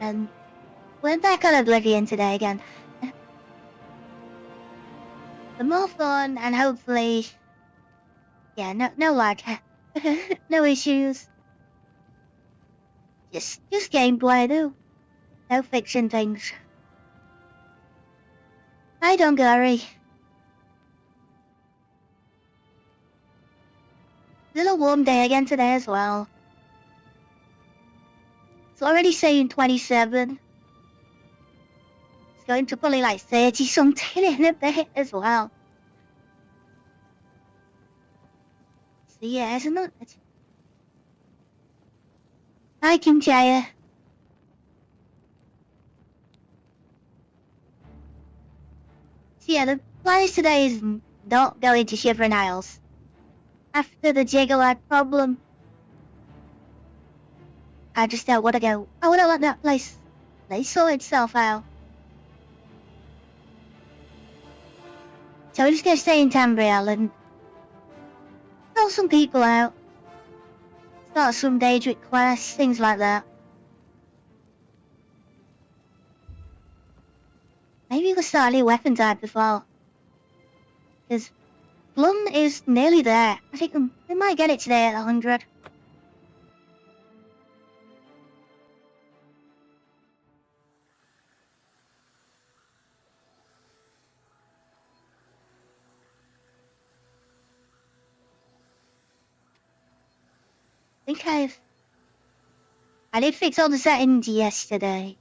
and we're back on Oblivion today again. For more fun and hopefully, yeah, no lag, no issues. Just gameplay though, no fiction things. Hi, don't worry. Little warm day again today as well. It's already saying 27. It's going to probably like 30 something in a bit as well. So yeah, isn't it? Hi, Kim Jaya. So yeah, the plan today is not going to Shivering Isles. After the Jiggler problem, I just don't want to go. I want to let that place sort itself out. So we're just going to stay in Tamriel and help some people out. Start some Daedric quests, things like that. Maybe we'll start a new weapon type as well. Because Plum is nearly there. I think we might get it today at 100. I did fix all the settings yesterday.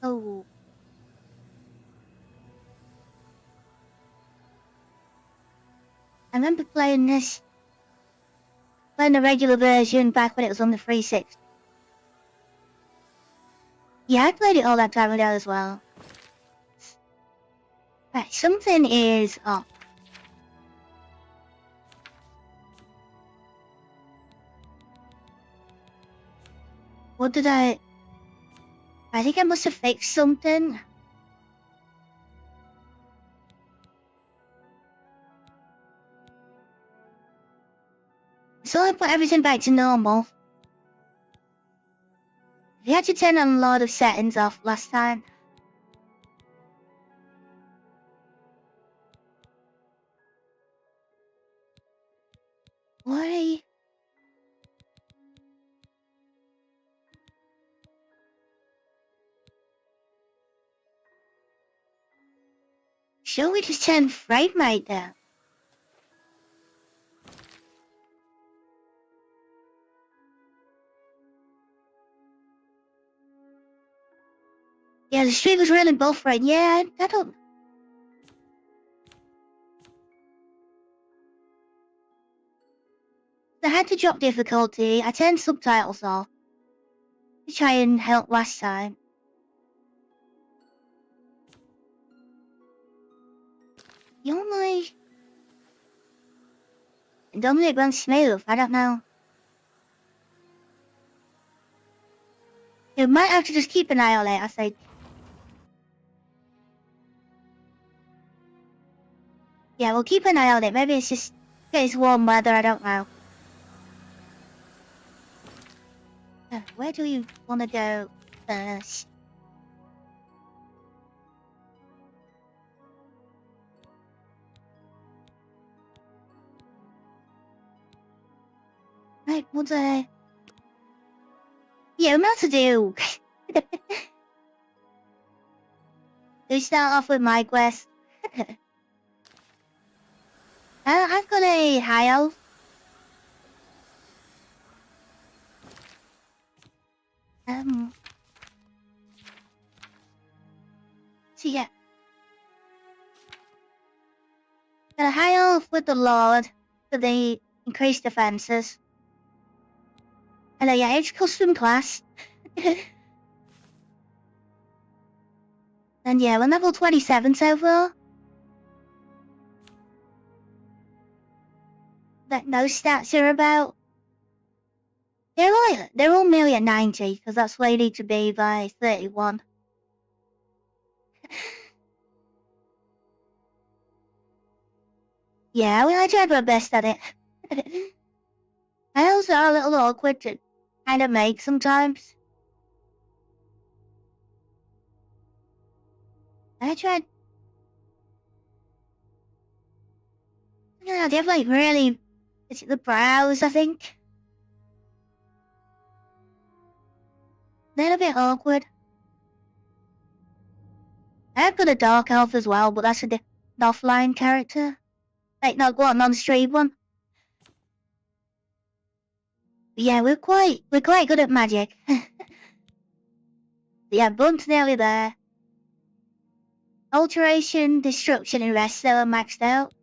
Oh. I remember playing the regular version back when it was on the 360. Yeah, I played it all that time ago as well. Right, something is up. What did I think I must have fixed something. So I put everything back to normal. We had to turn on a lot of settings off last time. Why? Shall we just turn frame rate down? Yeah, the stream was really buffering. Yeah, I don't... I had to drop difficulty. I turned subtitles off to try and help last time. Normally it runs smooth. I don't know. You might have to just keep an eye on it, I say. Yeah, we'll keep an eye on it. Maybe it's just it's warm weather, I don't know. Where do you want to go first? Right, what yeah, I'm about to do. We start off with my quest. I've got a high elf. So yeah. Got a high elf with the Lord for the increased defenses. And yeah, it's custom class. And yeah, we're level 27 so far. That no stats are about. They're all merely at 90, because that's where you need to be by 31. Yeah, I tried my best at it. I also are a little awkward to kind of make sometimes. I tried. Yeah, they have like really. It's the brows, I think. They're a bit awkward. I've got a dark elf as well, but that's a offline character. Like, not one non-stream one. Yeah, we're quite good at magic. Yeah, Bunt's nearly there. Alteration, destruction, and rest though are maxed out.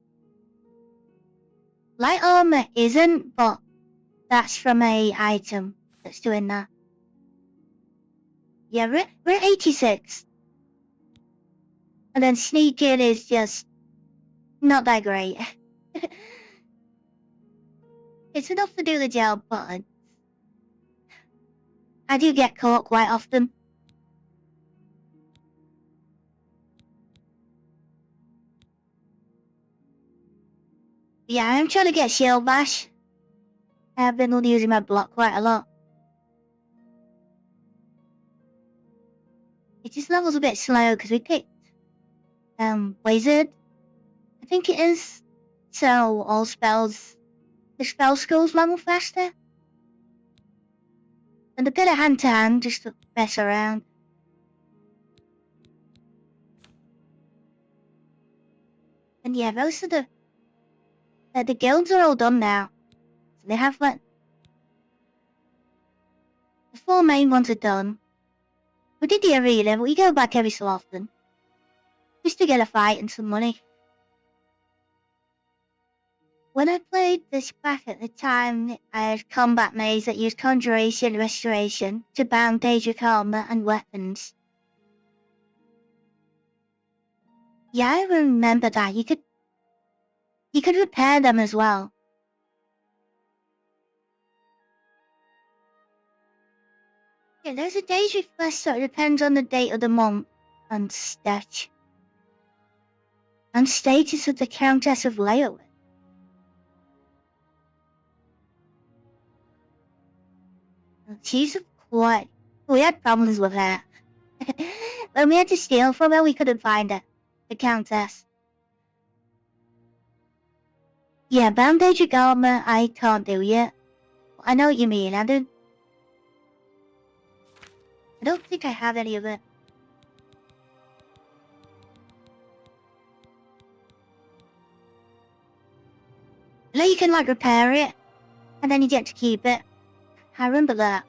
Light armor isn't, but that's from a item that's doing that. Yeah, we're 86. And then sneaking is just not that great. It's enough to do the job, but I do get caught quite often. Yeah, I'm trying to get shield bash. I've been using my block quite a lot. It just levels a bit slow because we picked wizard. I think it is. So all spells, the spell skills level faster. And a bit of hand to hand just to mess around. And yeah, most of the guilds are all done now. So they have like the 4 main ones are done. We did the arena, but we go back every so often. Just to get a fight and some money. When I played this back at the time, I had combat maze that used conjuration restoration to ban Daedric armor and weapons. Yeah, I remember that. You could repair them as well. Yeah, there's a Daedric fest, so it depends on the date of the month and status of the Countess of Leowen. She's quite. We had problems with her. When we had to steal from her, we couldn't find her. The Countess. Yeah, bandage armor I can't do yet. I know what you mean. I don't think I have any of it. No, you can like repair it, and then you get to keep it. I remember that.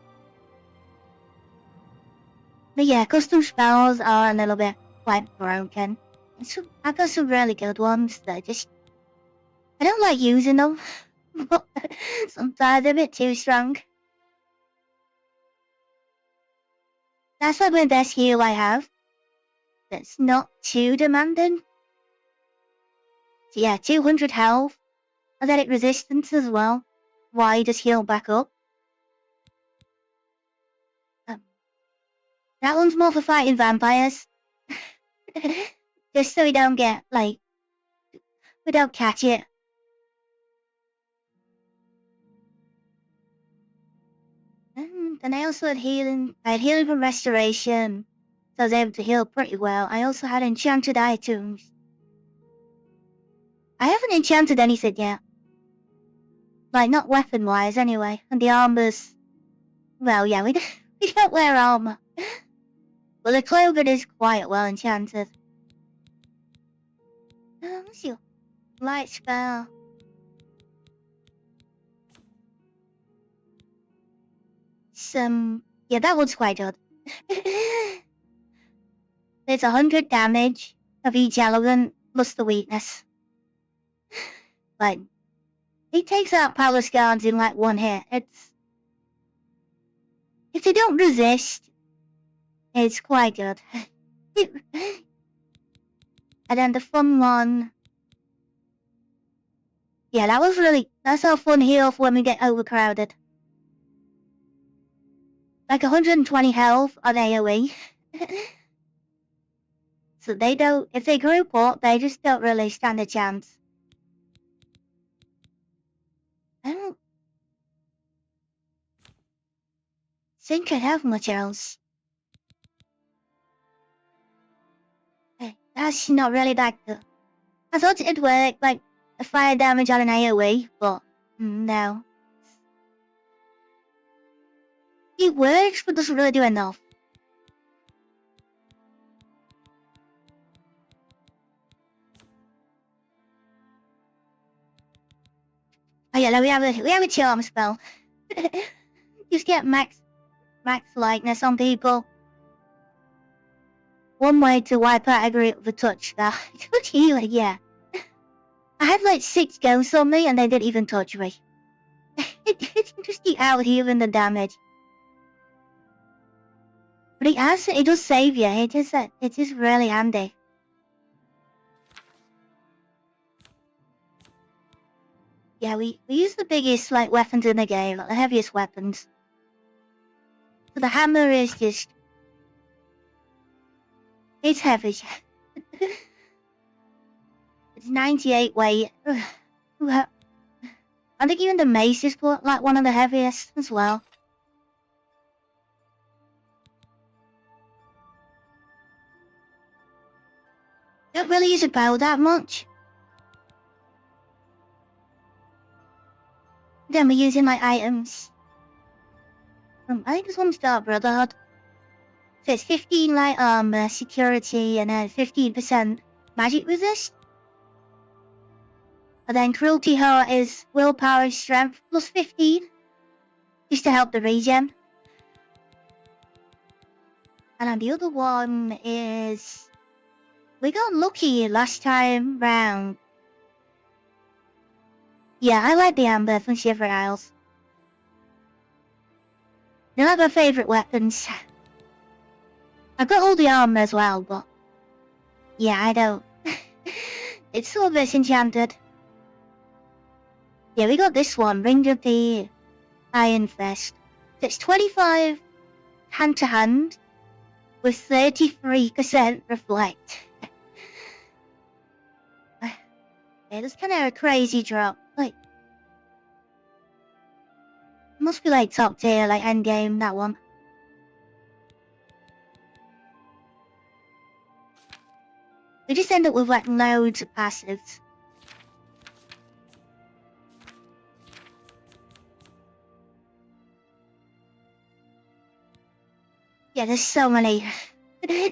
But yeah, custom spells are a little bit quite broken. I've got some really good ones that I don't like using them, but sometimes they're a bit too strong. That's like my best heal I have. That's not too demanding. So yeah, 200 health, athletic resistance as well. Why just heal back up? That one's more for fighting vampires. Just so we don't get, like, we don't catch it. And I also had healing. I had healing from restoration, so I was able to heal pretty well. I also had enchanted items. I haven't enchanted anything yet. Like, not weapon-wise, anyway. And the armor's... Well, yeah, we don't wear armor. But the clothing is quite well enchanted. What's your light spell? Yeah, that one's quite good. There's 100 damage of each element plus the weakness. But it takes out power guards in like one hit. If they don't resist, it's quite good. And then the fun one. Yeah, that's our fun heal for when we get overcrowded. Like 120 health on AoE. So they don't, if they group up, they just don't really stand a chance. think I have much else. That's not really that good. I thought it'd work, like a fire damage on an AoE, but no. It works, but doesn't really do enough. Oh yeah, we have a charm spell. Just get max likeness on people. One way to wipe out a group with a touch spell. Touch healing, yeah. I had like 6 ghosts on me and they didn't even touch me. It's just the out healing the damage. But it does save you. It is really handy. Yeah, we use the biggest like weapons in the game, like the heaviest weapons. So the hammer is just it's heavy. It's 98 weight. I think even the mace is like one of the heaviest as well. Don't really use a bow that much. Then we're using like items. I think this one's Dark Brotherhood. So it's 15 light armor, security, and then 15% magic resist. And then Cruelty Heart is willpower and strength plus 15. Just to help the regen. And then the other one is... We got lucky last time round. Yeah, I like the Amber from Shiver Isles. They're like my favourite weapons. I've got all the armor as well, but... Yeah, I don't. It's so disenchanted. Yeah, we got this one, Ring of the Iron Fist. It's 25 hand-to-hand with 33% reflect. Yeah, that's kind of a crazy drop. Like, must be like top tier, like end game, that one. We just end up with like loads of passives. Yeah, there's so many.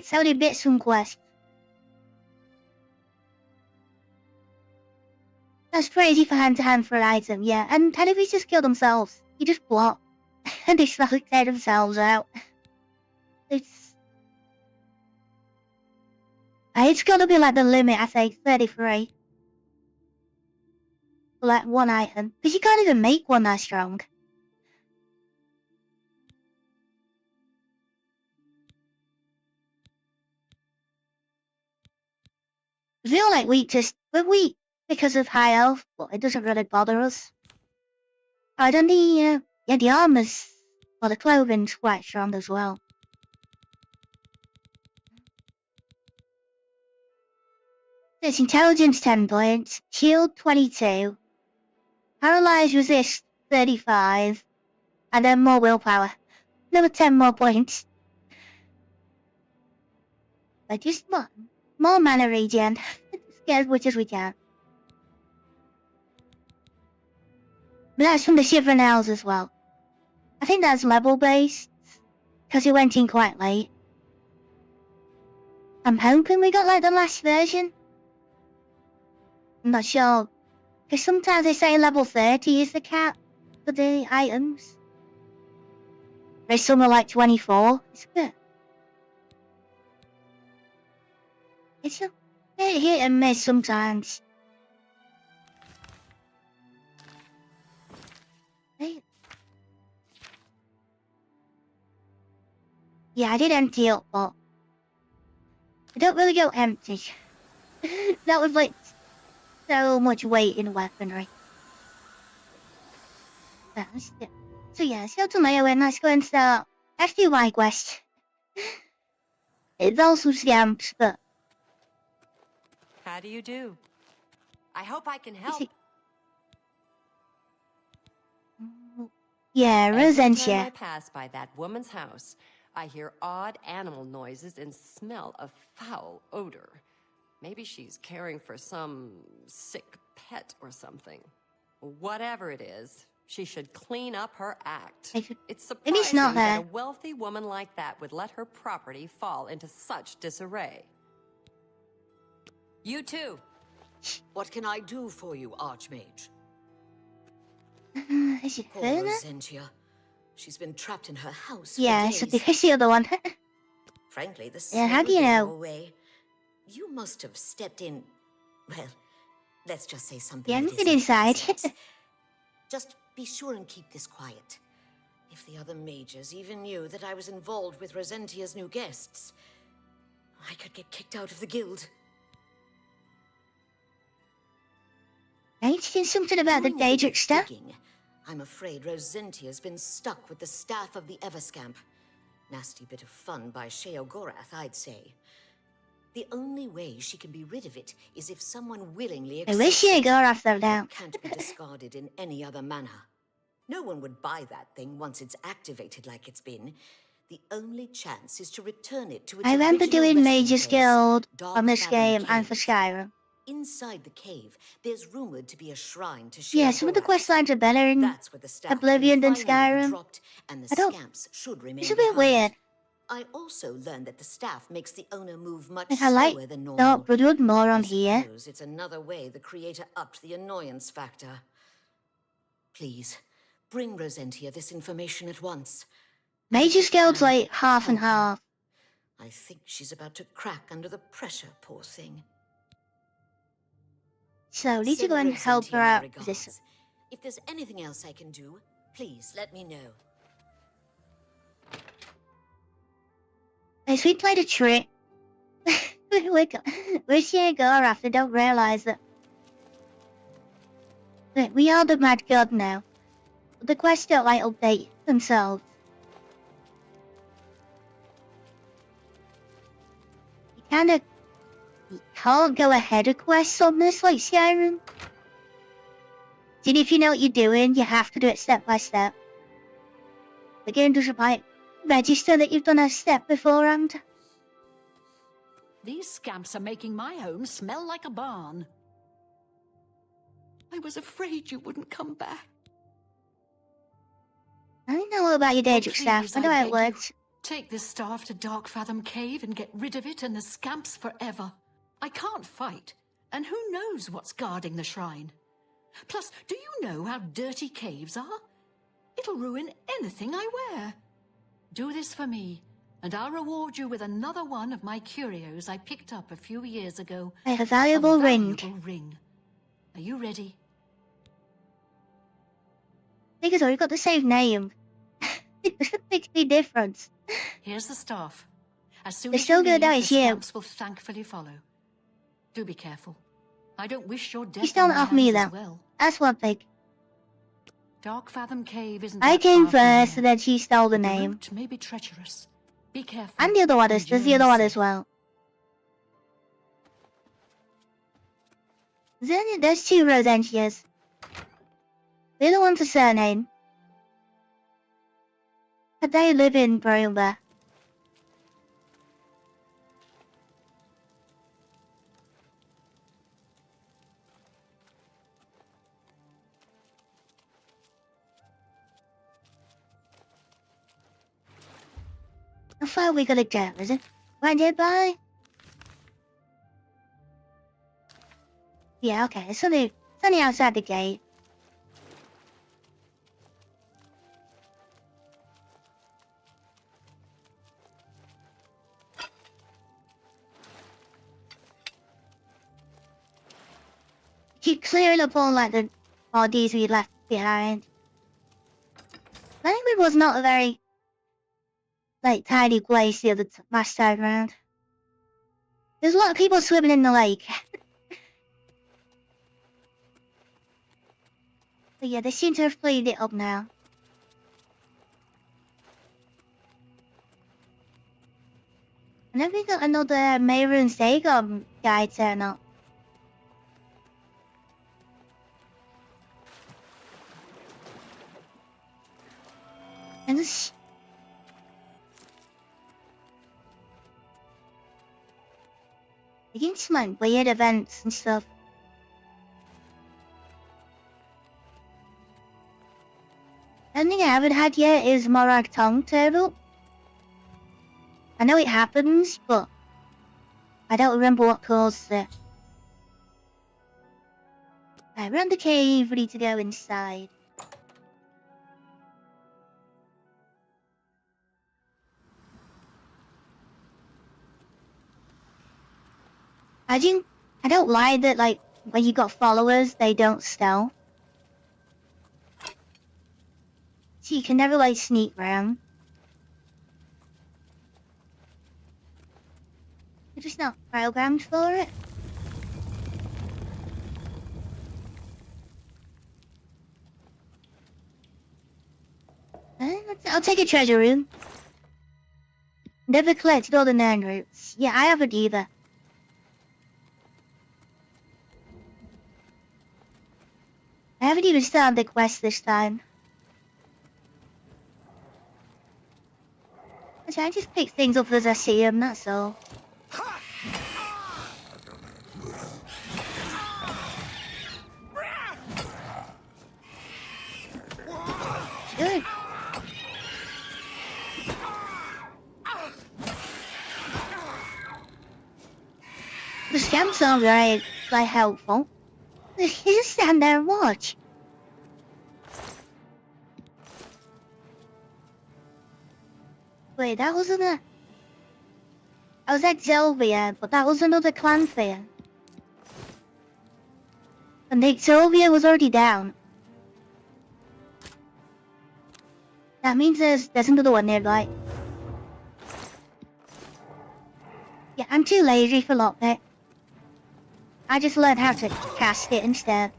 So many bits from Quest. That's crazy for hand-to-hand for an item, yeah. And enemies just kill themselves. You just block. And they slowly tear themselves out. It's gotta be like the limit, I think, 33. For like one item. Because you can't even make one that strong. I feel like we're weak because of high health, but it doesn't really bother us. I don't need, yeah, the armor's, well, the clothing's quite strong as well. There's intelligence 10 points, shield 22, paralyze resist 35, and then more willpower. Another 10 more points. But just more mana regen. Get as much as we can. But that's from the Shivering Isles as well. I think that's level based, because it went in quite late. I'm hoping we got like the last version. I'm not sure, because sometimes they say level 30 is the cap for the items. There's some are like 24. It's a bit... It's a bit hit and miss sometimes. Yeah, I did empty up, but I don't really go empty. That was like so much weight in weaponry. So yeah, let's go to Mayo and let's go and start. Let's do my quest. It's also scamps, but... How do you do? I hope I can help. Yeah, Every time I Rosentia. pass by that woman's house, I hear odd animal noises and smell a foul odor. Maybe she's caring for some sick pet or something. Whatever it is, she should clean up her act. Maybe It's it's not surprising that her. a wealthy woman like that would let her property fall into such disarray. You too. What can I do for you, Archmage? Is it Poor her? Rosentia. She's been trapped in her house for Yeah, days. so it's the other one. Frankly, the Yeah, how smell do you gave her know? away. You must have stepped in. Well, let's just say something. Yeah, that look at isn't inside. pleasant. Just be sure and keep this quiet. If the other mages even knew that I was involved with Rosentia's new guests, I could get kicked out of the guild. Ain't seen something about the Doing a bit Daedric of stuff? digging, I'm afraid Rosentia's been stuck with the staff of the Everscamp. Nasty bit of fun by Sheogorath, I'd say. The only way she can be rid of it is if someone willingly I accepts wish you it. go after now. It can't be discarded in any other manner. No one would buy that thing once it's activated like it's been. The only chance is to return it to its I remember original doing resting Mage's place, Guild Dark on this Fathom game and for Cave. Skyrim. Inside the cave, there's rumored to be a shrine to Yeah, some of the Sheogorath. quest lines are better in That's where the staff Oblivion can than finally be Skyrim. dropped, and the I don't. scamps should remain It's a bit behind. weird. I also learned that the staff makes the owner move much Like, I like slower than Dark normal. Brotherhood more I on here. suppose it's another way the creator upped the annoyance factor. Please, bring Rosentia this information at once. And if Mage's you Guild's can, like half and help her. half. I think she's about to crack under the pressure, poor thing. So, we need to Send go and help Rosentia her my out with this. regards. If there's anything else I can do, please let me know. As we played a trick. We're seeing go after don't realise that. Look, we are the Mad God now. But the quests don't like update themselves. You can't go ahead of quests on this like Skyrim. And if you know what you're doing, you have to do it step by step. The game doesn't like register that you've done a step beforehand. These scamps are making my home smell like a barn. I was afraid you wouldn't come back. I don't know all about your Daedric stuff. Please, I know how it beg you, works. take this staff to Dark Fathom Cave and get rid of it and the scamps forever. I can't fight, and who knows what's guarding the shrine. Plus, do you know how dirty caves are? It'll ruin anything I wear. Do this for me, and I'll reward you with another one of my curios I picked up a few years ago. I have a valuable ring. ring. Are you ready? Because we've got the same name. It doesn't make any difference. Here's the staff. As soon They're as still you gonna leave, know the it's you. scamps will thankfully follow. Do be careful. I don't wish your death You stole on it my off me, hands though. as well. That's one thing. Dark Fathom Cave isn't I that came far from first, here. and then she stole the But name. route may be treacherous. Be careful. And the other one is. There's the other one as well. There's two Rosentias. The other one's a surname. But they live in Bromba. How far are we gonna go, is it? Right nearby? Yeah, okay, it's only outside the gate. Keep clearing up all like the bodies we left behind. Language was not a very tidy place the other last time round. There's a lot of people swimming in the lake. But yeah, they seem to have cleaned it up now. And then we got another Mayroon's Dagon guy turn up. And this... Against my weird events and stuff. The only thing I haven't had yet is Morag Tongue Turtle. I know it happens, but I don't remember what caused it. Right, we're on the cave, ready to go inside. I don't like that, like, when you got followers, they don't stealth. So you can never, like, sneak around. You're just not programmed for it. I'll take a treasure room. Never collected all the nine roots. Yeah, I haven't either. I haven't even started the quest this time. I just pick things up as I see them, that's all. Good. The scamps aren't very, like, helpful. You just stand there and watch. Wait, that wasn't a... I was at Xelvia, but that was another clan fair. And the Xelvia was already down. That means there's another one nearby. Yeah, I'm too lazy for lockpick. I just learned how to cast it instead.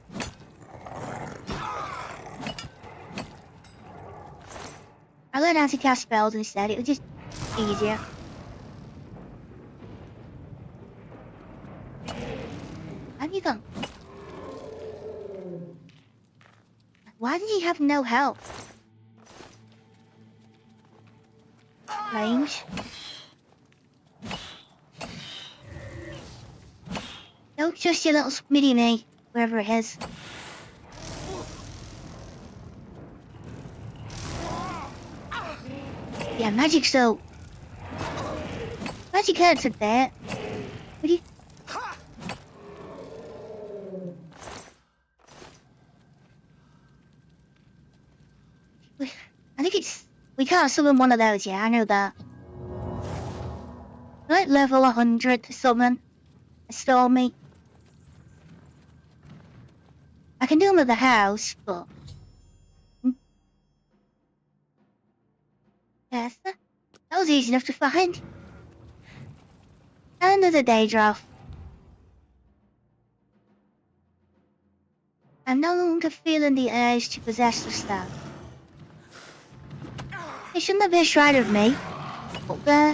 I learned how to cast spells instead, it was just easier. Have you gone? Why did he have no health? Range. Don't trust your little mini me, wherever it is. Yeah, magic soap. Magic herbs are there. What do you... I think it's... We can't summon one of those yet, I know that. Like level 100 to summon a Stormy. I can do them at the house, but... Yes, that was easy enough to find. Another Daedric. I'm no longer feeling the urge to possess the staff. It shouldn't have been astride of me. Up there.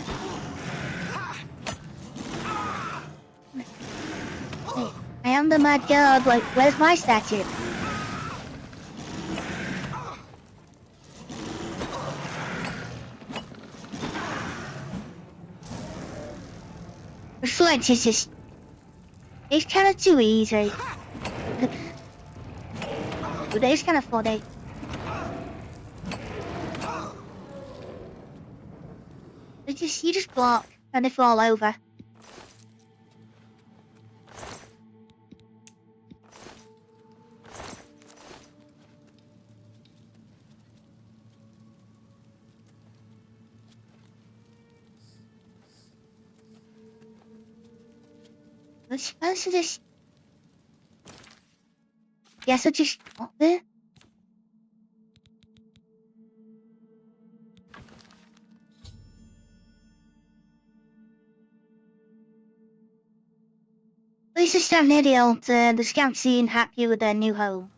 Hey, I am the mad god, like, where's my statue? Reflect is just... It's kind of too easy. But it's kind of funny. You just block and they fall over. Let's answer this. Guess I'll just stop there. At least this time the scamp seem happy with their new home.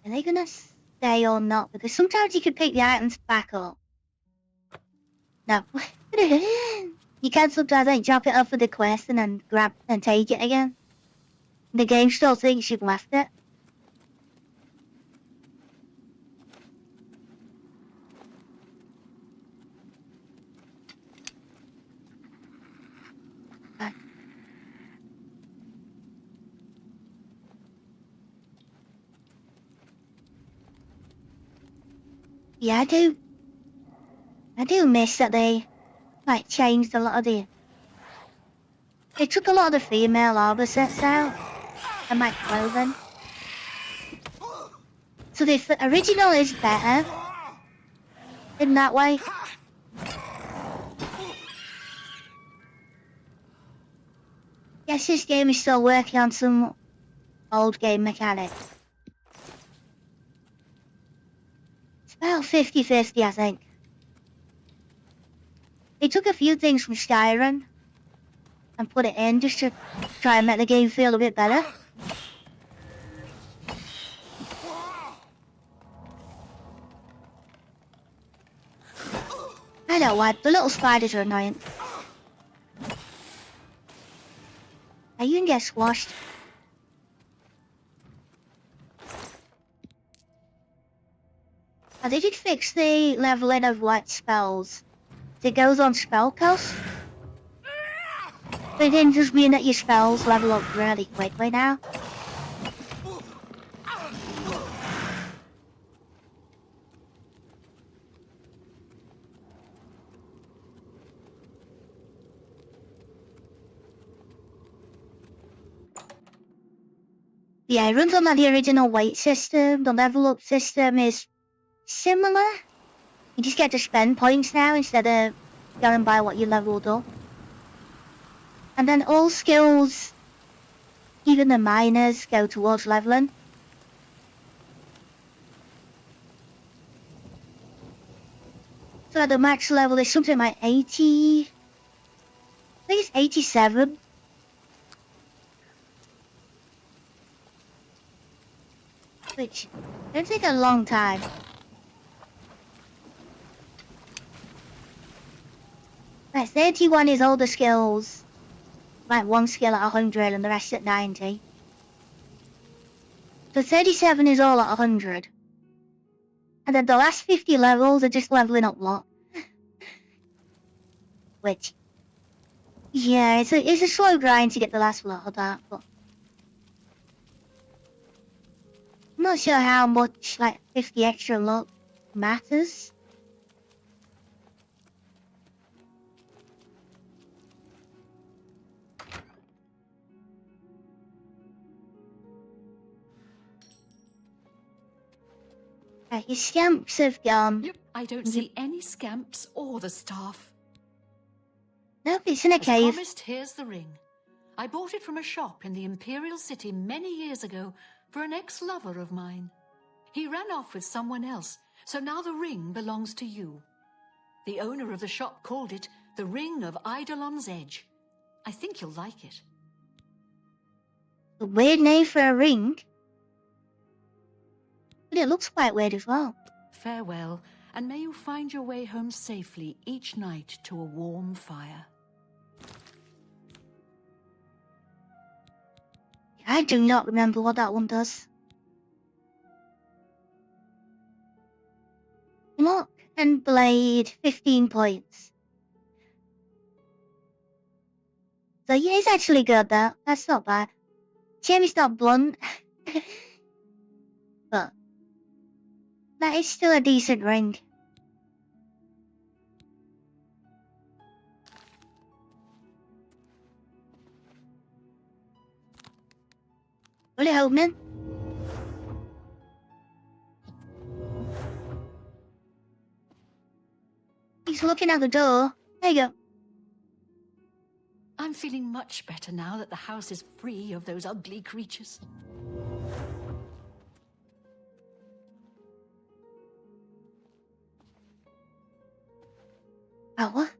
Are they gonna stay or not? Because sometimes you can pick the items back up. No. You can sometimes like drop it off for the quest and then grab and take it again. The game still thinks you've left it. Uh, yeah, I do miss that they, like, changed a lot of they took a lot of the female arbor sets out and my clothing. So the original is better in that way. Guess this game is still working on some old game mechanics. It's about 50-50, I think. They took a few things from Skyrim and put it in just to try and make the game feel a bit better. I don't know why, the little spiders are annoying. Now you can get squashed. Now they did fix the leveling of what spells. It goes on spell cost. But it didn't just mean that your spells level up really quickly now. Yeah, it runs on like the original weight system. The level up system is similar. You just get to spend points now instead of going by what you leveled up. And then all skills, even the minors, go towards leveling. So the max level is something like 80. I think it's 87. Which don't take a long time. Right, 31 is all the skills. Like one skill at 100 and the rest at 90. So 37 is all at 100. And then the last 50 levels are just leveling up a lot. Which, yeah, it's a slow grind to get the last lot of that, but I'm not sure how much like 50 extra luck matters. Your scamps have gone. Yep, I don't see any scamps or the staff. Nope, it's in a As cave. promised, here's the ring. I bought it from a shop in the Imperial City many years ago for an ex-lover of mine. He ran off with someone else, so now the ring belongs to you. The owner of the shop called it the Ring of Eidolon's Edge. I think you'll like it. A weird name for a ring. But it looks quite weird as well. Farewell, and may you find your way home safely each night to a warm fire. I do not remember what that one does. Lock and blade, 15 points. So yeah, it's actually good though. That's not bad. Shame it's not blunt. But that is still a decent ring. Will it hold me? He's looking at the door. There you go. I'm feeling much better now that the house is free of those ugly creatures. Oh, what?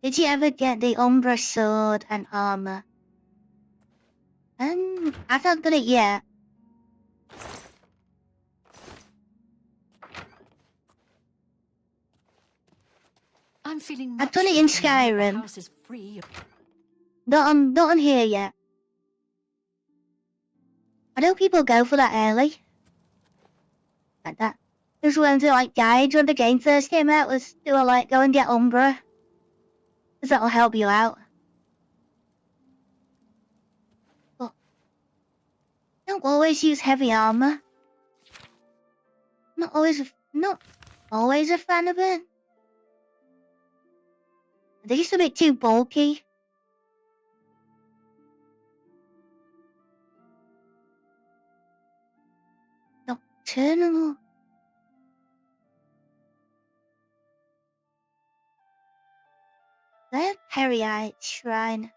Did you ever get the Umbra sword and armor? I've not done it yet. I'm feeling I've much done it in better now that Skyrim. The house is free. Not on here yet. I know people go for that early. Like that. There's one to like guide when the game first came out was to like go and get Umbra. Cause that'll help you out. don't always use heavy armor. Not always a fan of it. They're just a bit too bulky. Nocturnal. That Periite Shrine.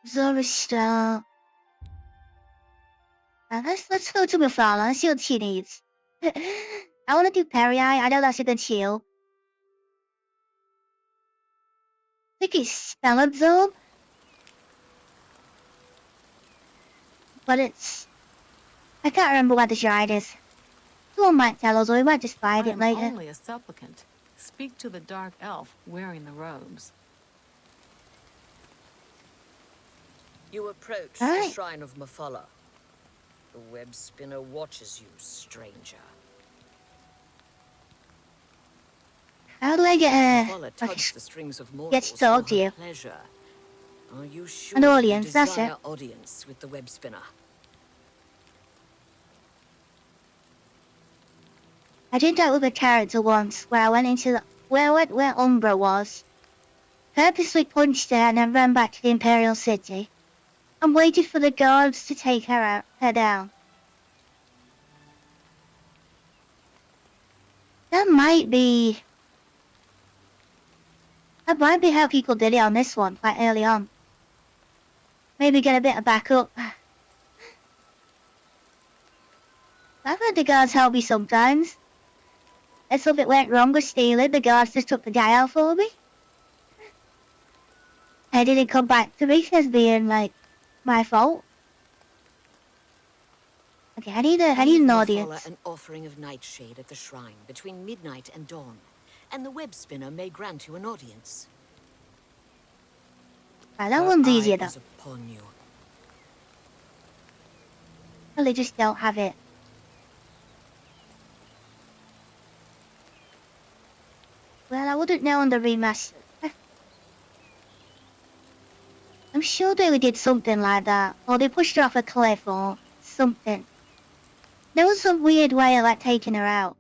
Zoroaster. Now let's go to Mufala and see what she needs. I want to do Periite. I know that's a good shield. I think it's Spell Absorb. But it's... I can't remember what the shrine is. Someone might tell us, or we might just find it later. I'm only a supplicant. Speak to the dark elf wearing the robes. You approach Hi. the shrine of Mufala. The web spinner watches you, stranger. How do I get Mufala tugs the strings of get mortals to talk for to her you? pleasure. Are you sure An audience, you that's desire it. audience with the web spinner? I did that with a character once, where I went into the... where Umbra was. Purposely punched her and then ran back to the Imperial City. And waited for the guards to take her down. That might be how people did it on this one, quite early on. Maybe get a bit of backup. I've had the guards help me sometimes. If something went wrong with stealing, the guards just took the guy out for me. I didn't come back to me as being, like, my fault. Okay, I need an Mufala audience. an offering of nightshade at the shrine between midnight and dawn, and the web spinner may grant you an audience. Right, that Her one's eye easier though. is upon you. Well, they just don't have it. Well, I wouldn't know on the remaster. I'm sure they did something like that, or they pushed her off a cliff or something. There was some weird way of like taking her out.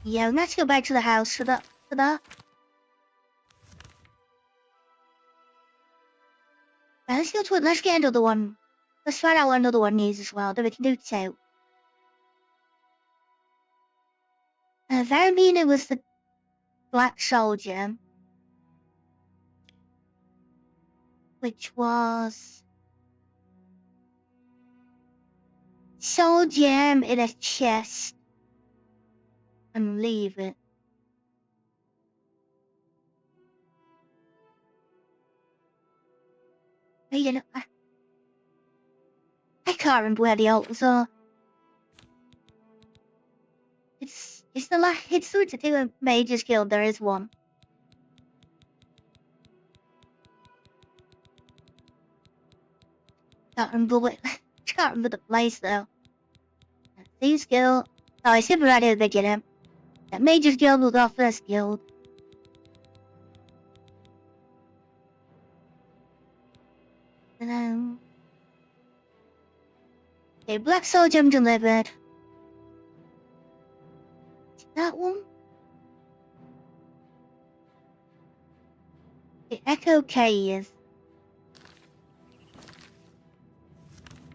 Yeah, let's go back to the house for that. Right, let's get another one. Let's find out what another one needs as well, then we can do two. Varamina was the black soldier, which was soul gem in a chest and leave it. You know, I can't remember where the altars are. It's the to a Mage's Guild. There is one. Can't remember can't remember the place though. Thieves Guild. Oh, I skipped right at the beginning. That Mage's Guild was our first guild. Okay, Black Soul Gem delivered. That one? The Echo Cave.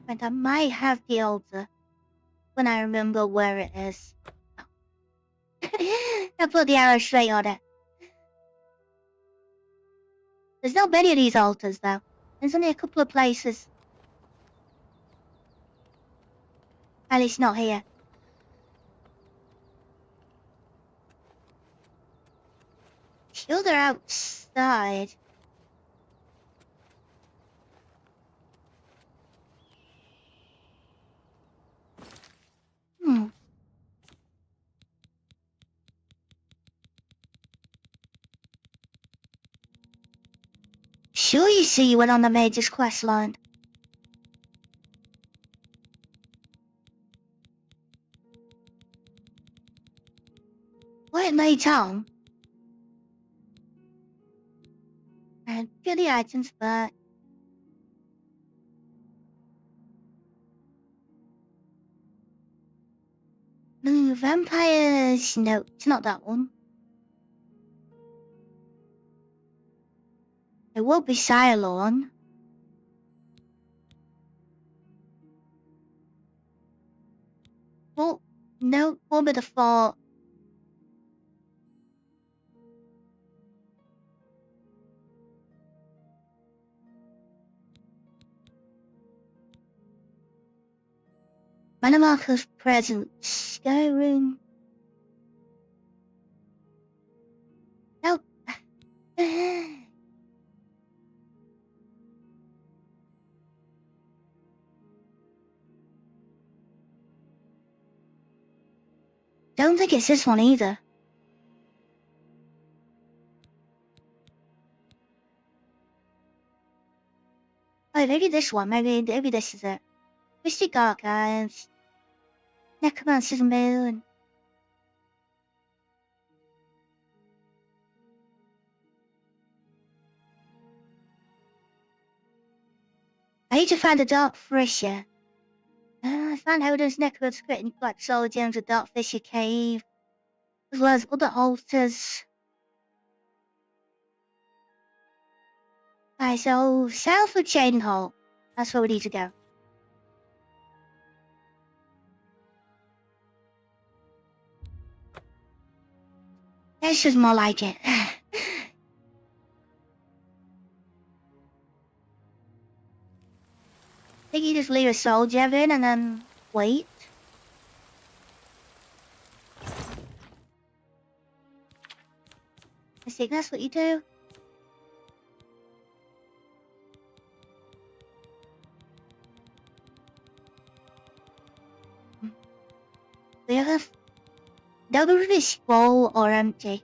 And I might have the altar when I remember where it is. I put the arrow straight on it. There's not many of these altars though. There's only a couple of places. At least not here. The other outside. Sure you see you went on the Mage's quest line. later on. And get the items back. Vampires. No, it's not that one. It will be Cylon. Well, no, will be the fort. Manamarker's present. Skyrim. No. Don't think it's this one either. Oh, maybe this one. Maybe this is it. Mystic Archives. Necromancer's Moon. I need to find the Dark Fisher. I found Odin's necklace getting black soul gems at Dark Fisher Cave, as well as other altars. Right, so south of Chain Hall. That's where we need to go. That's just more like it. I think you just leave a soul gem in and then wait. I think that's what you do. The other room is full or empty.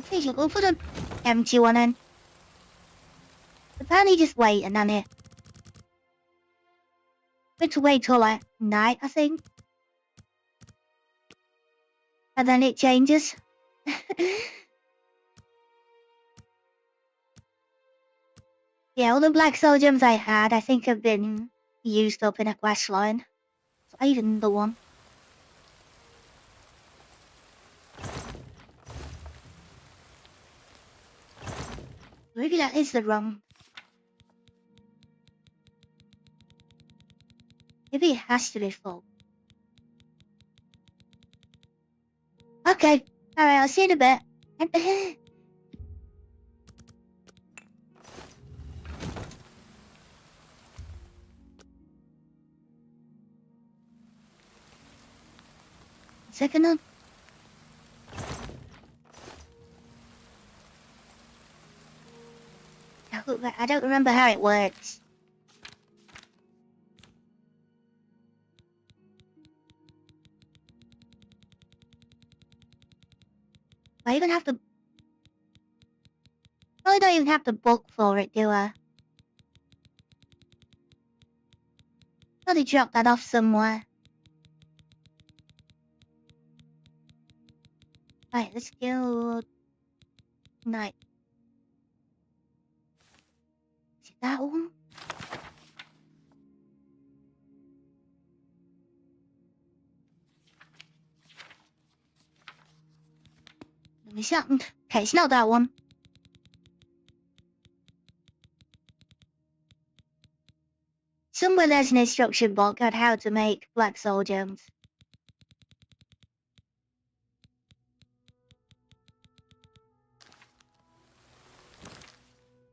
Please, we'll put an empty one in. Apparently just wait and then it. Going to wait till like night, I think. And then it changes. Yeah, all the black soul gems I had, I think have been used up in a quest line. So even the one. Maybe that is the wrong. Maybe it has to be full. Okay. Alright, I'll see you in a bit. Second one. I don't remember how it works. I even have to. Probably don't even have to book for it, do I? Probably drop that off somewhere. Right, let's go. Night. Is it that one? Let me see. Okay, it's not that one. Somewhere there's an instruction book on how to make black soul gems.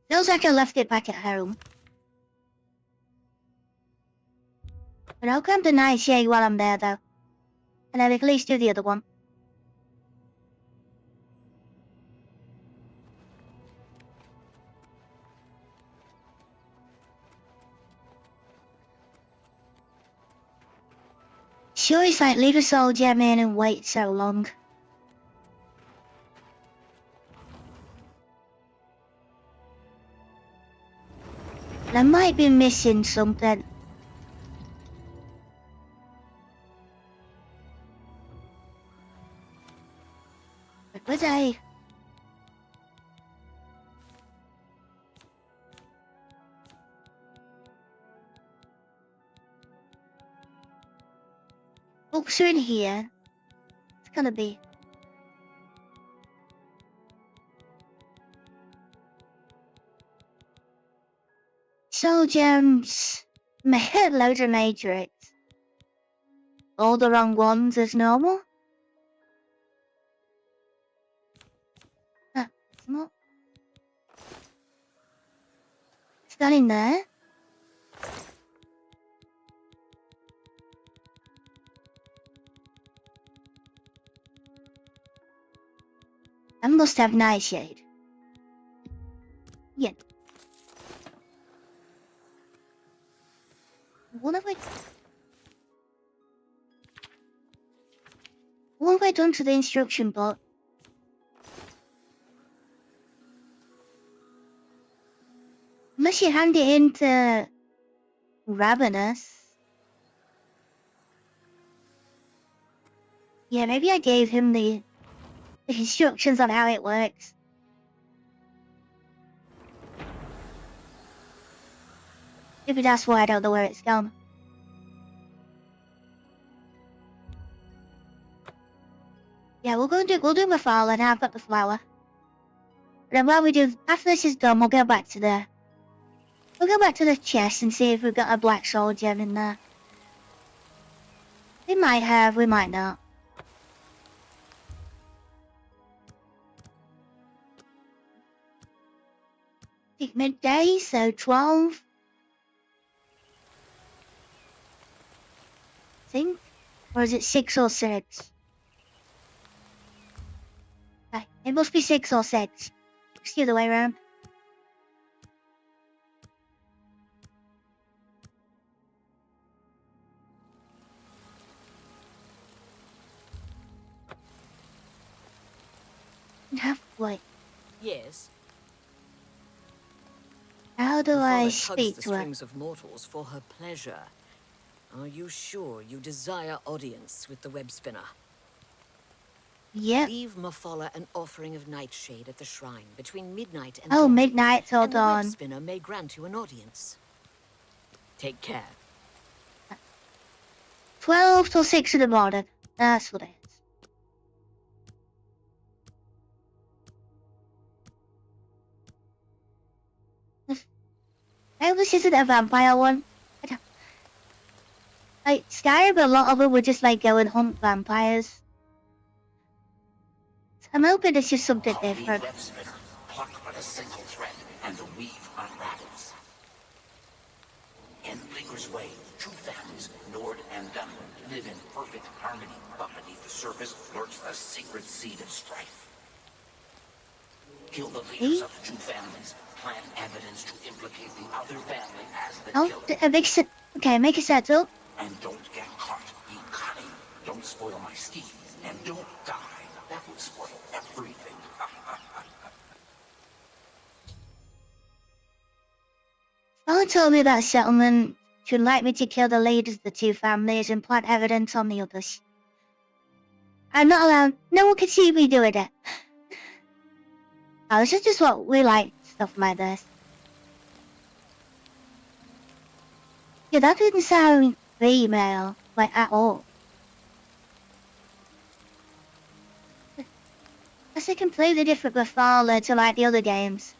Feels like I left it back at home. But I'll come to Night Shade while I'm there though. And I'll at least do the other one. Sure, it's like leave a soul gem in and wait so long. I might be missing something. Where was I? Books are in here. It's gonna be. Soul gems. Loads of matrix. All the wrong ones as normal. It's not. It's not in there. I must have Nightshade. Yeah. What have I done to the instruction book? Unless you hand it in to Ravenous. Yeah, maybe I gave him the instructions on how it works. Maybe that's why I don't know where it's gone. Yeah, we'll do my file and I've got the flower. And then while we do, after this is done, we'll go back to the chest and see if we've got a black soul gem in there. We might have, we might not. I think midday, so 12. I think. Or is it 6 or 6? Okay, it must be 6 or 6. It's the other way around. Halfway. Yes. How do I tugs speak the to her? strings of mortals for her pleasure. Are you sure you desire audience with the web spinner? Yep. Leave Mafala an offering of nightshade at the shrine between midnight and Oh, dawn, midnight till and the web dawn. spinner may grant you an audience. Take care. 12 till 6 in the morning. That's what it is. I hope this isn't a vampire one. Like, Skyrim, a lot of them would just like go and hunt vampires. So I'm hoping it's just something different. Web spinner, pluck but a single thread, and the weave unravels. In Blinker's way, two families, Nord and Dunland, live in perfect harmony, but beneath the surface lurks the secret seed of strife. Kill the leaders of the two families, plant evidence to implicate the other family as the killer. Okay, make a settle. And don't get caught. Be cunning. Don't spoil my scheme. And don't die. That would spoil everything. Someone told me that settlement should like me to kill the leaders of the two families and plant evidence on the others. I'm not allowed. No one can see me doing it. Oh, this is just what we like, stuff like this. Yeah, that didn't sound female, like, at all. That's a completely different Befalla to, like, the other games.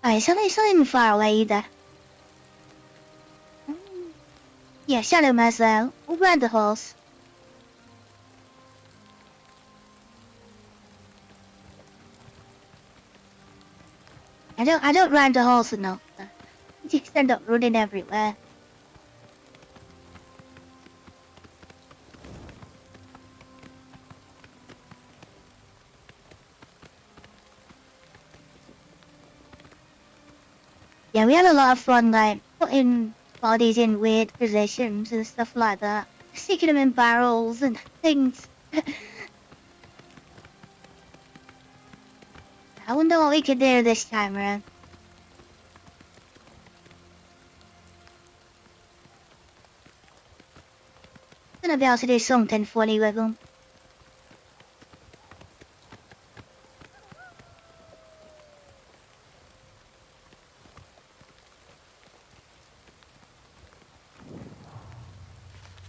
Alright, it's not even far away either. Yeah, Shadow Mazzel. We'll ride the horse. I don't ride the horse enough. I just end up running everywhere. Yeah, we had a lot of fun, like, putting bodies in weird positions and stuff like that. Sticking them in barrels and things. I wonder what we could do this time around. Gonna be able to do something funny with them.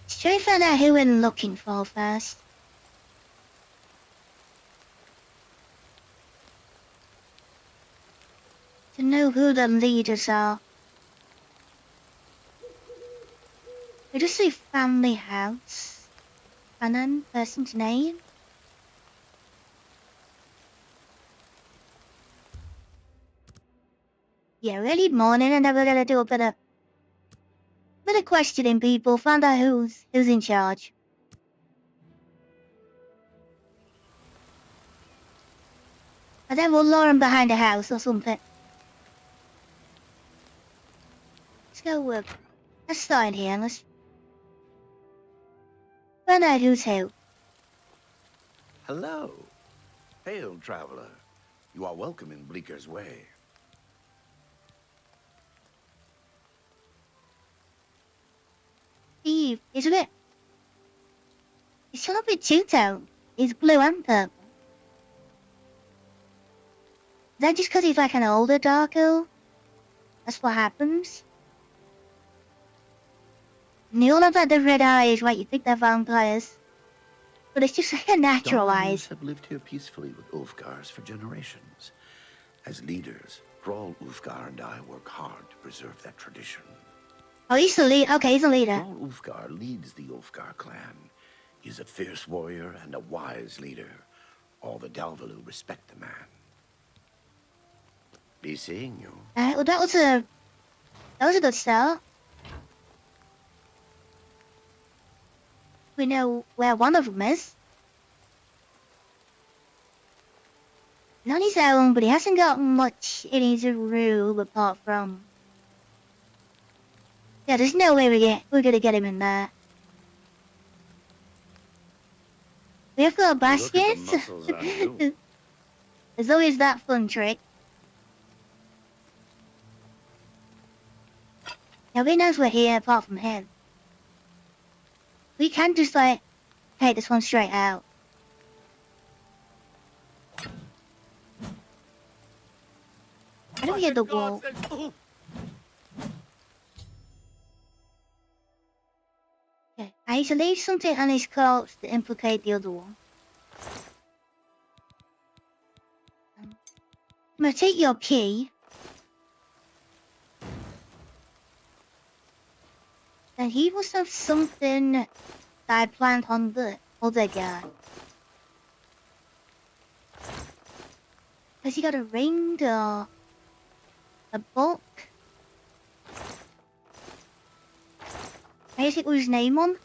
Should we find out who we're looking for first? To know who the leaders are. We just say family house. And then person's name. Yeah, we need morning and then we're gonna do a bit of questioning people, find out who's in charge. And then we'll lure him behind a house or something. Let's go let's start in here. Let's find out who's who. Hello. Hail, traveler. You are welcome in Bleaker's Way. Steve, isn't it? It's a little bit two-tone. He's blue and purple. Is that just because he's like an older dark elf? That's what happens? And they all have like the red eyes, right? You think they're vampires. But it's just like a natural eyes. have lived here peacefully with Ulfgars for generations. As leaders, Thrall Ulfgar and I work hard to preserve that tradition. Oh, he's the leader. Okay, he's the leader. Thrall Ulfgar leads the Ulfgar clan. He's a fierce warrior and a wise leader. All the Dalvalu respect the man. Be seeing you. Well, that was a good start. We know where one of them is. Not his own, but he hasn't got much in his room apart from... Yeah, there's no way we're gonna get him in there. We have got a basket. There's always that fun trick. Nobody knows we're here apart from him. We can just like take this one straight out. I don't hit the wall. Okay, I need to leave something on his clothes to implicate the other one. I'm gonna take your key. And he must have something that I planned on the other guy. Has he got a ring or a book? Can I take his name on?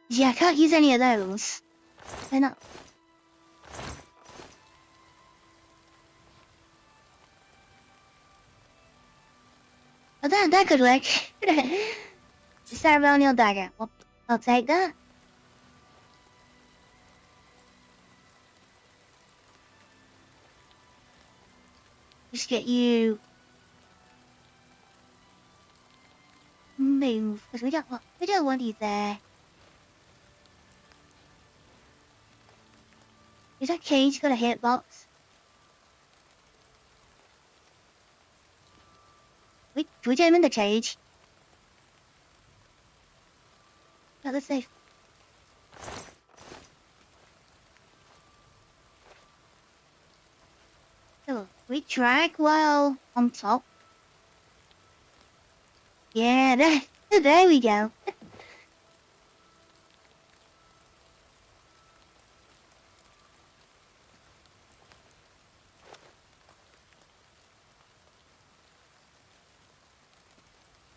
Yeah, I can't use any of those. They're not. Oh, that could work. Ceremonial dagger. Well, I'll take that. Just get you move, because we don't want you there. Is that cage got a hitbox? Wait, should we get him in the cage? Oh, that's safe. So, we drag while on top. Yeah, there we go.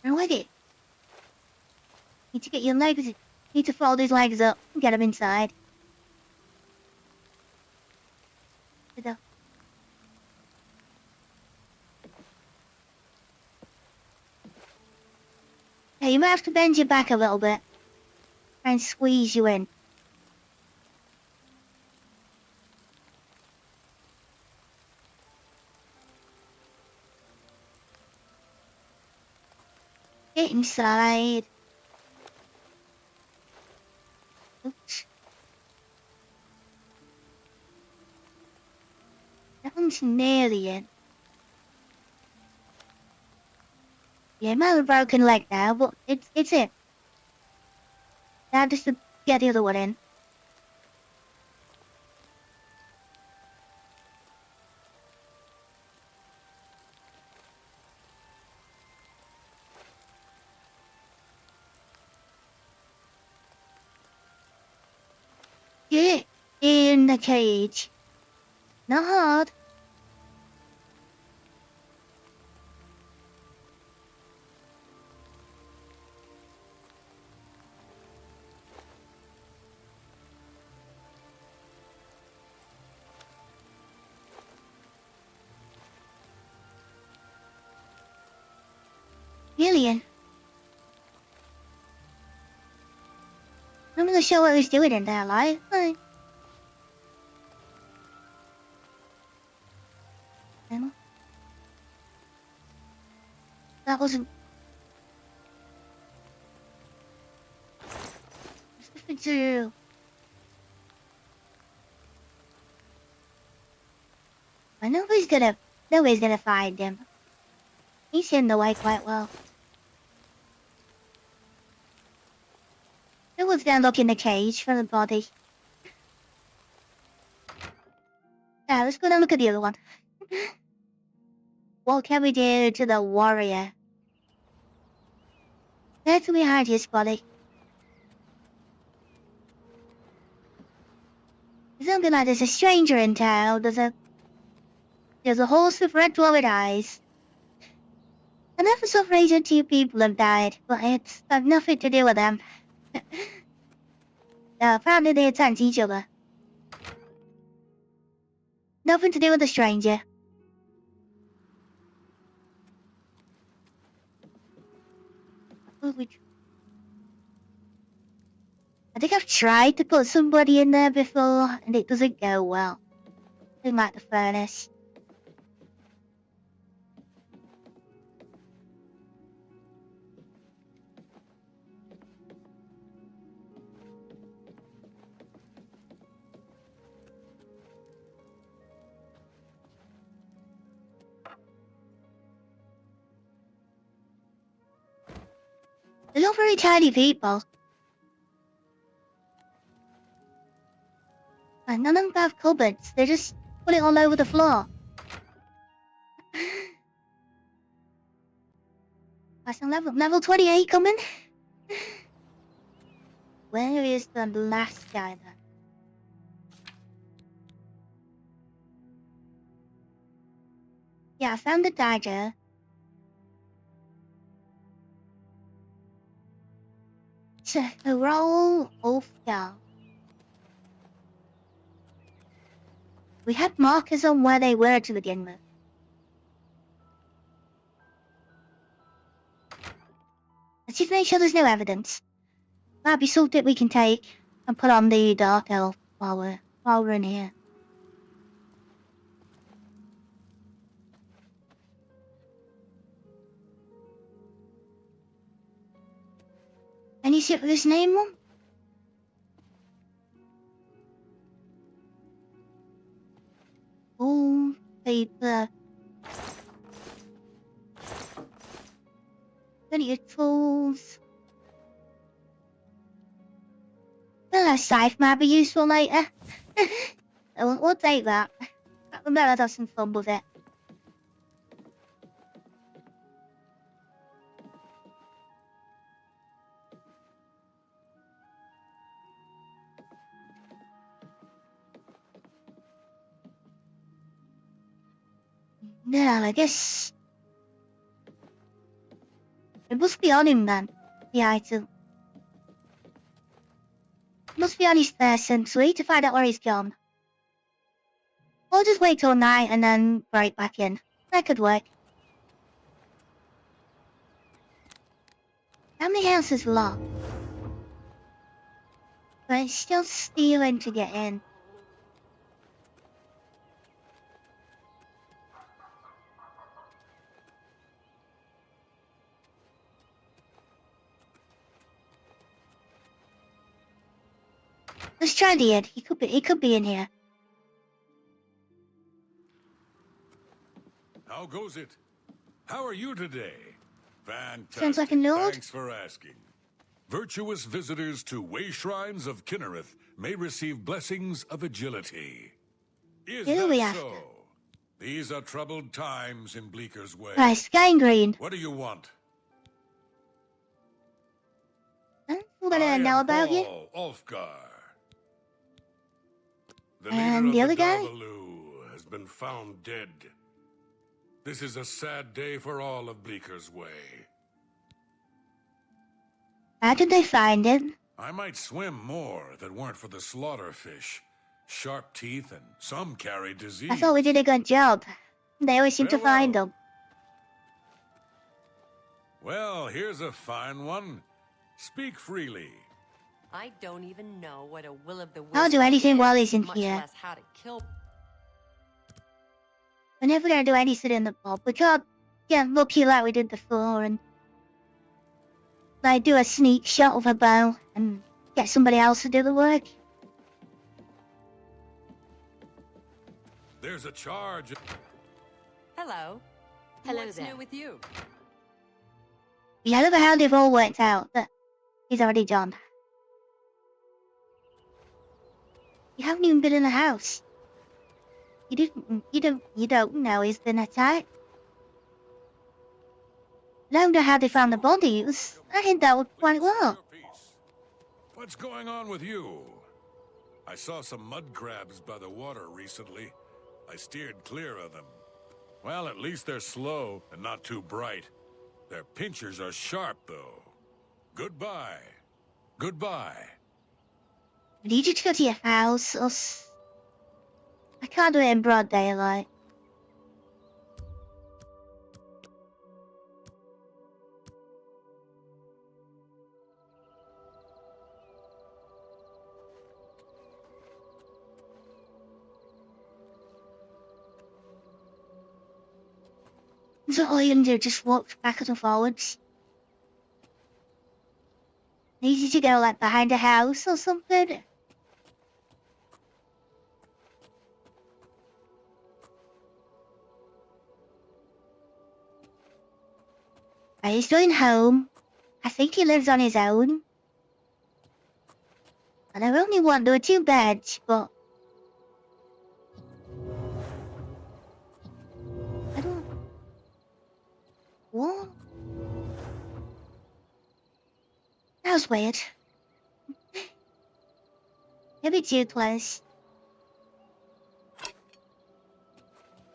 I like it. Need to get your legs. Need to fold his legs up and get him inside. Yeah, you might have to bend your back a little bit. Try and squeeze you in. Get inside. Oops. That one's nearly in. Yeah, might have a broken leg now, but it's in. Now just to get the other one in. Get in the cage. Not hard. Gillian. I'm gonna show what he's doing in there, like. Emma? That wasn't. There's nothing to do. I know he's gonna find him. He's hidden away quite well. Who was there looking in the cage for the body? Yeah, let's go and look at the other one. What can we do to the warrior? That's behind his body. It's something like there's a stranger in town. There's a horse with red glowing eyes. And for some reason 2 people have died, but it's got nothing to do with them. No, apparently they attacked each other. Nothing to do with the stranger. I think I've tried to put somebody in there before, and it doesn't go well. Something like the furnace. They're not very tiny people. And none of them have cupboards. They just put it all over the floor. That's level 28 coming. Where is the last guy then? Yeah, I found the dagger. A roll of down. We had markers on where they were to begin with. Let's just make sure there's no evidence. Might be something we can take and put on the dark elf while we're in here. Any ship with his name on? Oh, paper. Plenty of tools. Well, a scythe might be useful later. We'll take that. We better have some fun with it. Yeah, I guess it must be on him then, the item. must be on his person, so we need to find out where he's gone. Or just wait till night and then break back in. That could work. How many houses locked? But it's still stealing to get in. Let's try the end. He could be in here. How goes it? How are you today? Fantastic. Sounds like a lord. Thanks for asking. Virtuous visitors to way shrines of Kinnereth may receive blessings of agility. Is Who are we that after? so? These are troubled times in Bleaker's Way. Right, sky and green. What do you want? We're gonna know about you. Ulfgar. The And leader the of other guy? Dalvaloo has been found dead. This is a sad day for all of Bleaker's Way. How did they find him? I might swim more if it weren't for the slaughterfish. Sharp teeth and some carry disease. I thought we did a good job. They always seem to find Farewell. them. Well, here's a fine one. Speak freely. I don't even know what a will-o'-the-wisp I'll do anything while he's in much here. less how to kill. We're never gonna do anything in the pub. We can't get lucky like we did before and like do a sneak shot with a bow and get somebody else to do the work. There's a charge. Hello. Hello What's there. new with you? Yeah, I don't know how they've all worked out, but he's already done. You haven't even been in the house. You don't know he's been attacked. I don't know how they found the bodies. I think that would quite well. What's going on with you? I saw some mud crabs by the water recently. I steered clear of them. Well, at least they're slow and not too bright. Their pinchers are sharp, though. Goodbye. Goodbye. I need you to go to your house, I can't do it in broad daylight. So all you can do, just walk backwards and forwards. Need you to go like behind a house or something. He's going home. I think he lives on his own. And I only want there were 2 beds, but I don't. What? That was weird. Maybe too close.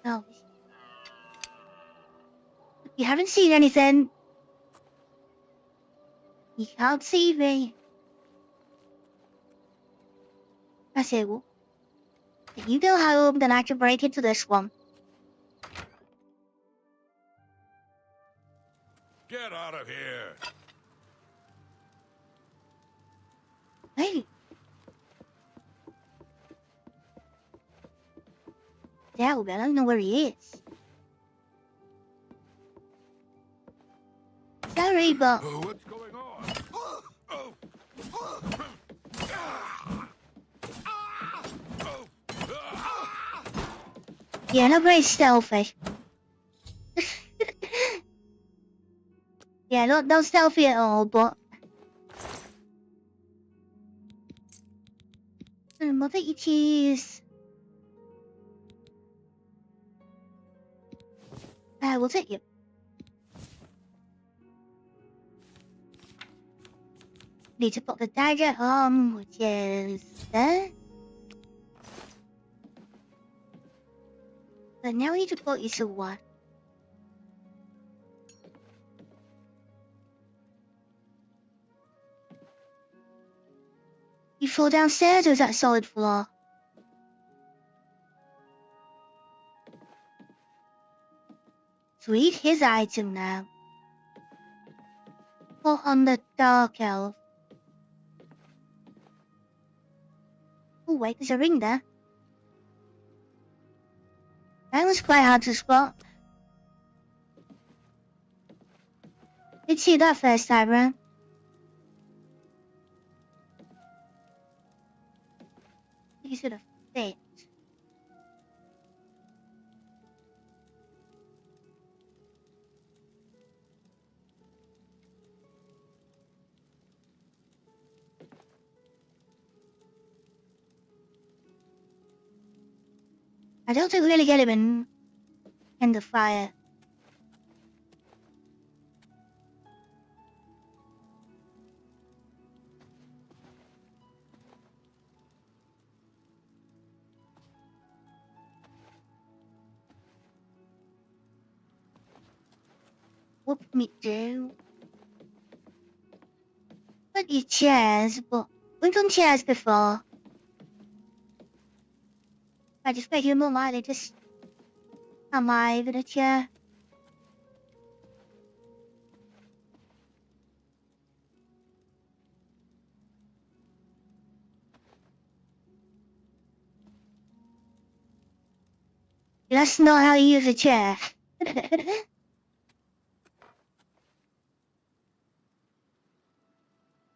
Oh. You haven't seen anything. You can't see me. I say, well, if you go home, then I can break into this one. Get out of here. Hey. Yeah, but I don't know where he is. Sorry, but What's going on? yeah, not very stealthy. Yeah, not stealthy at all, but mother you cheese. We'll take you. Need to put the dagger on, which is there. So now we need to put you somewhere. You floor downstairs or is that solid floor? Sweet, his item now. Put on the dark elf. Oh wait, there's a ring there. That was quite hard to spot. Did see that first time round. I think it should have fit. I don't think we're gonna get him in the fire. Whoop me do. But your chairs, but we've done chairs before. I just bet you're more likely to am I in a chair? That's not how you use a chair.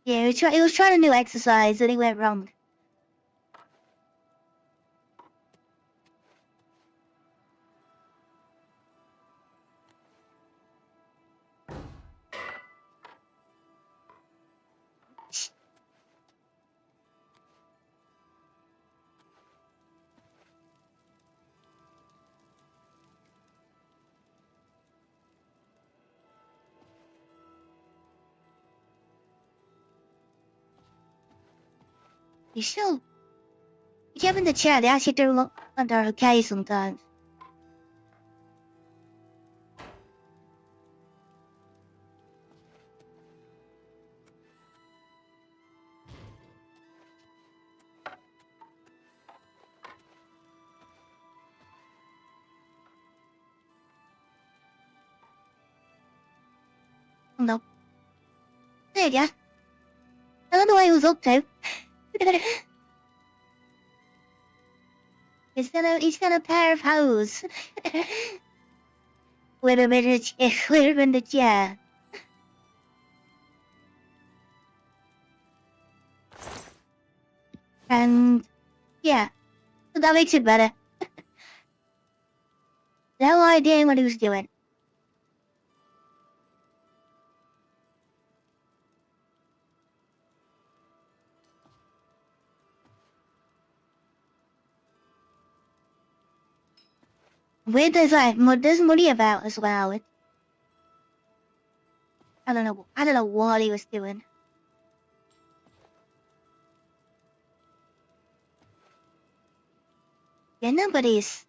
Yeah, he was trying a new exercise and he went wrong. You still, if you have in the chair, they actually do look under okay sometimes. No. There you go. I don't know what he was up to. He's got a pair of hose. With him in the chair. And yeah, so that makes it better. No idea what he was doing. Weird there's money about as well. I don't know what he was doing. Yeah, nobody's.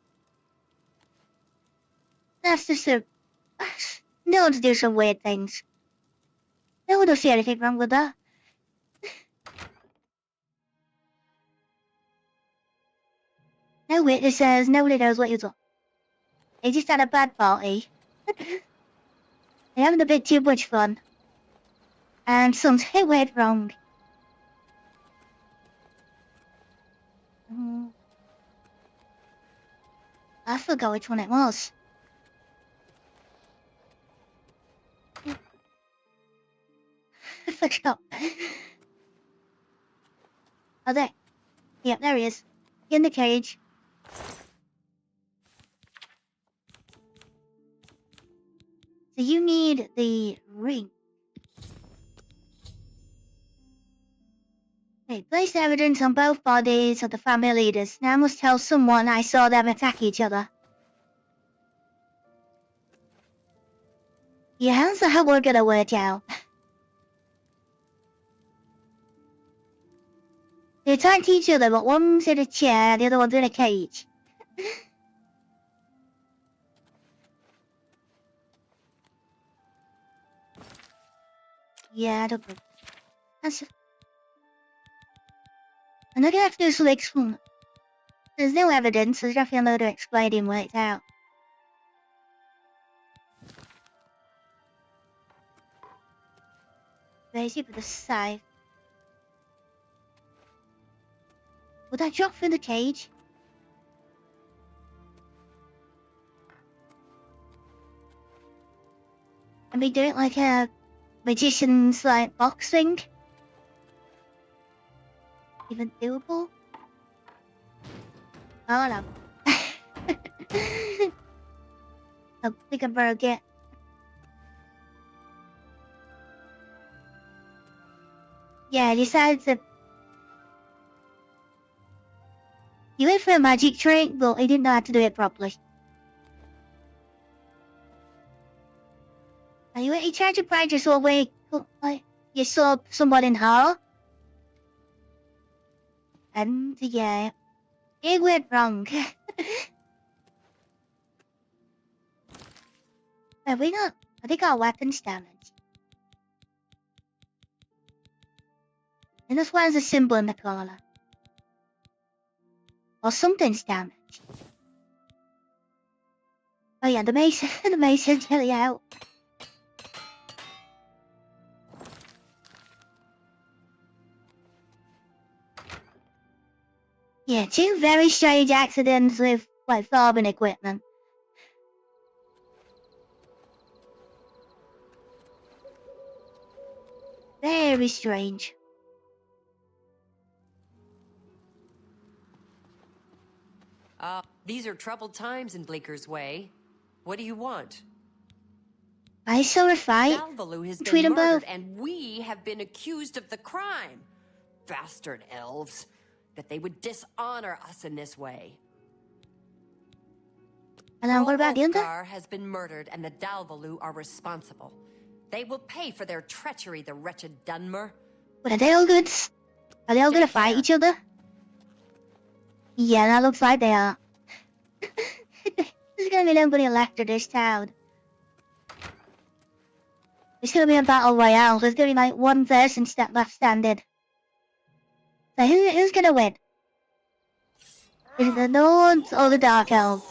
That's just no one's do some weird things. No one will see anything wrong with that. No witnesses, nobody knows what you do. They just had a bad party. They're having a bit too much fun. And something went wrong. I forgot which one it was. I forgot. Oh, there. Yeah, there he is. In the cage. So you need the ring. Okay, place evidence on both bodies of the family leaders. Now I must tell someone I saw them attack each other. Yeah, so how we're gonna work out. They attacked each other, but one's in a chair, the other one's in a cage. Yeah, I don't think. That's... I'm gonna have to do some explaining. There's no evidence, there's nothing to explain him right out. Crazy with the scythe. Would I drop through the cage? And we do it like a magician's like box thing? Even doable? Oh no. I think I better get. Yeah, I decided to. He went for a magic trick, but he didn't know how to do it properly. And he tried to practice all way, like you saw someone in hell. And yeah, it went wrong. Have we not? I think our weapons damaged. And this one's a symbol in the corner. Or something's damaged. Oh yeah, the mason, the mason's really out. Yeah, two very strange accidents with like farming equipment. Very strange. These are troubled times in Bleaker's Way. What do you want? I saw a fight Dalvaloo has between been them murdered, both. and we have been accused of the crime. Bastard elves. That they would dishonor us in this way. And then what about the other? Ulfgar has been murdered, and the Dalvaloo are responsible. They will pay for their treachery, the wretched Dunmer. But are they all good? Are they all gonna fight each other? Yeah, that looks like they are. There's gonna be nobody left of this town. It's gonna be a battle royale. There's gonna be like one person left standing. So who's gonna win? Is it the Nords or the Dark Elves?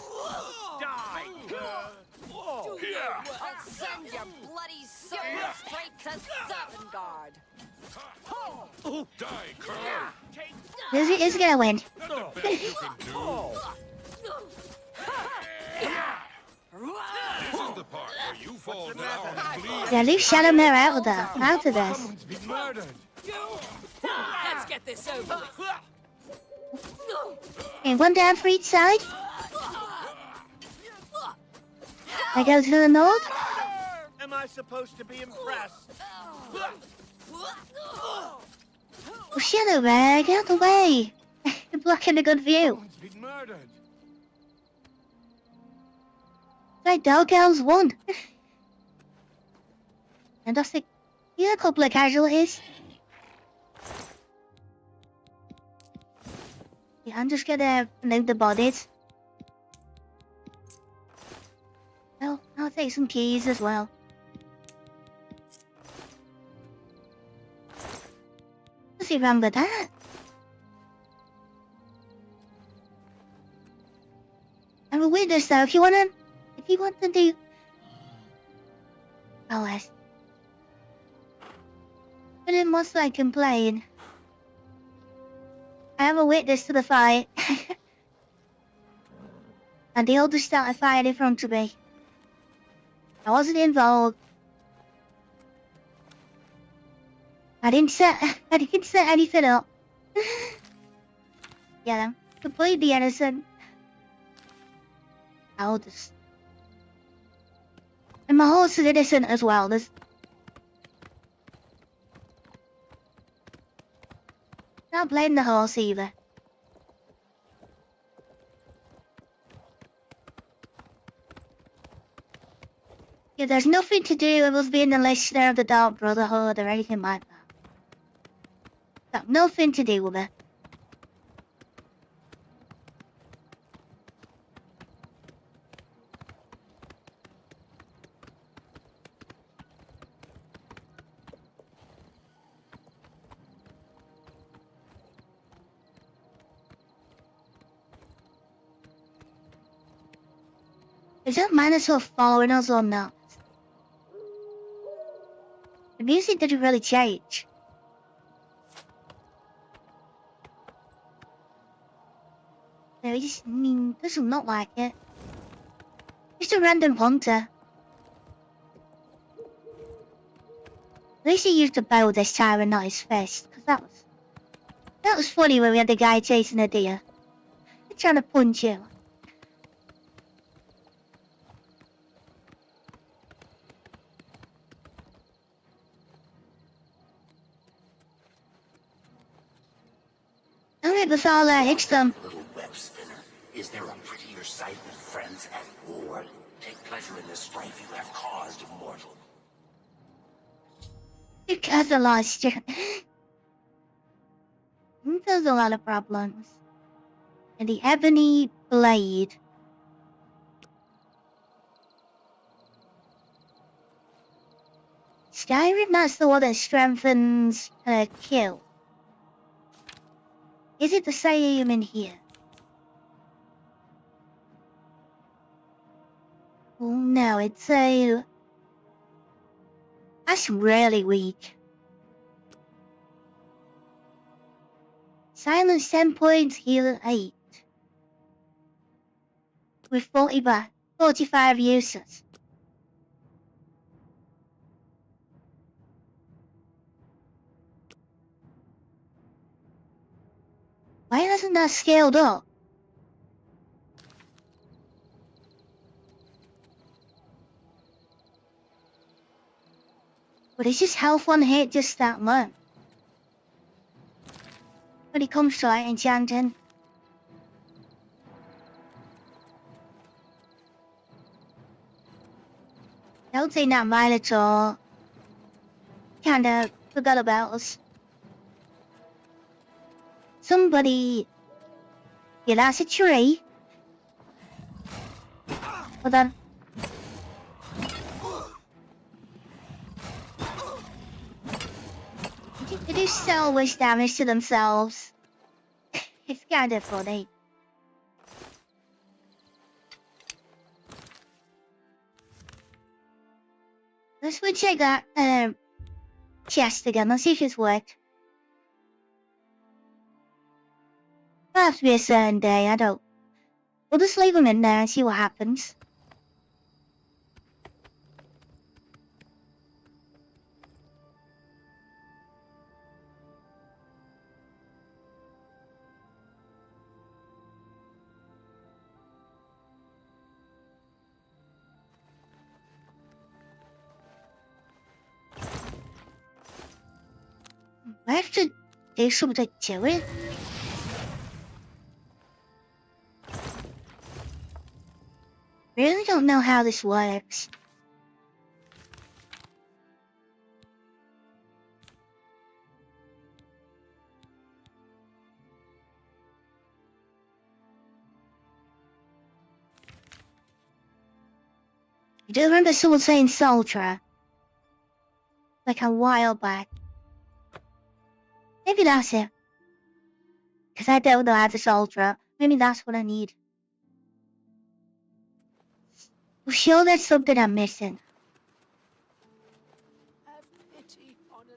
I'll send your bloody soul straight to Sovngarde. Die, Colonel! Who's gonna win? This is the part where you fall down and bleed. Yeah, leave Shadowmere out of that. Out of this. Someone's been murdered. Let's get this over with. Okay, one down for each side. I go to the Nord. Am I supposed to be impressed? Oh, Shadowmere, get out the way. You're blocking a good view. Someone's been murdered. Right, Dark Elves won. And I think, yeah, a couple of casualties. Yeah, I'm just gonna move the bodies. Well, I'll take some keys as well. What's wrong with that? I'm a witness though, if you want to do... Oh, yes. But it must I complain. I am a witness to the fight. And the others started fighting in front of me. I wasn't involved. I didn't set anything up. Yeah, I'm completely innocent. I'll just... And my horse is innocent as well. There's... Not blame the horse either. Yeah, there's nothing to do with us being the listener of the Dark Brotherhood or anything like that. Got nothing to do with it. Is that Minotaur following us or not? The music didn't really change. Doesn't look like it. Just a random hunter. At least he used a bow this time and not his fist, because that was funny when we had the guy chasing a deer. They're trying to punch you. Alright, before I hit them. Little web spinner. Is there a prettier sight than friends at war? Take pleasure in the strife you have caused, mortal. Because I lost you. There's a lot of problems. And the ebony blade. Skyrim, that's the one that strengthens her kill. Is it the same in here? Oh no, it's a... That's really weak. Silence 10 points, heal 8. With 45 uses. Why hasn't that scaled up? But is his health on hit just that low? When it comes to it, enchanting. Don't say that Minotaur. Kinda forgot about us. Somebody... Yeah, that's a tree. Hold on. They do so much damage to themselves. It's kinda funny. Let's go check that chest again. Let's see if it's worked. It'll have to be a certain day, I don't. We'll just leave them in there and see what happens. I have to do something to it. Really don't know how this works. I do remember someone saying Sultra. Like a while back. Maybe that's it. Because I don't know how to Sultra. Maybe that's what I need. I'm sure there's something I'm missing. Have pity on an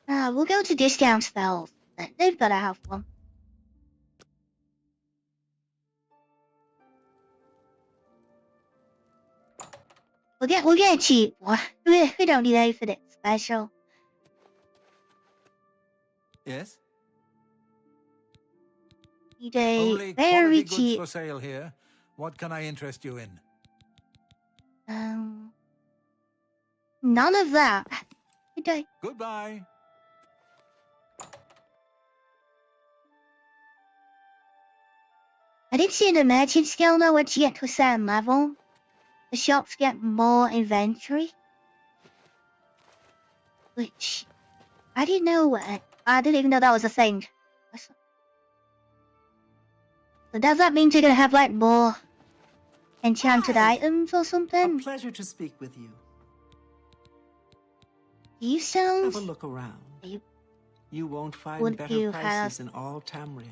old boy. We'll go to discount spells. They've got to have one. We'll get a cheap one. We don't need anything special. Yes? Need a Only very quality goods cheap. for sale here. What can I interest you in? None of that. Okay. Goodbye. I did see the merchant skill though. Once you get to a certain level, the shops get more inventory. Which I didn't know. I didn't even know that was a thing. So does that mean you're gonna have like more enchanted items or something? A pleasure to speak with you. You sound. Have a look around. You won't find Would better you prices in all Tamriel.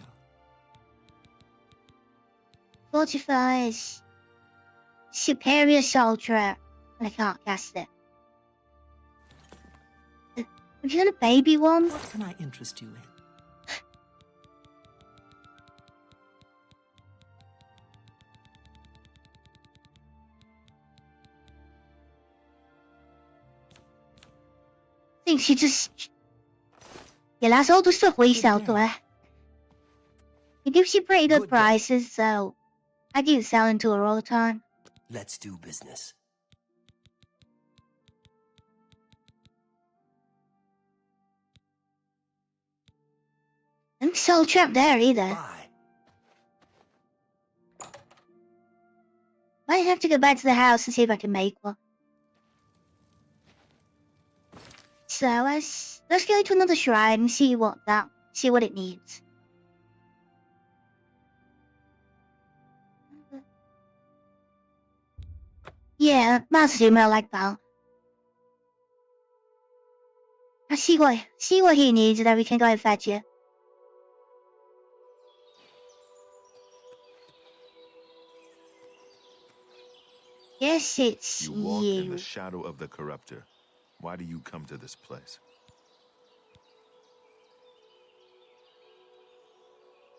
45. superior soldier, and I can't cast it. Would you want a baby one? What can I interest you in? I think she just... Yeah, that's all the stuff we sell to her. It gives you pretty good prices, so I keep selling to her all the time. Let's do business. I'm soul trapped there either. Bye. Might have to go back to the house and see if I can make one. So let's go to another shrine and see what it needs. Yeah, that's more like that. I see what he needs, and then we can go and fetch you. Yes, it's you. You walk in the shadow of the corruptor. Why do you come to this place?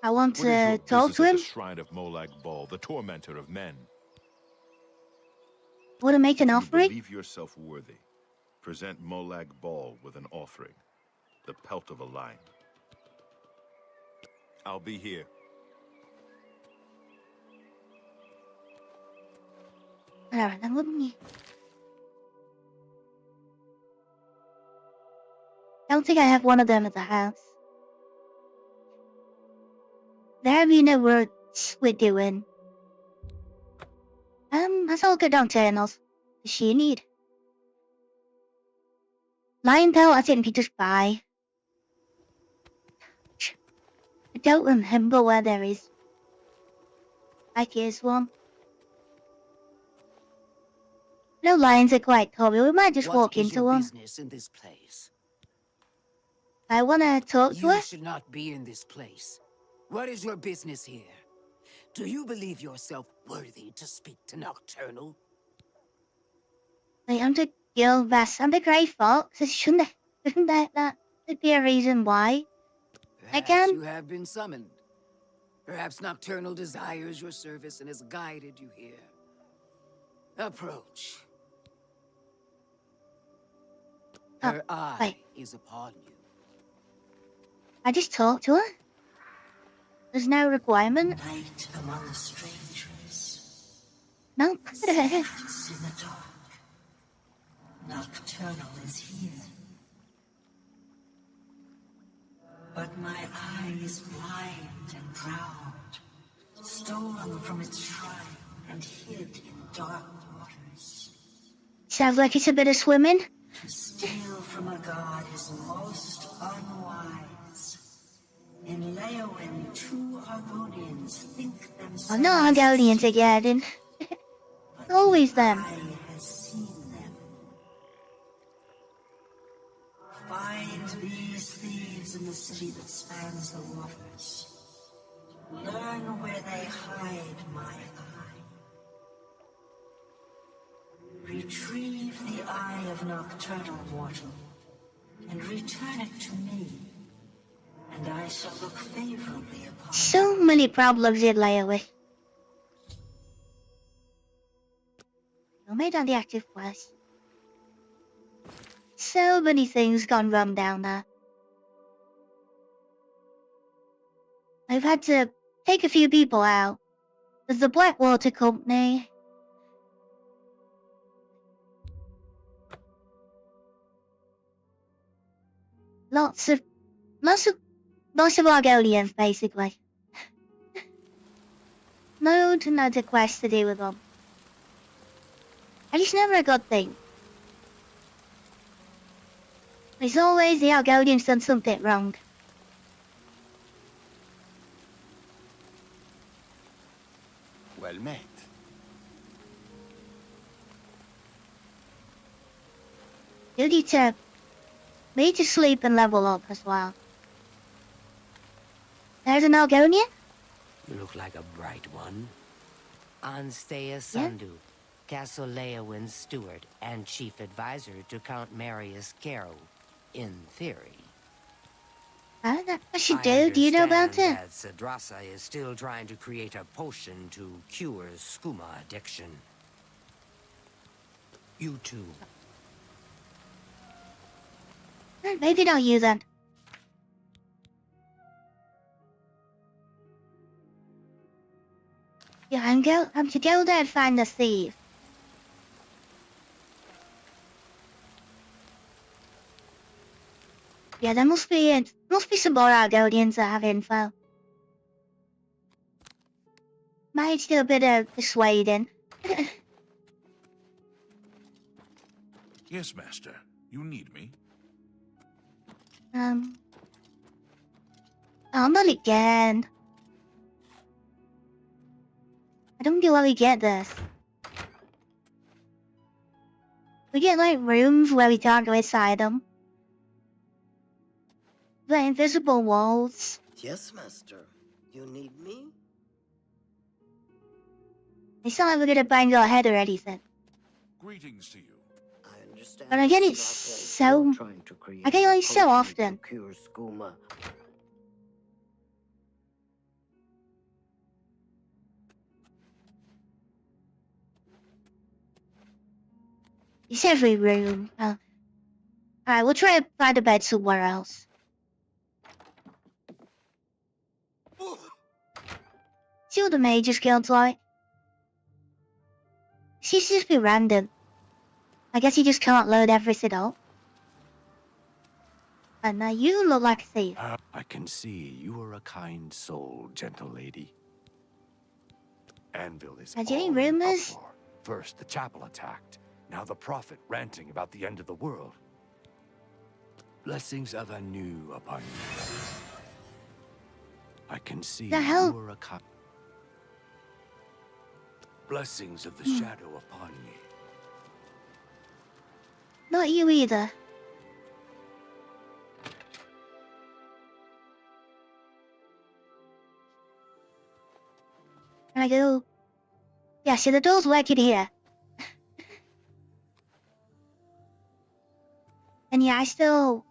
I want to talk to him. The shrine of Molag Bal, the tormentor of men. Want to make an offering? Believe yourself worthy. Present Molag Bal with an offering. The pelt of a lion. I'll be here. Alright, then wouldn't you? I don't think I have one of them at the house. There be no words we're doing. Let's all go down to Ernest. Does she need? Lion pelt, I think we just buy. I don't remember where there is. Like here's one. No lions are quite common. We might just walk into one. Business in this place? I want to talk to her. You should not be in this place. What is your business here? Do you believe yourself worthy to speak to Nocturnal? I'm the guild boss. I'm the Grey Fox. Shouldn't that be a reason why? Perhaps you have been summoned. Perhaps Nocturnal desires your service and has guided you here. Approach. Her eye is upon you. I just talked to her. There's no requirement. Night among strangers. No. Secrets in the dark. Nocturnal is here. But my eye is blind and proud, stolen from its shrine and hid in dark waters. Sounds like it's a bit of swimming. To steal from a god is most unwise. In Leowin, 2 Argonians think themselves... Oh, no Argonians again. Always them. I has seen them. Find these thieves in the city that spans the waters. Learn where they hide my eye. Retrieve the eye of Nocturnal Mortal, and return it to me, and I shall look favorably upon it. So many problems in Leowin. You made on the active quest. So many things gone wrong down there. I've had to take a few people out. There's the Blackwater Company. Lots of Argonians, basically. No quest to do with them. And it's never a good thing. It's always the Argonians done something wrong. Well met. You need to sleep and level up as well. There's an Argonian? You look like a bright one. Anstea Sandu. Castle Leowin's steward and chief advisor to Count Marius Caro, in theory. What she do? Do you know about it? That Cedrassa is still trying to create a potion to cure skooma addiction. You too. Maybe not you then. Yeah, I'm to go there and find the thief. Yeah, there must be some more Argonians that have info. Might do a bit of persuading. Yes, Master. You need me? Oh, not again. I don't know how we get this. We get like rooms where we can't go inside them. The invisible walls. Yes, Master. You need me? It's not like we're gonna bang your head or anything. Greetings to you. I understand. But I get it so... I get it like so often. Cure skooma. It's every room. Alright, we'll try to find a bed somewhere else. See what the mage's guild's like? Seems to just be random. I guess you just can't load everything up. And now you look like a thief. I can see you are a kind soul, gentle lady. Anvil is Are there any all in rumors? uproar. First the chapel attacked, now the prophet ranting about the end of the world. Blessings of anew upon you. I can see The hell? you are a kind... Blessings of the shadow upon ye. Not you either. Can I go? Yeah, see the door's working here. And yeah, I still...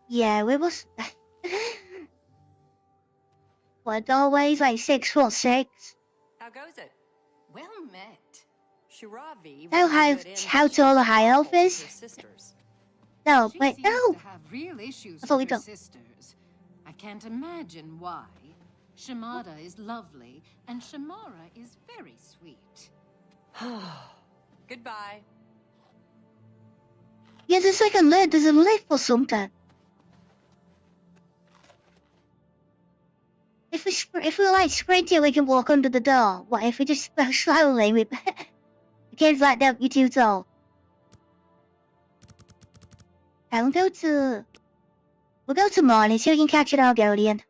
Yeah, we must... What, doorway's like 6'6"? How goes it? Well met. Shiravi. Know how tall the high elf is? Sisters. No, She wait, seems no! to have real issues I thought we with her don't. sisters. I can't imagine why. Shamada is lovely, and Shamara is very sweet. Goodbye. Yeah, there's like a lid, there's a lid or something. If we like sprint it, we can walk under the door. What if we just go slowly? The kids like that, you're too tall. Okay, we'll go to morning so we can catch an Argonian.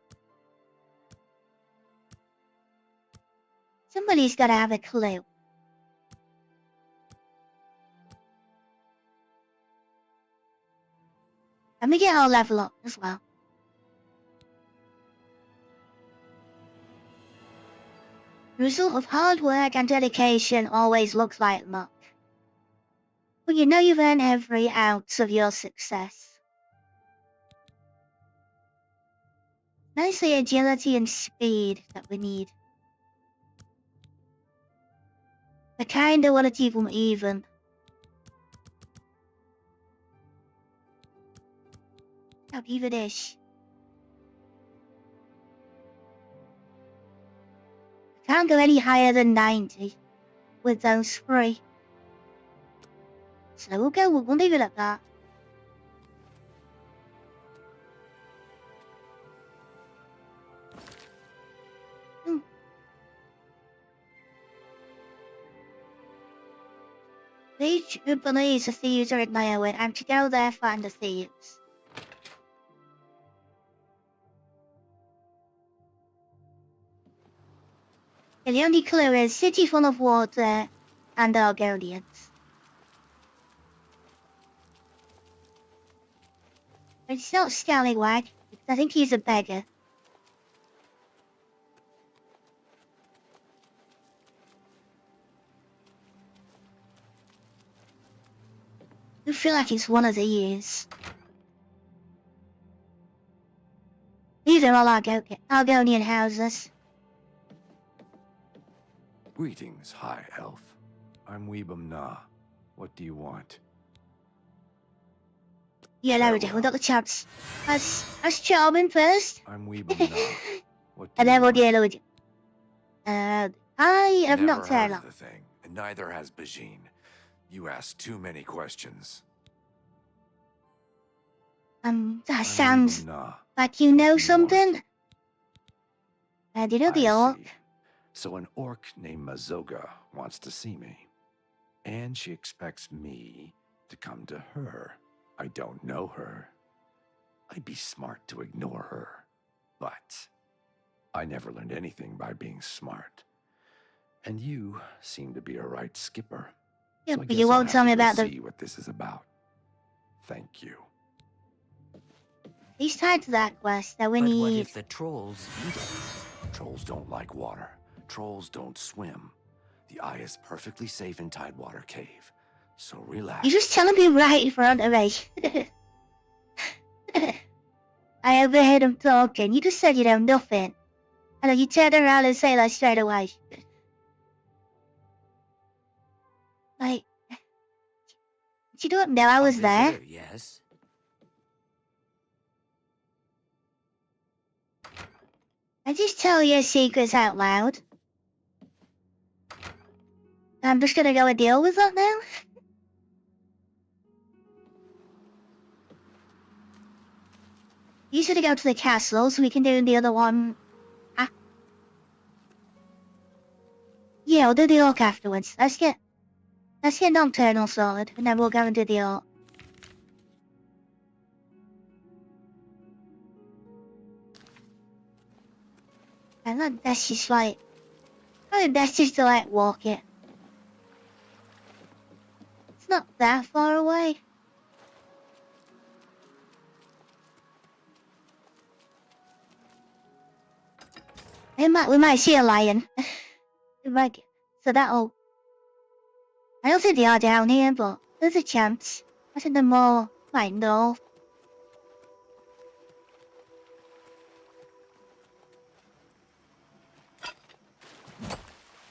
Somebody's gotta have a clue. Let me get our level up as well. The result of hard work and dedication always looks like luck. But you know you've earned every ounce of your success. Nice the agility and speed that we need. I kinda wanna keep them even. How even-ish. Can't go any higher than 90 with those three. So we'll leave it at that. These who believes the thieves are in Leowin and to go there find the thieves. And the only clue is city full of water and Argonians. But it's not Scallywag, because I think he's a beggar. feel like it's one of these. These are all Argonian houses. Greetings, High Elf. I'm Weebum Na. What do you want? Yeah, there we go. We got the chance. That's charming first. I'm Weebum Na. What do And then you we'll want? deal with you. I have not Never heard heard of the thing, and neither has Bajin. You ask too many questions. That sounds Weebum Na. like you know something. Do you know the orc? See. So an orc named Mazoga wants to see me. And she expects me to come to her. I don't know her. I'd be smart to ignore her. But I never learned anything by being smart. And you seem to be a right skipper. Yeah, so I but guess you I'll won't have tell to me go about the... see what this is about. Thank you. He's tied to that quest that we But need... what if the trolls eat it? Trolls don't like water. Trolls don't swim. The eye is perfectly safe in Tidewater Cave. So relax. You're just telling me right in front of me. I overheard him talking. You just said you know nothing. And then you turn around and say that straight away. Like... You don't know I was there? Visitor, yes. I just tell your secrets out loud. I'm just gonna go and deal with that now. You should go to the castle so we can do the other one. Yeah, we'll do the orc afterwards. Let's get Nocturnal sorted, and then we'll go and do the orc. And then that's just like... I think that's just to like walk it. It's not that far away. We might see a lion. So that'll... I don't think they are down here, but there's a chance. I think they're more like north.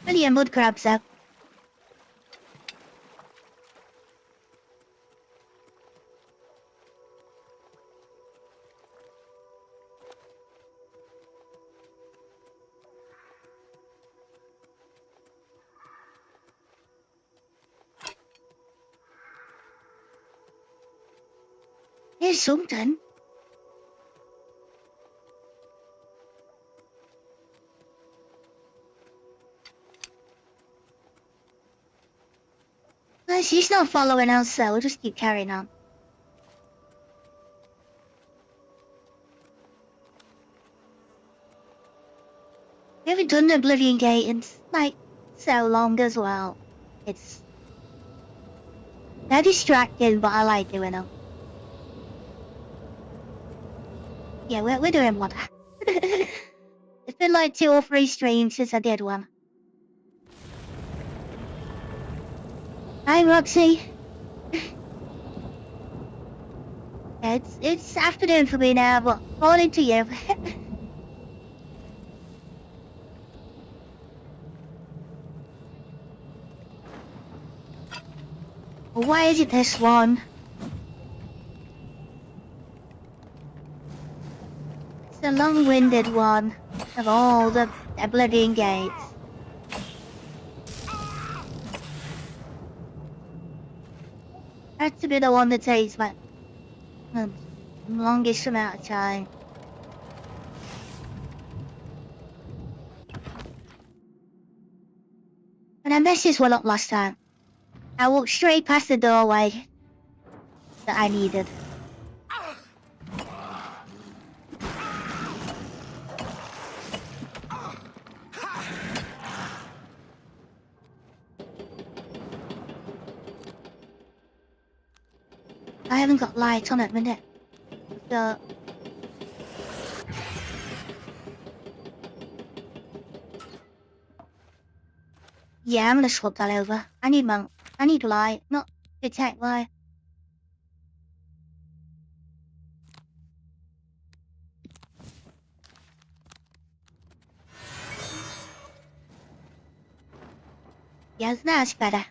Plenty of mud crabs though. Here's something. Well, she's not following us, so we'll just keep carrying on. We haven't done the Oblivion Gate in like so long as well. It's... they're distracting, but I like doing them. Yeah, we're doing one. It's been like 2 or 3 streams since I did one. Hi, Roxy. Yeah, it's afternoon for me now, but morning to you. Why is it this one? It's the long-winded one of all the Oblivion Gates. That's to be the one that takes my longest amount of time. And I messed this one up last time. I walked straight past the doorway that I needed. I haven't got light on at the minute. So... yeah, I'm gonna swap that over. I need light, not detect light. Yes, that's better.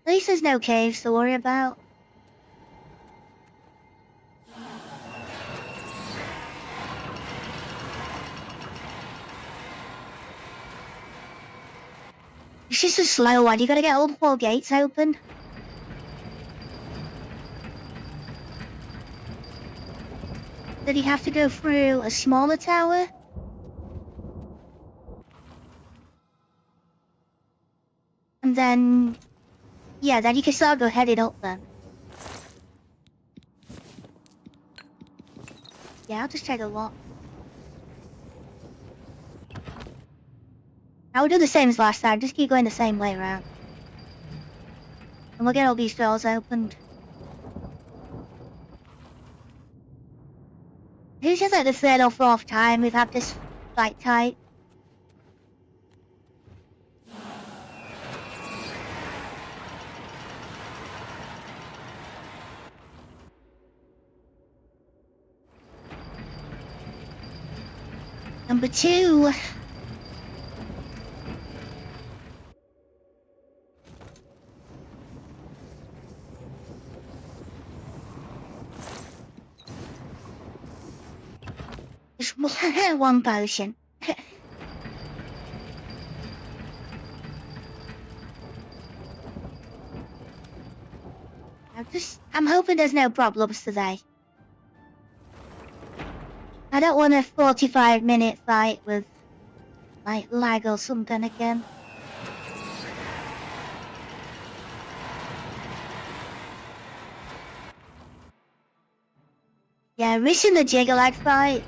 At least there's no caves to worry about. It's just a slow one. You gotta get all 4 gates open. Then you have to go through a smaller tower. And then, yeah, then you can start go headed up then. Yeah, I'll just take a walk. I'll do the same as last time, just keep going the same way around. And we'll get all these doors opened. It's just like the 3rd or 4th time we've had this fight type. Number 2. Just 1 potion. I'm hoping there's no problems today. I don't want a 45-minute fight with, like, lag or something again. Yeah, missing the Jiggalag fight.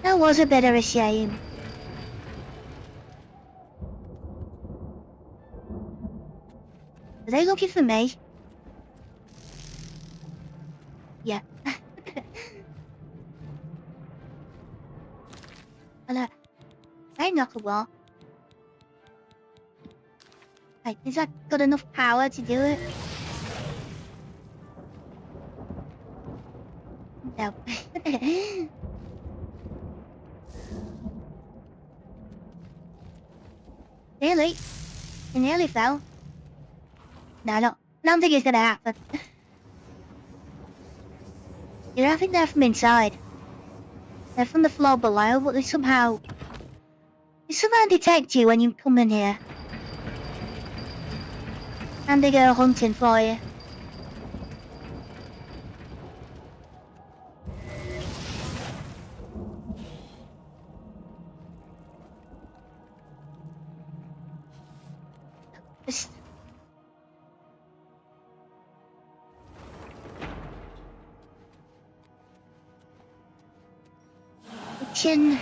That was a bit of a shame. Are they looking for me? Yeah. Hello. I knock a wall. Like, is that got enough power to do it? No. Really? You nearly fell. No, I don't think it's gonna happen. Yeah, I think they're from inside. They're from the floor below, but they somehow detect you when you come in here. And they go hunting for you. Just... Kitchen.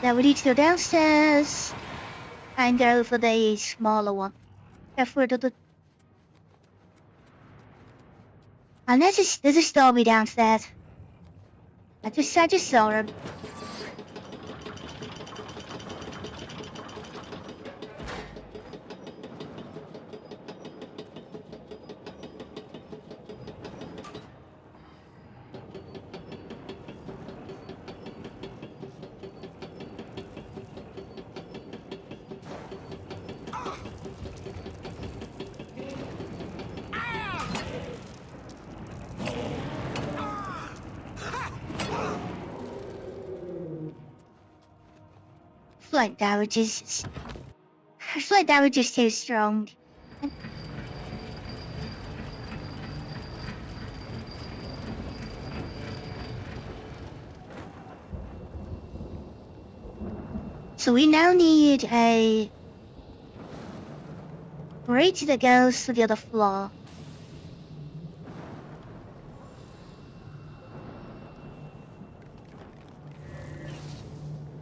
Now we need to go downstairs and go for the smaller one. Go for the... And there's a Stormy downstairs. I just saw him. Flight damage is too strong. So we now need a bridge that goes to the other floor.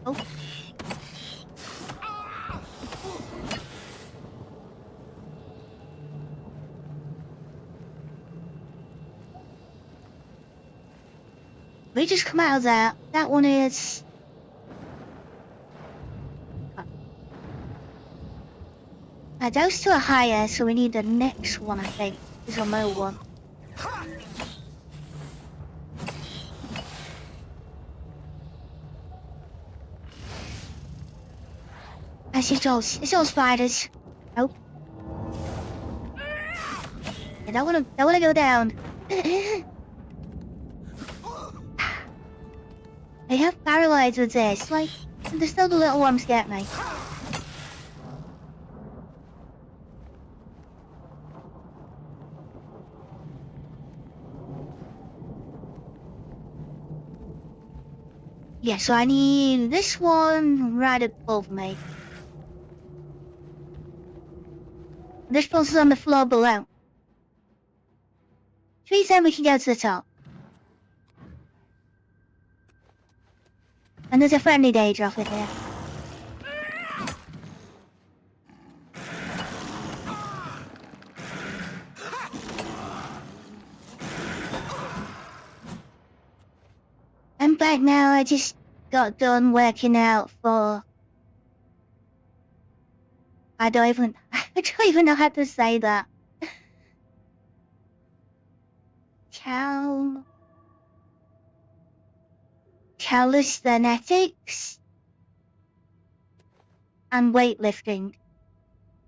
Oh. We just come out of there. That one is... those two are higher, so we need the next one, I think. Is a low one. It's all spiders. Oh. I don't wanna go down. I have paralyzed with this, like, there's still the little ones get me. Yeah, so I need this one right above me. This one's on the floor below. Should we say we can go to the top? And there's a friendly Daedric in here. I'm back now. I just got done working out for... I don't even know how to say that. Calisthenics and weightlifting.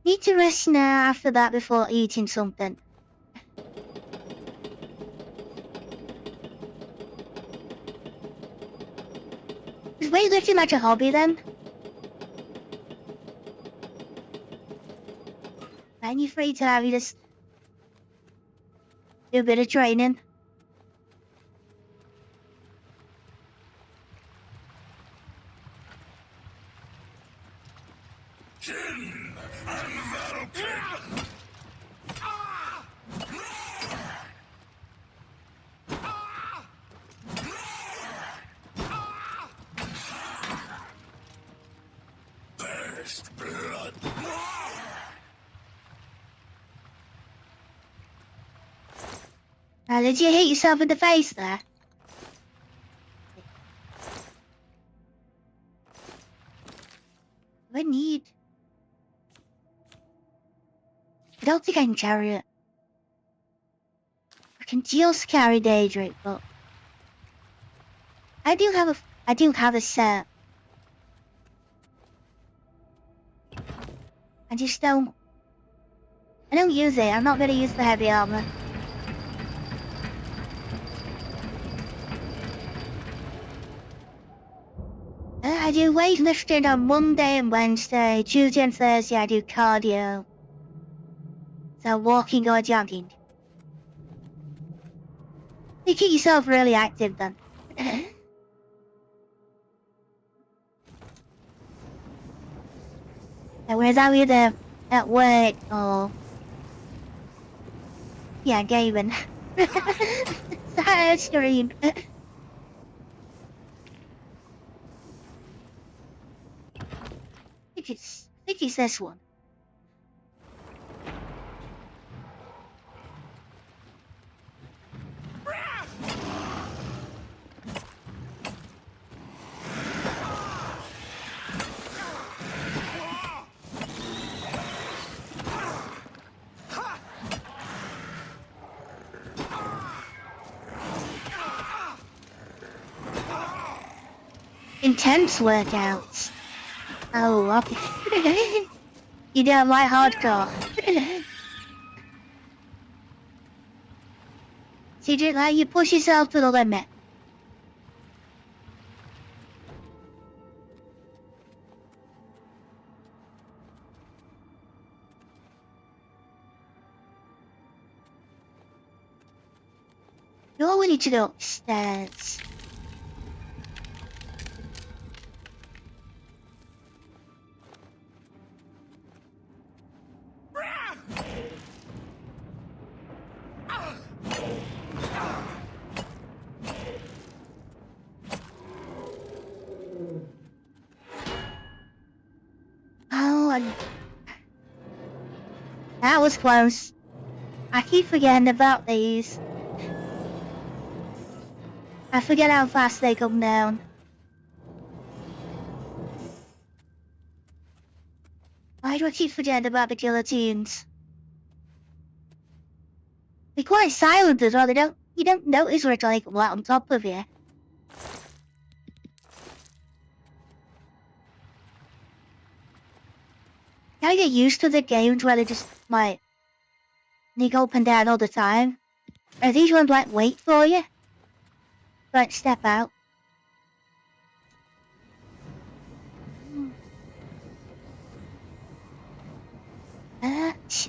Need to rest now after that before eating something. Is weightlifting like a hobby then? When you're free time, you just do a bit of training. Did you hit yourself in the face there? I don't think I can carry it. I can just carry Daedric, but I do have a set. I don't use it. I'm not gonna use the heavy armor. I do weightlifting on Monday and Wednesday. Tuesday and Thursday I do cardio. So walking or jogging. You keep yourself really active then. Whereas I'm either at work or... yeah, gaming. Side stream. I think it's this one. Intense workouts. Oh, okay. You don't like hardcore. So you push yourself to the limit. We need to go upstairs. That was close. I keep forgetting about these. I forget how fast they come down. Why do I keep forgetting about the guillotines? They're quite silent as well. You don't notice where it's like right on top of you. Gotta get used to the games where they just, like, sneak up and down all the time. Are these ones, like, wait for you? Like, step out.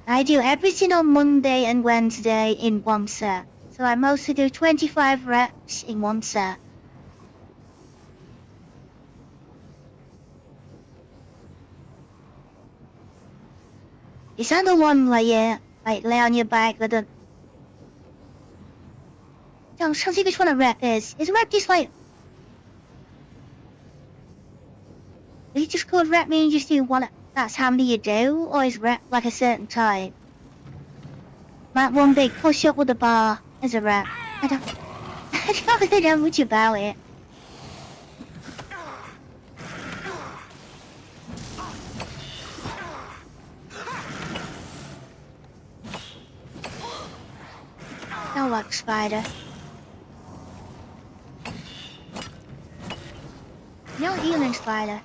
I do everything on Monday and Wednesday in one set. So I mostly do 25 reps in one set. Is that the one where you, like, lay on your back with a... I'm trying to see which one a rep is. Is a rep just like... Is it just called rep mean just do one... That's how many you do? Or is rep like a certain type? Like one big push up with a bar is a rep. I don't really know much about it. No luck, spider. No healing, spider.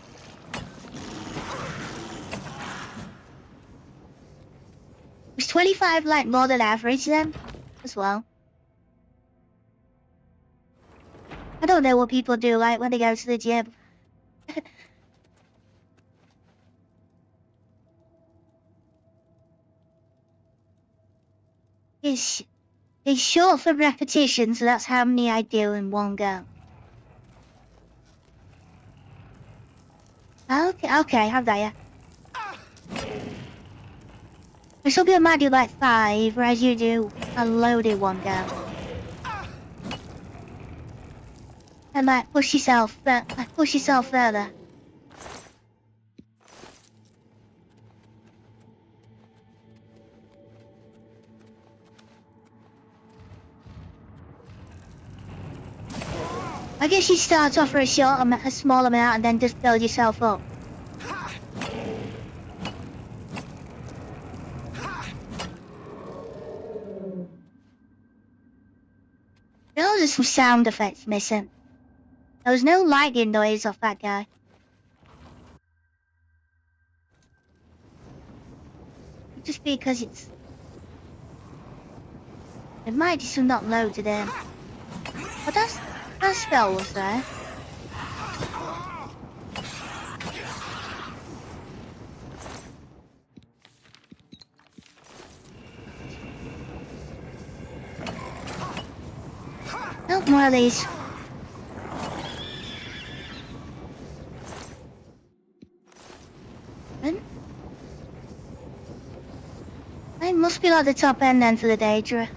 Was 25 like more than average then? As well. I don't know what people do like when they go to the gym. It's short for repetition, so that's how many I do in one go. Okay, how dare you? Some people might do like 5, whereas you do a loaded one go. And like push yourself further. I guess you start off for a small amount and then just build yourself up. There was some sound effects missing. There was no lightning noise off that guy. Just because it's... It might just not loaded in. But that spell was there. No more of these. I must be like the top end then for the Daedric.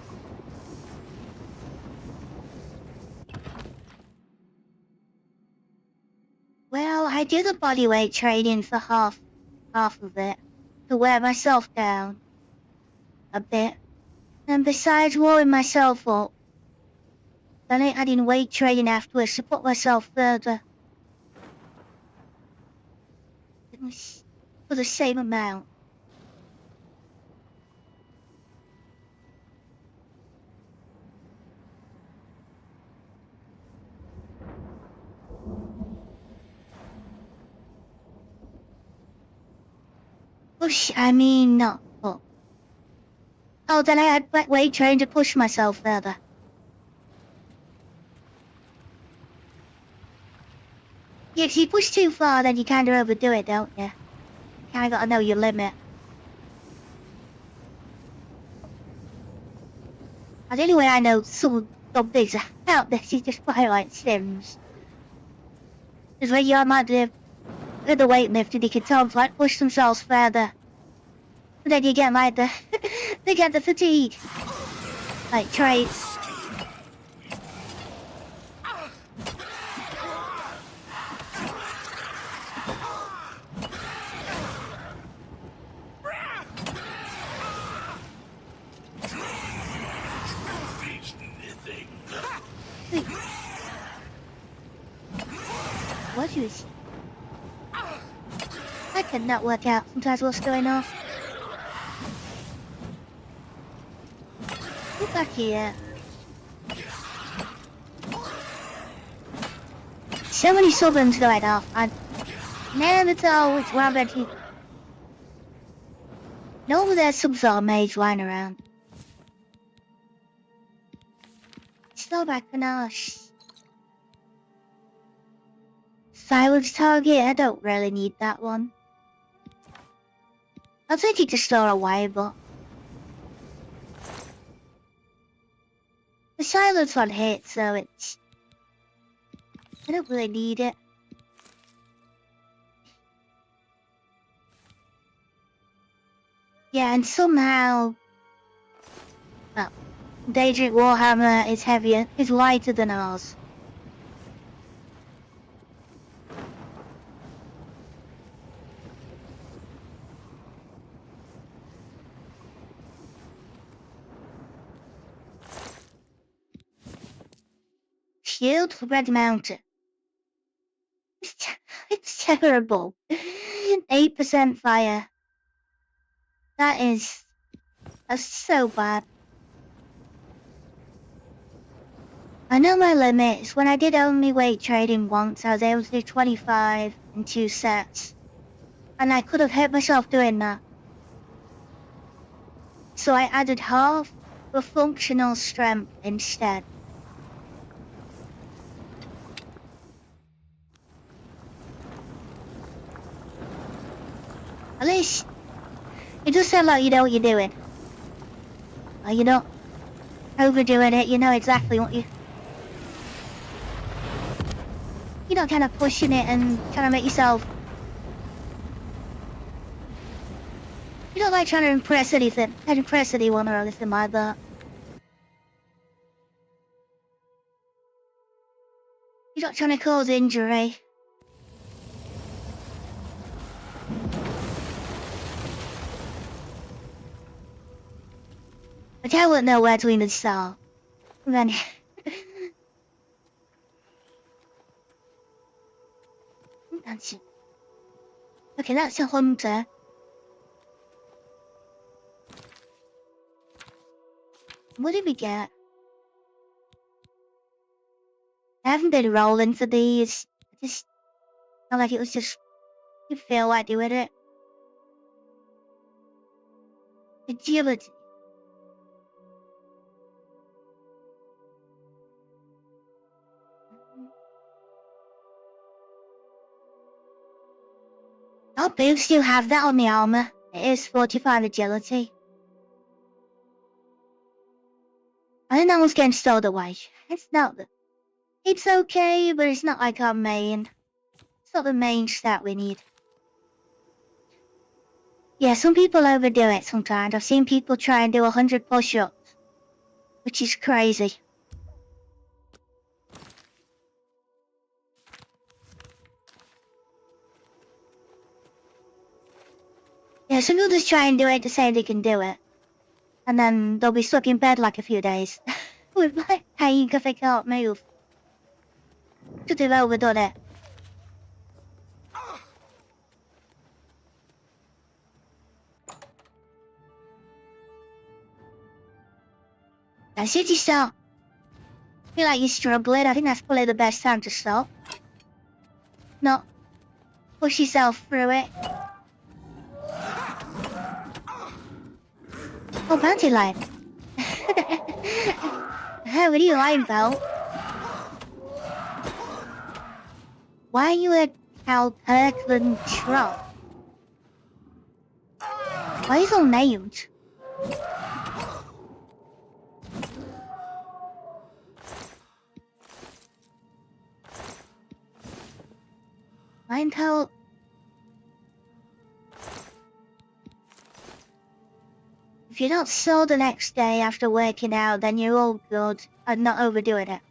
Well, I do the bodyweight training for half of it, to wear myself down a bit. And besides warming myself up, then I add in weight training afterwards to put myself further. For the same amount. Push, I mean not up. Oh, then I had weight training to push myself further. Yeah, if you push too far, then you kind of overdo it, don't you? You kind of got to know your limit. And the only way I know some things about this is just by like Sims. Because when you're mad with the weightlifting, you can tell them to like push themselves further. And then you get like they get the fatigue. Like traits. What is... I cannot work out sometimes what's going on. Get back here. So many summons going off. I never tell which one that he... No, there's some sort of mage lying around. So back on us. Silence target, I don't really need that one. I'll take it to store away, but the silence one hits, so it's... I don't really need it. Yeah, and somehow... Well, Daedric Warhammer is heavier, is lighter than ours. Shield for Red Mountain. It's terrible. 8% fire. That's so bad. I know my limits. When I did only weight trading once, I was able to do 25 in 2 sets. And I could have hurt myself doing that. So I added half for functional strength instead. At least, it does sound like you know what you're doing. Well, you're not overdoing it, you know exactly what you're not kind of pushing it and trying to make yourself... You're not like trying to impress anyone or anything like that. You're not trying to cause injury. But I wouldn't know where to even start. And then... Okay, that's a hunter. What did we get? I haven't been rolling for these. I just felt like it was just... You feel like doing it. Agility. Oh, boots do have that on the armor. It is 45 agility. I think that one's getting stowed away. It's not the... It's okay, but it's not like our main. It's not the main stat we need. Yeah, some people overdo it sometimes. I've seen people try and do 100 push-ups, which is crazy. Yeah, some people just try and do it to say they can do it. And then they'll be stuck in bed like a few days. With my pain because they can't move. Should have overdone it. That's it, you stop. Feel like you're struggling. I think that's probably the best time to stop. Not push yourself through it. Oh, bounty line. What are you lying about? Why are you a Calperkland Trot? Why is all named? Mind how... If you're not sore the next day after working out, then you're all good and not overdoing it.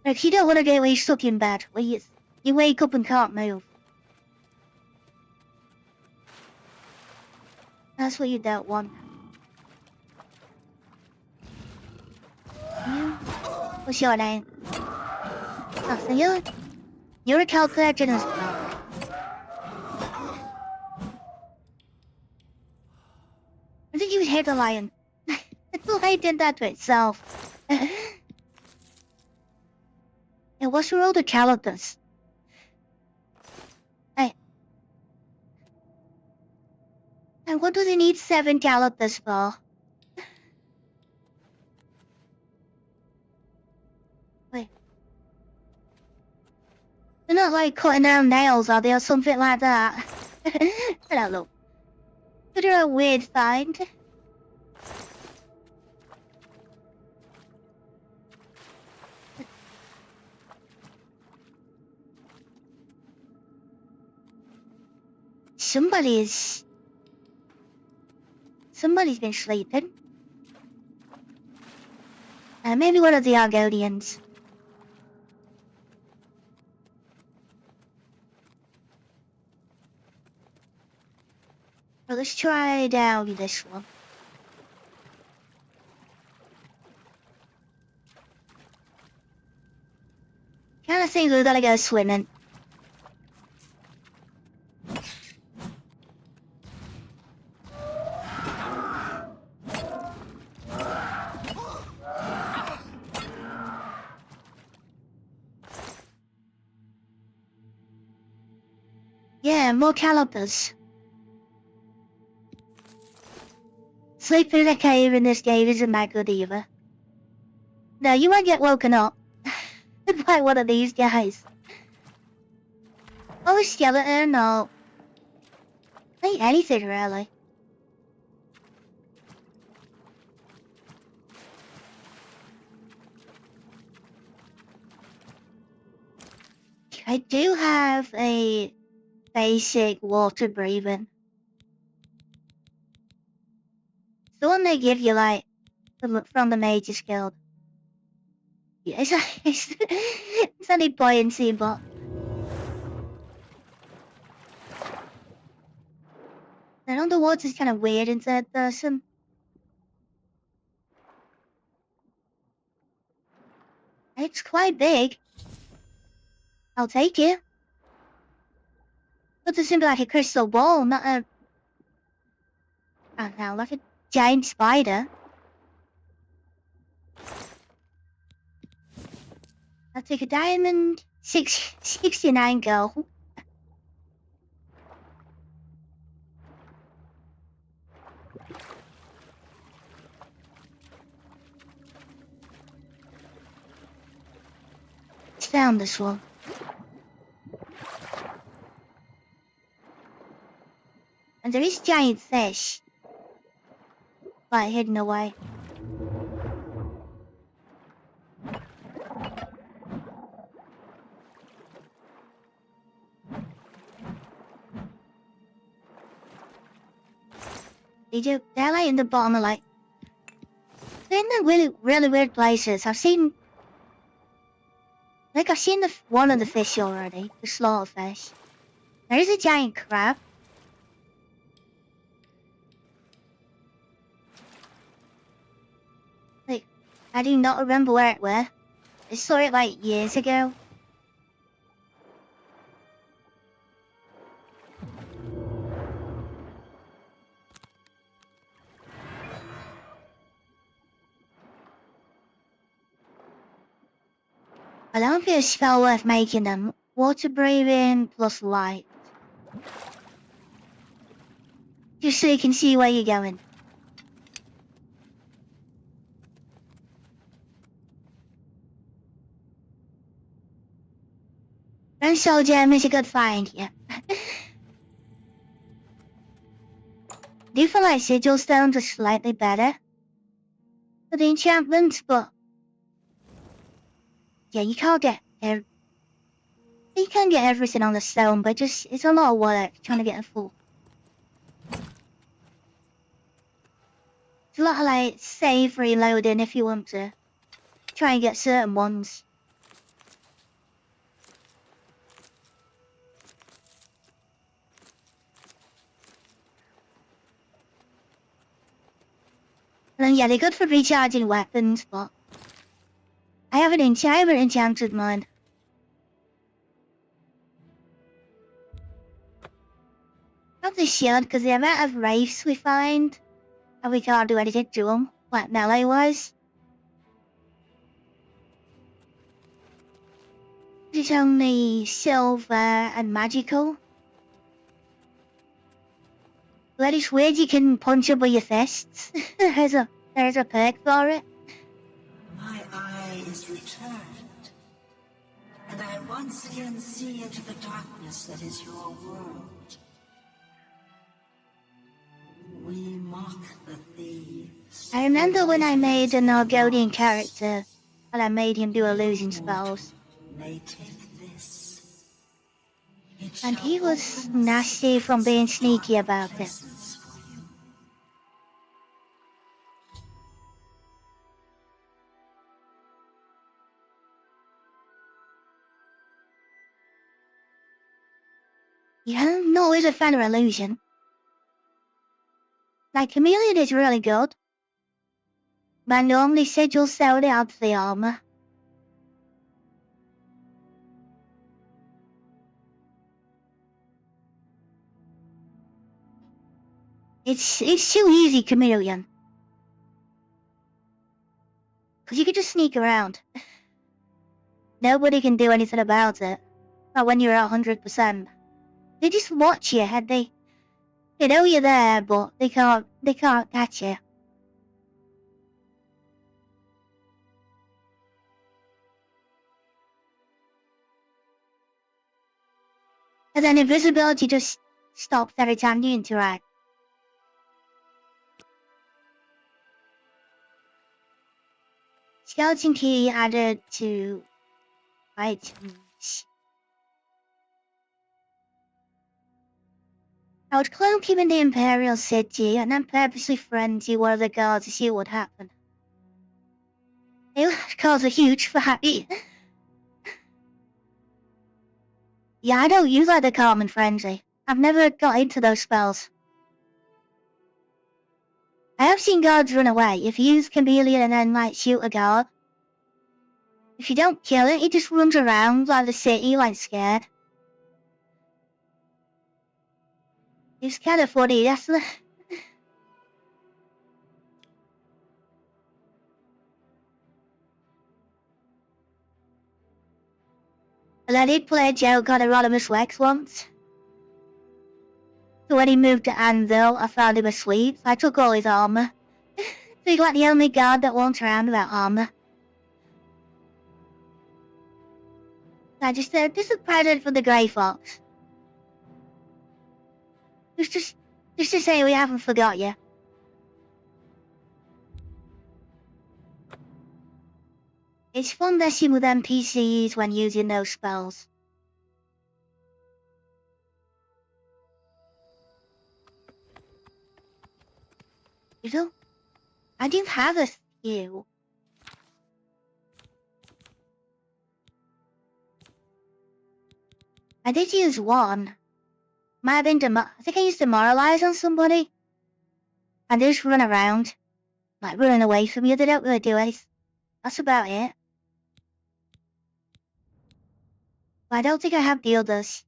Like, you don't want to get where you're stuck in bed, where you wake up and can't move. That's what you don't want. What's your name? Oh, so you're a Calperkland as well. I think you would hate the lion. The lion did that to itself. Yeah, what's your older characters? Hey, And what do they need 7 calipers for? Wait. They're not like cutting their own nails, are they, or something like that? I don't know. But they're a weird find. Somebody's been sleeping. Maybe one of the Argonians. Well, let's try down this one. Kinda think we gotta go swimming. Yeah, more calipers. Sleeping in a cave in this cave isn't that good either. No, you won't get woken up by one of these guys. Oh, a skeleton, no. Ain't anything really. I do have a basic water breathing. It's the one they give you, like, from the Mage's Guild. Yeah, it's only buoyancy, but... The underwater's kind of weird in third person. It's quite big. I'll take it. But it's simply like a crystal ball, not a... I don't know, like a giant spider. I'll take a diamond. 69 gold. Found this one. And there is giant fish. Like hidden away. They're like in the bottom of like... They're in the really weird places. I've seen one of the fish already. The slaughterfish. There is a giant crab. Like, I do not remember where it were. I saw it like years ago. I don't think it's a spell worth making them. Water breathing plus light. Just so you can see where you're going. Grand Soul Gem is a good find, yeah. Do feel like sigil stones are slightly better for the enchantments, but yeah, you can't get you can get everything on the stone, but it's a lot of work trying to get a full. It's a lot of like save reloading if you want to try and get certain ones. And then, yeah, they're good for recharging weapons, but I haven't enchanted mine. Probably should, because the amount of wraiths we find, and we can't do anything to them, like melee was. It's only silver and magical. But it's weird you can punch up with your fists. there's a perk for it. My eye is returned, and I once again see into the darkness that is your world. We mock the thieves. I remember when I made an Argonian character, and I made him do illusion spells. May take this. And he was nasty from being sneaky about it. Yeah, I'm not always a fan of illusion. Like, Chameleon is really good. But normally sigil sell out the armor. It's too easy, Chameleon. Because you can just sneak around. Nobody can do anything about it. Not when you're at 100%. They just watch you, and they know you're there, but they can't catch you. And then invisibility just stops every time you interact. Skeleton key added to items. I would cloak him in the Imperial City and then purposely frenzy one of the guards to see what would happen. It would cause a huge fight. Yeah, I don't use like the calm and frenzy. I've never got into those spells. I have seen guards run away. If you use Chameleon and then like shoot a guard, if you don't kill it, it just runs around like the city like scared. It's kind of funny, that's the... And I did play a joke on Hieronymus Rex once. So when he moved to Anvil, I found him asleep, so I took all his armor. So he's like the only guard that walks around without armor. I just said, this is a present for the Grey Fox. Just to say we haven't forgot you. It's fun messing with NPCs when using those spells. You know, I do have a few. I did use one. Might have been I think I used Demoralize on somebody. And they just run around. Like running away from you, they don't really do anything. That's about it. But I don't think I have the others.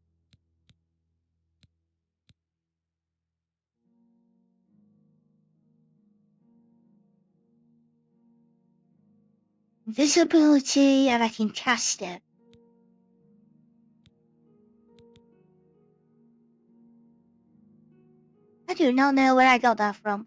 Invisibility, and I can cast it. I do not know where I got that from.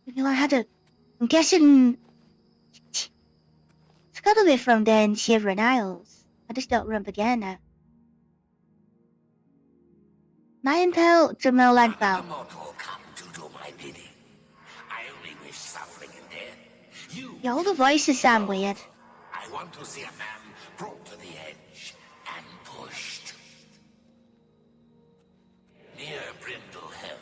You know, I'm guessing it's gotta be from the Shivering Isles. I just don't remember again now. My impel, Jamil Landbow. Yeah, all the voices sound weird. I want to see a man brought to the edge and pushed. Near Brindle Helm,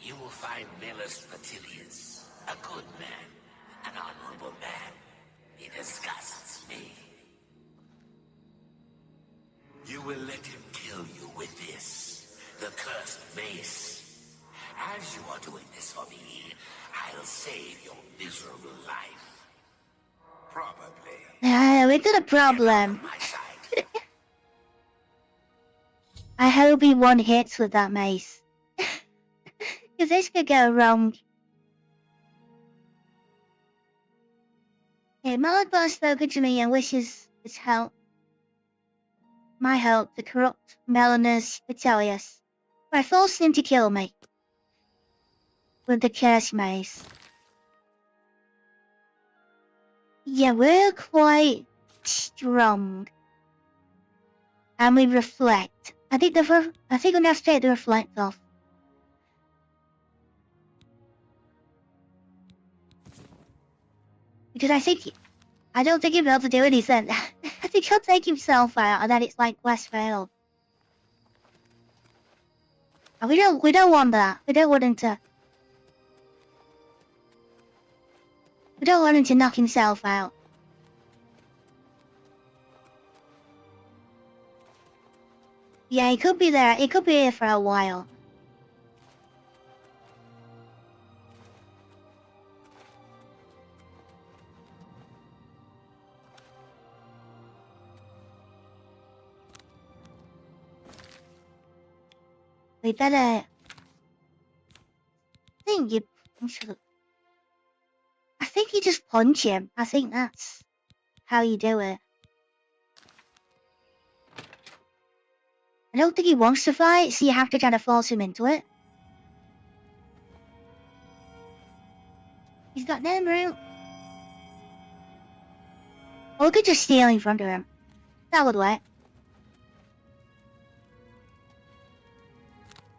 you will find Melis Patilius, a good man, an honorable man. He disgusts me. You will let him kill you with this, the cursed mace. As you are doing this for me, I'll save your miserable life. Probably. We got a problem. I hope he one hits with that mace. Because this could go wrong. Okay, Malagbar has spoken to me and wishes his help. My help to corrupt Melanus Vitellius. I forced him to kill me. With the curse maze. Yeah, we're quite strong. And we reflect. I think we're gonna have to take the reflect off. Because I don't think he'll be able to do anything. I think he'll take himself out and then it's like less failed. And we don't want that. We don't want him to knock himself out. Yeah, he could be there. He could be here for a while. We better... I think you just punch him. I think that's how you do it. I don't think he wants to fight, so you have to kind of force him into it. He's got no room. Or we could just steal in front of him. That would work.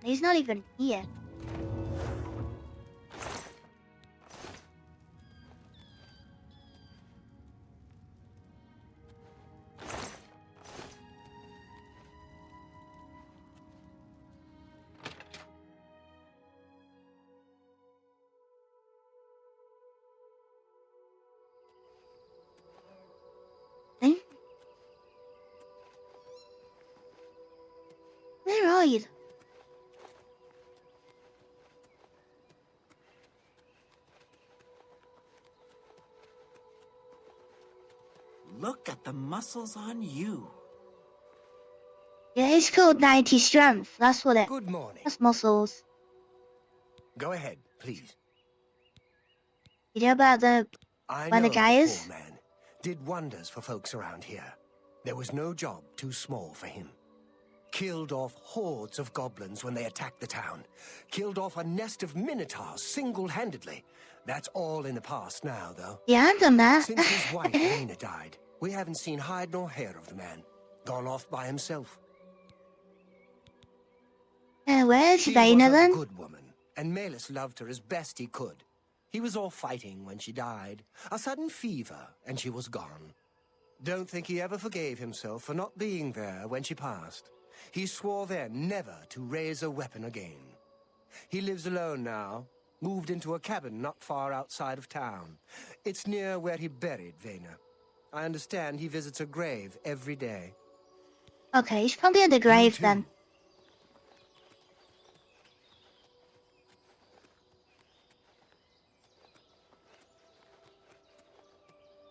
He's not even here. Where are you? Look at the muscles on you. Yeah, it's called 90 strength. That's what it. Good morning. That's muscles. Go ahead, please. You know about the when the guy is? Poor man did wonders for folks around here. There was no job too small for him. Killed off hordes of goblins when they attacked the town. Killed off a nest of minotaurs single-handedly. That's all in the past now, though. Yeah, I've done that. Since his wife, Lena, died, we haven't seen hide nor hair of the man. Gone off by himself. Where's She Vayner was a then? good woman, and Malus loved her as best he could. He was all fighting when she died. A sudden fever, and she was gone. Don't think he ever forgave himself for not being there when she passed. He swore then never to raise a weapon again. He lives alone now, moved into a cabin not far outside of town. It's near where he buried Vayner. I understand he visits her grave every day. Okay, he's probably at the grave then.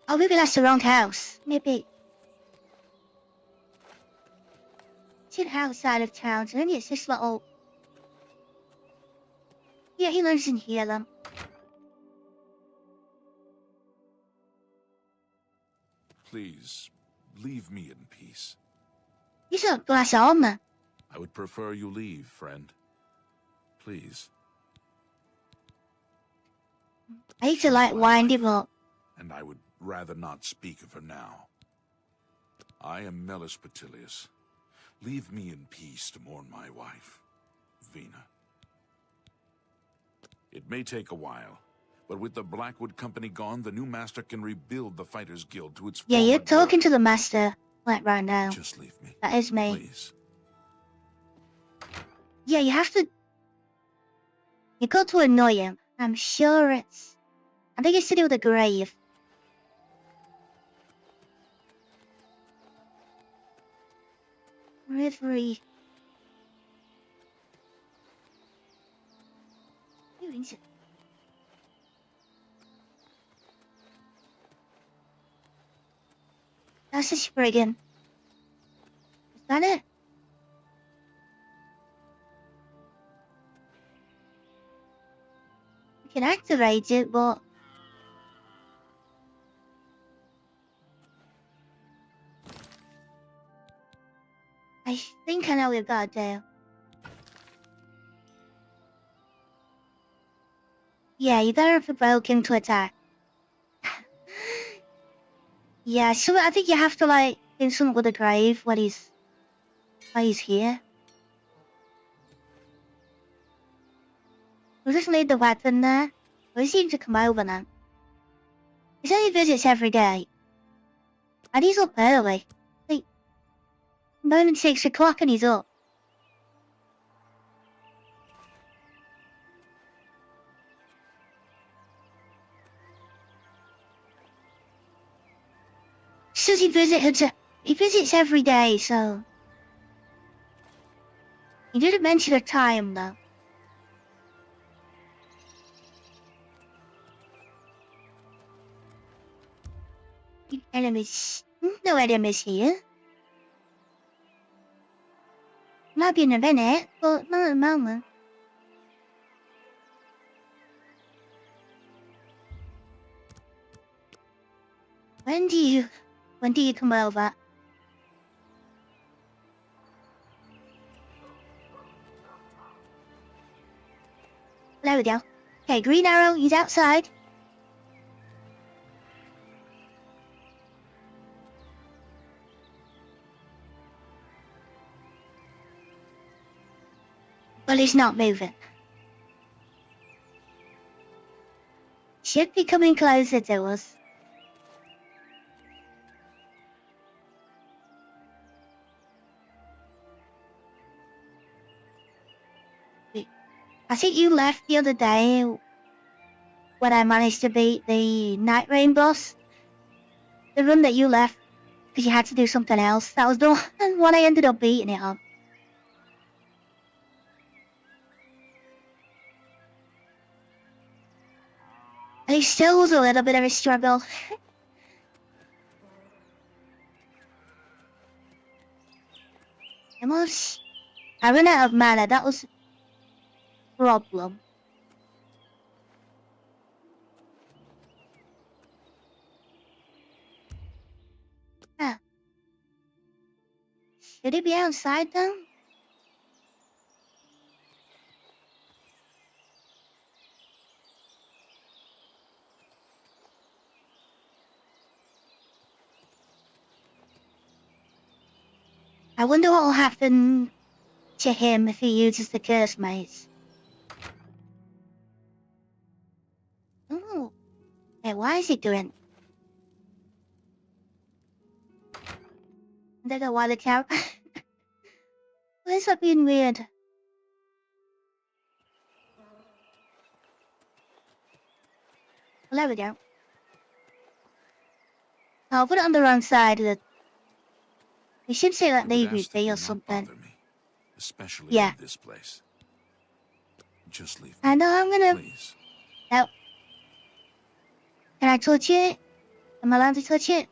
Oh, maybe that's the wrong house. Maybe. It's outside of town, so maybe it's this little... Yeah, he lives in here then. Please, leave me in peace. He's got glass armor. I would prefer you leave, friend. Please. I used to like wind him up. And I would rather not speak of her now. I am Mellus Petilius. Leave me in peace to mourn my wife, Vina. It may take a while, but with the Blackwood Company gone, the new master can rebuild the Fighters Guild to its Yeah, former you're talking glory. to the master, like right now. Just leave me. That is me. Please. Yeah, you have to... You got to annoy him. I'm sure it's... I think it's to do with the grave. Reverie. Who is it? That's a Spriggan. Is that it? We can activate it, but... I think I know what we've got to do. Yeah, you better provoke him to attack. Yeah, so I think you have to like do something with the grave when he's here. We'll just leave the weapon there. We seem to come over now. He said he visits every day. And he's up early. Like 9 and 6 o'clock and he's up. Says he visits every day, so he didn't mention a time though. Enemies, no enemies here. Might be in a minute, but not at the moment. When do you come over? There we go. Okay, Green Arrow, he's outside. Well, he's not moving. Should be coming closer to us. I think you left the other day when I managed to beat the Night Rain boss. The run that you left because you had to do something else. That was the one I ended up beating it on. And it still was a little bit of a struggle. I ran out of mana, that was a problem. Ah. Should it be outside though? I wonder what will happen to him if he uses the curse maze. Oh, hey, why is he doing? I don't know why the cow. Why is that being weird? Well, there we go. I'll put it on the wrong side of the. We should say that they would be or something. Especially in this place. Just leave me. I know I'm gonna. Please. No. Can I touch it? Am I allowed to touch it?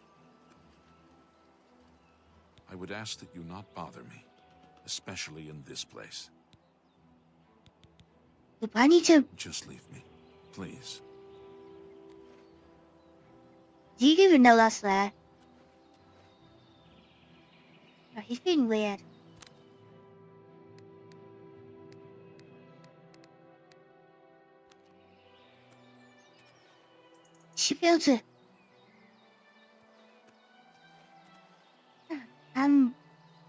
I would ask that you not bother me, especially in this place. Do I need to? Just leave me, please. Do you even know that's there? Oh, he's being weird. She feels it.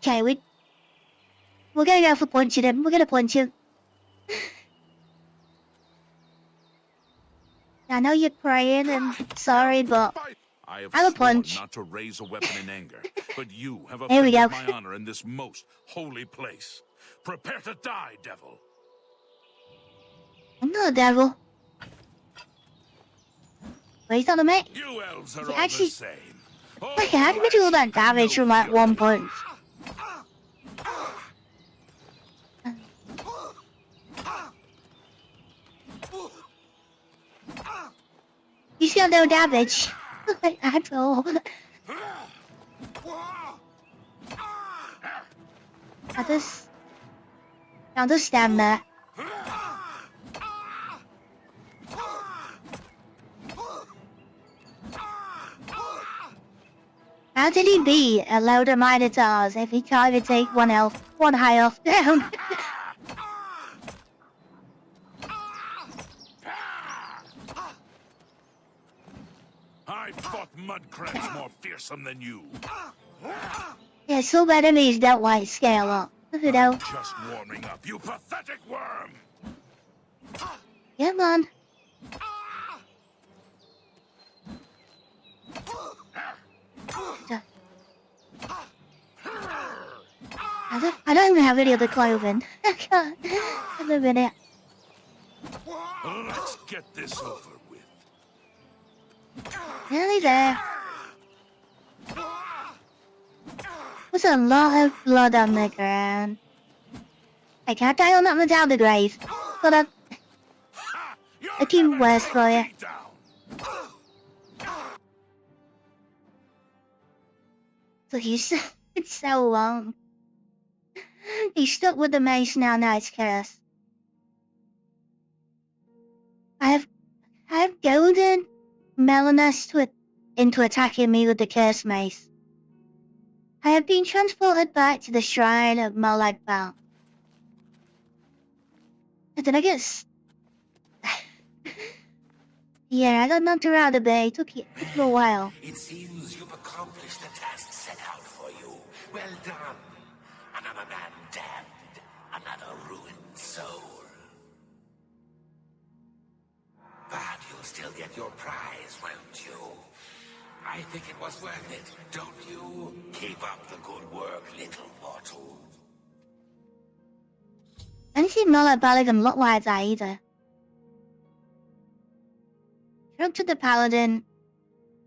Okay, we're gonna go for punching him. We're gonna punch him. I know you're crying and sorry, but I have I'm a sworn punch. not to raise a weapon in anger, but you have Here we offended go. my honor in this most holy place. Prepare to die, devil. I'm not a devil. But he's not a mate. You elves are He all actually, the same. like, how did we do all that damage from like one punch? You feel no damage. Like, I feel. I'll just stand there. How did he beat a load of minotaurs if he can't even take one high elf down? I fought mud crabs more fearsome than you. Yeah, some enemies don't like scale up. You know. Just warming up, you pathetic worm! Yeah, man. I don't even have any other clothing. I can't. In a minute. Let's get this over with. Nearly there. There's a lot of blood on the ground. I can't die on that one down the grave. Hold on. I keep worse for you. So it's so long. He's stuck with the mace now, nice curse. I have golden Melanus into attacking me with the curse mace. I have been transported back to the shrine of Molag Bal. And then I guess... yeah, I got knocked around a bit. It took a while. It seems you've accomplished the task set out for you. Well done. Another man damned, another ruined soul. But you'll still get your prize, won't you? I think it was worth it, don't you? Keep up the good work, little mortal. I didn't see Molag Bal even look like that either. Shrug to the paladin.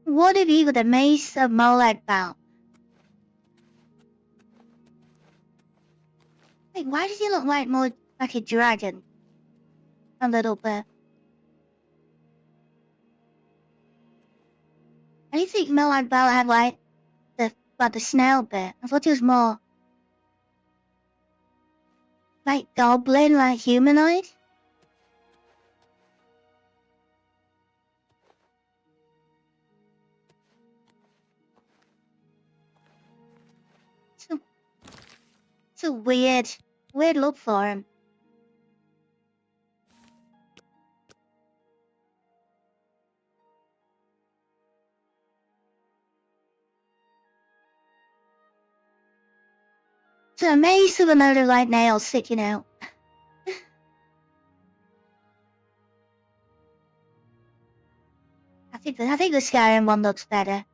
What have you with the mace of Molag Bal? Wait, why does he look more like a dragon? A little bit. I didn't think Molag Bal had the snail bit. I thought it was more like goblin, like humanoid. It's a weird look for him. So a mace with another light nail sticking out. I think the Skyrim one looks better.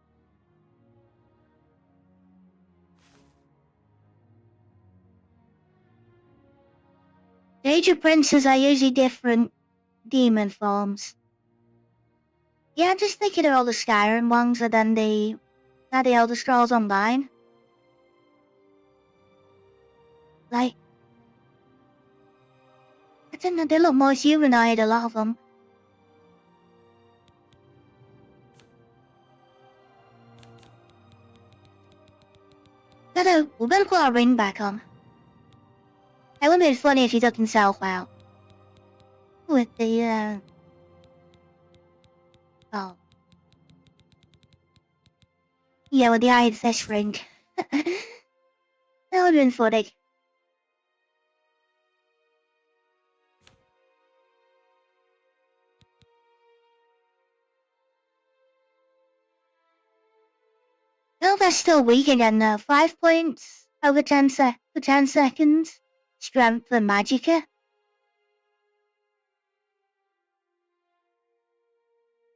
Daedric princes are usually different demon forms. Yeah, I'm just thinking of all the Skyrim ones and then the Elder Scrolls Online. Like, I don't know, they look more humanoid, a lot of them. We better put our ring back on. It would be funny if he took himself out. With the, oh. Yeah, with the ISS ring. That would have been funny. Well, that's still weak again though. 5 points over 10 seconds. Strength and Magicka.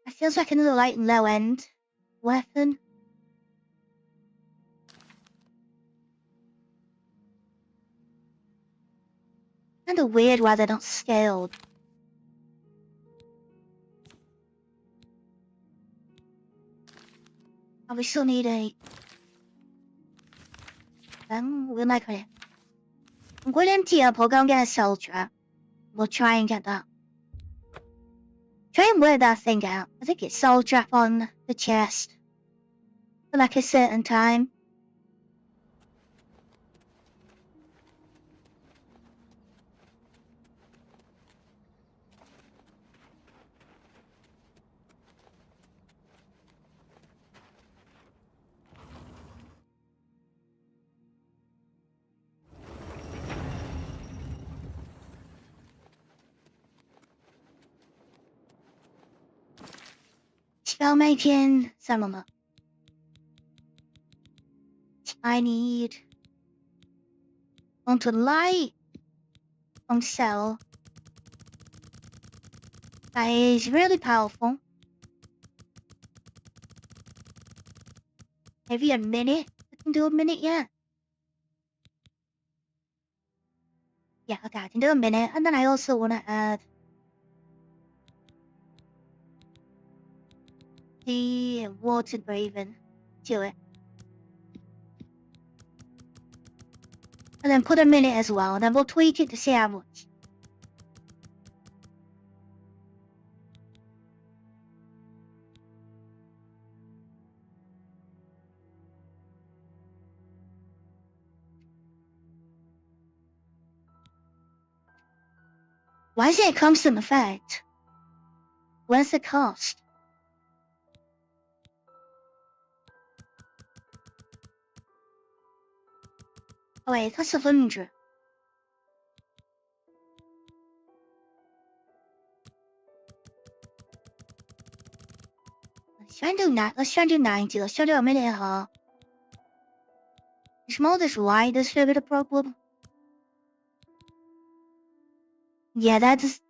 That feels like another light and low end weapon. Kinda weird why they're not scaled. Oh, we still need a... we'll make it. I'm going to empty up, I'll go and get a soul trap. We'll try and get that. Try and wear that thing out. I think it's soul trap on the chest. For like a certain time. spell making, some of them. I need onto light on cell. That is really powerful. Maybe a minute. I can do a minute yet. Yeah, okay, I can do a minute. And then I also want to add the water breathing to it. And then put a minute as well. And then we'll tweak it to see how much. Why is it a constant effect? Where's the cost? Oh wait, that's 100. Let's try and do 90. Let's try and do 90. Let's try and do a minute and a half. Is more this wide is a bit of a problem. Yeah, that's.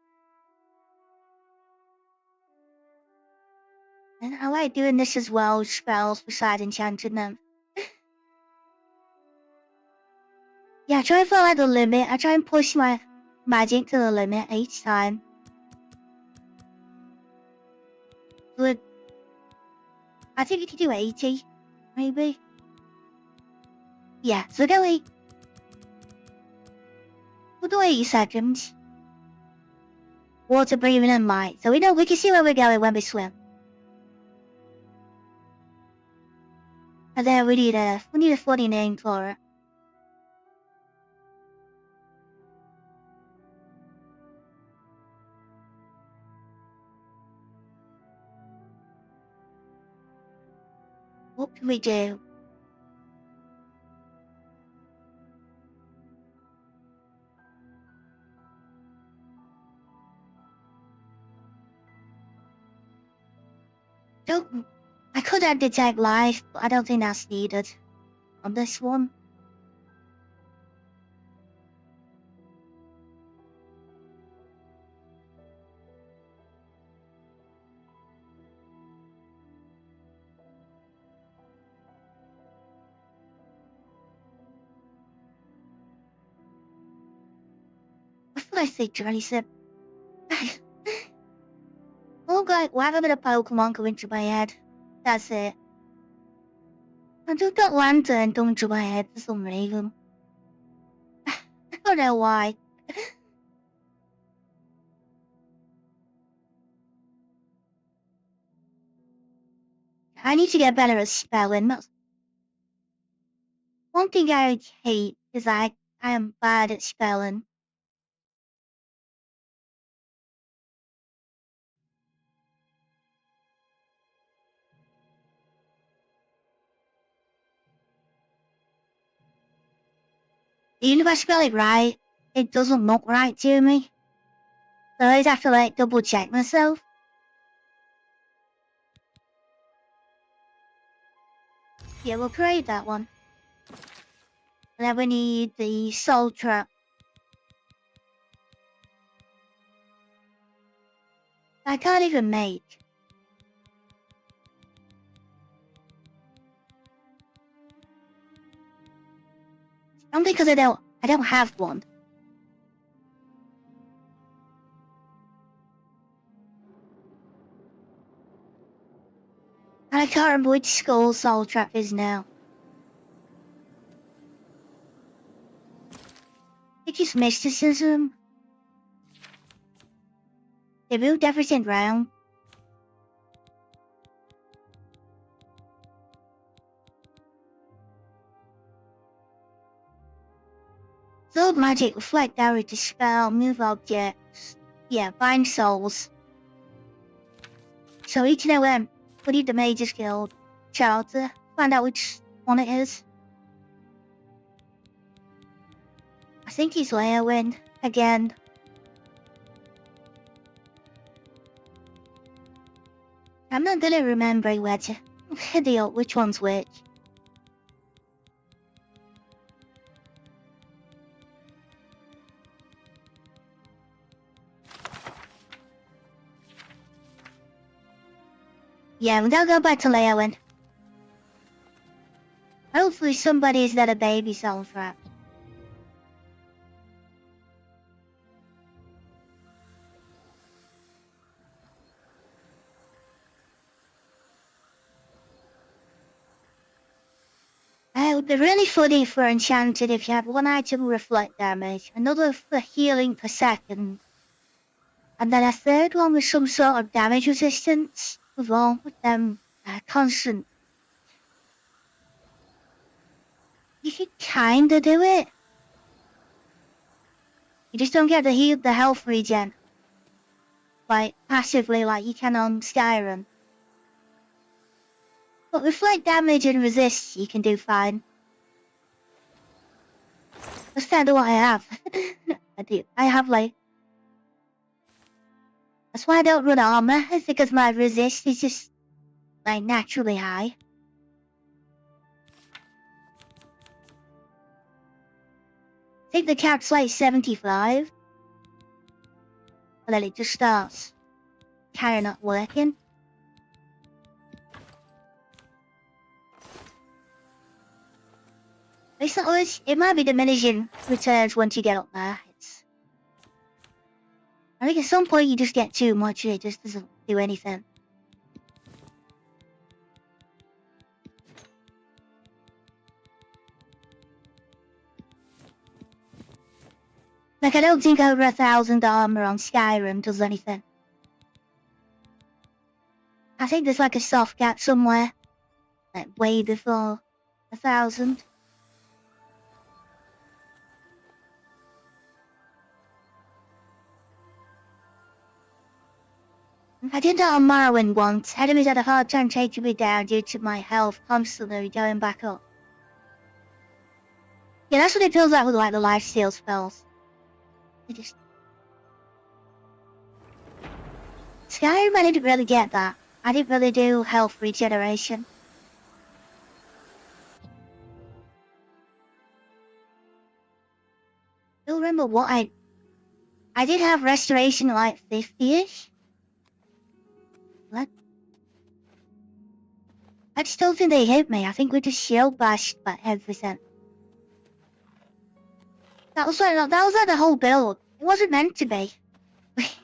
And I like doing this as well, spells besides enchanting them. Yeah, I try and follow the limit. I try and push my magic to the limit each time. But I think we can do 80, maybe. Yeah, so go 8. We'll do 80 seconds. Water breathing and might. So we know we can see where we're going when we swim. And then we need a funny name for it. What can we do? I could add detect life, but I don't think that's needed on this one. What did I say, Johnny said? Oh god, why have a bit of Pokemon go into my head? That's it. I just got lantern go into my head for some reason. I don't know why. I need to get better at spelling. One thing I hate is I am bad at spelling. Even if I spell it right, it doesn't look right to me. So I just have to like double check myself. Yeah, we'll create that one. And then we need the soul trap. I can't even make. Only because I don't have one. And I can't remember which skull soul trap is now. I think it's mysticism. They moved everything round. Soul magic, reflect area, dispel, move objects. Yeah, bind souls. So each and every we need the Mage's Guild child to find out which one it is. I think he's Leowin again. I'm not gonna remember which one's which. Yeah, we gotta go back to Leowen. Hopefully somebody's got a baby soundtrack. It would be really funny for Enchanted if you had one item reflect damage, another for healing per second, and then a third one with some sort of damage resistance, with all with them constant. You could kinda do it. You just don't get the health regen. Like, passively like you can on Skyrim. But reflect damage and resist you can do fine. That's kinda what I have. I have like... That's why I don't run armor, it's because my resist is just like naturally high. I think the cap's like 75. And then it just starts kinda not working. It's not always, it might be diminishing returns once you get up there. I think at some point you just get too much and it just doesn't do anything. Like, I don't think over 1,000 armor on Skyrim does anything. I think there's like a soft cap somewhere. Like, way before 1,000. I did that on Morrowind once. Enemies had a hard time taking me down due to my health constantly going back up. Yeah, that's what it feels like with like the lifesteal spells. It just... Skyrim, I didn't really get that. I didn't really do health regeneration. I don't remember what I did have restoration like 50-ish. What? I just don't think they hit me. I think we just shield bashed by everything. That was like the whole build. It wasn't meant to be.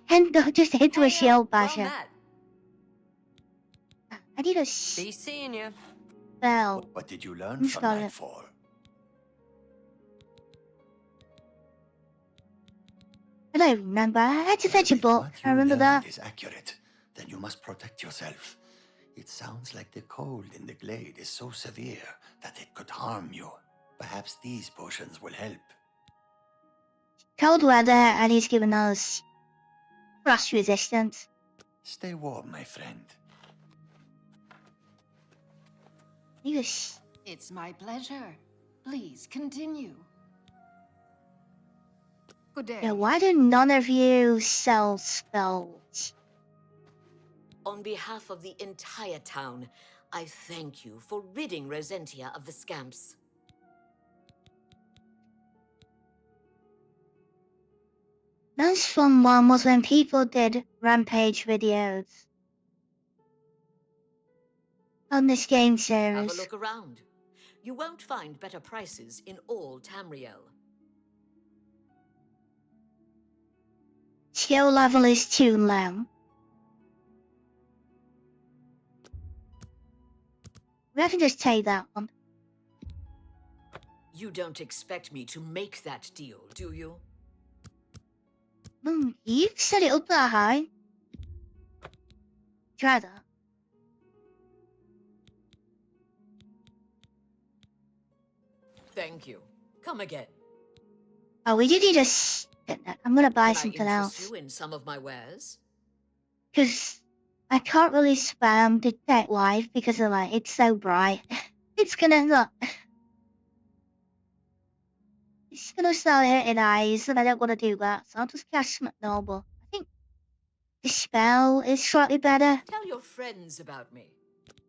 And just hit to a shield basher. I need a Be seeing you. spell. What did you learn from Nightfall? I don't even remember. I had to fetch a book. I remember that. Is accurate, then you must protect yourself. It sounds like the cold in the glade is so severe that it could harm you. Perhaps these potions will help. Cold weather and he's given us frost resistance. Stay warm, my friend. It's my pleasure. Please continue. Good day. Yeah, why do none of you sell spells? On behalf of the entire town, I thank you for ridding Rosentia of the scamps. Most fun one was when people did rampage videos on this game series. Have a look around. You won't find better prices in all Tamriel. Skill level is too low. We have to just take that one. You don't expect me to make that deal, do you? You've set it up that high. Try that. Thank you. Come again. Oh, we did need a... I'm gonna buy Can something I interest else. you in some of my wares? Because I can't really spam the deck live because of like, it's so bright. It's gonna look... It's gonna start hurting eyes and I don't want to do that. So I'll just cast Noble. I think The spell is slightly better. Tell your friends about me.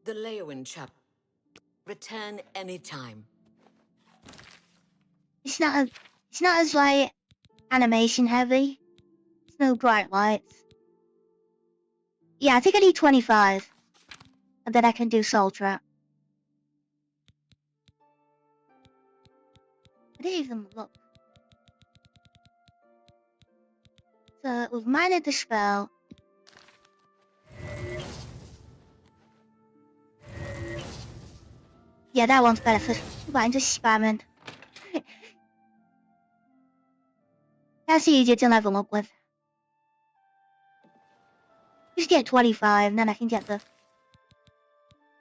The Leowin chap. Return anytime. It's not as like animation heavy. There's no bright lights. Yeah, I think I need 25. And then I can do Soul Trap. I didn't even look. So we've mined the spell. Yeah, that one's better for I'm just spamming. That's easier to level up with. Just get 25 and then I can get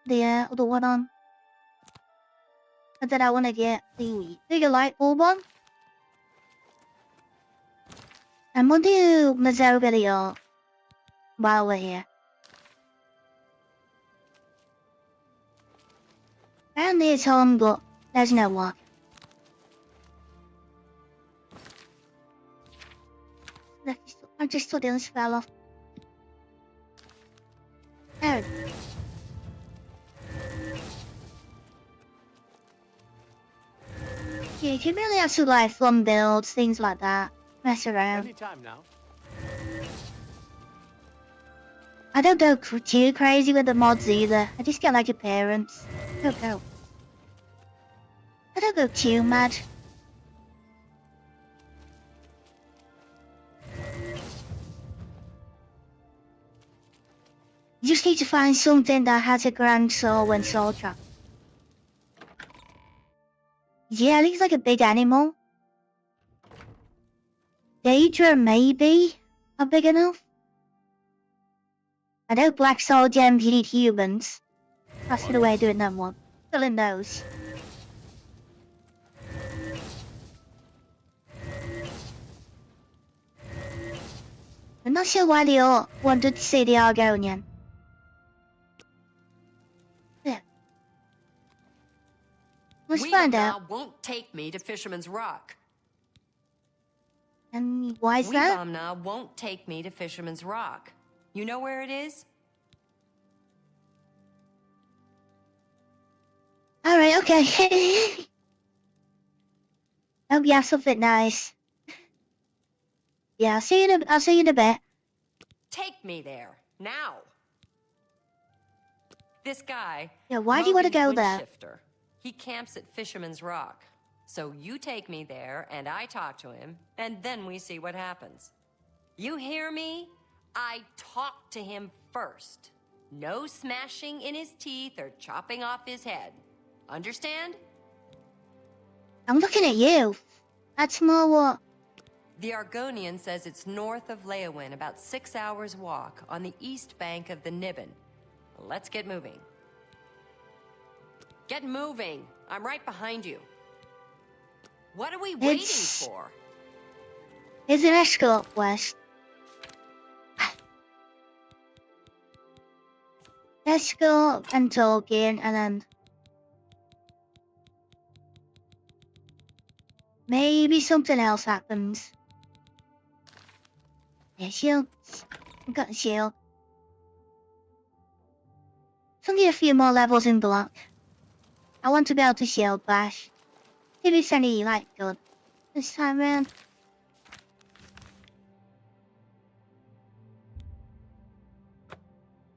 the other one on. And then I want to get the bigger light bulb on. I'm gonna do Mazzo video while we're here. Found this home, but there's no one. I just suddenly fell off. There it is. Yeah, you can really have to like fun builds, things like that. Mess around. Anytime now. I don't go too crazy with the mods either. I just get like appearance. I don't go too mad. You just need to find something that has a grand soul and soul trap. Yeah, it looks like a big animal. Daedric maybe are big enough. I know Black Soul Gems you need humans. That's the way of doing that one. Still in those. I'm not sure why they all wanted to see the Argonian. Yeah. Let's find out. Won't take me to Fisherman's Rock. And why is that? Weebamna won't take me to Fisherman's Rock. You know where it is? Alright, okay. Hope you have something nice. Yeah, I'll see you in a bit. Take me there, now. This guy... Yeah, why do you want to go there? Shifter. He camps at Fisherman's Rock. So you take me there, and I talk to him, and then we see what happens. You hear me? I talk to him first. No smashing in his teeth or chopping off his head. Understand? I'm looking at you. That's more what... The Argonian says it's north of Leowin, about 6 hours walk, on the east bank of the Nibbin. Let's get moving. Get moving! I'm right behind you. What are we waiting for? Here's an escort west. Escort and Tolkien, and then maybe something else happens. Yeah, shield. I've got a shield. It's only a few more levels in block. I want to be able to shield bash. If it's any like good this time round.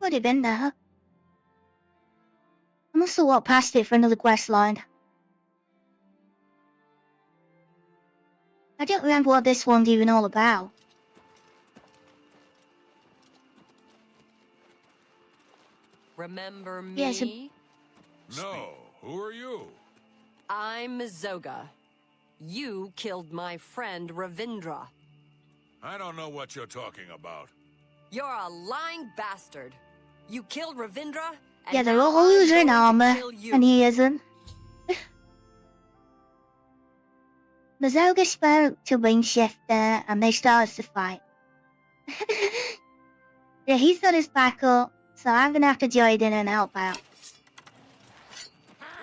Would have been there. I must have walked past it for another quest line. I don't remember what this one's even all about. Remember me? Yes. No, who are you? I'm Zoga. You killed my friend Ravindra. I don't know what you're talking about. You're a lying bastard. You killed Ravindra, and Yeah, they're now all I'm using going to armor, kill you. and he isn't. The Zoga spoke to Wingshifter, and they started to fight. Yeah, he's got his back up, so I'm gonna have to join in and help out.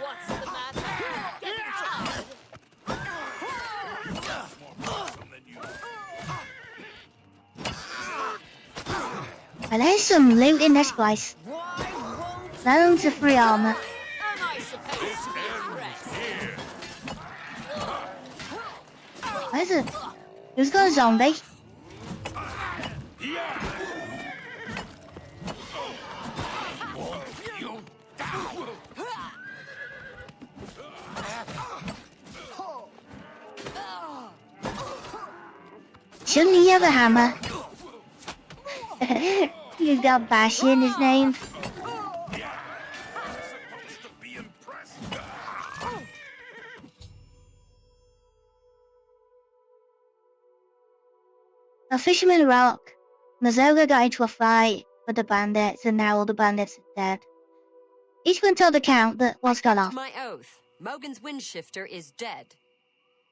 What's the matter? Get inside! More awesome than you. Well, there's some loot in this place. Loads of free armor. Where's it? Who's got a zombie? Shouldn't he have a hammer? He's got Bashi in his name. A fisherman rock. Mazoga got into a fight with the bandits, and now all the bandits are dead. Each one told the count that what's gone off. My oath. Mogan's Windshifter is dead.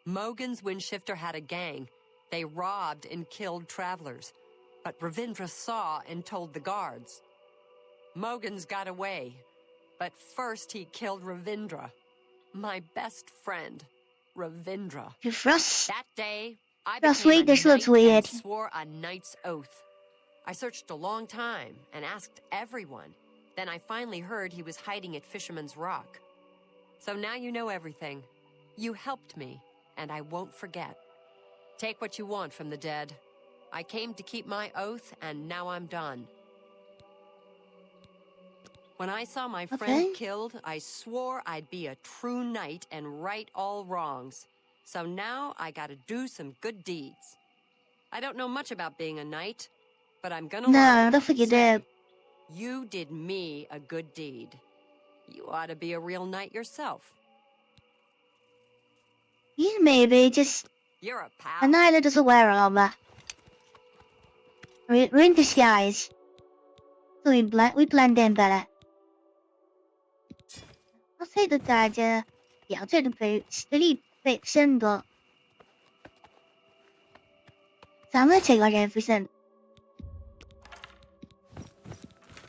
Mogan's Windshifter had a gang. They robbed and killed travelers. But Ravindra saw and told the guards. Mogan's got away. But first he killed Ravindra. My best friend, Ravindra. That day, I became This a looks knight weird. and swore a knight's oath. I searched a long time and asked everyone. Then I finally heard he was hiding at Fisherman's Rock. So now you know everything. You helped me, and I won't forget. Take what you want from the dead. I came to keep my oath, and now I'm done. When I saw my friend killed, I swore I'd be a true knight and right all wrongs. So now I gotta do some good deeds. I don't know much about being a knight, but I'm gonna No, learn. I don't think you do. You did me a good deed. You ought to be a real knight yourself. You maybe just You're a pal. a knight that doesn't wear armor. We're in disguise. So we blend in better. I'll take the dagger. Yeah, I'll take the boots. They need fixing, but so I'm gonna take like everything.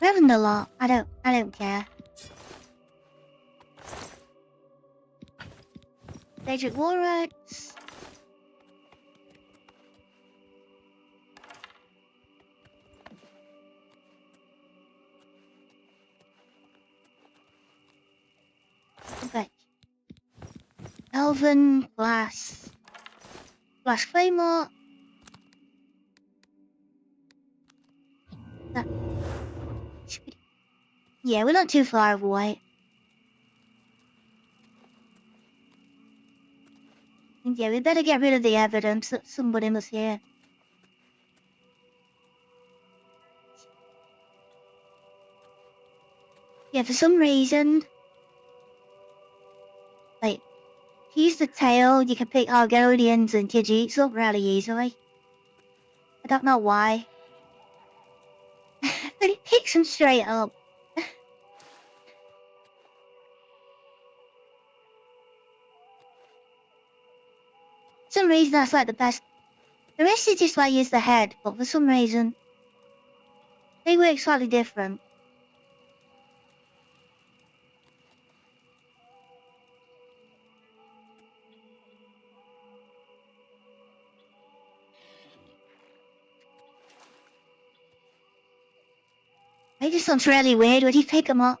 We're having a lot. I don't care. Daedric war rights. Okay. Elven glass. Glass claymore. Yeah, we're not too far away. Yeah, we better get rid of the evidence that somebody was here. Yeah, for some reason, like, use the tail, you can pick Argonians and Khajiits up really easily. I don't know why. But it picks them straight up. For some reason that's like the best. The rest is just like use the head, but for some reason they work slightly different. They just sounds really weird when you pick them up.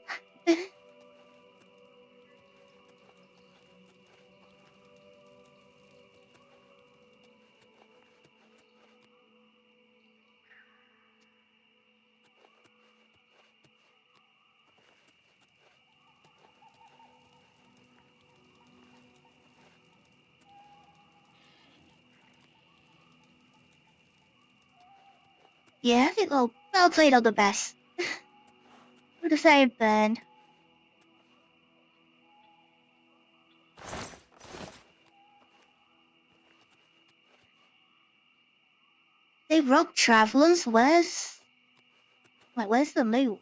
Yeah, I think well played on the best. With the same burn. They robbed travelers. Where's the loot?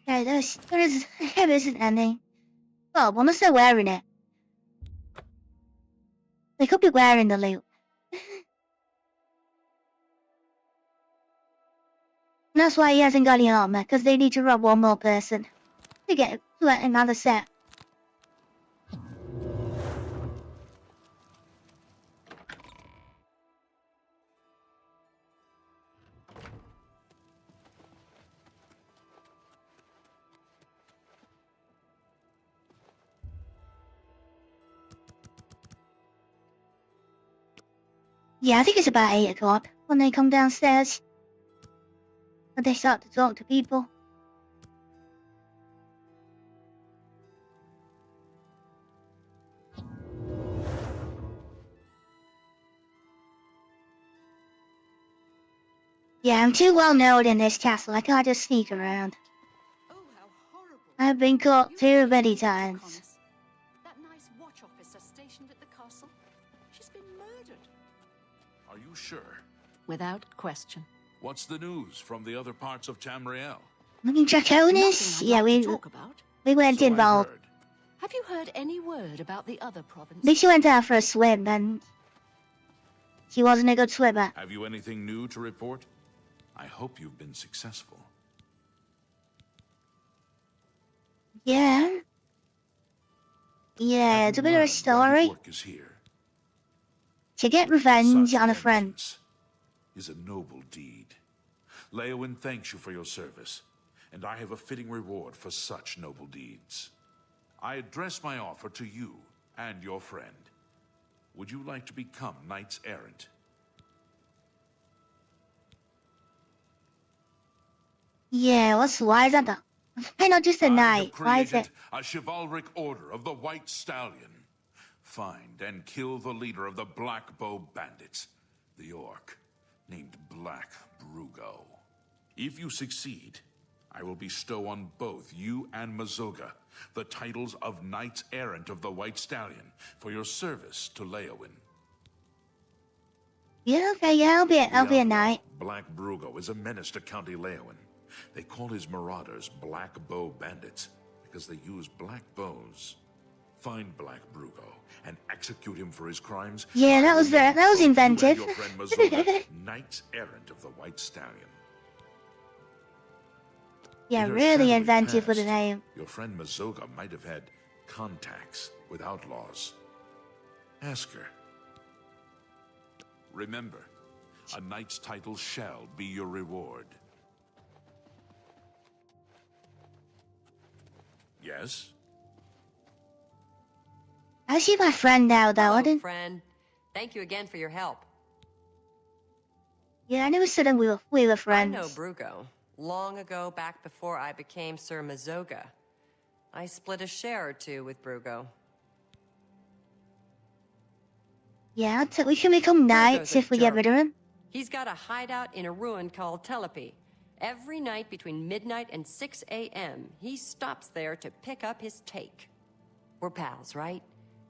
Yeah, there isn't any. Well, unless they're wearing it. They could be wearing the loot. And that's why he hasn't got any armor, because they need to rob one more person to get another set. Yeah, I think it's about 8 o'clock when they come downstairs. And they start to talk to people. Yeah, I'm too well known in this castle. I can't just sneak around. I've been caught too many times. That nice watch officer stationed at the castle. She's been murdered. Are you sure? Without question. What's the news from the other parts of Tamriel? Looking Draconis? Yeah, we went involved. Have you heard any word about the other province? I think she went out for a swim and she wasn't a good swimmer. Have you anything new to report? I hope you've been successful. Yeah. Yeah, it's a bit of a story. To get revenge on a friend. Is a noble deed. Leowyn thanks you for your service, and I have a fitting reward for such noble deeds. I address my offer to you and your friend. Would you like to become knights errant? Yeah, why is that? Why not just a knight? Why is it? A chivalric order of the White Stallion. Find and kill the leader of the Black Bow Bandits, the orc, named Black Brugo. If you succeed, I will bestow on both you and Mazoga the titles of Knights Errant of the White Stallion for your service to Leowyn. Yeah, okay, yeah, I'll be a knight. Black Brugo is a menace to County Leowyn. They call his marauders Black Bow Bandits because they use black bows. Find Black Brugo and execute him for his crimes. Yeah, that was inventive. Your friend Mazoga, Knights Errant of the White Stallion. Yeah, really inventive with a name. Your friend Mazoga might have had contacts with outlaws. Ask her. Remember, a knight's title shall be your reward. Yes? I see my friend now, though. Hello, friend. Thank you again for your help. Yeah, I never said we were friends. I know Brugo. Long ago, back before I became Sir Mazoga. I split a share or two with Brugo. Yeah, we can become knights if we get rid of him. He's got a hideout in a ruin called Telepi. Every night between midnight and 6 a.m., he stops there to pick up his take. We're pals, right?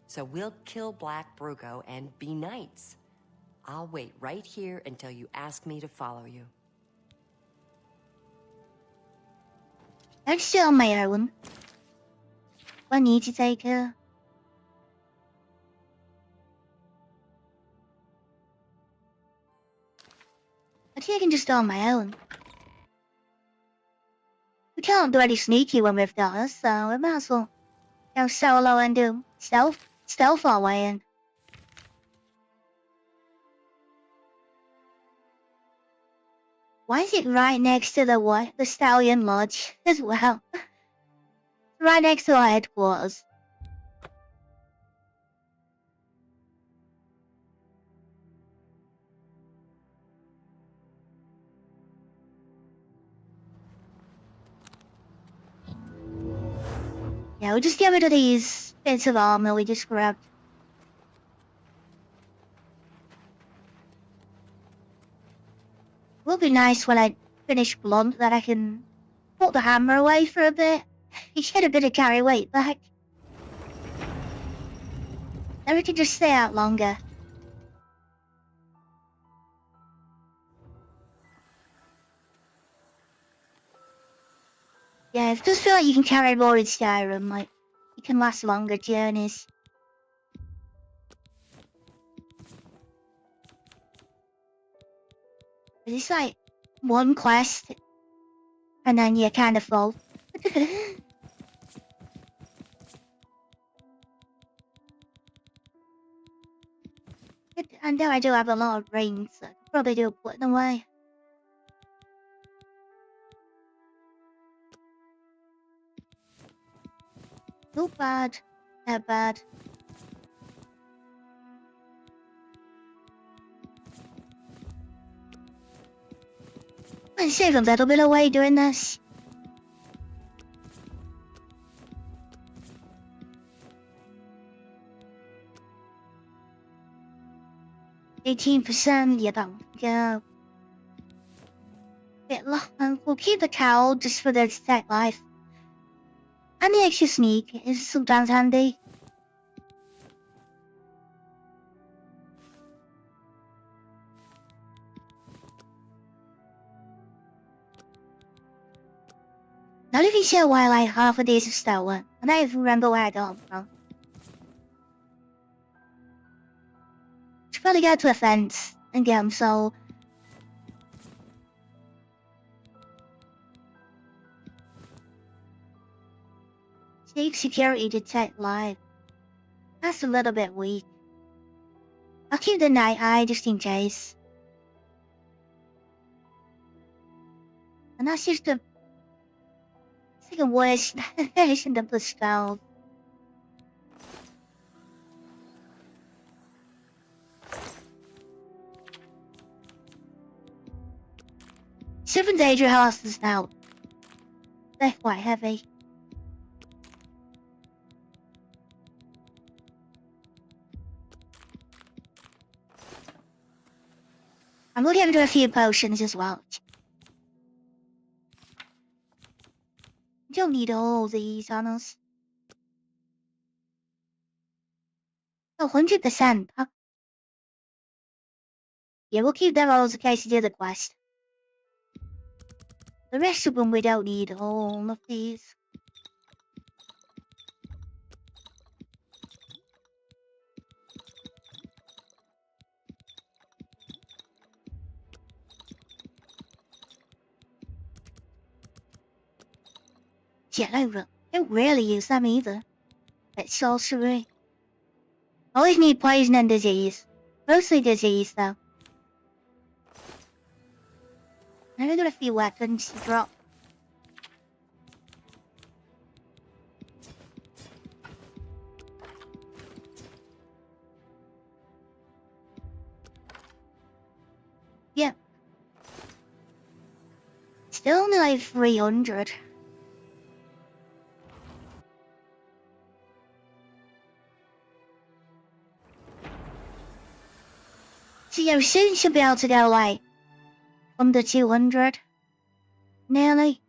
So we'll kill Black Brugo and be knights. I'll wait right here until you ask me to follow you. I'm still on my own. I need to take her. I think I can just go on my own. We can't do any sneaky when we've got us, so we might as well go solo and do stealth our way in. Why is it right next to the Stallion Lodge as well? Right next to our headquarters. Yeah, we'll just get rid of these bits of armor we just grabbed. Will be nice when I finish Blunt that I can put the hammer away for a bit. You get a bit of carry weight back. Then we can just stay out longer. Yeah, it does feel like you can carry more in Skyrim, like, you can last longer journeys. It's like one quest, and then you're kind of full. I know I do have a lot of rings, so I could probably do putting away. Not bad. Not bad. I'm saving a little bit away doing this. %, yeah, don't go. Bit long. We'll keep the cowl just for the stack life. And the extra sneak is sometimes handy. Not even sure why like half of these are stolen. I don't even remember where I got them from. Should probably go to a fence and get them sold. Sneak security detect live. That's a little bit weak. I'll keep the night eye just in case. And that's just a it's like a worse version of the spell. Seven Daedric horses now. They're quite heavy. I'm looking into a few potions as well. Don't need all these on us. Oh, 100%. Yeah, we'll keep them all in case you do the quest. The rest of them we don't need all of these. Yeah, I don't really use them either. It's sorcery. Always need poison and disease. Mostly disease though. I've got a few weapons to drop. Yeah. Still only like 300. So yeah, we soon should be able to go like under 200. Nearly.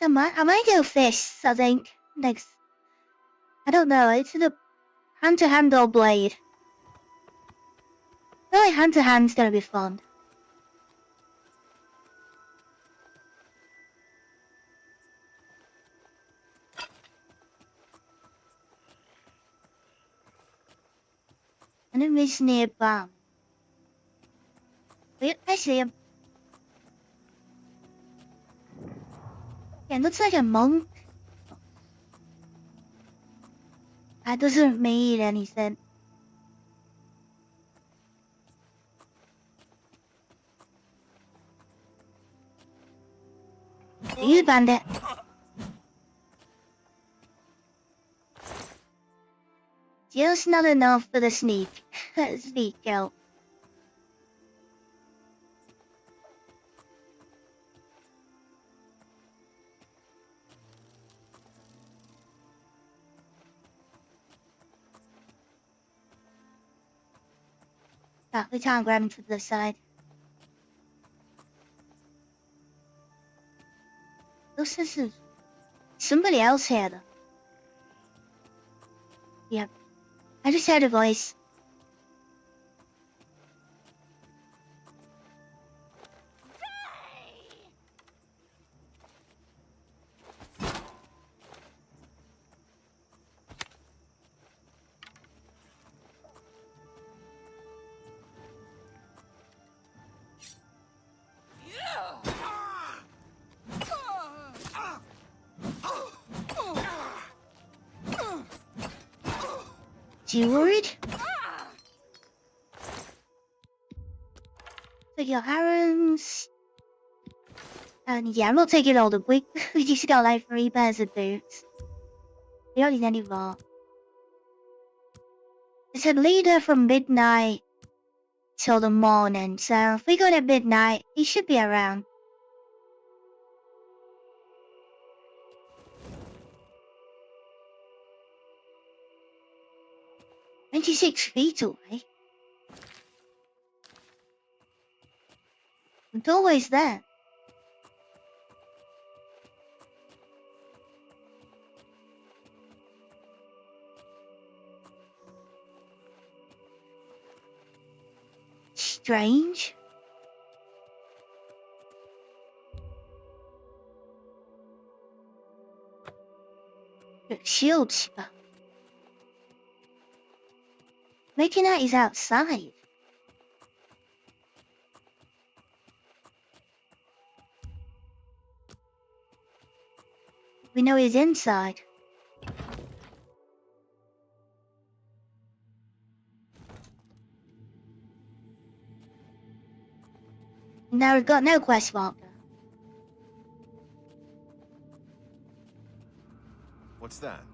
So I might go fists, I think. Next. I don't know, it's the hand-to-hand or blade. I feel like hand-to-hand's gonna be fun. Enemies nearby. Wait, I see him. Yeah, it looks like a monk. That doesn't mean anything. You bandit. Just not enough for the sneak. Sneak kill. We can't grab him to the side. This is somebody else here though. Yep. I just heard a voice. You worried? Take your arrows. And yeah, I'm not taking all the quick. We just got like 3 pairs of boots. We don't need any more. It's a leader from midnight till the morning, so if we go to midnight, he should be around. "26 feet away? It's always there." Strange. The shield spell. Making out he's outside. We know he's inside. Now we've got no quest marker. What's that?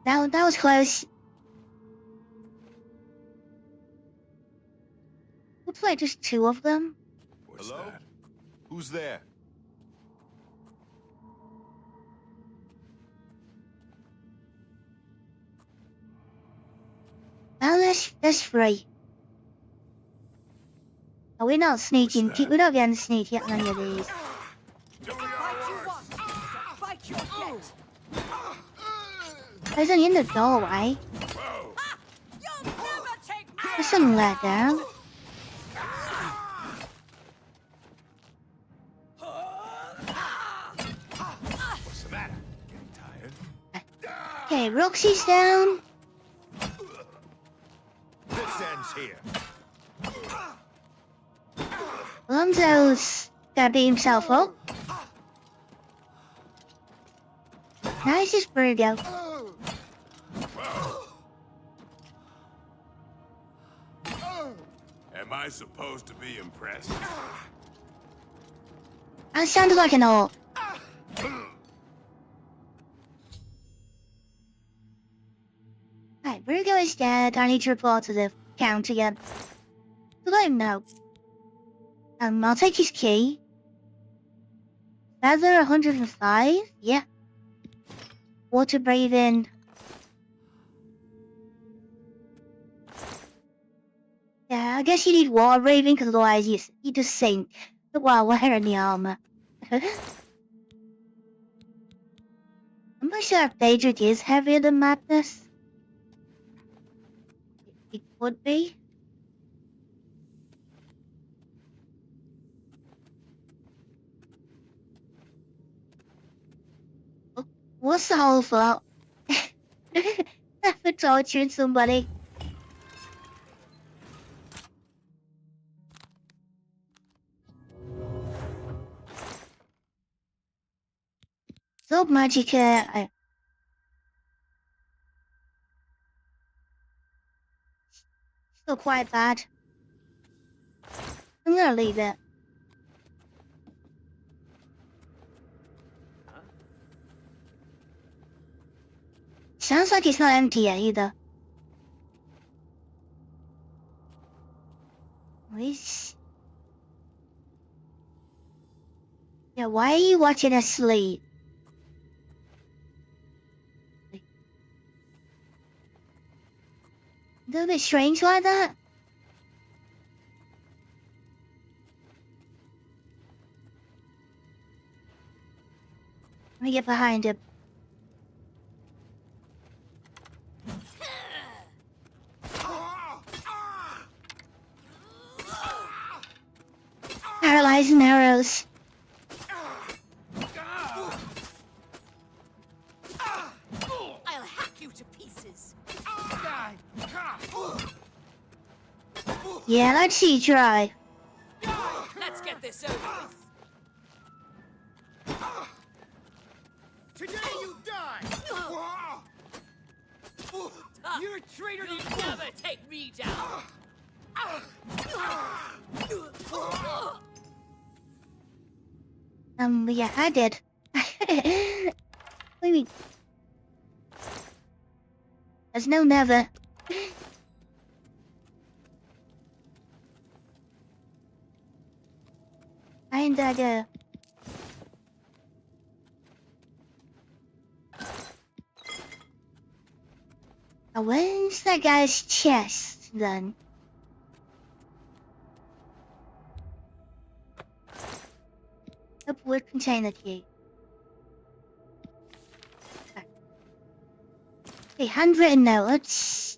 That was close. Looks like just two of them. Hello? Who's there? Well, that's free. Oh, we're not sneaking. We're not getting sneaky at any of these. He's only in the doorway. There's some let down. What's the matter? Getting tired? Okay, Roxy's down. This ends here. Alonso's gotta beat himself up. Now it's just Virgo. Am I supposed to be impressed? I sounded like an orc. Right, Virgo is dead. I need to report to the count again. So let him know. I'll take his key. Feather 105? Yeah. Water breathing. Yeah, I guess you need water breathing because otherwise you just sink while wearing the armor. I'm not sure if Daedric is heavier than Madness. It could be. What's the whole fault? For torturing somebody. So Magicka, still quite bad. I'm gonna leave it. Sounds like it's not empty yet either. Yeah, why are you watching us sleep? A little bit strange like that. Let me get behind him. Paralyzing arrows. I'll hack you to pieces. Yeah, let's see you try. Let's get this over with. Today you die! You're a traitor! You'll never take me down! Yeah, I did. Maybe. There's no never. And where's that guy's chest then? Upward container key. Okay, handwritten note. Let's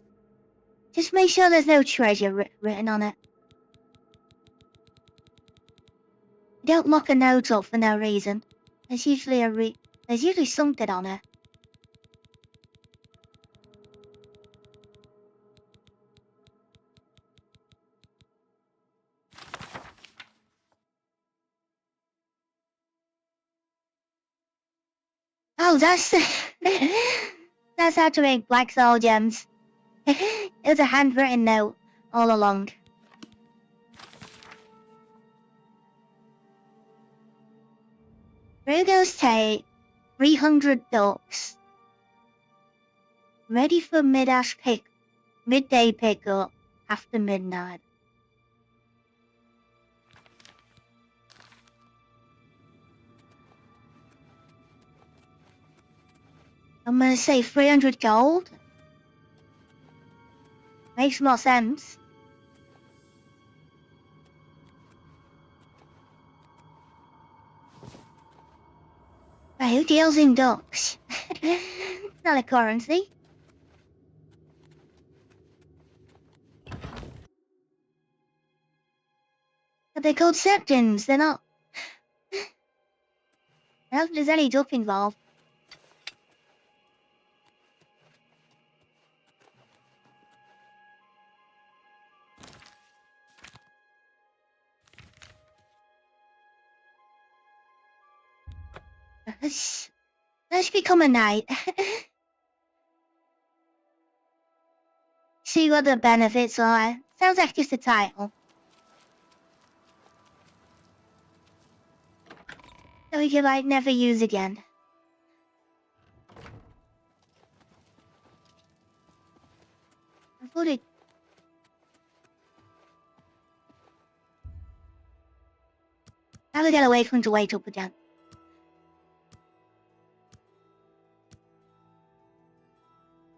just make sure there's no treasure written on it. Don't lock a note up for no reason. There's usually there's usually something on it. Oh, that's that's how to make black soul gems. It was a handwritten note all along. Brugo's Tate, 300 ducks. Ready for midday pickup after midnight. I'm gonna say 300 gold. Makes more sense. But who deals in ducks? Not a currency. But they're called septums, they're not. I don't think there's any duck involved. Let's become a knight. See what the benefits are. Sounds like just a title. That we can like never use again. I thought it. How to get away from to wake up again.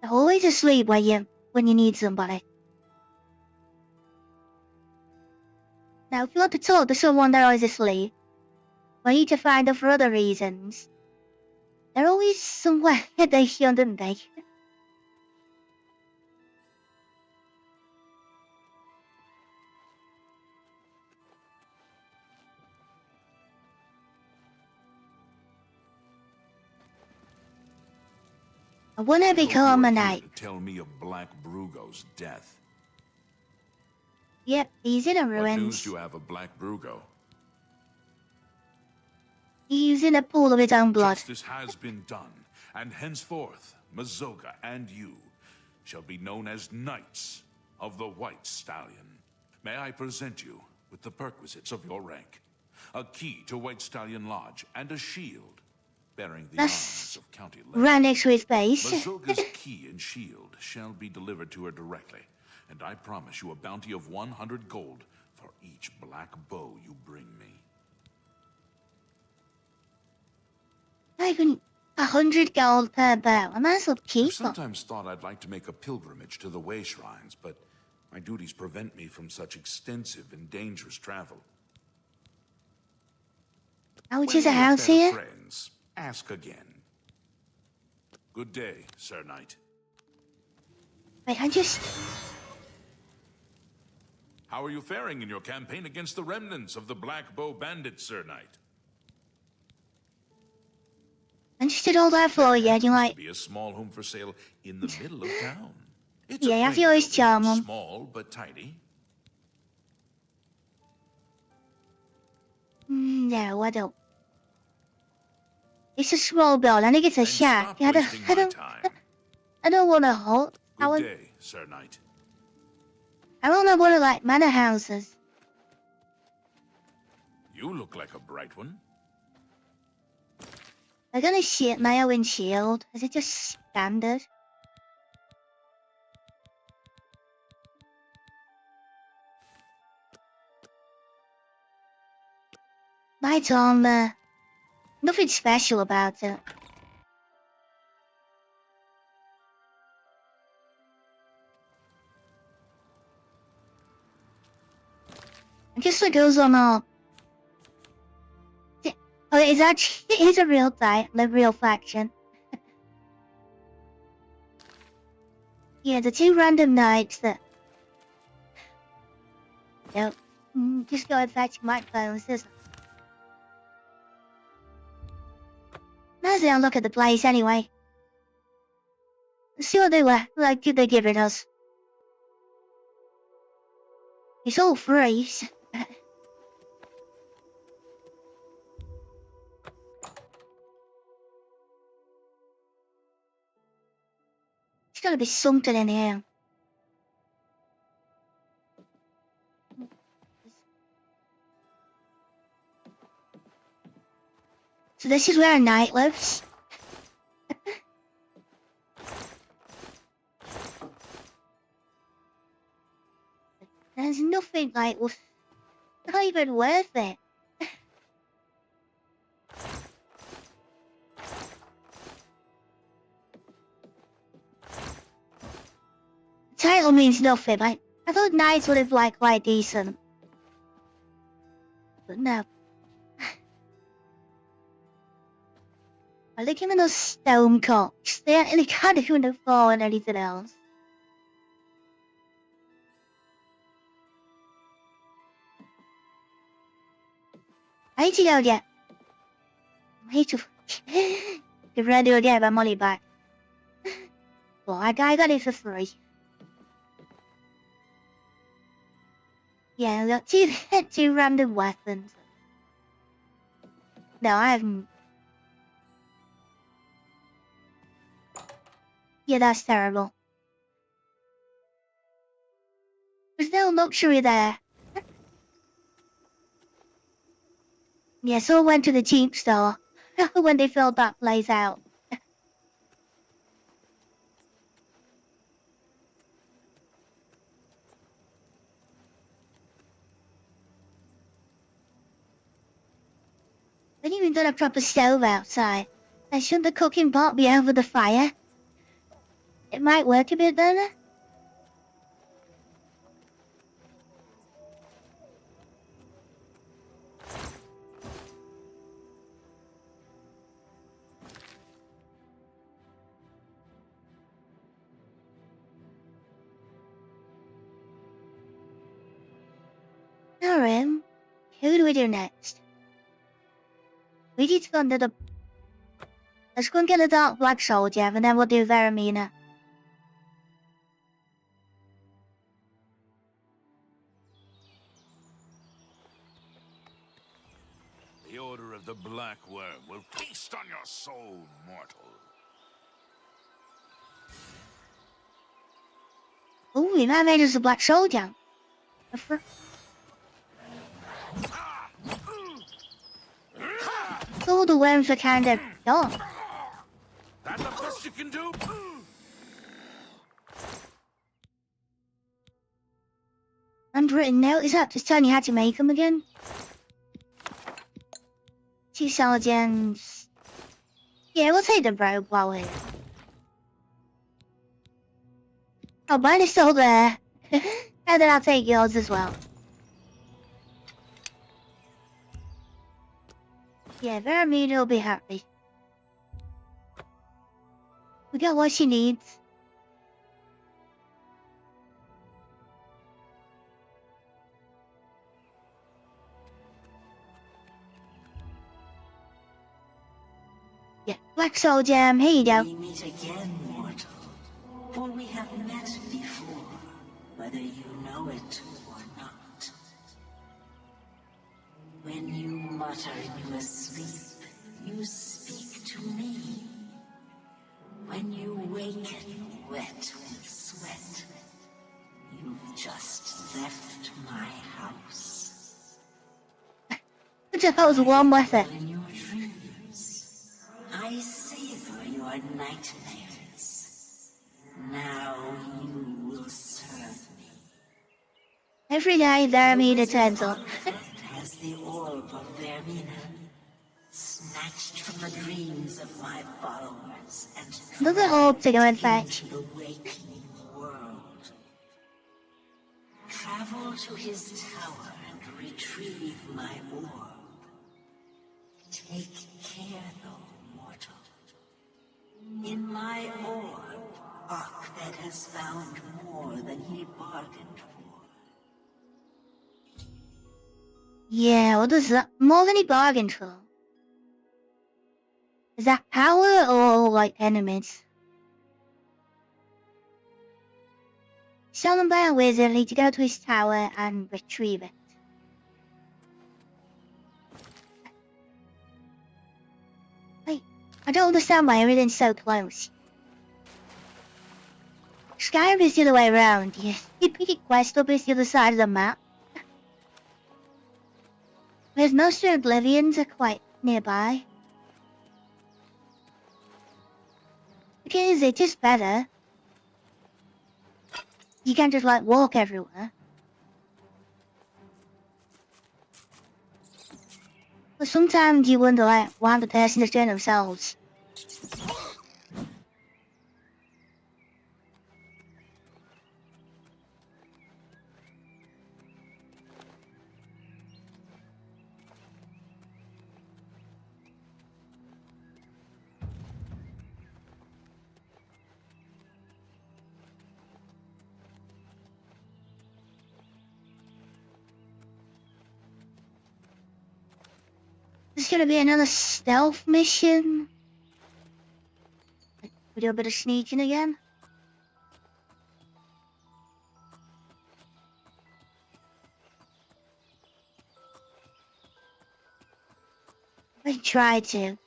They're always asleep when you need somebody. Now, if you want to talk to someone they're always asleep, we need to find them for other reasons. They're always somewhere they shouldn't be. I wanna become a knight. Tell me of Black Brugo's death. Yep, he's in a What ruins. news do you have of Black Brugo? He's in a pool of his own blood. Justice has been done, and henceforth, Mazoga and you shall be known as Knights of the White Stallion. May I present you with the perquisites of your rank? A key to White Stallion Lodge and a shield bearing the arms of County Lake. Right next to his base. Mazoga's key and shield shall be delivered to her directly, and I promise you a bounty of 100 gold for each black bow you bring me. Not even 100 gold per bow. I might as well keep I've them. sometimes thought I'd like to make a pilgrimage to the way shrines, but my duties prevent me from such extensive and dangerous travel. Oh, which When is a we have house better here? Friends, ask again. Good day, Sir Knight. Wait, I just... How are you faring in your campaign against the remnants of the Black Bow Bandits, Sir Knight? I just did all that for you, and you're like... Be a small home for sale in the middle of town. It's Yeah, a have quaint you always building, charm 'em? small but tidy. No, I don't. It's a small build. I think it's a shack. I don't want a hut. Good day, Sir Knight. I want one of like manor houses. You look like a bright one. I'm gonna shoot my own shield. Is it just standard? Lights on there. Nothing special about it. I guess it goes on all. Oh, it is a real die, the real faction. Yeah, the 2 random knights that. Nope. Just go and fetch microphones, isn't it? Now's a look at the place anyway. See what they were like they're giving us. It's all free. There's gotta be something in here. So this is where a knight lives. There's nothing like, not even worth it. The title means nothing. I thought knights would have like quite decent. But no. Are they giving us stone cocks? They can't even afford anything else. I need to go get. I need to get ready to get my money back. Well, I got it for free. Yeah, I got two random weapons. No, I haven't. Yeah, that's terrible. There's no luxury there. Yeah, so I went to the cheap store when they filled that place out. They didn't even got a proper stove outside. And shouldn't the cooking pot be over the fire? It might work a bit better. Alright, who do we do next? We need to go under the... Let's go and get the Dark Black Soldier, and then we'll do Veramina. The Order of the Black Worm will feast on your soul, mortal. Ooh, he might have made us a Black Soldier. So the worms were kind of dumb. That the best you can do? Handwritten note, is that just telling you how to make them again? 2 sergeants. Yeah, we'll take the robe while we're here. Oh, mine is still there. And then I'll take yours as well. Yeah, Veramina will be happy. We got what she needs. Yeah, Black Soldier, here you go. We meet again, mortal. For we have met before, whether you know it or not. When you mutter in your sleep, you speak to me. When you waken wet with sweat, you've just left my house. Which I thought was one with it. In your dreams, I savor your nightmares. Now you will serve me. Every day Veramina turns up. Has the orb of Vermina. from the dreams of my followers and Doesn't hope to go and fetch. into the waking world. Travel to his tower and retrieve my orb. Take care, though, mortal. In my orb, Arkved has found more than he bargained for. Yeah, what is that? More than he bargained for. Is that power or like enemies? Summoned by a wizard, need to go to his tower and retrieve it. Wait, I don't understand why everything's so close. Skyrim is the other way around. You pick a quest up is the other side of the map. Whereas most of Oblivions are quite nearby. Because it's just better. You can't just like walk everywhere. But sometimes you wonder like why the person is doing themselves. There's gonna be another stealth mission. We do a bit of sneaking again. I try to.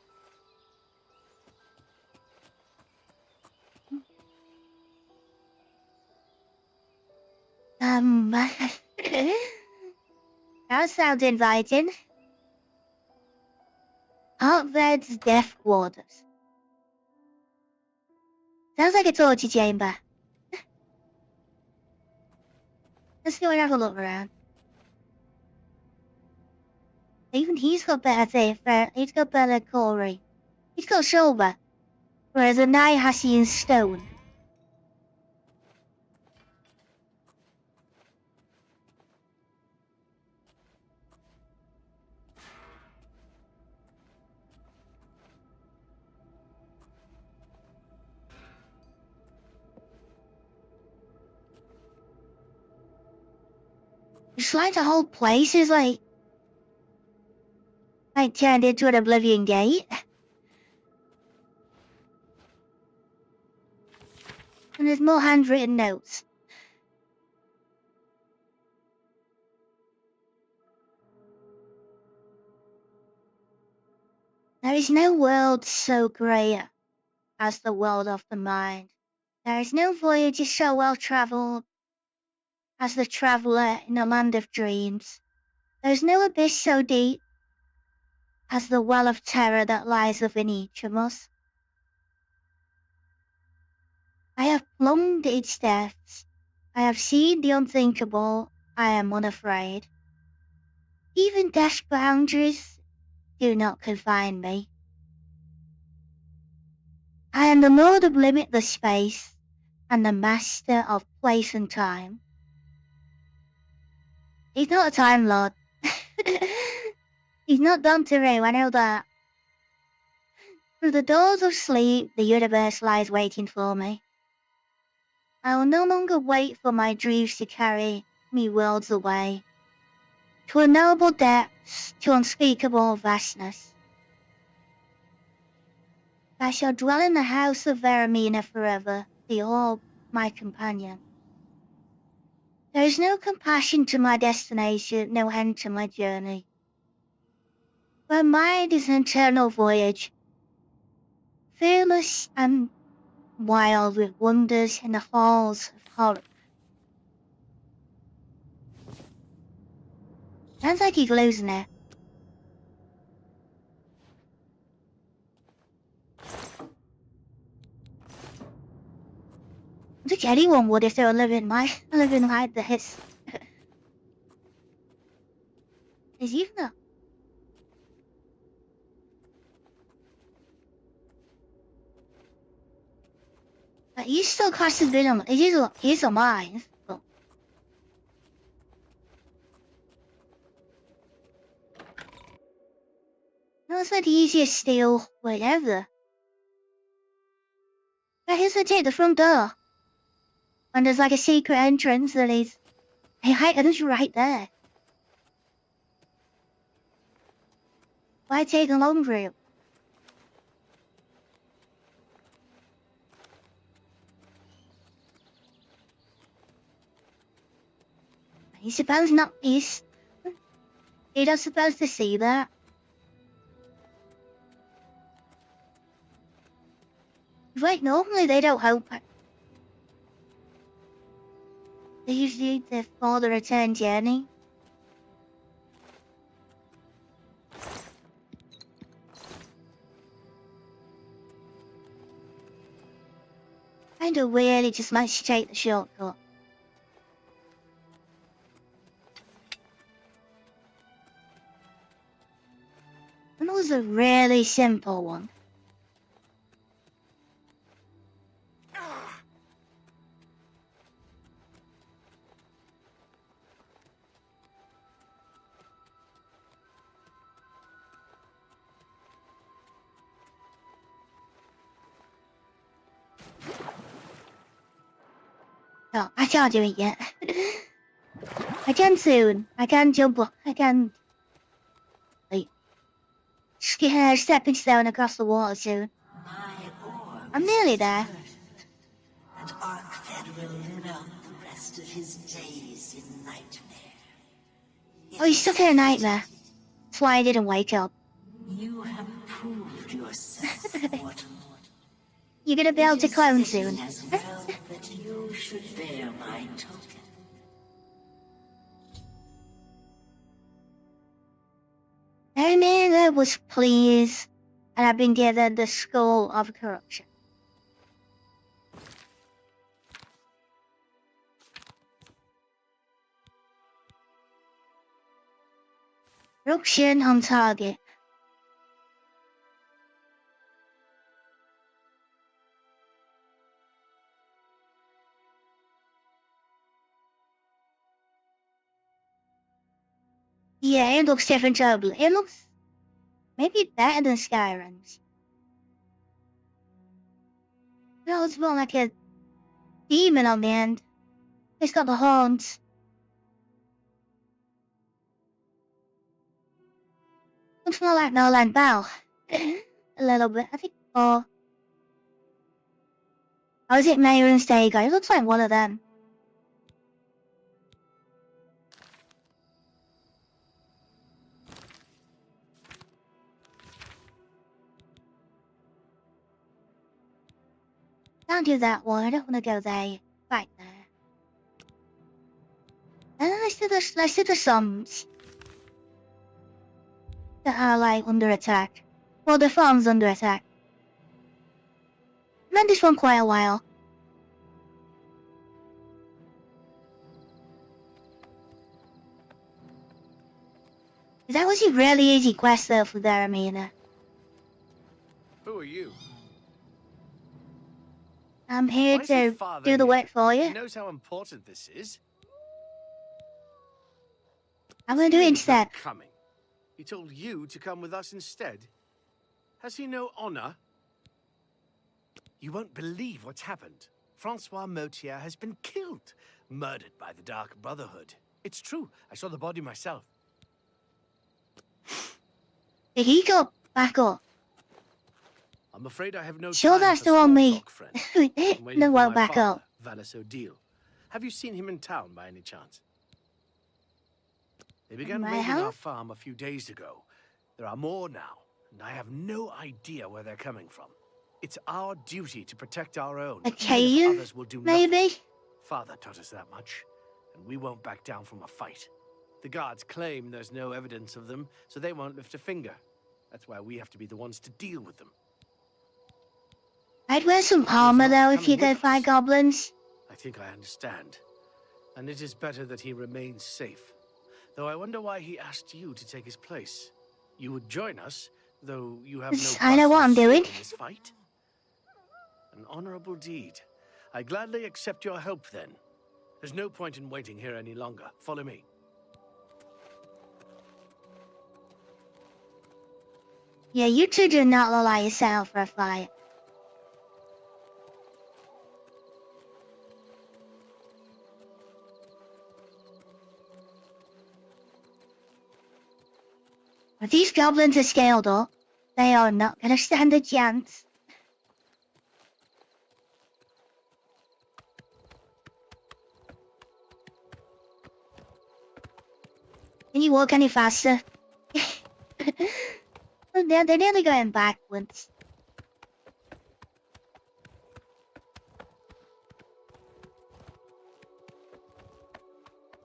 That sounds inviting. Arkved's Death Quarters. Sounds like a torture chamber. Let's go and have a look around. Even he's got better teeth, he's got better coloring. He's got silver, whereas a knight has seen stone. It's like the whole place is like turned into an Oblivion gate. And there's more handwritten notes. There is no world so great as the world of the mind. There is no voyage so well travelled as the traveller in a land of dreams. There is no abyss so deep as the well of terror that lies within each of us. I have plumbed its depths. I have seen the unthinkable. I am unafraid. Even death's boundaries do not confine me. I am the lord of limitless space and the master of place and time. He's not a time lord. He's not Dante Ray, I know that. Through the doors of sleep, the universe lies waiting for me. I will no longer wait for my dreams to carry me worlds away, to unknowable depths, to unspeakable vastness. I shall dwell in the house of Veramina forever, the orb, my companion. There is no compassion to my destination, no end to my journey. My mind is an eternal voyage, fearless and wild with wonders in the halls of horror. Sounds like he's losing it. I think anyone would if they were living like this. Is even a But he's still costing minimum. He's a mine. So. That's like the easiest steal whatever. But here's the take the front door. And there's like a secret entrance that is it's right there. Why take a long route? He's supposed not he's not supposed to see that. Wait, normally they don't help it. They usually do for the return journey. Kinda weird, it just makes you take the shortcut. And it was a really simple one. No, I can't do it yet. I can soon. I can jump up. I can... Like... stepping stone across the water soon. I'm nearly there. And Arkfed will live out the rest of his days in nightmare. Oh, he's stuck in a nightmare. That's why I didn't wake up. You have proved yourself, mortal. You're gonna be able to clone soon. As well that you should bear my token. Amanda was pleased, and I've been given the skull of corruption. Corruption on target. Yeah, it looks different totally. It looks maybe better than Skyrim's. No, it's more like a demon on the end. It's got the horns. Looks more like Nolan Bell. A little bit, I think. Or is it Mayor and Stego? It looks like one of them. Don't do that one. I don't want to go there. Right there. And then let's do the sums that are like under attack. Well, the farm's under attack. I've had this one quite a while. That was a really easy quest though for Daramina. Who are you? I'm here Why is your to father do the here? work for you. He knows how important this is. I'm gonna do it He's not instead. coming. He told you to come with us instead. Has he no honor? You won't believe what's happened. Francois Motier has been killed, murdered by the Dark Brotherhood. It's true. I saw the body myself. Did he go back up? I'm afraid I have no Sure, time that's for the one small me. talk, friend. I'm waiting No for one my back father, up. Valis Odile. Have you seen him in town by any chance? They began My raiding our house? farm a few days ago. There are more now, and I have no idea where they're coming from. It's our duty to protect our own. A even if Cajun, others will do maybe? nothing. Father taught us that much, and we won't back down from a fight. The guards claim there's no evidence of them, so they won't lift a finger. That's why we have to be the ones to deal with them. I'd wear some armor though if you coming go fight goblins. I think I understand. And it is better that he remains safe. Though I wonder why he asked you to take his place. You would join us, though you have no I know what I'm personal doing. stake in this fight. An honorable deed. I gladly accept your help then. There's no point in waiting here any longer. Follow me. Yeah, you two do not look like yourself for a fight. If these goblins are scaled up, they are not gonna stand a chance. Can you walk any faster? They're nearly going backwards.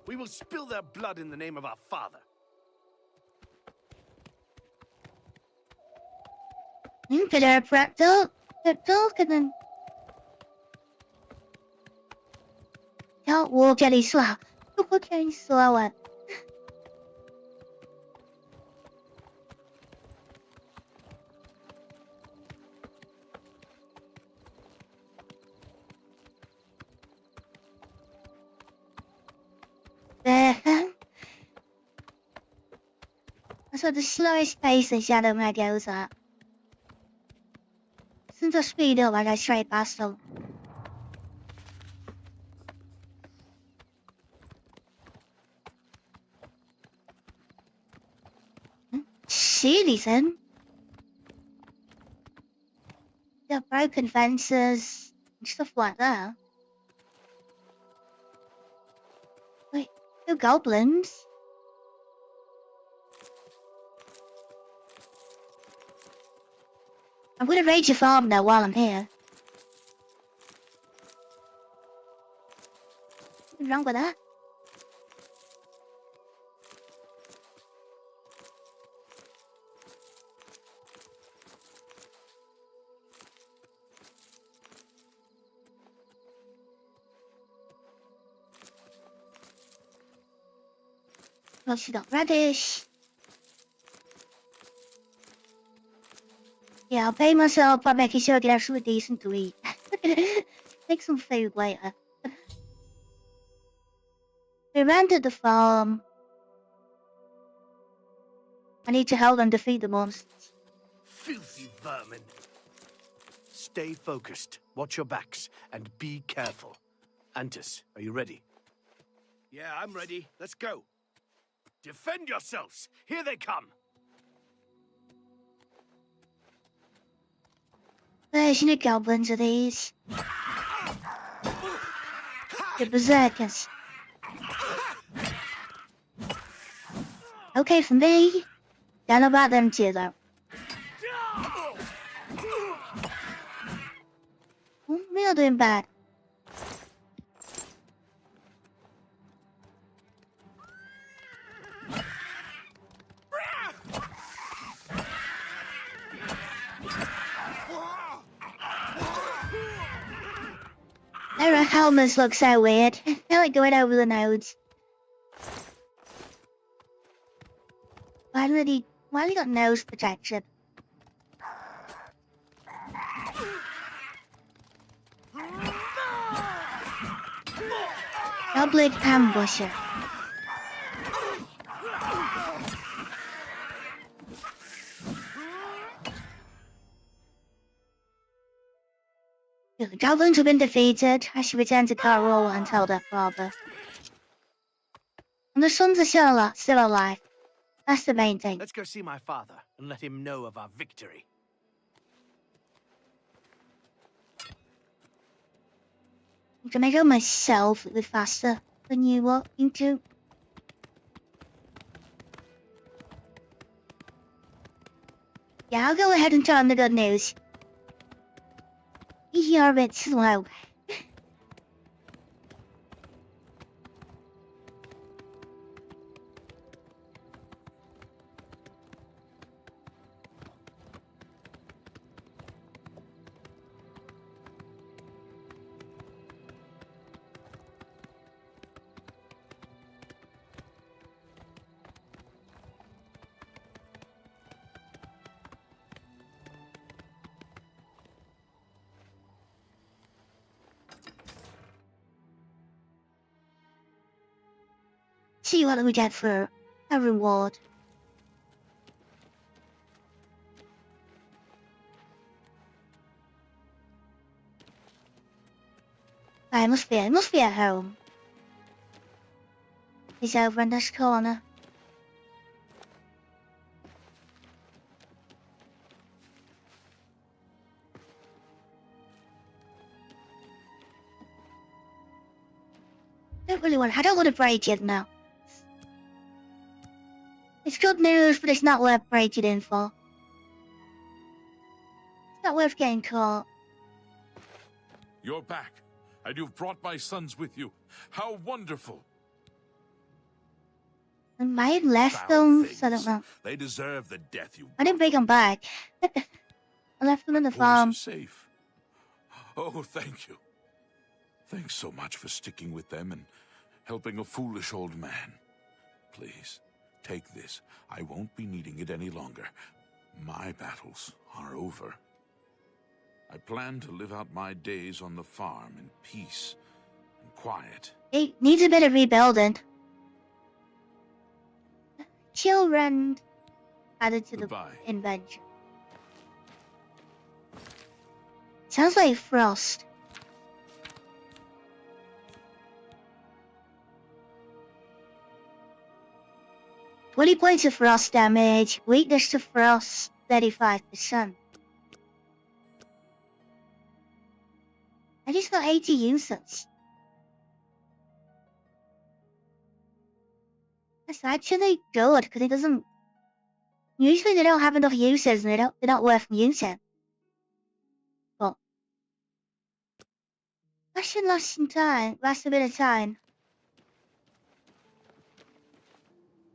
We will spill their blood in the name of our father. För det är praktiskt. Ja, walka lite slow. Walka slower. That's what the slowest pace the shadow mag goes at. Since I speed up, I go straight past them. Seriously, there are broken fences and stuff like that. Wait, they're goblins? I'm gonna raid your farm now while I'm here. What's wrong with that? Well, she got radish. Yeah, I'll pay myself by making sure I get actually decent to eat. Make some food later. We rented the farm. I need to help them defeat the monsters. Filthy vermin. Stay focused, watch your backs, and be careful. Antis, are you ready? Yeah, I'm ready. Let's go. Defend yourselves! Here they come! Version of goblins are these? The berserkers. Okay for me. Don't know about them two though. We are doing bad. Their helmets look so weird. They're like going over the nose. Why do they got nose protection? Goblin ambusher. The goblins have been defeated. I should return to Carol and tell their father. And the sons are still alive. That's the main thing. Let's go see my father and let him know of our victory. I can make it myself a bit faster than you are, you two. Yeah, I'll go ahead and tell them the good news. You're a bit slow. See what we get for a reward. It must be at home. He's over in this corner. I don't want to break it now. It's good news, but it's not worth breaking in for. It's not worth getting caught. You're back, and you've brought my sons with you. How wonderful! I might have left them, so I don't know. They deserve the death you. I didn't bring them back. I left them on the farm. Safe. Oh, thank you. Thanks so much for sticking with them and helping a foolish old man. Please, take this. I won't be needing it any longer. My battles are over. I plan to live out my days on the farm in peace and quiet. It needs a bit of rebuilding. Children added to the inventory. Sounds like frost. 20 points of frost damage, weakness to frost 35%. I just got 80 users. That's actually good because it doesn't. Usually they don't have enough users and they're not worth using. But that should last a bit of time.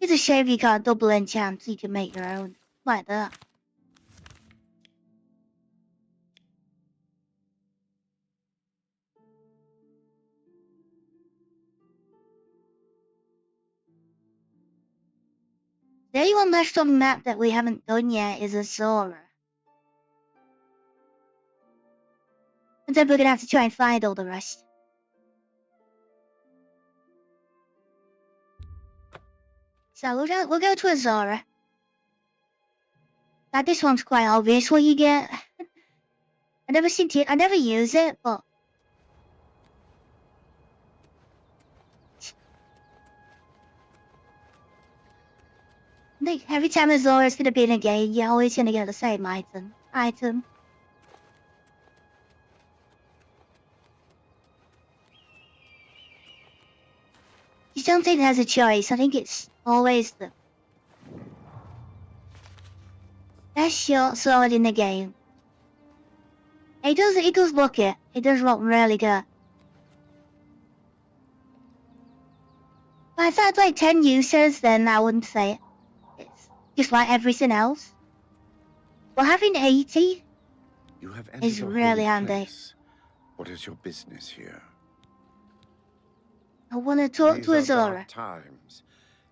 It's a shame you can't double enchant so you can make your own. Like that. The only one left on the map that we haven't done yet is Azora. And then we're gonna have to try and find all the rest. So we'll go to Azora. Now this one's quite obvious what you get. I never use it, but like every time Azora's gonna be in a game, you're always gonna get the same item. You don't think there's a choice. I think it's always the best short sword in the game. It does look it. It does look really good. But if I had like 10 users, then I wouldn't say it. It's just like everything else. But having 80 is really handy. What is your business here? I want to talk to Azora. Times,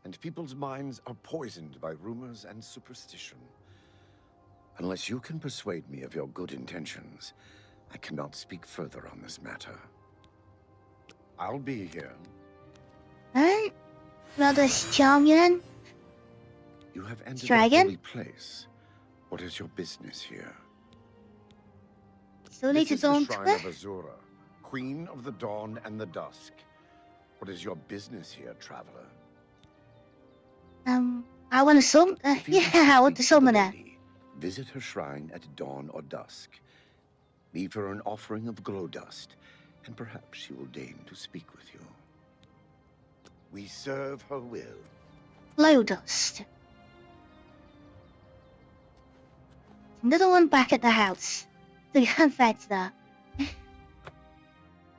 and people's minds are poisoned by rumors and superstition. Unless you can persuade me of your good intentions, I cannot speak further on this matter. I'll be here. Alright. Well, this champion. You have entered Dragon? a holy place. What is your business here? So need to This is the don't shrine of Azura, Queen of the Dawn and the Dusk. What is your business here, traveler? I want to summon. I want to summon her. Visit her shrine at dawn or dusk. Leave her an offering of glow dust, and perhaps she will deign to speak with you. We serve her will. Glow dust. Another one back at the house. So you can fetch that.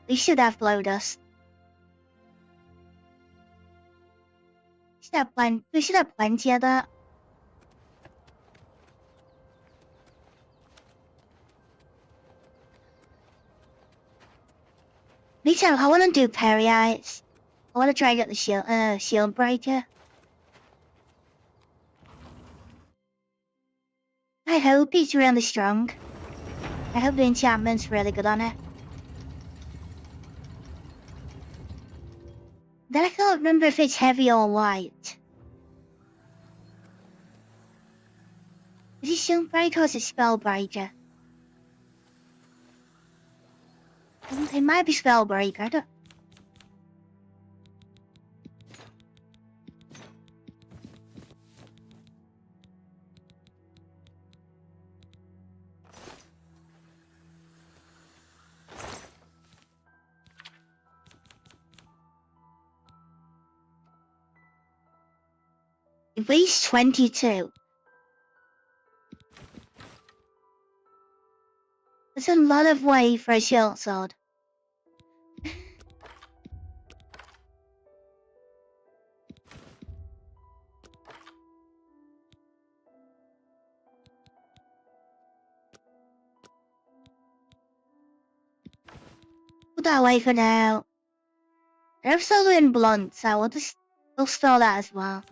We should have glow dust. We should have plenty of that. Me too. I want to do Perry Eyes. I want to try and get the shield breaker. I hope he's really strong. I hope the enchantment's really good on it. Then I can't remember if it's heavy or light. Is it Sunbreaker or is it Spellbreaker? It might be Spellbreaker, I don't... It weighs 22. That's a lot of weight for a shield sword. Put that away for now. There's also in blunt, so we'll store that as well.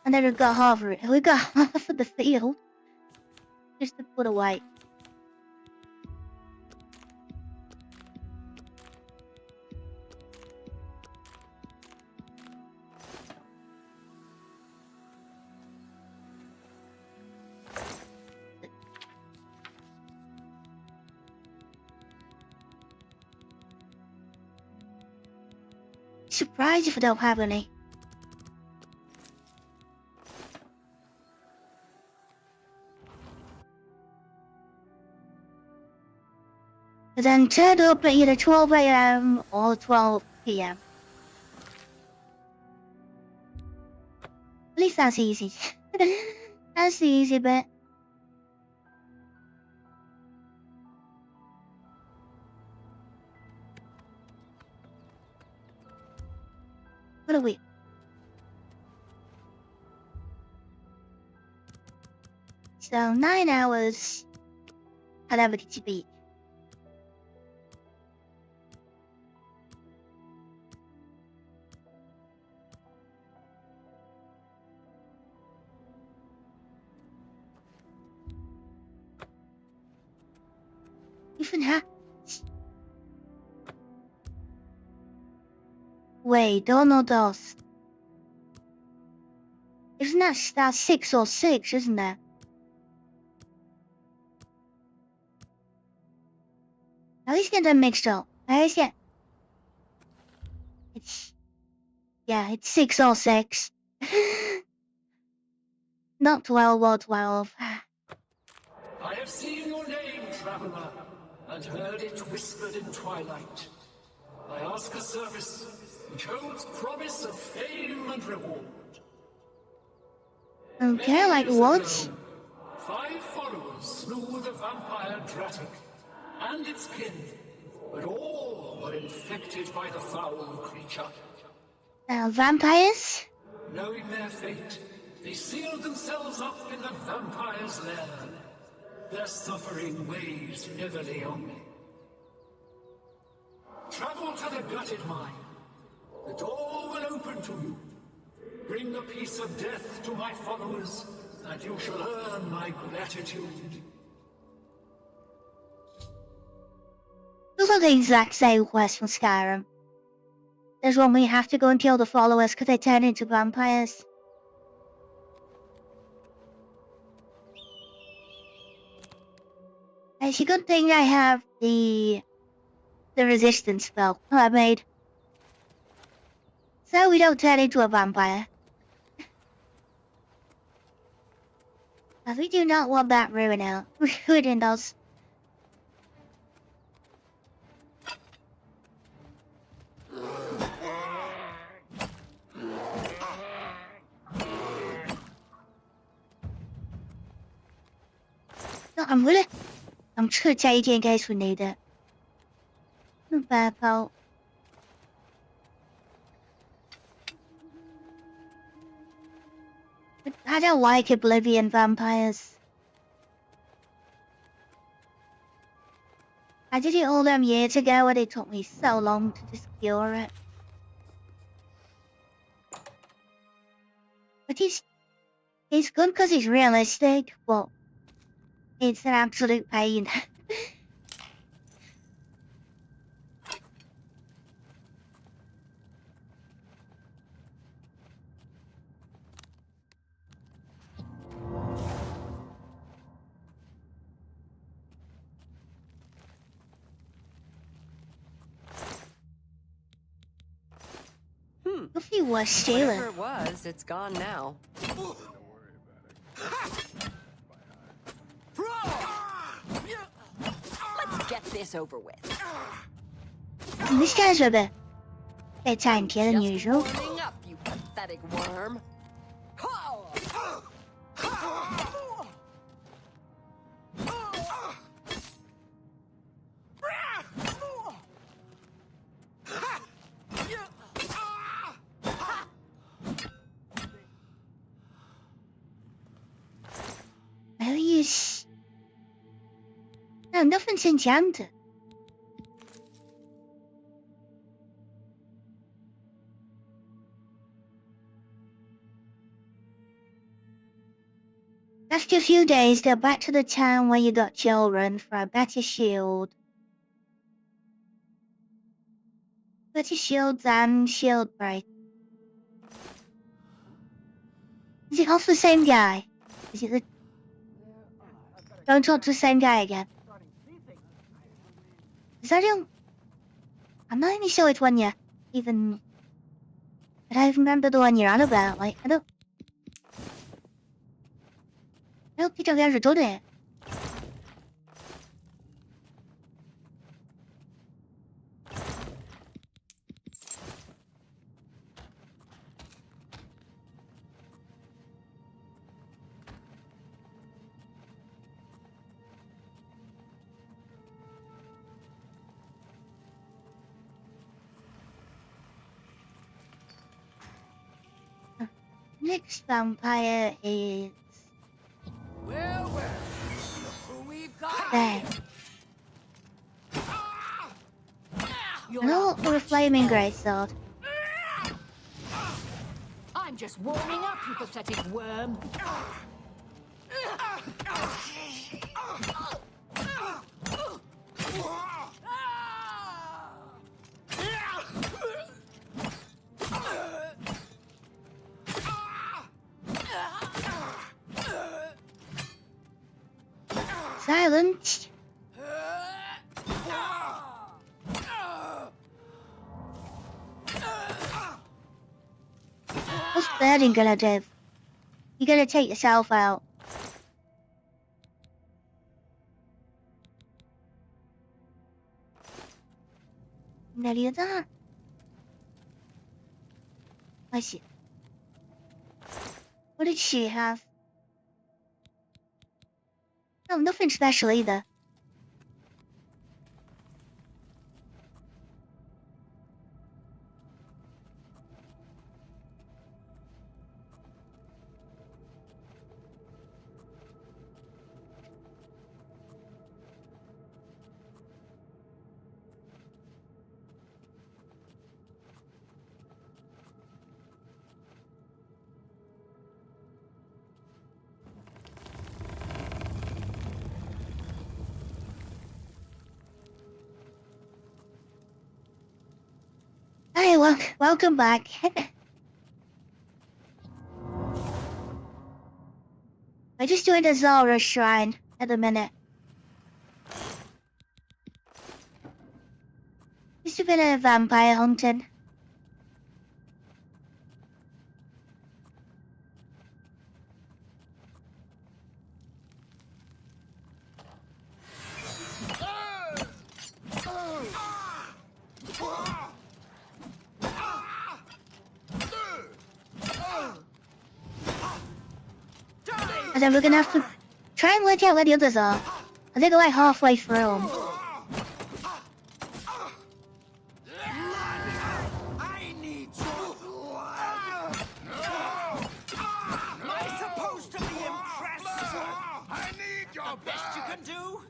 And then we've got half of it. We got half of the field just to put away. Surprised if I don't have any. But then turned up at either 12 AM or 12 PM. At least that's easy. That's the easy bit. What are we? So 9 hours. However did you beat? Even ha? Wait, don't know those. Isn't that 6 or 6, isn't that? At least get them mixed up. Where is it? It's 6 or 6. Not 12 or 12. I have seen your name, traveler, and heard it whispered in twilight. I ask a service which holds promise of fame and reward. Okay, like what? 5 followers slew the vampire Daedric and its kin, but all were infected by the foul creature. Vampires? Knowing their fate, they sealed themselves up in the vampire's lair. Their suffering weighs heavily on me. Travel to the gutted mine. The door will open to you. Bring the piece of death to my followers, and you shall earn my gratitude. Those are the exact same quests from Skyrim. There's one where you have to go and kill the followers because they turn into vampires. It's a good thing I have the resistance spell I made. So we don't turn into a vampire. But we do not want that ruining us. No, I'm just gonna take it in case we need it. Not bad, pal. But I don't like Oblivion vampires. I did it all them years ago and it took me so long to just cure it. But it's good because it's realistic, but it's an absolute pain. If he was stealing. Whatever it was, it's gone now. Let's get this over with. This guy's a bit bedtime killing usual. Warming up, you pathetic worm. Oh, yes. No, nothing's enchanted. After a few days, go back to the town where you got children for a better shield. Better shields and shield break. Is it off the same guy? Is it the... Don't talk to the same guy again. Is that him? I'm not even sure which one you even... But I remember the one you're on about, like, I don't think I've ever done it. Next vampire is... Well, who we've got? There. No, or a flaming greatsword. I'm just warming up, you pathetic worm. Silence. What's Birding gonna do? You gonna take yourself out? Any of that? I see. What did she have? No, nothing special either. Hey, welcome back. We're just doing the Zara shrine at the minute. Just a bit of vampire hunting. And then we're gonna have to try and work out where the others are. I think they're like halfway through them. I need your blood. Am I supposed to be impressed? I need your best you can do.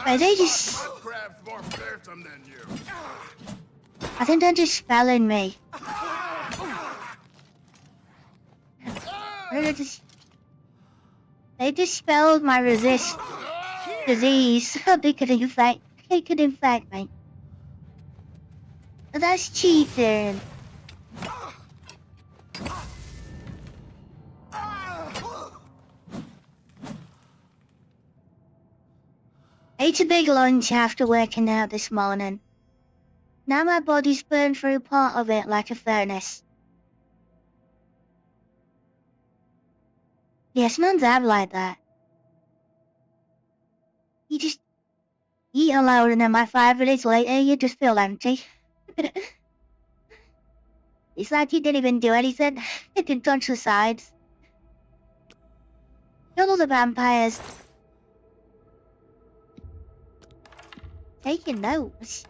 Right, they just... Craft more fearsome than you. I think they're just spelling me. They just spelled my resist disease. They could infect me. That's cheating. Ate a big lunch after working out this morning. Now my body's burned through part of it like a furnace. Yes, nuns have like that. You just eat alone and then by 5 minutes later you just feel empty. It's like you didn't even do anything. You didn't touch the sides. Kill all the vampires. Taking notes.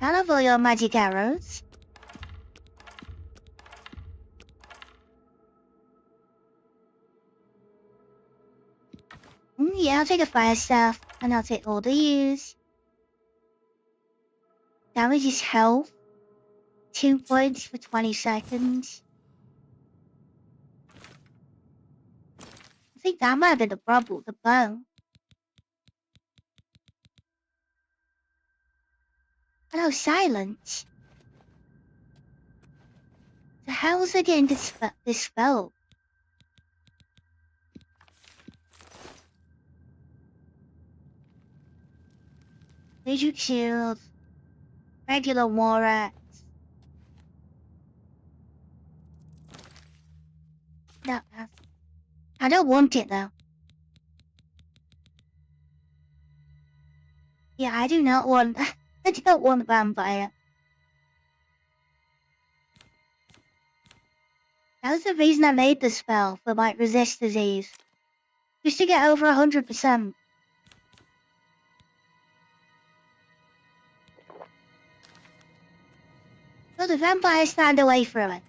I love all your magic arrows. Yeah, I'll take a fire staff, and I'll take all these. Damage is health. 2 points for 20 seconds. I think that might have been the problem with the bow. Hello, silence. So how was I getting this spell? Daedric shield. Regular war axe. No, I don't want it though. Yeah, I do not want. I don't want vampire. That was the reason I made the spell for my resist disease. Just to get over 100%. So the vampires stand away from it.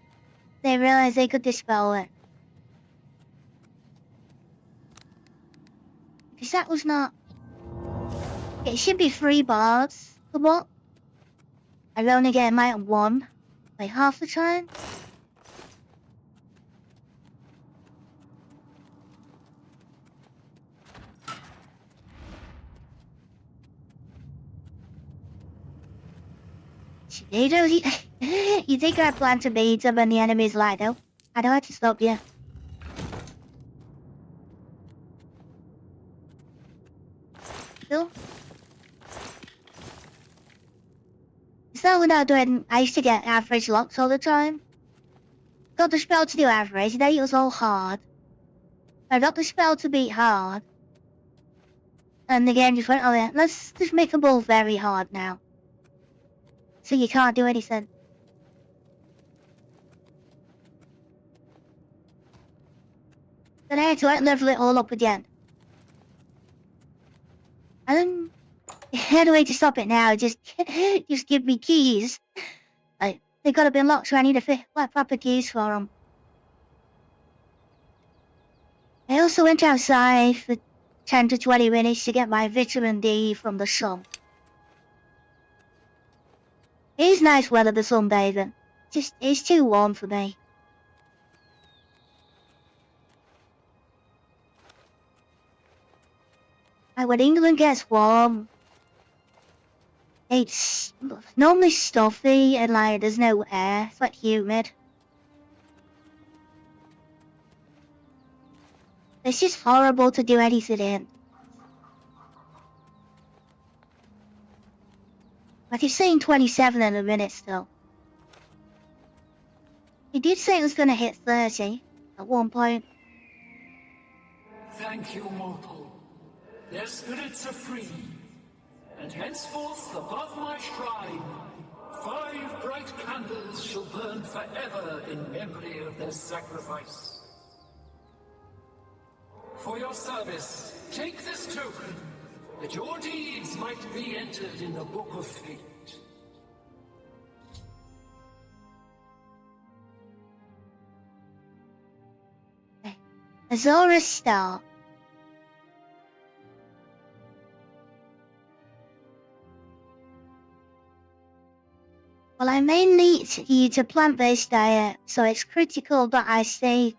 They realized they could dispel it. Because that was not... It should be 3 bars. Come on. I'll only get a mite of 1. Like half the time. You think I plan to beat them and the enemy's light though? I don't have to stop you. Still? So without doing, I used to get average locks all the time. Got the spell to do average, then it was all hard. I got the spell to beat hard. And the game just went, oh yeah, let's just make them all very hard now. So you can't do anything. Then I had to level it all up again. And then, the only way to stop it now, just give me keys. They gotta be locked, so I need to proper keys for them. I also went outside for 10 to 20 minutes to get my vitamin D from the sun. It is nice weather, the sunbathing. Just, it's too warm for me. When England gets warm, it's normally stuffy and there's no air. It's humid. It's just horrible to do anything in. It's saying 27 in a minute still. He did say it was going to hit 30 at one point. Thank you, mortal. Their spirits are free, and henceforth above my shrine, 5 bright candles shall burn forever in memory of their sacrifice. For your service, take this token, that your deeds might be entered in the Book of Fate. Azora Star. Well, I may need to eat a plant-based diet, so it's critical that I stay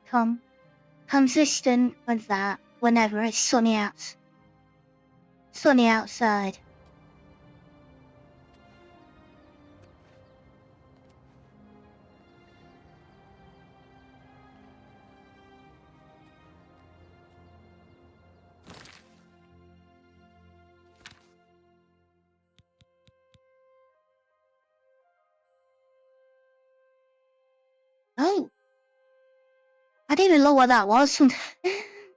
consistent with that whenever it's sunny outside. I didn't even know what that was.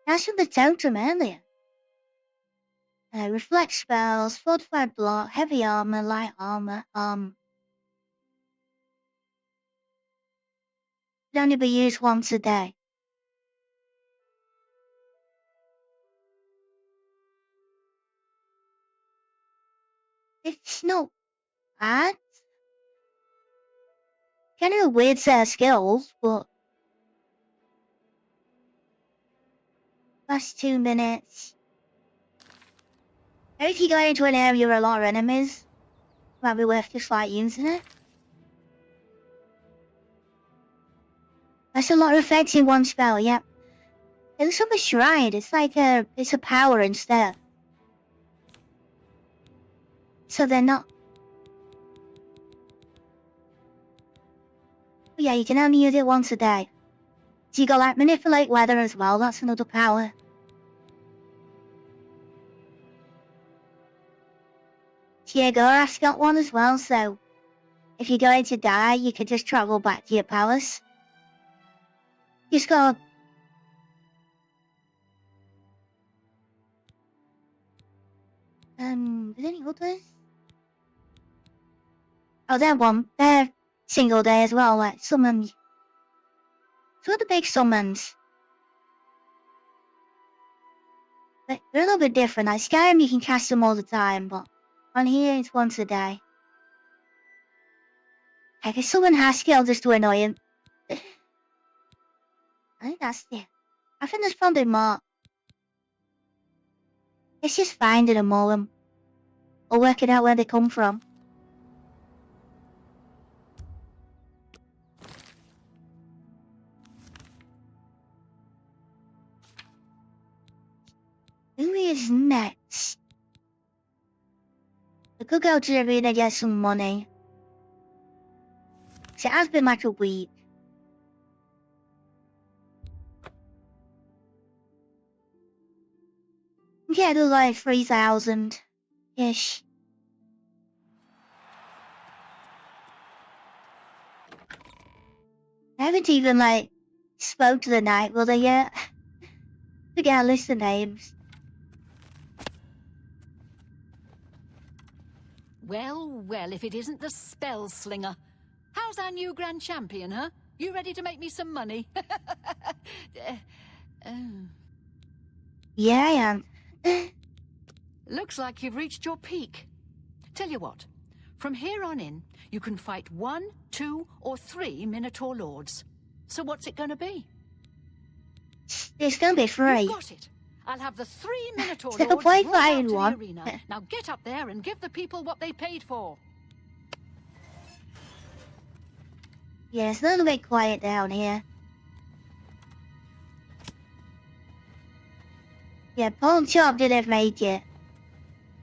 That's from the totem earlier. Reflect spells, fortified block, heavy armor, light armor. Can only be used once a day. It's not bad. Kind of a weird set of skills, but last 2 minutes. Maybe if you go into an area with a lot of enemies, might be worth just like using it. That's a lot of effects in one spell, yep. It's from a shrine, it's like it's a power instead. So they're not. But yeah, you can only use it once a day. So you got like manipulate weather as well, that's another power. Gorath's got one as well, so if you're going to die, you can just travel back to your palace. Just go. Is any others? Oh, they're one. They're single day as well, like summons. Some of the big summons. They're a little bit different. Like Skyrim, you can cast them all the time, but on here, it's once a day. I guess someone has skill just to annoy him. I think that's it. I think there's probably more. It's just finding them all or working out where they come from. Who is next? I could go to the arena and get some money. It has been like a week. Yeah, do like 3,000-ish. I haven't even like spoke to the night ruler yet. Forget a list of names. Well, well, if it isn't the spell slinger. How's our new grand champion, huh? You ready to make me some money? Yeah, I am. Looks like you've reached your peak. Tell you what, from here on in, you can fight 1, 2, or 3 Minotaur Lords. So what's it gonna be? It's gonna be free. You've got it. I'll have the 3 Minotaur Take a Lords play brought out fighting to the one. arena. Now get up there and give the people what they paid for. Yeah, it's a little bit quiet down here. Yeah, Paul Chop didn't make it.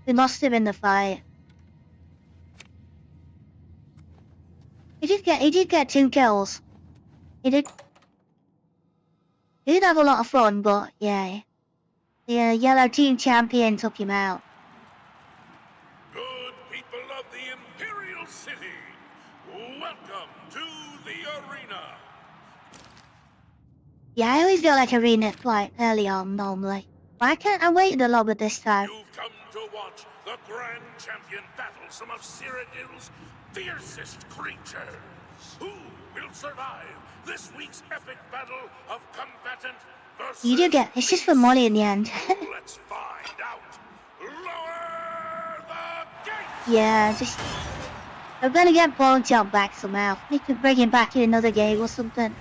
We lost him in the fight. He did get 2 kills. He did have a lot of fun, but yeah. The yellow team champion took him out. Good people of the Imperial City, welcome to the arena. Yeah, I always feel like arena quite early on normally. Why can't I wait in the lobby this time? You've come to watch the Grand Champion battle some of Cyrodiil's fiercest creatures. Who will survive this week's epic battle of combatant versus... You do get, it's just for money in the end. Let's find out. Lower the gate! Yeah, just... I'm gonna get Paul Chop back somehow. Need to bring him back in another game or something.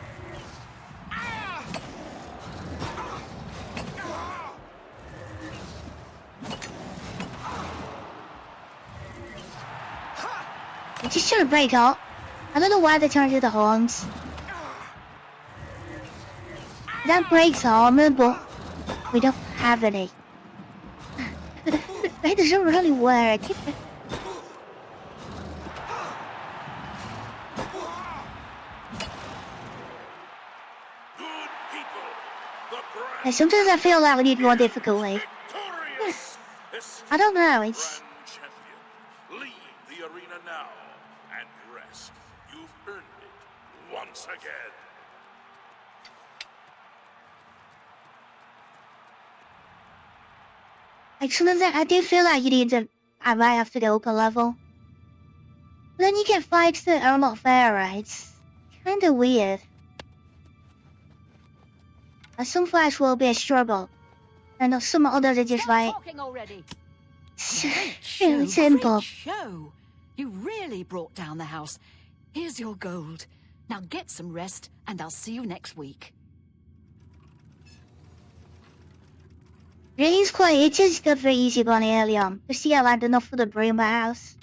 I'm just trying to break up. I don't know why they turned to the horns. That breaks armor, but we don't have any. It doesn't really work. And sometimes I feel like we need more difficulty. I don't know, it's... Leave the arena now and rest. You've earned it once again. Actually, I do feel like I might have to go up a level. But then you get fights that are not fair, right? It's kind of weird. Some fights will be a struggle, and some others are just like Talking already. really simple. Great show. You really brought down the house. Here's your gold. Now get some rest, and I'll see you next week. It is good for easy bunny early on. To see I had enough for the Bruma house.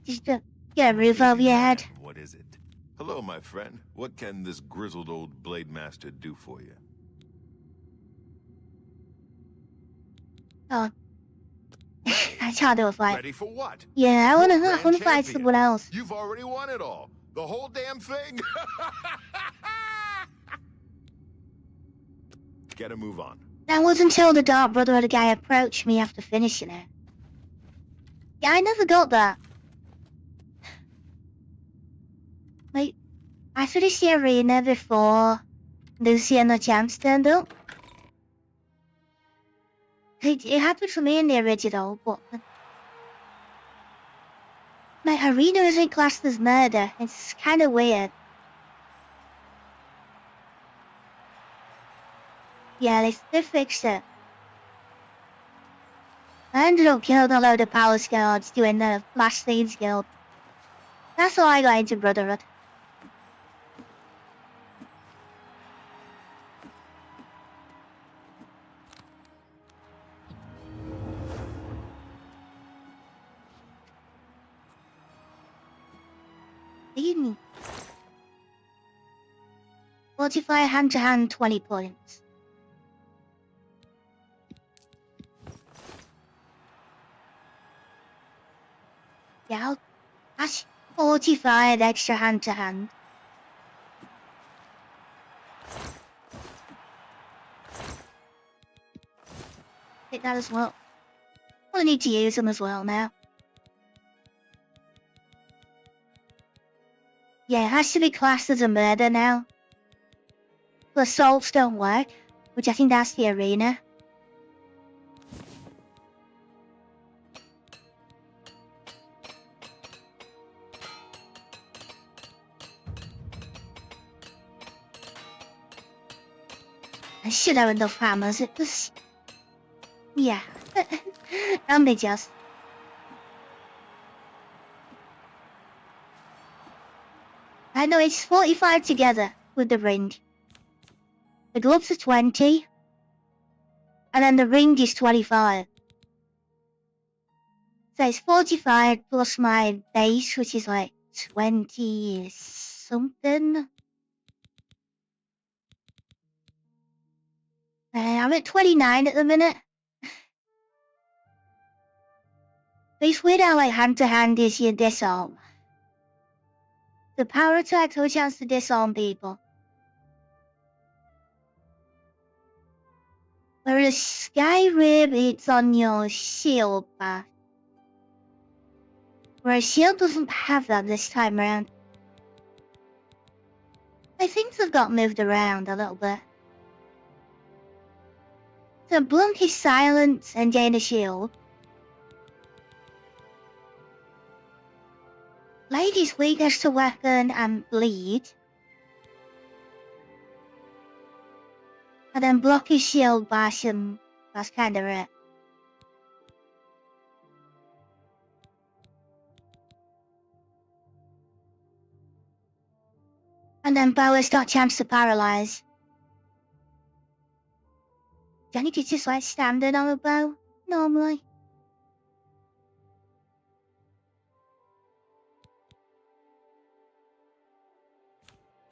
Just to get a roof over your head. What is it? Hello, my friend. What can this grizzled old blade master do for you? Oh. I can't do a fight. Ready for what? Yeah, I wanna fight someone else. You've already won it all. The whole damn thing. Gotta move on. That was until the Dark Brotherhood guy approached me after finishing it. Yeah, I never got that. Like, I finished the arena before Lucy and the Chance turned up. It happened for me in the original, but my arena isn't classed as murder. It's kind of weird. Yeah, they fixed it. I ended up killing a load of power guards doing the Flash Thieves Guild. That's how I got into Brotherhood. Evening. Fortify hand-to-hand 20 points. Yeah, that's 45 extra hand-to-hand. Take that as well. I need to use them as well now. Yeah, it has to be classed as a murder now. The assaults don't work, which I think that's the arena. I should have enough hammers. It was... yeah. And they just... I know it's 45 together with the ring. The gloves are 20. And then the ring is 25. So it's 45 plus my base, which is like 20 something. I'm at 29 at the minute. But it's weird how like hand-to-hand is your disarm. The power attack has a chance to disarm people. Whereas Skyrim, it's on your shield bar. Whereas shield doesn't have that this time around. I think they've got moved around a little bit. So blunt is silence and gain a shield. Blade is weakest to weapon and bleed. And then block his shield bash and that's kind of it. And then Bower's got chance to paralyze. Johnny is just like standing on a bow, normally.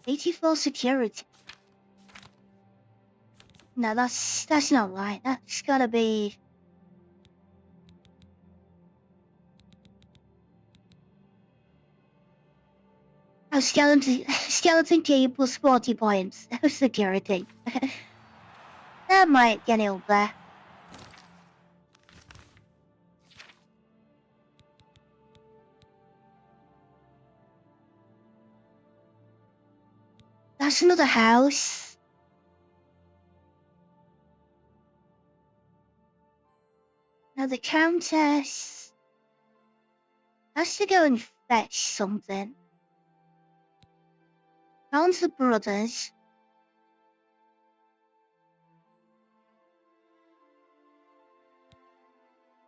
$84 security. No, that's not right. That's gotta be... oh, skeleton key plus 40 points. Security. That might get ill there. That's another house. Now the Countess has to go and fetch something. Found the brothers.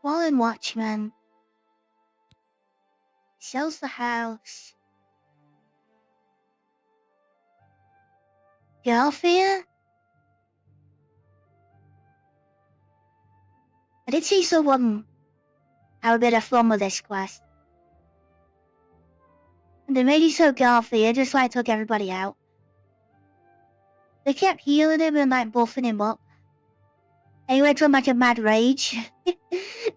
Fallen Watchman. Sells the house. Girlfear? I did see someone have a bit of fun with this quest. And they made it so Garfield just like took everybody out. They kept healing him and like buffing him up. And he went from like a mad rage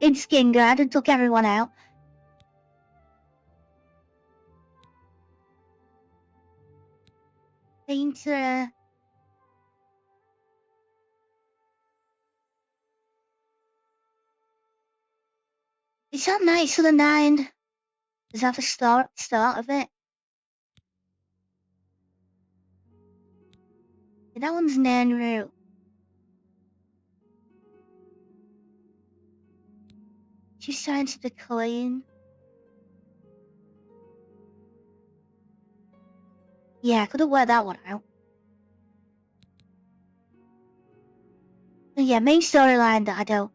in Skingrad and took everyone out. Painter. Is that Knights of the Nine? Is that the start of it? Yeah, that one's Nanru. She's starting to decline. Yeah, I could have worked that one out. But yeah, main storyline that I don't.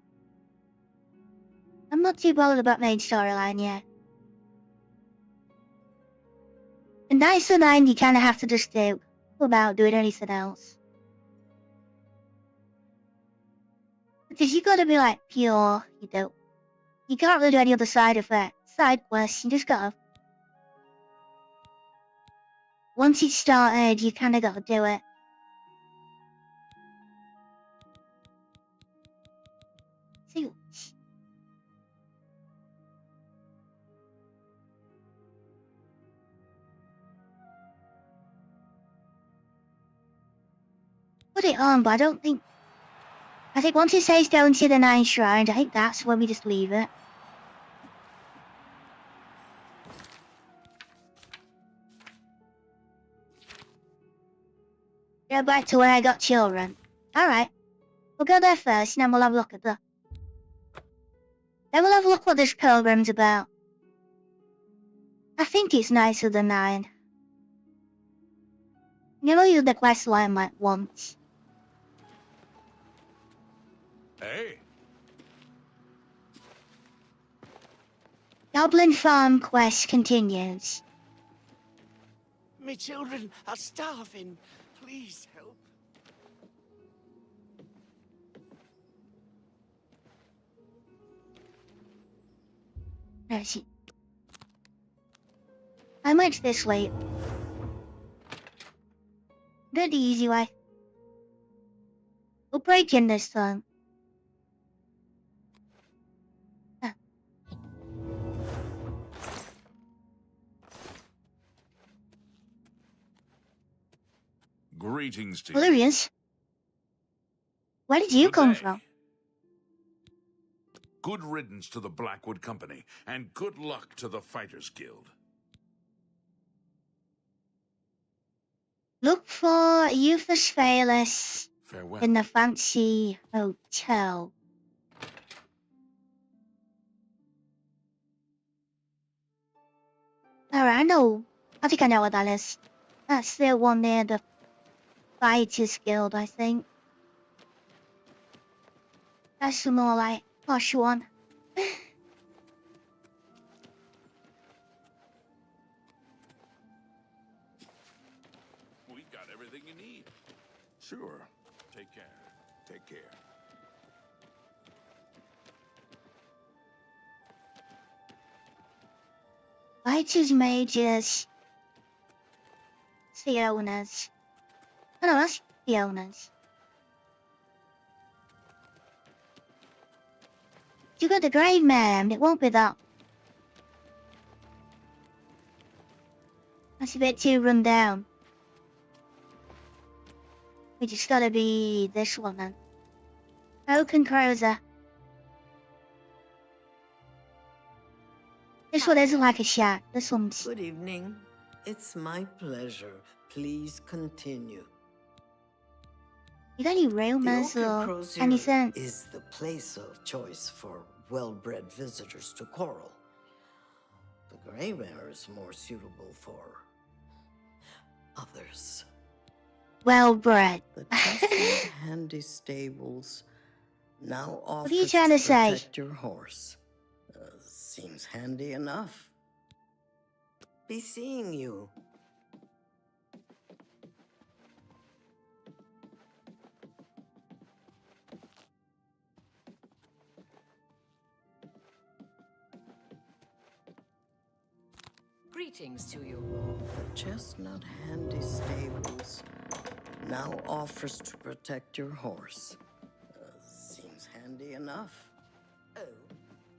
I'm not too bothered about main storyline yet. And Knights of the Nine you kinda have to just do without doing anything else. Because you gotta be like pure, you don't. You can't really do any other side of it. Side quests, you just gotta. Once it's started, you kinda gotta do it. See. Put it on, but I don't think. I think once it says down to the 9 shrines, I think that's when we just leave it. Go back to where I got children. Alright. We'll go there first, and then we'll have a look at the... Then we'll have a look what this pilgrim's about. I think it's Knights of the Nine. You know, use the quest line like once. Hey. Goblin Farm quest continues. Me children are starving. Please help. Where is he? I went this way. Go the easy way. We'll break in this time. Greetings to you. Oblivious? Where did you come from? Good riddance to the Blackwood Company, and good luck to the Fighters Guild. Look for Euphus Phaelus Farewell. in the fancy hotel. Alright, I know. I think I know what that is. That's the one near the Fighters Guild, I think. That's the more like posh one. We've got everything you need. Sure. Take care. Take care. Fighters Mages. Fionas. Oh no, that's Fiona's. You got the grave man, it won't be that. That's a bit too run down. We just gotta be this one then. Oaken Cruiser. This one isn't like a shack, this one's... Good evening. It's my pleasure. Please continue. You got any rumors or anything? Is the place of choice for well-bred visitors to Coral. The gray mare is more suitable for others. Well bred. The chestnut handy stables now What are offers you trying to say? protect your horse. Seems handy enough. Be seeing you. Greetings to you. The chestnut handy stables now offers to protect your horse. Seems handy enough. Oh,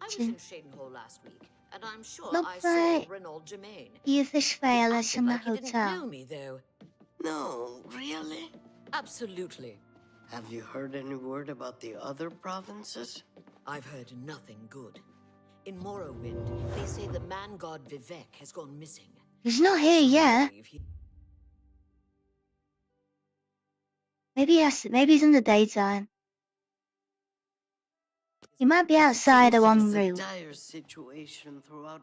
I was in Shadenhall last week, and I'm sure Look I saw like Renaud Germain. you fish fail at Acted my like you didn't hotel. know me, though. No, really? Absolutely. Have you heard any word about the other provinces? I've heard nothing good. In Morrowind, they say the man god Vivek has gone missing. He's not here yet. Maybe he's in the daytime. He might be outside of one room. It's a dire situation throughout.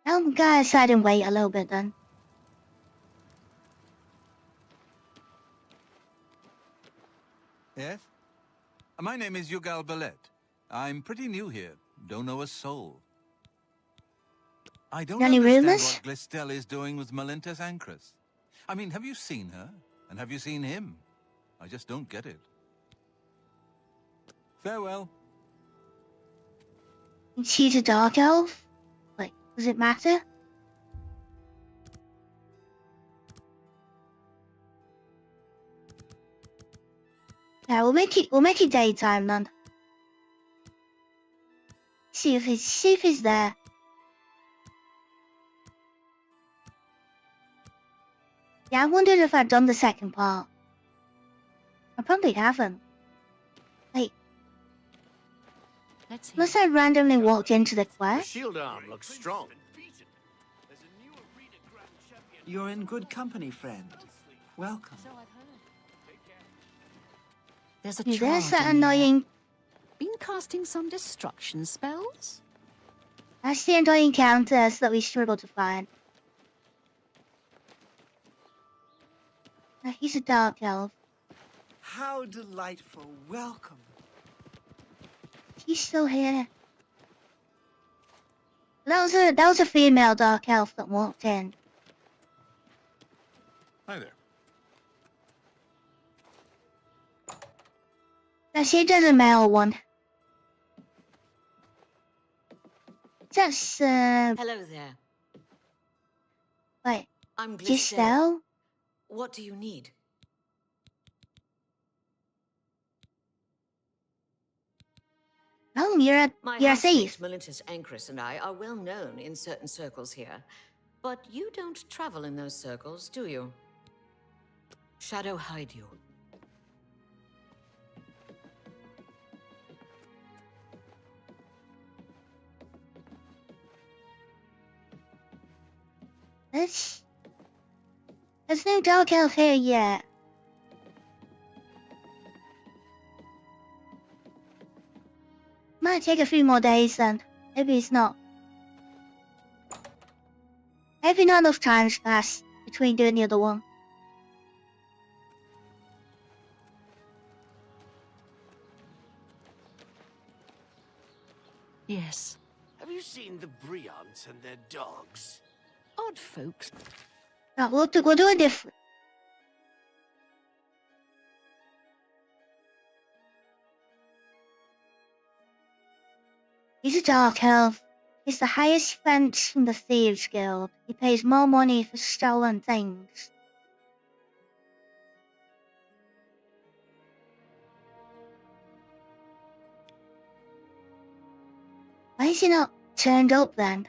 I'll go outside and wait a little bit then. Yes? My name is Yugal Ballet. I'm pretty new here. Don't know a soul. I don't Any understand rumors? what Glistel is doing with Melintus Ancrus. I mean, have you seen her? And have you seen him? I just don't get it. Farewell. Is she a dark elf? Like, does it matter? Yeah, we'll make it daytime then. See if he's there. Yeah, I wondered if I'd done the second part. I probably haven't. Like, unless I randomly walked into the The quest. shield arm looks strong. You're in good company, friend. Welcome. There's a There's charge that in here. annoying. Been casting some destruction spells? That's the annoying countess that we struggle to find. He's a dark elf. How delightful. Welcome. He's still here. That was a female dark elf that walked in. Hi there. Now she does a male one. That's Hello there. wait. I'm Glistel. Giselle? What do you need? Oh, you're My a housemate, thief. Melintus Ancrus, and I are well known in certain circles here. But you don't travel in those circles, do you? Shadow hide you. There's no dark elf here yet. Might take a few more days then. Maybe it's not. Maybe not enough time's passed between doing the other one. Yes. Have you seen the Briants and their dogs? Odd folks. Right, we'll do a different. He's a dark elf. He's the highest fence from the Thieves Guild. He pays more money for stolen things. Why is he not turned up then?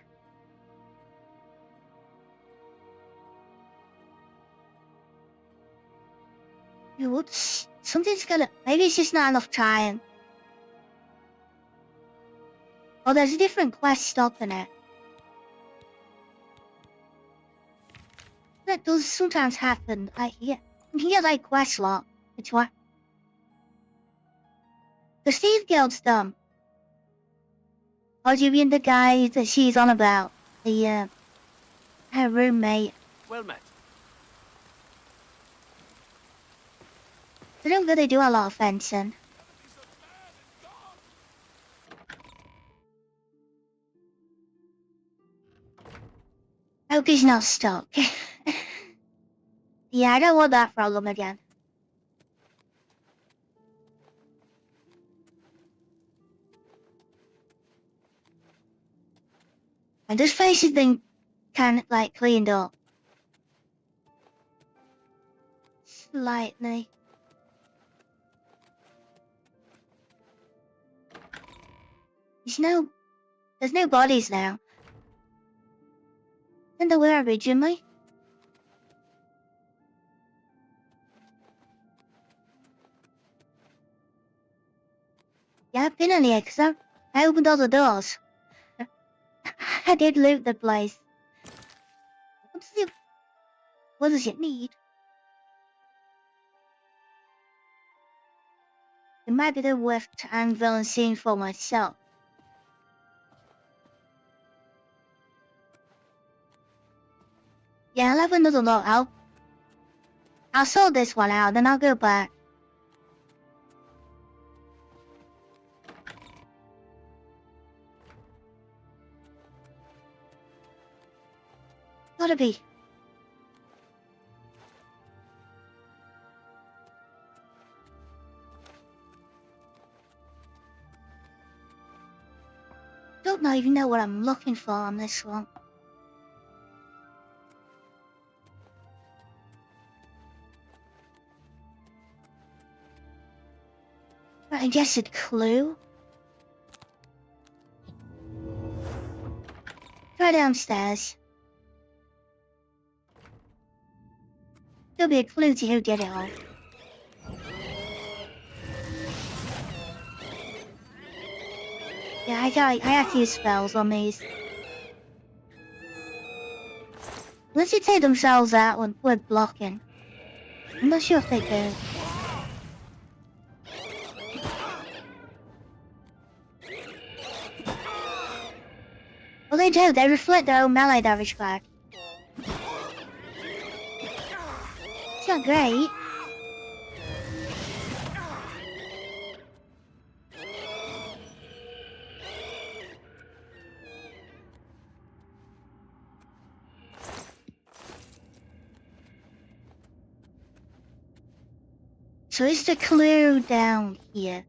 Something's gonna. Maybe it's just not enough time. Oh, there's a different quest stopping it. That does sometimes happen. You can get like quest lock. It's what? The Steve Guild's dumb. Or do you mean the guy that she's on about? The, her roommate. Well met. They don't really do a lot of fencing. I hope he's not stuck. Yeah, I don't want that problem again. And this face has been kind of like cleaned up. Slightly. There's no bodies now. And there were originally. Yeah, I've been in here because I opened all the doors. I did loot the place. What does it need? It might be the worth anvil and seeing for myself. Yeah, I'll have another look. I'll sort this one out, then I'll go back. Gotta be. Don't even know what I'm looking for on this one. I guess it's clue. Try downstairs. There'll be a clue to who did it all. Yeah, I have to use spells on these. Unless they take themselves out when we're blocking. I'm not sure if they do. Well, they do. They reflect their own melee damage back. It's not great. So is the clue down here?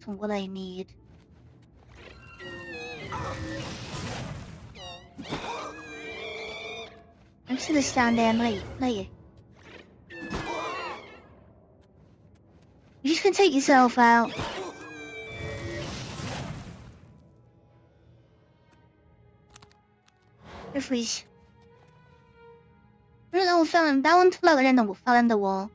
From what I need. I'm just gonna stand there and later. You just can take yourself out. Freeze. I don't know what fell in. That one floated in the fell in the wall.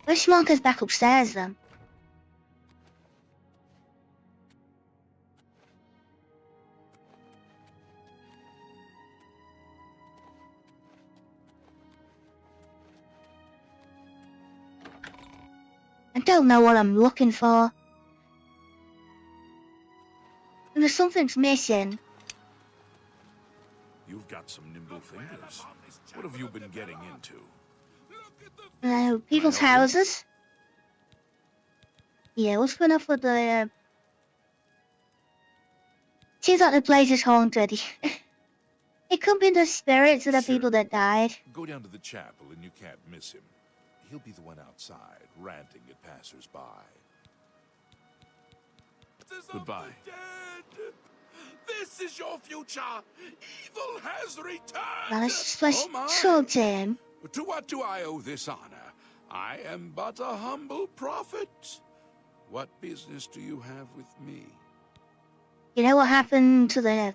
Where's Schmarker's back upstairs then? I don't know what I'm looking for. There's something's missing. You've got some nimble fingers. What have you been getting into? People's houses. Yeah, what's going off with the... Seems like the place is haunted. It could be the spirits of the people that died. Go down to the chapel and you can't miss him. He'll be the one outside, ranting at passers-by. Goodbye. This is your future. Evil has returned. Well, let's talk to him. To what do I owe this honor? I am but a humble prophet. What business do you have with me? You know what happened to the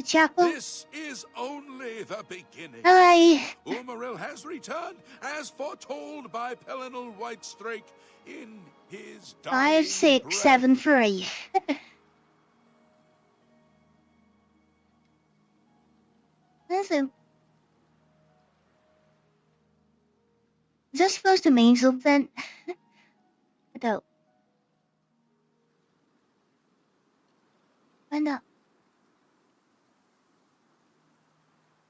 chapel? This is only the beginning. Hello. Umaril has returned, as foretold by Pelinal Whitestrake in his 5, 6, 7, 3. so. Is that supposed to mean something? I don't. Why not?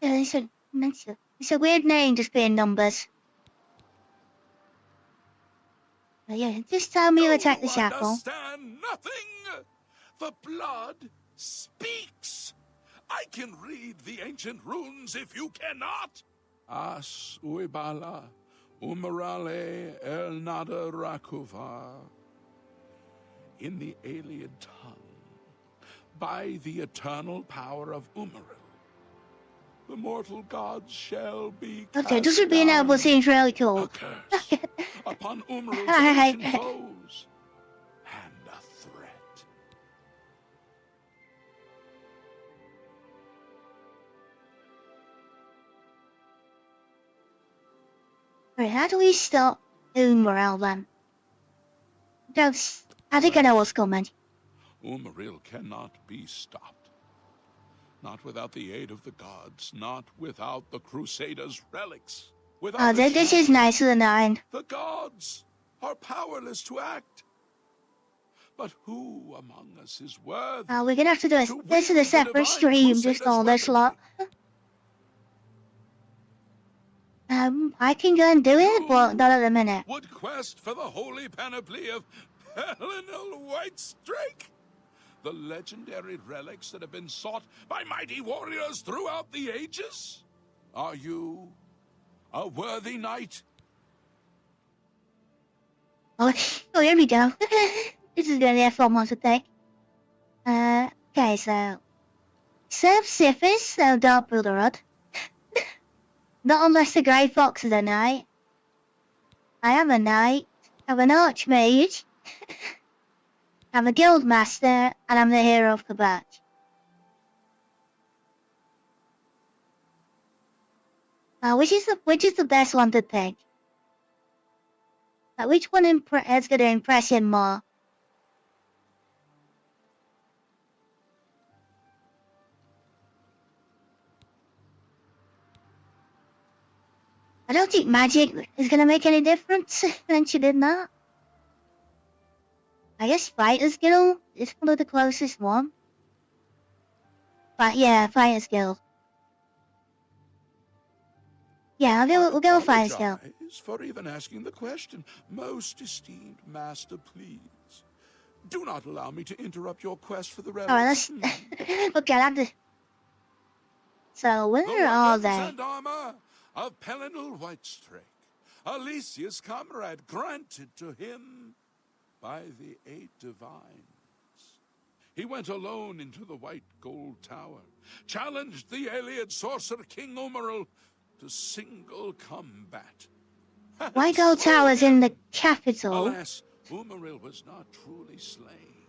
Yeah, it's a weird name just being numbers. But yeah, just tell me to attack the shackle. Understand nothing. The blood speaks. I can read the ancient runes if you cannot. As uibala, umarale el nada rakuva. In the alien tongue, by the eternal power of Umaril, the mortal gods shall be cast Okay, just being able seems really cool. upon Umaril's ancient foes, and a threat. Right, how do we stop Umaril then? I think I know what's coming. Umaril cannot be stopped. Not without the aid of the gods, not without the Crusaders' relics. Oh, this is nicer than 9. The gods are powerless to act. But who among us is worthy? We're gonna have to do this is a separate stream, just all this lot. I can go and do it, but not at the minute. Would quest for the holy panoply of Pelinal Whitestrake? The legendary relics that have been sought by mighty warriors throughout the ages? Are you a worthy knight? Oh, here we go. This is gonna be a fun one to take. Okay, so serve Sifis, so don't build a rod. Not unless the Grey Fox is a knight. I am a knight. I'm an archmage. I'm a guild master, and I'm the hero of the batch. Which is the best one to take? Which one is gonna impress him more? I don't think magic is gonna make any difference when she did that. I guess Fighter's Guild is probably the closest one. But yeah, Fighter's Guild. Yeah, we'll go with Fighter's Guild. For even asking the question, most esteemed master, please. Do not allow me to interrupt your quest for the relics. Alright, let's look at it. So where are they? And armor of Pelinal Whitestrake, Alicia's comrade, granted to him by the 8 divines. He went alone into the White Gold Tower, challenged the alien sorcerer King Umaril to single combat. White Gold Tower's in the capital. Alas, Umaril was not truly slain,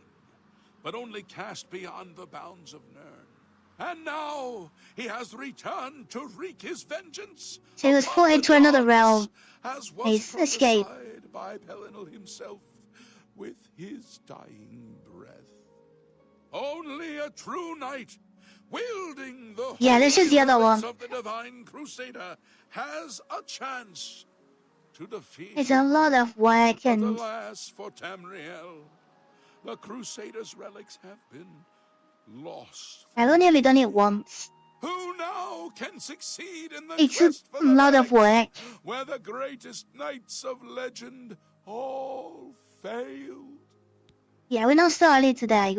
but only cast beyond the bounds of Nirn. And now he has returned to wreak his vengeance. So he was put into another realm. As He's escaped by Pelinal himself with his dying breath. Only a true knight, wielding the this is the other one. of the divine crusader, has a chance to defeat. It's a lot of work and. Alas for Tamriel, the crusader's relics have been lost. I've only ever done it once. Who now can succeed in the It's quest a for the lot of work. where the greatest knights of legend all failed? Yeah, we're not starting today.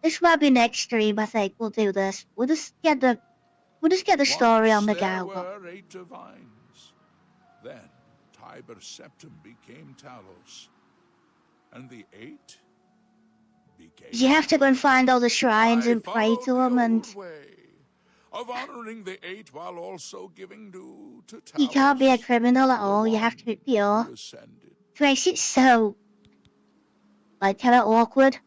This might be next stream. I think we'll do this. We'll just get the story on the There go. were 8 divines. Then Tiber Septim became Talos, and the 8 became. You have to go and find all the shrines and pray to them, and Of honoring the 8 while also giving due to Talos. you can't be a criminal at all. You have to be pure. It makes it so kind of awkward.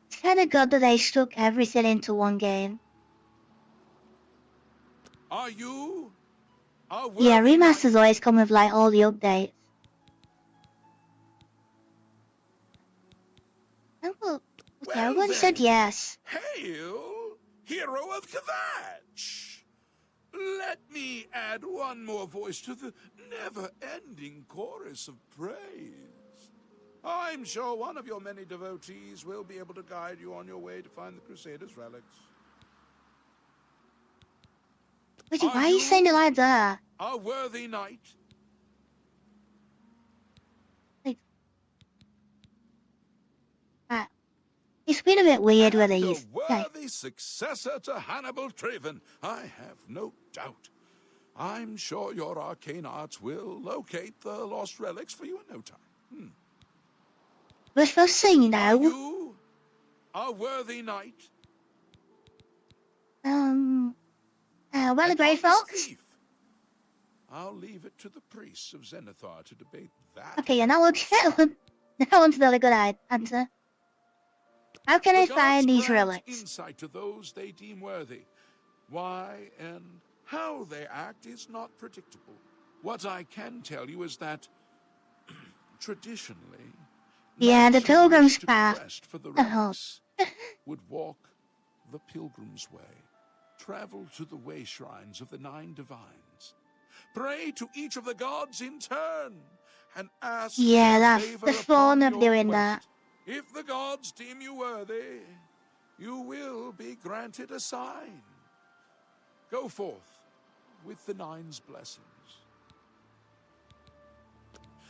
It's kind of good that they stuck everything into one game. Are you? Yeah, remasters always come with all the updates. Everyone said yes. Hail hero of Kvatch. Let me add one more voice to the never-ending chorus of praise. I'm sure one of your many devotees will be able to guide you on your way to find the Crusaders' relics. Wait, why are you saying it like that? A worthy knight. It's been a bit weird with And these. a worthy successor to Hannibal Traven, I have no doubt. I'm sure your arcane arts will locate the lost relics for you in no time. We're supposed to sing now. Are you a worthy knight? Well, a great fox. I'll leave it to the priests of Zenithar to debate that. Okay, yeah, that one's not a good answer. How can I find these relics? Insight to those they deem worthy. Why and how they act is not predictable. What I can tell you is that, traditionally, Yeah, the Pilgrim's Path. for the relics would walk the Pilgrim's Way, travel to the way shrines of the 9 divines, pray to each of the gods in turn, and ask Yeah, their that's favor the upon fun of your doing quest. that. If the gods deem you worthy, you will be granted a sign. Go forth with the 9's blessings.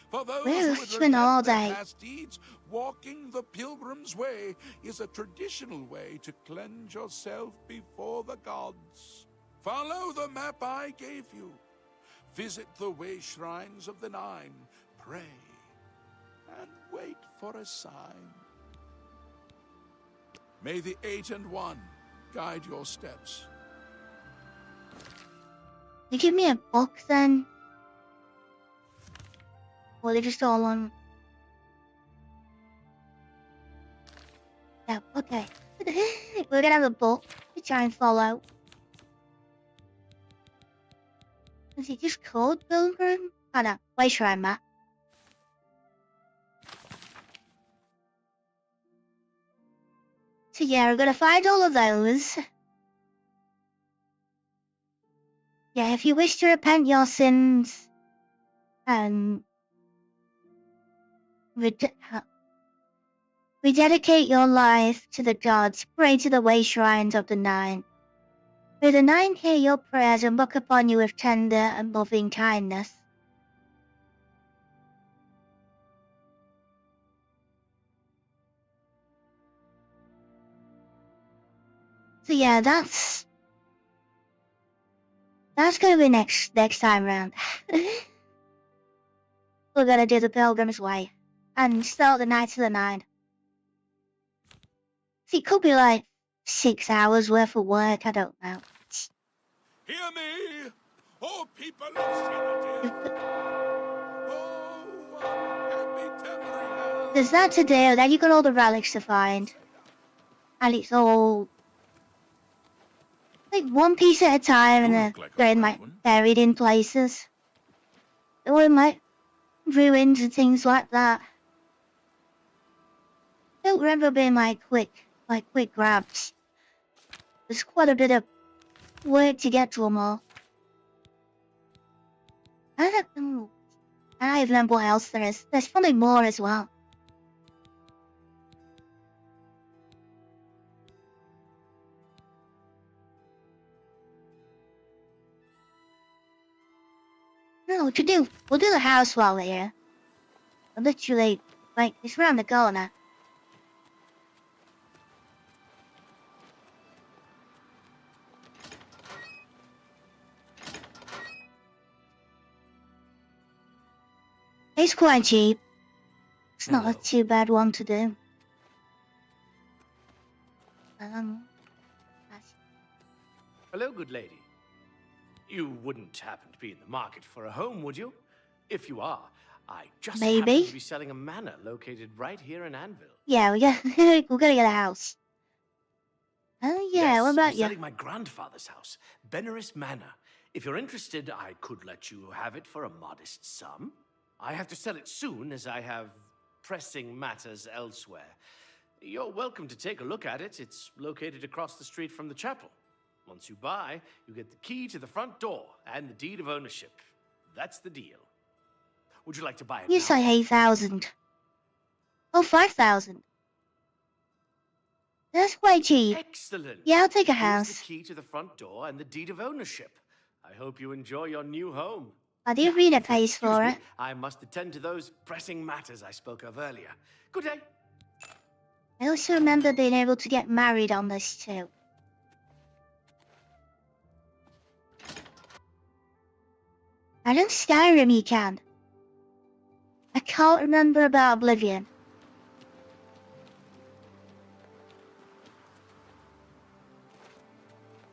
For those We're who would spending all repent their day. past deeds, walking the Pilgrim's Way is a traditional way to cleanse yourself before the gods. Follow the map I gave you. Visit the way shrines of the 9. Pray and wait for a sign. May the 8 and 1 guide your steps. You give me a book then? Or they just all on? Yeah, okay. We're gonna have a book to try and follow. Is it just called Pilgrim? Oh no, way shrine map. So yeah, we're gonna find all of those. Yeah, if you wish to repent your sins and rededicate your life to the gods, pray to the way shrines of the 9. May the 9 hear your prayers and look upon you with tender and loving kindness. So yeah, that's gonna be next time round. We're gonna do the Pilgrim's Way and start the Knights of the 9. See, it could be like 6 hours worth of work, I don't know. Hear me, oh people of Citadel. There's that to do, then you got all the relics to find. And it's all like one piece at a time and they're like buried in places. Or in like ruins and things like that. I don't remember being like quick grabs. There's quite a bit of work to get to them all. I don't know. I don't remember what else there is. There's probably more as well. No, what to do? We'll do the house while we're here. Literally, like, it's round the corner. It's quite cheap. It's not a too bad one to do. Hello, good lady. You wouldn't happen to be in the market for a home, would you? If you are, I just happen to be selling a manor located right here in Anvil. Yeah, we're gonna get a house. Oh yeah, Yes, what about I'm you? selling my grandfather's house, Benaris Manor. If you're interested, I could let you have it for a modest sum. I have to sell it soon, as I have pressing matters elsewhere. You're welcome to take a look at it. It's located across the street from the chapel. Once you buy, you get the key to the front door and the deed of ownership. That's the deal. Would you like to buy it You now? say 8,000. Oh, 5,000. That's way cheap. Excellent. Yeah, I'll take a Here's house. the key to the front door and the deed of ownership. I hope you enjoy your new home. I do read a pays Excuse for me, it. I must attend to those pressing matters I spoke of earlier. Good day. I also remember being able to get married on this too. I don't Skyrim you can. I can't remember about Oblivion.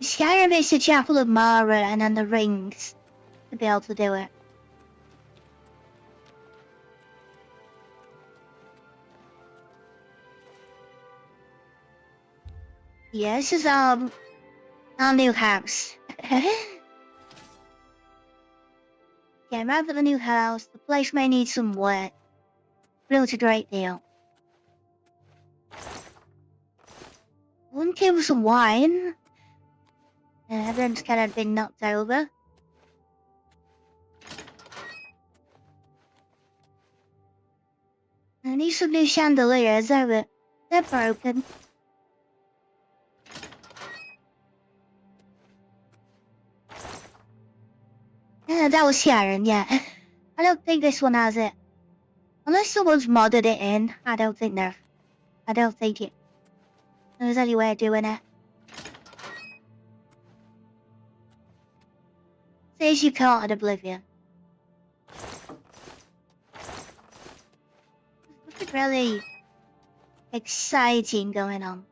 Skyrim is the Chapel of Mara and then the rings to be able to do it. Yeah, this is our new house. Yeah, I'm out of the new house. The place may need some work, but it's a great deal. Wouldn't give us some wine. Everyone's kind of been knocked over. I need some new chandeliers, but they're broken. Yeah, that was Sharon, yeah. I don't think this one has it. Unless someone's modded it in, I don't think there's any way of doing it. Says you can't at Oblivion. Nothing really exciting going on.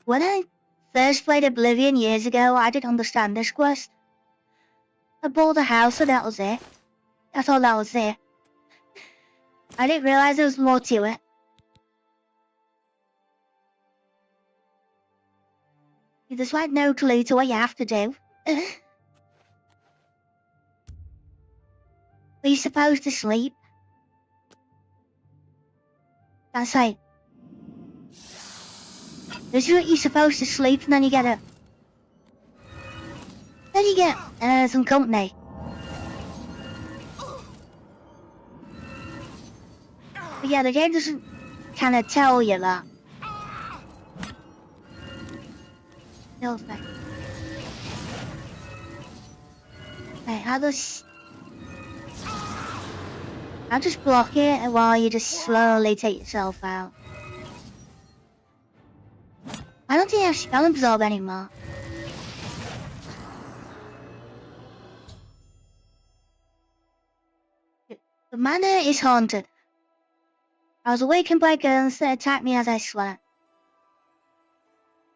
When I first played Oblivion years ago, I didn't understand this quest. I bought a house and that was it. I thought that was it. I didn't realize there was more to it. There's like no clue to what you have to do. Are you supposed to sleep? That's like... This is what you're supposed to sleep and then you get some company. But yeah, the game doesn't kind of tell you that. No thing. Right, I'll just block it while you just slowly take yourself out. I don't think I have spell absorb anymore. The manor is haunted. I was awakened by ghosts that attacked me as I slept.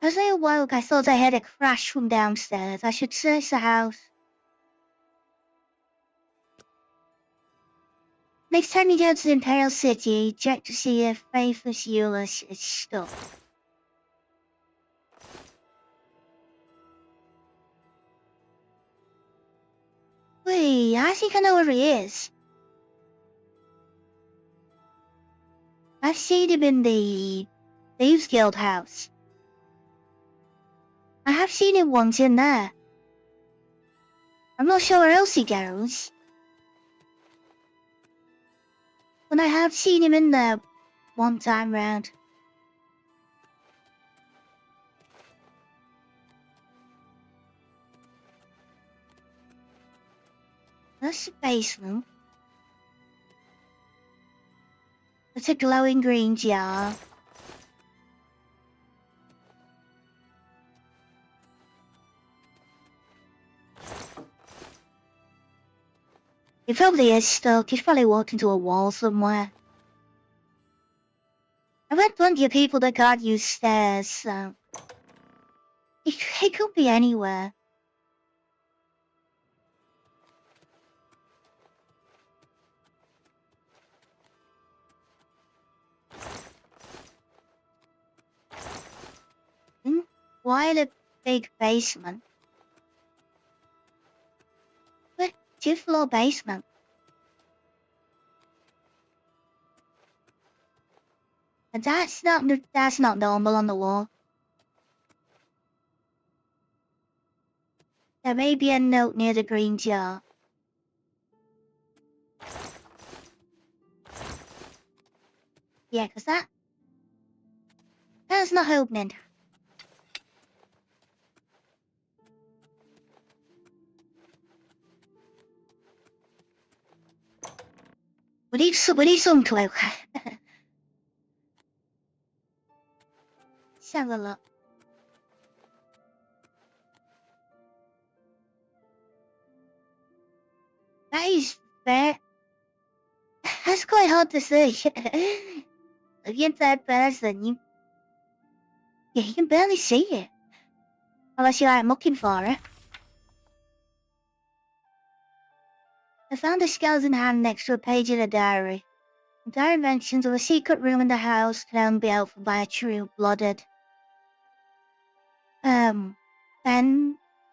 As I awoke, I thought I heard a crash from downstairs. I should search the house. Next time you go to the Imperial City, check to see if Faithless Euless is stuck. Wait, I think I know where he is. I've seen him in the Thieves Guild house. I have seen him once in there. I'm not sure where else he goes. But I have seen him in there one time round. That's the basement. That's a glowing green jar. He probably is stuck. He's probably walked into a wall somewhere. I've had plenty of people that can't use stairs, so... He could be anywhere. quite a big basement. What? 2-floor basement. And that's not normal on the wall. There may be a note near the green jar. Yeah, 'cause that's not opening. We need some clue. Let's have a look. That is fair. That's quite hard to see. Against that person, you can barely see it. Unless you're looking for it. I found a skeleton hand next to a page in a diary. The diary mentions of a secret room in the house can only be opened by a true-blooded Fenris.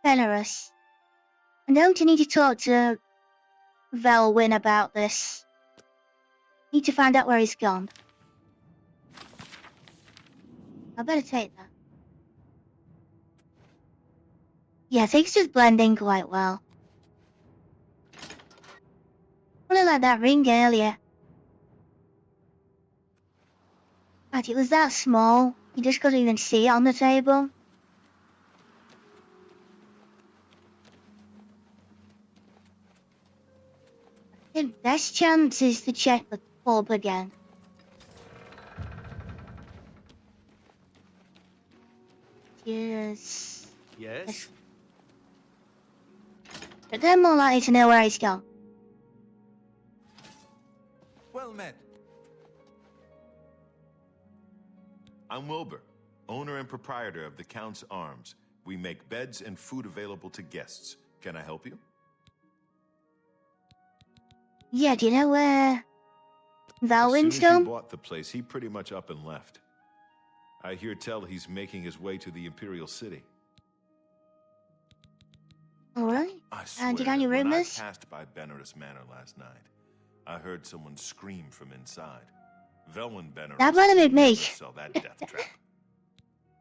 I don't need to talk to Velwyn about this. Need to find out where he's gone. I better take that. Yeah, things just blend in quite well. Really like that ring earlier. But it was that small, you just couldn't even see it on the table. The best chance is to check the pub again. Yes. Yes? But they're more likely to know where he's gone. Well met. I'm Wilbur, owner and proprietor of the Count's Arms. We make beds and food available to guests. Can I help you? Yeah, do you know where Velwyn's As soon as gone? he bought the place, he pretty much up and left. I hear tell he's making his way to the Imperial City. Alright. I swear Do you got any that when I rumors? passed by Benares Manor last night, I heard someone scream from inside. Velwyn Benares That might have been me. never sell that death trap.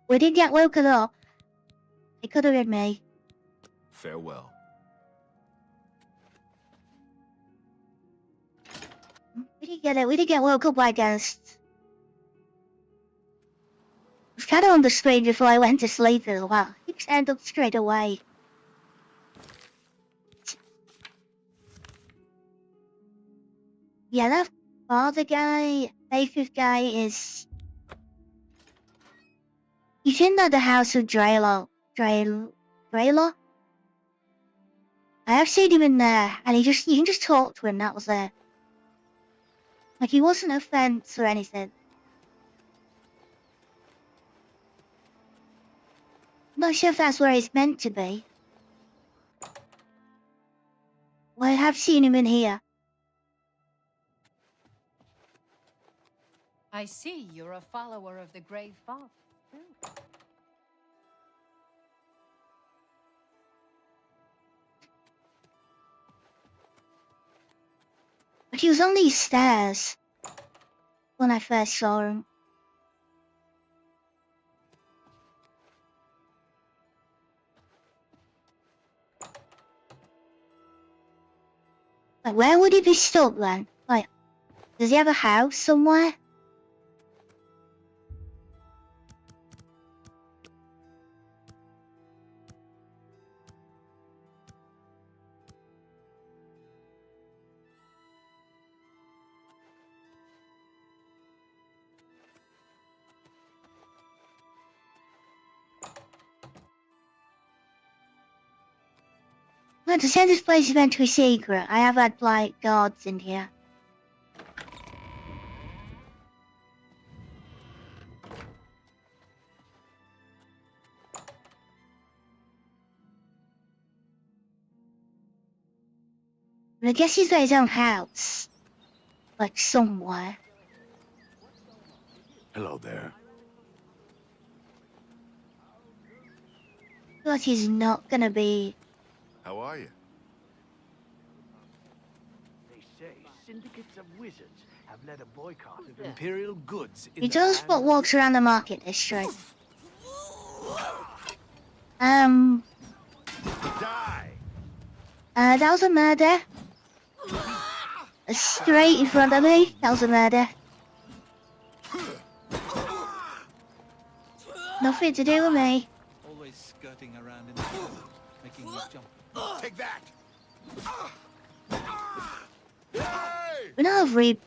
We did get woken up. It could have been me. Farewell. We did get woke up by ghosts. I was kind of on the screen before I went to sleep as well. He turned up straight away. Yeah, that father guy, Faithful guy is... He's in the house of Draylo. Draylo? I have seen him in there, and you can just talk to him, that was it. Like, he wasn't a fence or anything. I'm not sure if that's where he's meant to be. Well, I have seen him in here. I see you're a follower of the Grey Father, too. But he was on these stairs when I first saw him. Like, where would he be stuck then? Like, does he have a house somewhere? Well, to say this place is meant to be secret, I have had, like, guards in here. But I guess he's got his own house. Like, somewhere. Hello there. But he's not gonna be. How are you? They say syndicates of wizards have led a boycott of imperial goods in He the does land what of walks around the market district. That was a murder. Straight in front of me. That was a murder. Nothing to do with me. Always skirting around in the field, making me jump. Take that! We know I've read.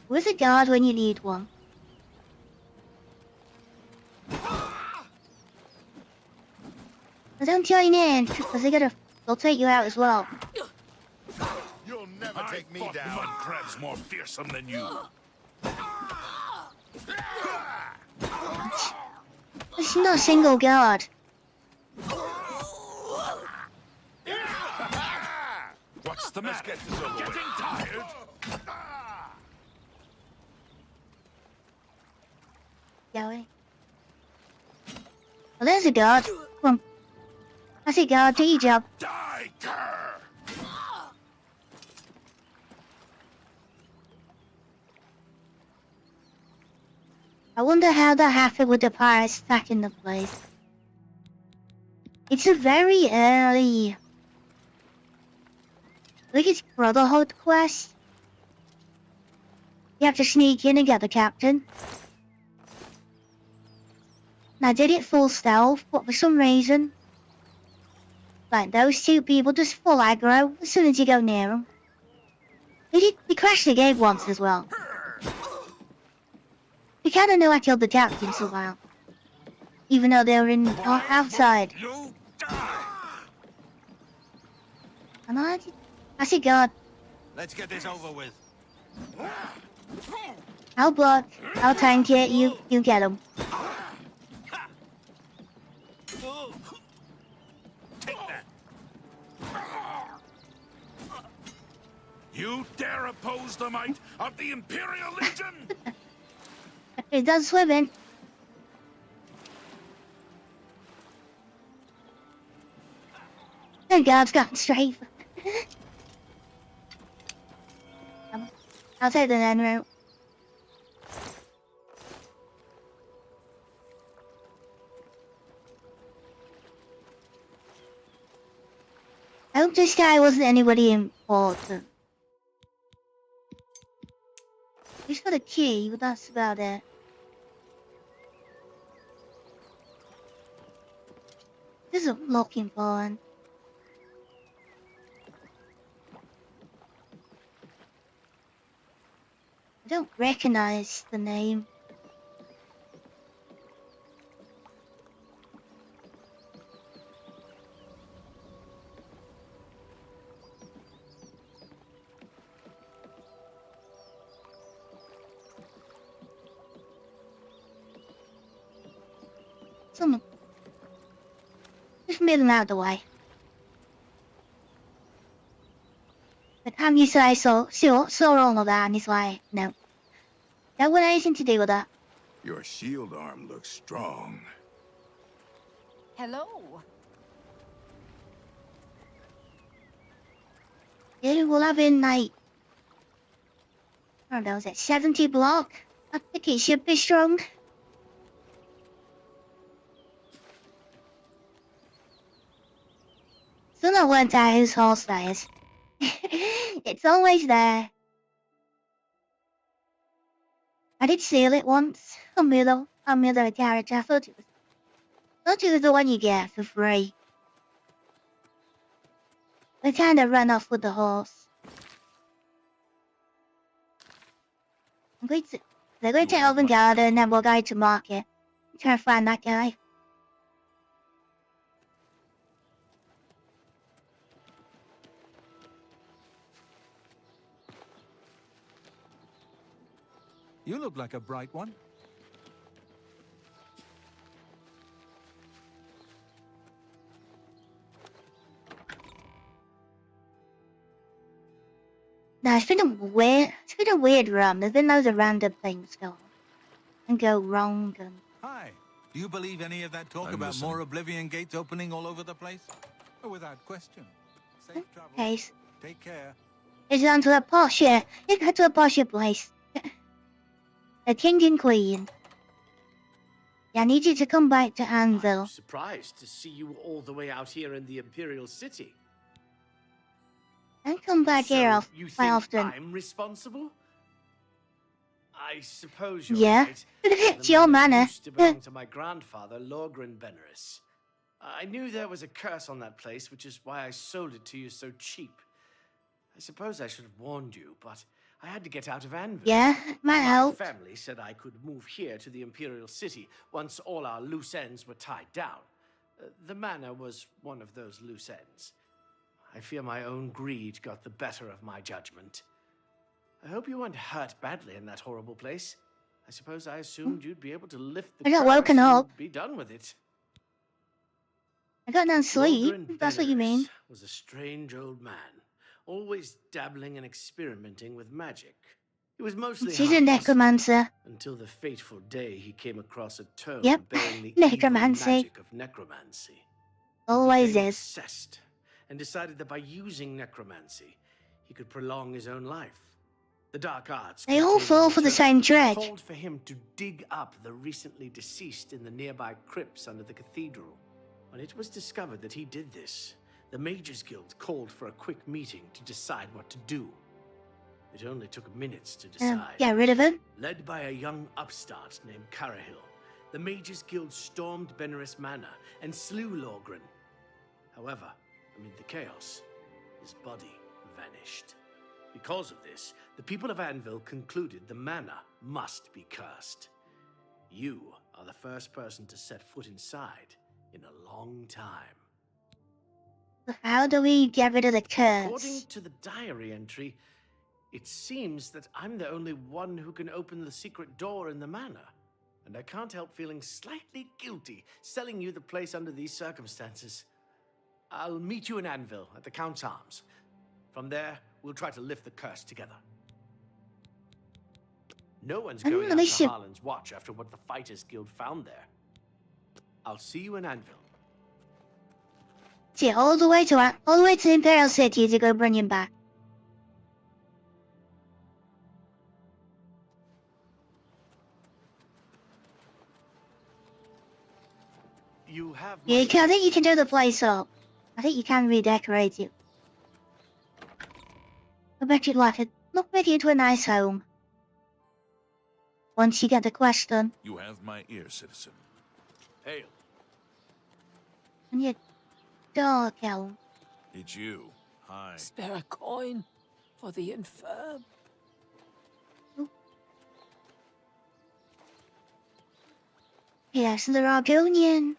With a guard when you need one. But don't join in, because they'll take you out as well. You'll never take me down. Mud crabs more fearsome than you. There's not a single guard. What's the matter? Getting tired? Going. Well, there's a guard. Come on. I see guard, do your job. Die, cur! I wonder how that happened with the pirates attacking the place. It's a very early. I think it's Brotherhood quest. You have to sneak in and get the captain. And I did it full stealth, but for some reason, like those two people just full aggro as soon as you go near them. They crashed the game once as well. You kind of know I killed the captain somehow, even though they were outside. And I see God. Let's get this over with. I'll block. I'll tank it. You get him. You dare oppose the might of the Imperial Legion? It does swimming. And God's gotten straight. I'll take the end route. I hope this guy wasn't anybody important. He's got a key, but that's about it. This is looking for one. I don't recognize the name. Someone. Just move him out of the way. But I'm used to I saw all of that and he's like, no. That wasn't anything to do with that. Your shield arm looks strong. Hello. Yeah, we'll have in like, I don't know, is it 70 block? I think it should be strong. Still not worked out whose horse that is. It's always there. I did steal it once. On my other character. I thought it was the one you get for free. I kind of ran off with the horse. They're going to Elven Garden and then we'll go to market. Try to find that guy. You look like a bright one. No, it's been a weird run. There's been loads of random things going on. and go wrong. Hi. Do you believe any of that talk about more Oblivion gates opening all over the place? Oh, without question. Safe travel. Case. Take care. It's on to a posh, yeah. You go to a posh place. A king and queen. Yeah, I need you to come back to Anvil. I'm surprised to see you all the way out here in the Imperial City. And come back here quite often. I'm responsible? I suppose you're yeah. right. It's your manor. Used to belong to my grandfather, Lorgren Beneris. I knew there was a curse on that place, which is why I sold it to you so cheap. I suppose I should have warned you, but I had to get out of Anvil. Yeah, might help. My family said I could move here to the Imperial City once all our loose ends were tied down. The manor was one of those loose ends. I fear my own greed got the better of my judgment. I hope you weren't hurt badly in that horrible place. I suppose I assumed you'd be able to lift the I got curse woken and up. be done with it. I got no sleep. Lorgren That's what you mean. Beneris was a strange old man, always dabbling and experimenting with magic. He was mostly She's a harmless necromancer. until the fateful day he came across a tome Yep, bearing the necromancy. evil magic of necromancy. Always Became is. obsessed and decided that by using necromancy, he could prolong his own life. The dark arts They all contained fall in for the tome same dredge. called for him to dig up the recently deceased in the nearby crypts under the cathedral. When it was discovered that he did this, the Mages Guild called for a quick meeting to decide what to do. It only took minutes to decide. Get rid of him. Led by a young upstart named Carahil, the Mages Guild stormed Beneris Manor and slew Lorgren. However, amid the chaos, his body vanished. Because of this, the people of Anvil concluded the manor must be cursed. You are the first person to set foot inside in a long time. How do we get rid of the curse? According to the diary entry, it seems that I'm the only one who can open the secret door in the manor. And I can't help feeling slightly guilty selling you the place under these circumstances. I'll meet you in Anvil at the Count's Arms. From there, we'll try to lift the curse together. No one's going out to Harlan's Watch after what the Fighters Guild found there. I'll see you in Anvil. See, all the way to Imperial City to go bring him back. You have. Yeah, I think you can do the place up. I think you can redecorate it. I bet you'd like it. Look back into a nice home. Once you get the quest done. You have my ear, citizen. Hail. And you dark elm. It's you. Hi. Spare a coin for the infirm. Yes, the Argonian.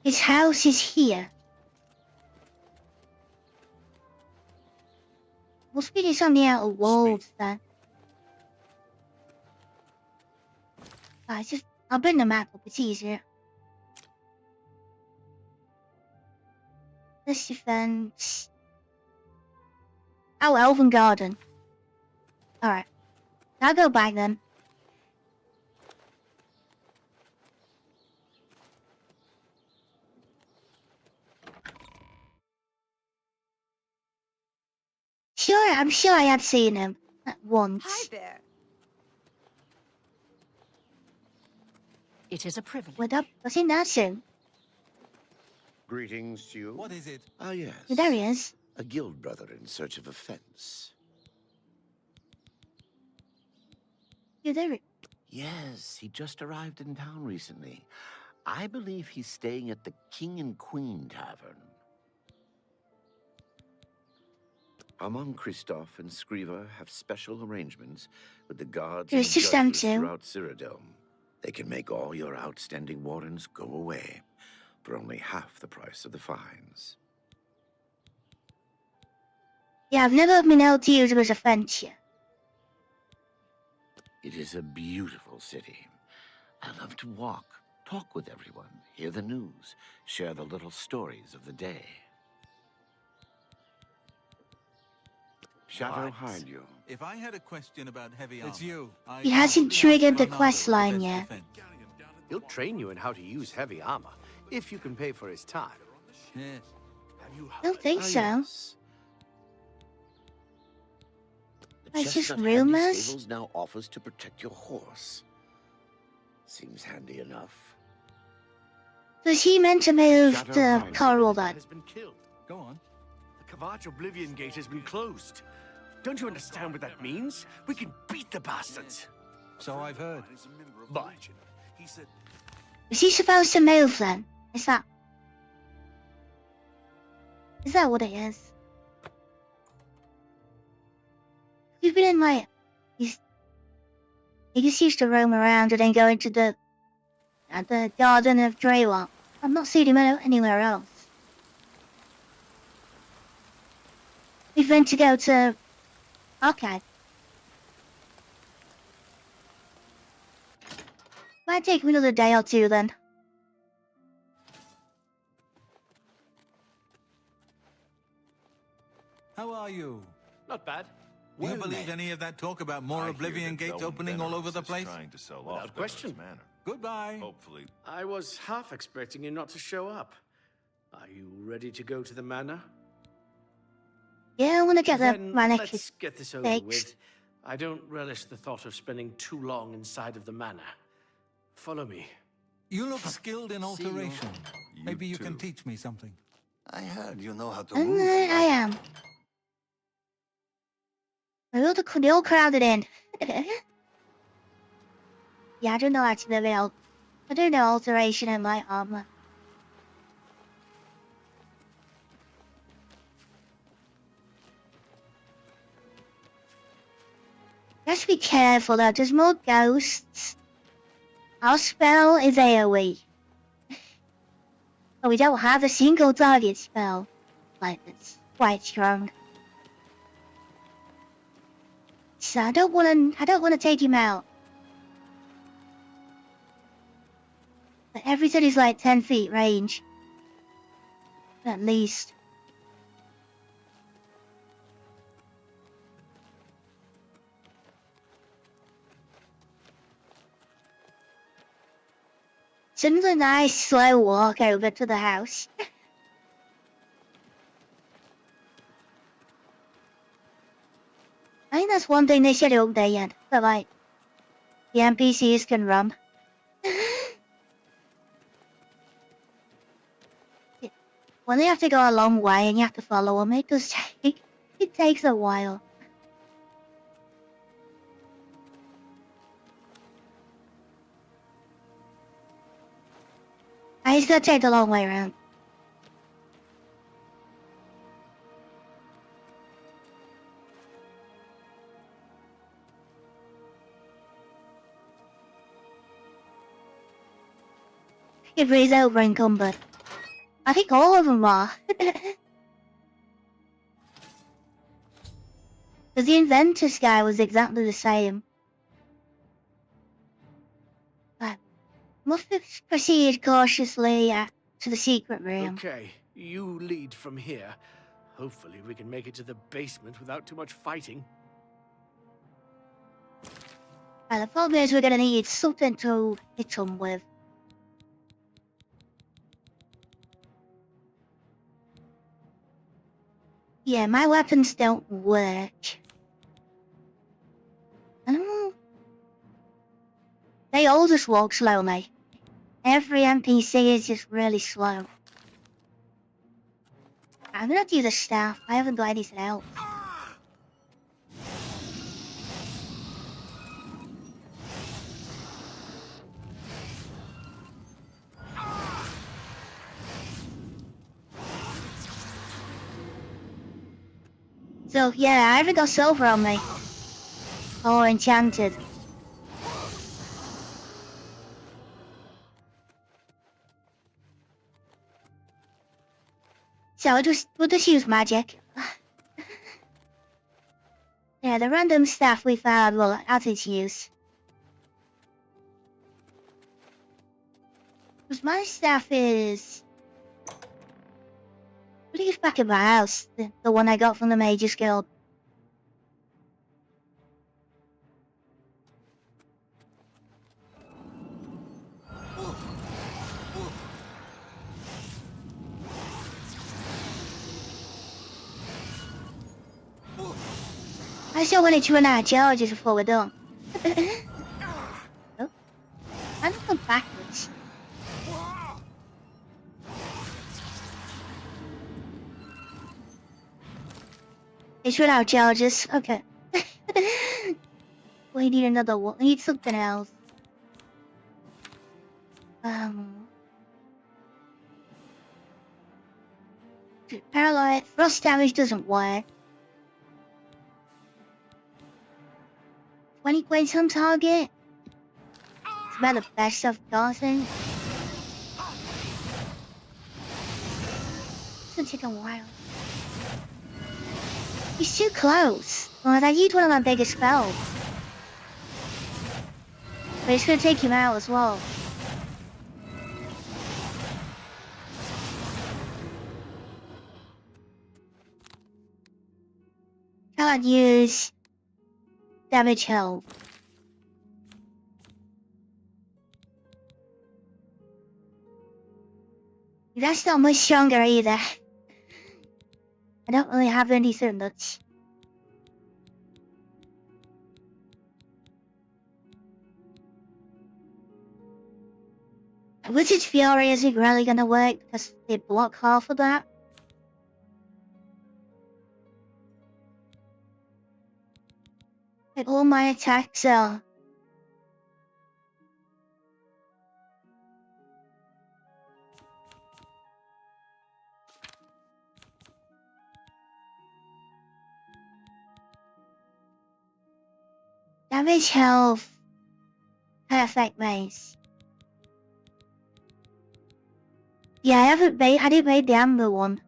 His house is here. Must be on the outer walls then. I'll bring the map up, it's easier. This defense. Oh, Elven Garden. Alright. I'll go back then. I'm sure I had seen him once. Hi there. It is a privilege. What up? Was he nothing? Greetings to you. What is it? Ah, yes. There he is. A guild brother in search of a fence. You there? Yes, he just arrived in town recently. I believe he's staying at the King and Queen Tavern. Among Kristoff and Skriva have special arrangements with the guards and judges throughout Cyrodiil. They can make all your outstanding wardens go away for only half the price of the fines. Yeah, I've never been able to use it as a fence yet. It is a beautiful city. I love to walk, Talk with everyone, hear the news, share the little stories of the day. Shadow hired you. If I had a question about heavy armor, It's you. He hasn't triggered the quest line yet. He'll train you in how to use heavy armor, if you can pay for his time. Yes. I don't think so. Yes. The It's just chestnut handy rumors. stables now offers to protect your horse. Seems handy enough. Was he meant to move Shadow to Pines Coral then? Has been killed. Go on. The Kavach Oblivion Gate has been closed. Don't you understand what that means? We can beat the bastards. So I've heard. But Was he supposed to move then? Is that what it is? He's been in like he just used to roam around and then go into the Garden of Draywalk. I've not seen him anywhere else. He's meant to go to. Okay. Might take me another day or two then. How are you? not bad. Do you believe any of that talk about more Oblivion Gates opening all over the place? Trying to sell Without off question. Manor. Goodbye. Hopefully. I was half expecting you not to show up. Are you ready to go to the manor? Yeah, I want to get the Then mannequin let's get this over fixed. with. I don't relish the thought of spending too long inside of the manor. Follow me. You look skilled in See you. alteration. Maybe you can too. teach me something. I heard you know how to I move. am. They're all crowded in. Yeah, I don't know actually I don't know alteration in my armor. You have to be careful though, there's more ghosts. Our spell is AoE. But we don't have a single target spell. Like it's quite strong. So I don't wanna take him out. But everything is like 10 feet range. At least. It's a nice slow walk over to the house. I think that's one thing they should update yet. But like, the NPCs can run. When they have to go a long way and you have to follow them, it does take, it takes a while. I just gotta take the long way around. Everybody's over encumbered. I think all of them are. Because the inventor's guy was exactly the same. But must proceed cautiously to the secret room. Okay, you lead from here. Hopefully we can make it to the basement without too much fighting. The problem is we're gonna need something to hit them with. Yeah, my weapons don't work. They all just walk slowly. Every NPC is just really slow. I'm gonna do the staff. I haven't got anything else. So yeah, I haven't got silver on me. Or enchanted. So we'll just use magic. Yeah, the random stuff we found will add its use. Because my staff is... I believe back in my house, the one I got from the Mages Guild. I still wanted to run out of charges before we're done. Oh. I'm going backwards. It's run out of charges. Okay. We need another one. We need something else. Paralyze. Frost damage doesn't work. 20 points on target. It's about the best I've gotten. It's gonna take a while. He's too close. Well, I used one of my biggest spells. But it's gonna take him out as well. Can't use damage health. That's not much stronger either. I don't really have anything that's... Wizard's Fury isn't really gonna work because they block half of that. Like all my attacks are... Damage health. Perfect mace. Yeah, I didn't made the Amber one.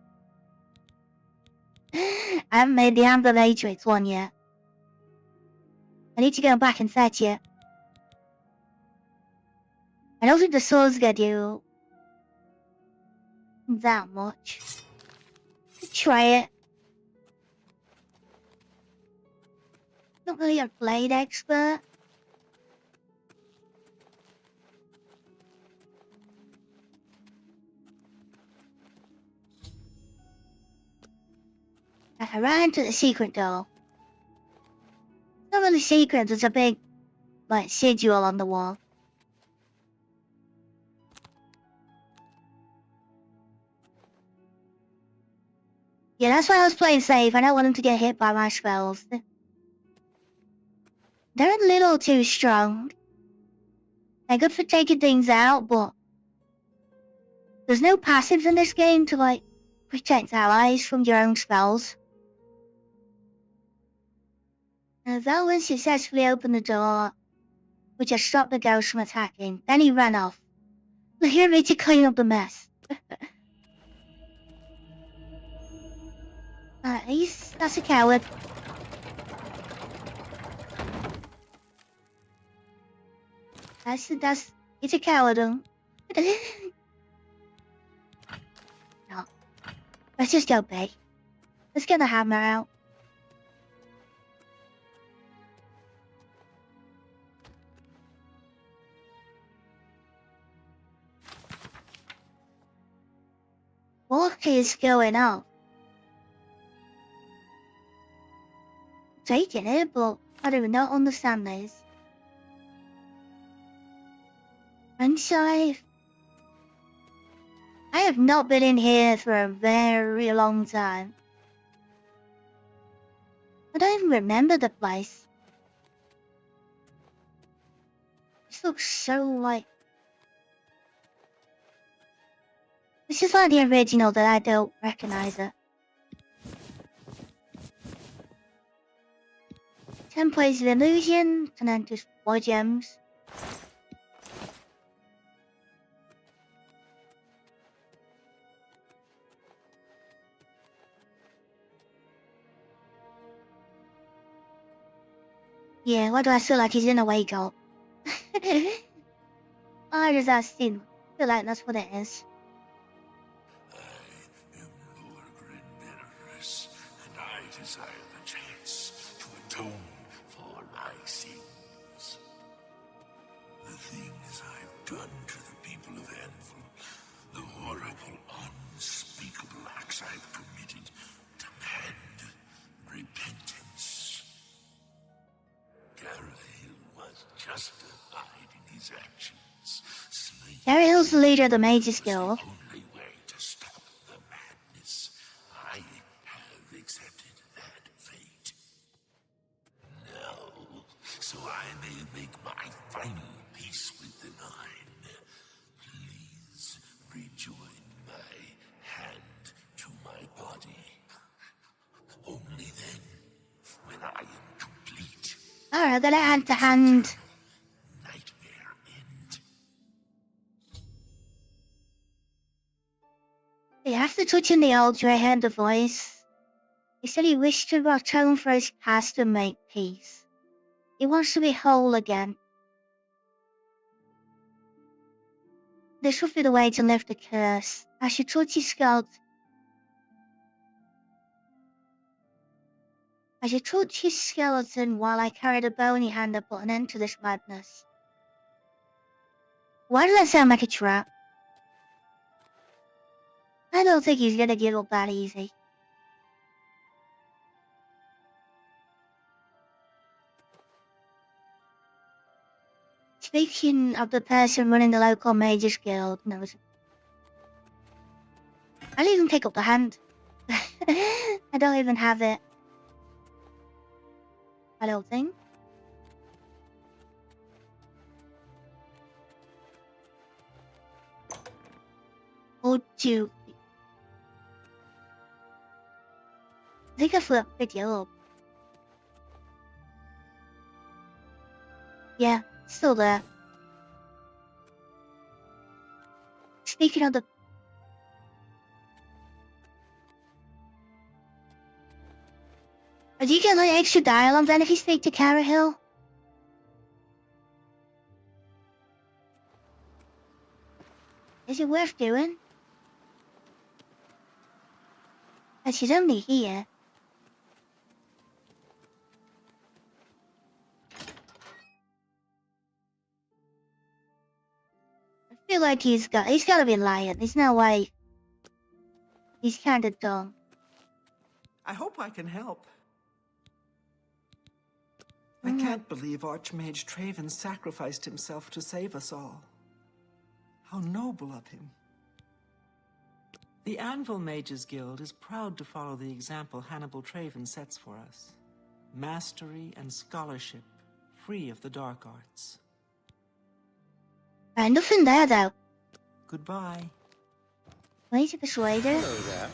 I haven't made the Amber Matrix one yet. I need to go back and fetch it. I don't think the sword's gonna do that much. Try it. Not really a blade expert. I ran to the secret door. It's not really secret, there's a big, like, sigil on the wall. Yeah, that's why I was playing safe. I don't want him to get hit by my spells. They're a little too strong. They're good for taking things out, but there's no passives in this game to, like, protect allies from your own spells. Velwyn successfully opened the door, which had stopped the ghost from attacking. Then he ran off. We're ready to clean up the mess. That's a coward. It's a coward. No. Let's just obey. Let's get the hammer out. What is going on? Taking it, but I do not understand this. I'm sorry. I have not been in here for a very long time. I don't even remember the place. This looks so like... This is like the original that I don't recognize it. 10 plays of illusion, and then just 4 gems. Yeah, why do I feel like he's in a wake up? Why does that seem? feel like that's what it is. And I desire the chance to atone for my sins. The things I've done to the people of Anvil, the horrible, unspeakable acts I've committed, demand repentance. Garahil was justified in his actions. Garahil's the leader of the Mages Guild. Only way to stop the madness. I have accepted that fate. Now, so I may make my final peace with the Nine, please rejoin my hand to my body. Only then, when I am complete. Alright, got it hand to hand. After touching the altar, I heard the voice. He said he wished to atone for his past and make peace. He wants to be whole again. This would be the way to lift the curse. I should touch his skeleton. I should touch his skeleton while I carry the bony hand and put an end to this madness. Why does that sound like a trap? I don't think he's gonna give up that easy. Speaking of the person running the local Mages Guild, no, I'll even pick up the hand. I don't even have it. I don't think. Oh, dude. I think I flipped the yellow. Yeah, still there. Speaking of the... Do you get like extra dialogue then if you speak to Carahil? Is it worth doing? But she's only here. I feel like he's gotta be lying. There's no way. He's kinda dumb. I hope I can help. I can't believe Archmage Traven sacrificed himself to save us all. How noble of him. The Anvil Mages Guild is proud to follow the example Hannibal Traven sets for us. Mastery and scholarship, free of the dark arts. Nothing there though. Goodbye. Wait a persuader. Hello there.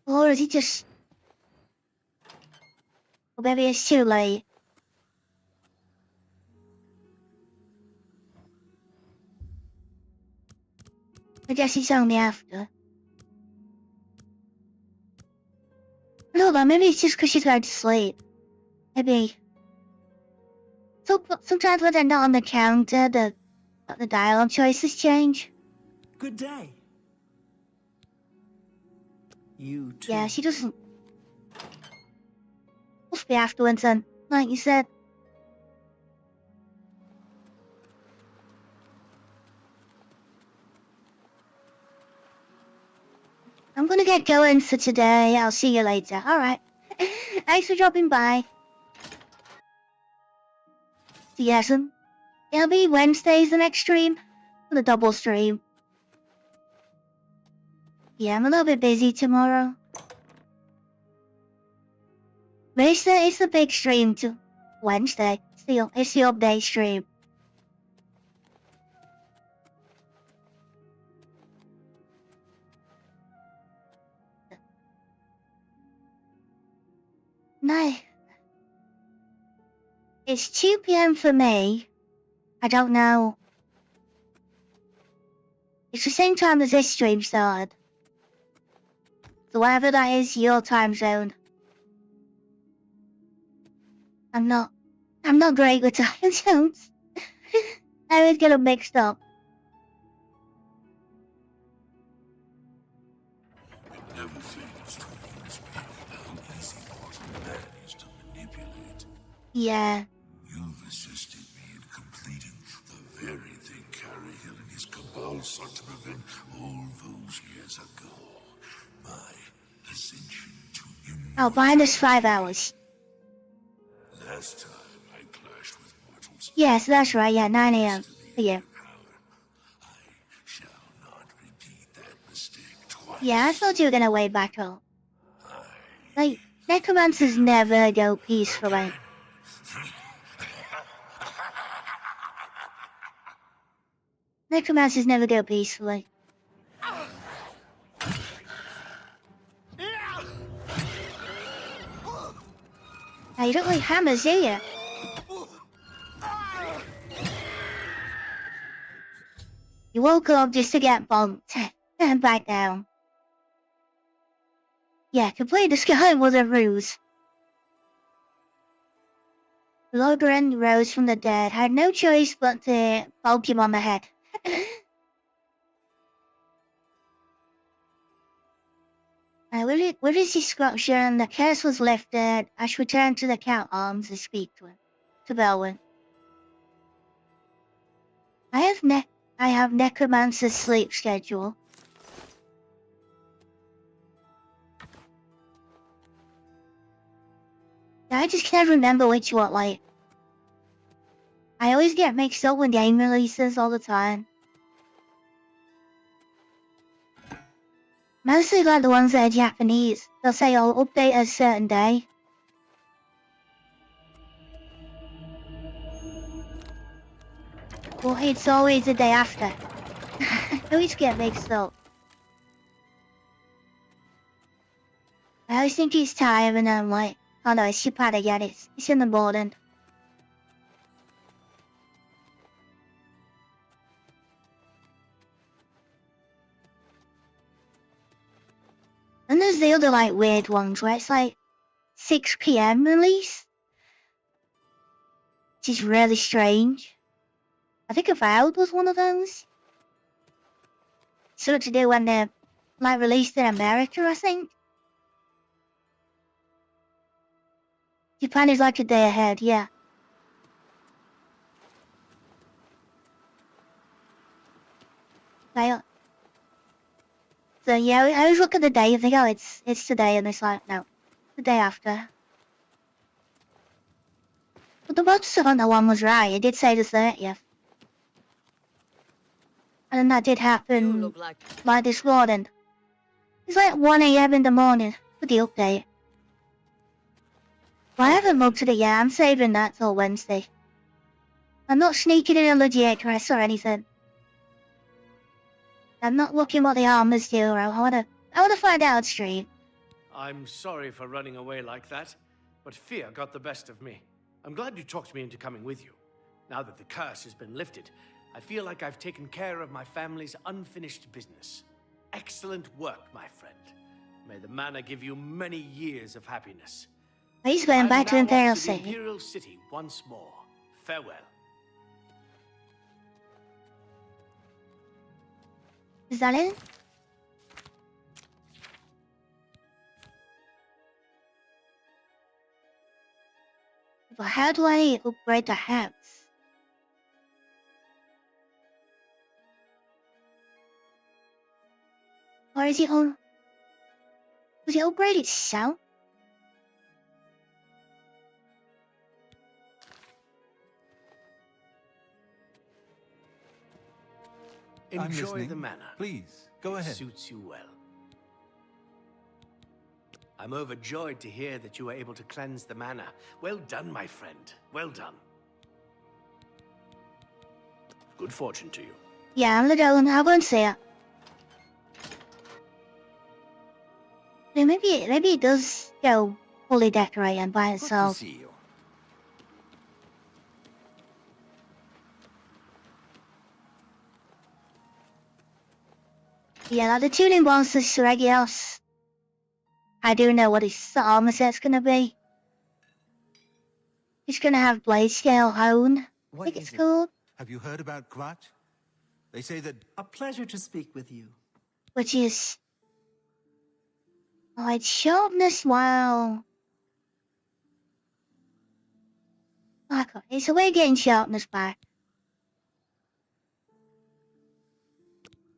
Or is he just... Or maybe it's too late. I guess he's only after. No, but maybe it's just because she's going to sleep. Maybe. So, sometimes when they're not on the counter, the dialogue choices change. Good day. You too. Yeah, she doesn't. Must be afterwards then, like you said. I'm gonna get going for today. I'll see you later. Alright. Thanks for dropping by. So yes, it'll be Wednesday's the next stream. For the double stream. Yeah, I'm a little bit busy tomorrow. But it's the big stream to Wednesday. It's the update stream. No. It's 2 PM for me. I don't know. It's the same time as this stream started. So whatever that is, your time zone. I'm not great with time zones. I always get them mixed up. It never fails to amuse me how easy mortal man is to manipulate. Yeah. You've assisted me in completing the very thing Carrihill and his cabal sought to prevent all those years ago. My ascension to Oh, behind us 5 hours. last time I clashed with mortals. Yes, that's right. Yeah, 9 a.m. Yeah. Yeah, I thought you were gonna wait battle. Like, necromancers never go peacefully. Necromancers never go peacefully. Now, you don't like hammers, do you? You woke up just to get bumped and back down. Yeah, complete the sky was a ruse. Logren rose from the dead, had no choice but to bonk him on the head. With his destruction, the curse was lifted. Ash returned to the Count Arms to speak to him, to Belwyn. I have Necromancer's sleep schedule. I just can't remember which one, like. I always get mixed up with game releases all the time. Mostly like the ones that are Japanese. They'll say, "I'll update a certain day." Well, it's always the day after. I always get mixed up. I always think it's time and I'm like, oh no, it's Japan again, it's in the morning. And there's the other like weird ones where it's like 6 PM release. Which is really strange. I think Avowed was one of those. Something to do when they're like released in America, I think. Japan is like a day ahead, yeah. So yeah, I always look at the day and think, oh, it's today, and it's like, no, the day after. But the monster on the one was right. It did say the 30th. And that did happen like this morning. It's like 1 AM in the morning for the update. Well, I haven't looked at it yet. I'm saving that till Wednesday. I'm not sneaking in a legit dress or anything. I'm not looking what the armors do. I wanna find out straight. I'm sorry for running away like that, but fear got the best of me. I'm glad you talked me into coming with you. Now that the curse has been lifted, I feel like I've taken care of my family's unfinished business. Excellent work, my friend. May the manor give you many years of happiness. He's going back to Imperial City. City. Imperial City once more. Farewell. Is that it? But how do I upgrade the house? Or is it on? Was it upgrade itself? I'm Enjoy listening. the manor. Please, go ahead. It suits you well. I'm overjoyed to hear that you were able to cleanse the manor. Well done, my friend. Well done. Good fortune to you. Yeah, I'm going. I won't say it. Maybe it does go fully decorated by itself. See you. Yeah, like the tuning monsters Suragios. I do know what his armor set's gonna be. He's gonna have blade scale hone. I think it's called. Have you heard about Kvat? They say that... A pleasure to speak with you. Which is... Oh, it's sharpness, wow. Okay, so we're getting sharpness back.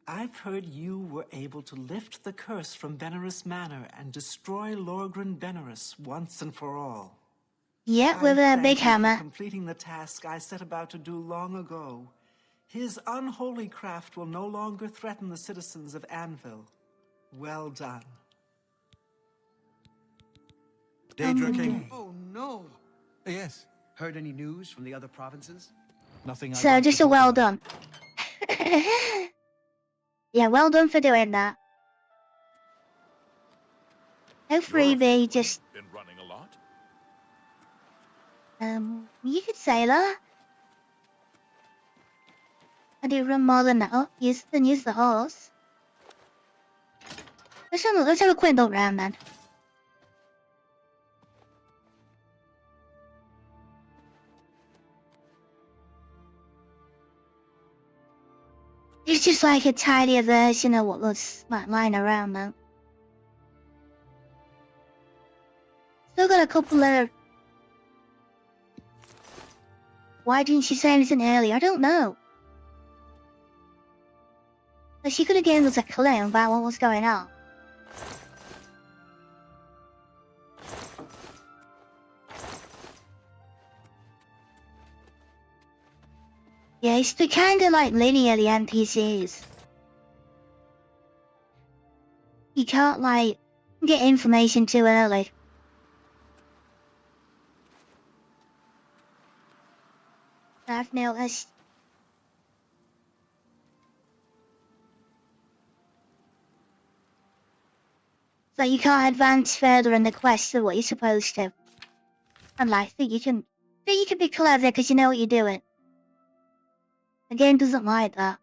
I've heard you were able to lift the curse from Benaris Manor and destroy Lorgren Benaris once and for all. Yeah, with a big hammer. For completing the task I set about to do long ago. His unholy craft will no longer threaten the citizens of Anvil. Well done. Daedric. Oh no! Yes. Heard any news from the other provinces? Nothing. So just a well done. Yeah, well done for doing that. No freebie, just... Been running a lot? You could say that. I do run more than that. Oh, use the horse. Let's have a quick look round then. It's just like a tidier version of what looks like lying around now. Still got a couple of... Why didn't she say anything earlier? I don't know. But she could have given us a clue about what was going on. Yeah, it's the kind of like linear, the NPCs. You can't like get information too early. I've noticed. So you can't advance further in the quest than what you're supposed to. And like, think you can be clever because you know what you're doing. The game doesn't like that.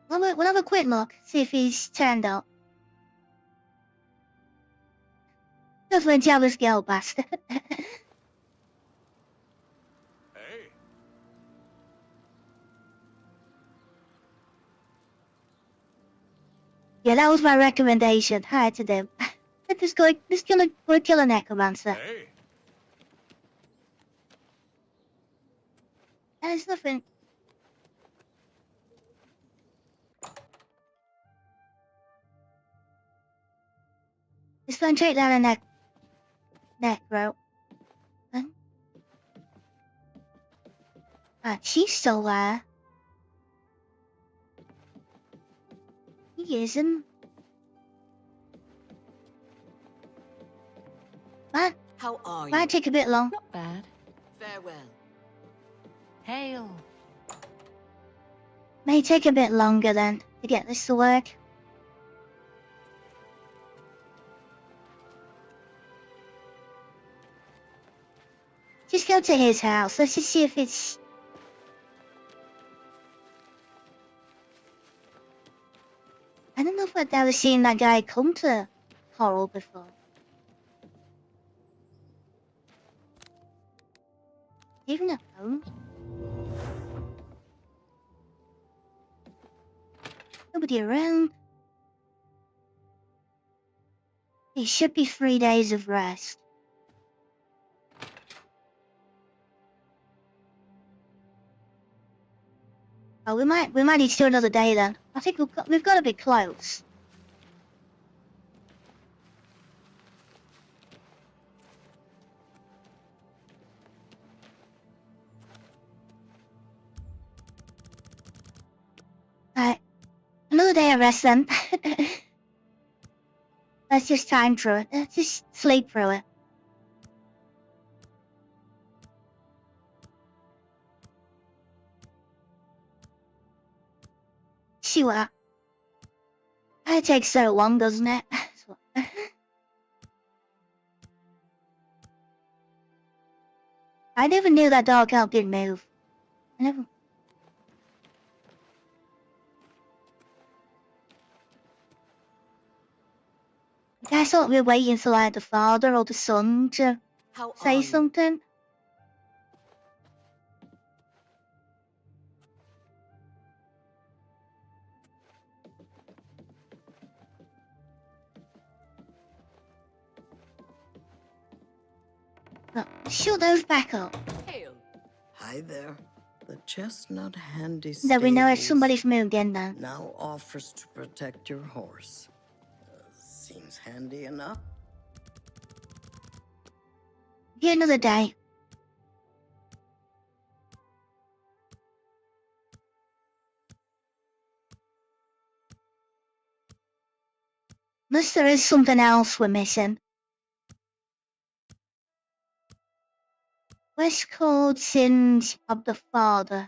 We'll have a quick look, see if he's turned up. Definitely jealous girl bastard. Yeah, that was my recommendation. Hi to them. Let's go kill a necromancer. Hey. There's nothing. Let's go and take down a necro. Ah, she's still there. He isn't. How are you? Might take a bit long. Not bad. Farewell. Hail. May take a bit longer then to get this to work. Just go to his house. Let's just see if it's... I don't know if I've ever seen that guy come to Coral before. Even at home. Nobody around. It should be 3 days of rest. Oh, we might need to do another day then. I think we've got to be close. Right, another day of rest then. Let's just time through it. Let's just sleep through it. See what? It takes so long, doesn't it? I never knew that dog elf didn't move. I never. I thought we were waiting for like the father or the son to say something. Look, shut those back up. Hail. Hi there. The chestnut handy That we know if stables somebody's moved in then. now offers to protect your horse. Seems handy enough. Get another day. Unless there is something else we're missing. West Coast Sins of the Father.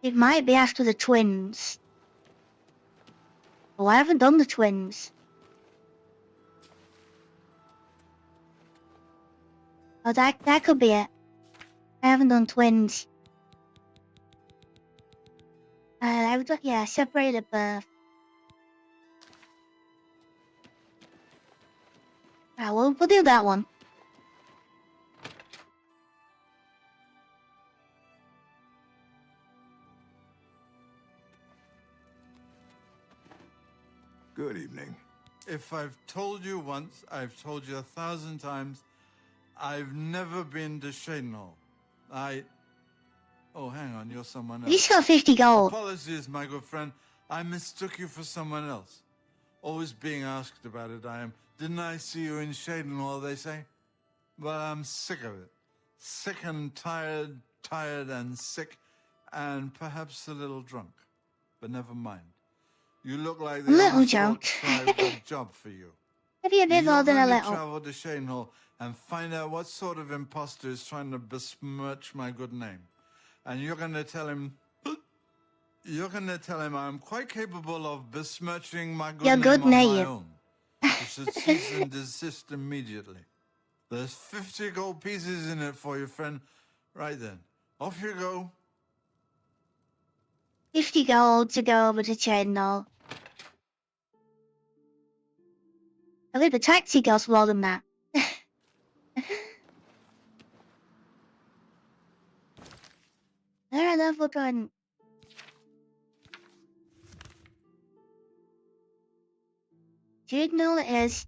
It might be after the twins. Oh, I haven't done the twins. Oh, that could be it. I haven't done twins. I would, yeah, separated birth. Ah, we'll do that one. Good evening. If I've told you once, I've told you 1,000 times, I've never been to Shadenhall. Oh, hang on, you're someone else. He's got 50 gold. Apologies, my good friend. I mistook you for someone else. Always being asked about it, I am. Didn't I see you in Shadenhall, they say? Well, I'm sick of it. Sick and tired and sick, and perhaps a little drunk. But never mind. You look like the little Onslaught drunk. tribe got a job for you. Maybe a bit more than a You're going little. to travel to Shadenhall and find out what sort of imposter is trying to besmirch my good name. And you're going to tell him... You're going to tell him I'm quite capable of besmirching my good name on my own. You should cease and desist immediately. There's 50 gold pieces in it for you, friend. Right then. Off you go. 50 gold to go over to Shadenhall. I believe the taxi costs more than that. There, we're going. Shadenhall it is.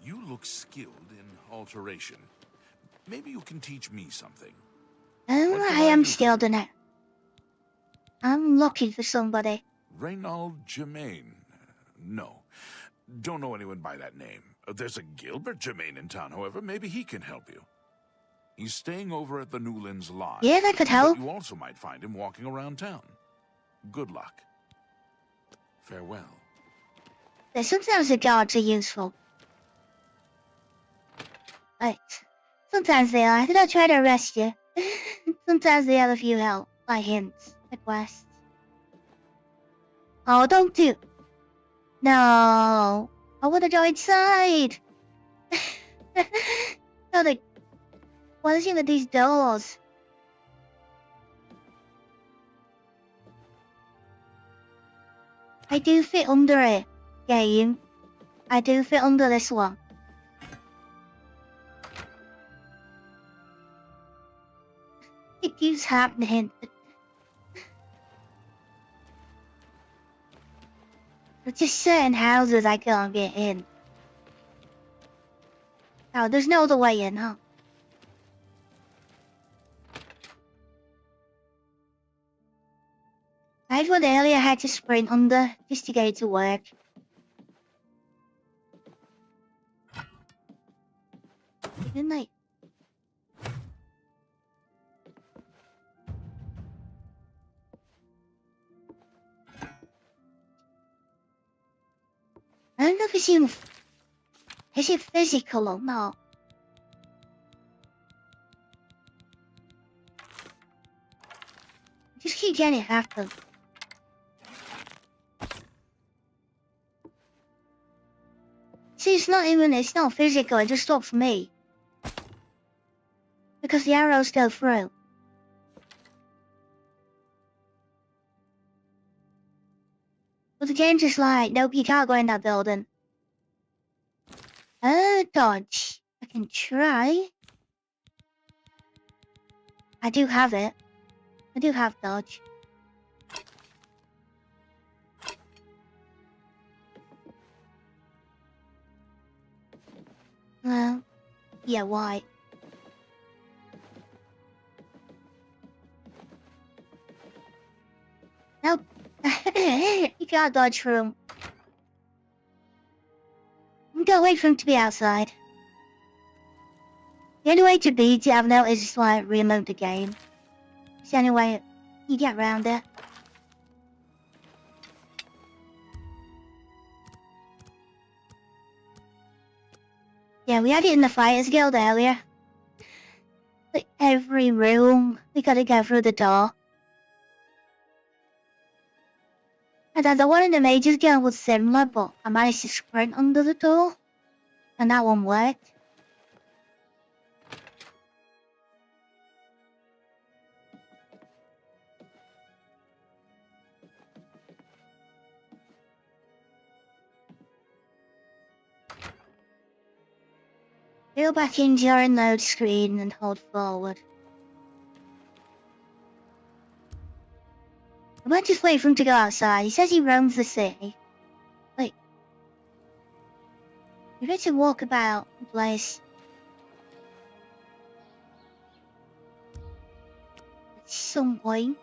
You look skilled in alteration. Maybe you can teach me something. I am skilled in it. I'm looking for somebody. Reynald Germain. No. Don't know anyone by that name. There's a Gilbert Germain in town, however. Maybe he can help you. He's staying over at the Newlands Lodge. Yeah, that could help. But you also might find him walking around town. Good luck. Farewell. Sometimes the guards are useful. Right. Sometimes they are. They don't try to arrest you. Sometimes they have a few help, like hints, requests. Oh, don't do. No. I want to go inside. No, what is it with these doors? I do fit under it, game. I do fit under this one. It keeps happening. There's just certain houses I can't get in. Oh, there's no other way in, huh? I had one earlier I had to sprint under just to get it to work. Didn't I? I don't know if it's even... Is it physical or not? I just keep getting it happen. See, it's not physical, it just stops me. Because the arrows go through. But the game just like, nope, you can't go in that building. Dodge. I can try. I do have it. I do have dodge. Well, yeah, why? Nope. You can't dodge through him. Go wait for him to be outside. The only way to beat it, I've noticed, is like remote the game. It's the only way you get around it. Yeah, we had it in the Fighters Guild earlier. Like every room, we gotta go through the door. And then the one in the Mages Guild was similar, but I managed to sprint under the door. And that one worked. Go back into your load screen and hold forward. I might just wait for him to go outside. He says he roams the city. Like, you need to walk about the place. At some point.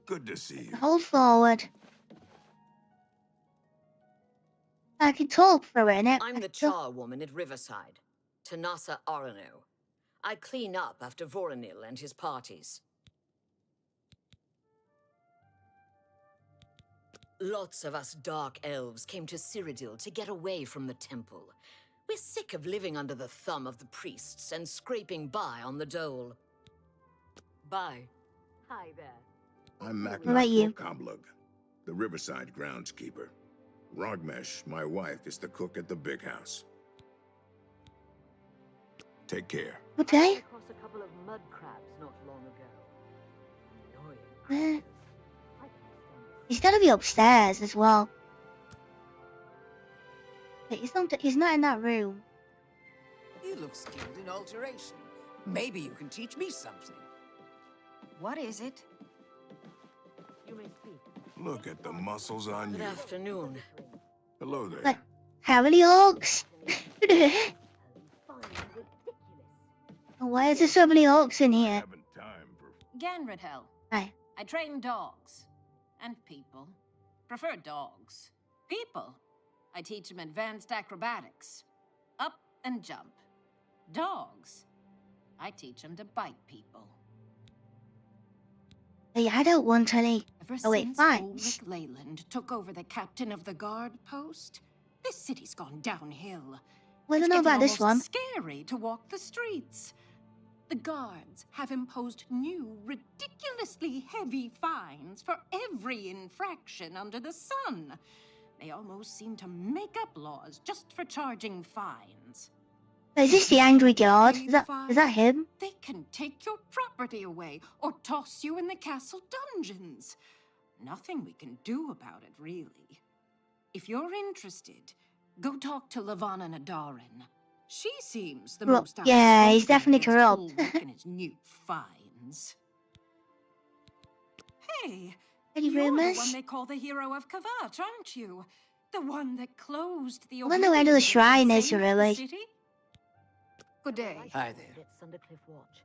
Good to see you. Hold forward. I can talk through it, innit? I'm the charwoman at Riverside, Tanasa Arano. I clean up after Voronil and his parties. Lots of us dark elves came to Cyrodiil to get away from the temple. We're sick of living under the thumb of the priests and scraping by on the dole. Bye. Hi there. I'm What about you? Kablug, the Riverside groundskeeper. Rogmesh, my wife, is the cook at the big house. Take care. Okay. Across a couple of mud crabs not long ago. Annoying. He's gotta be upstairs as well. But he's not in that room. You look skilled in alteration. Maybe you can teach me something. What is it? You may speak. Look at the muscles on you. Good afternoon. Hello there. Like, how many orcs? Why is there so many orcs in here? Ganradhel. Hi. I train dogs. And people. Prefer dogs. People. I teach them advanced acrobatics. Up and jump. Dogs. I teach them to bite people. Hey, I don't want any. Ever Oh wait, since fine. Ulrich Leyland took over the captain of the guard post, this city's gone downhill. Well, I don't It's know about getting this one. almost scary to walk the streets. The guards have imposed new, ridiculously heavy fines for every infraction under the sun. They almost seem to make up laws just for charging fines. Is this the angry guard? Is that him? They can take your property away or toss you in the castle dungeons. Nothing we can do about it, really. If you're interested, go talk to Lavana Nadarin. She seems the most Yeah, he's outspoken definitely against corrupt. Ulrich and his new fines. Hey, Any you're the rumors? one they call the hero of Kvatch, aren't you? The one that closed the I wonder where the Oblivion shrine Remastered is, saved the really. city? Good day. Hi there. At Sundercliff Watch.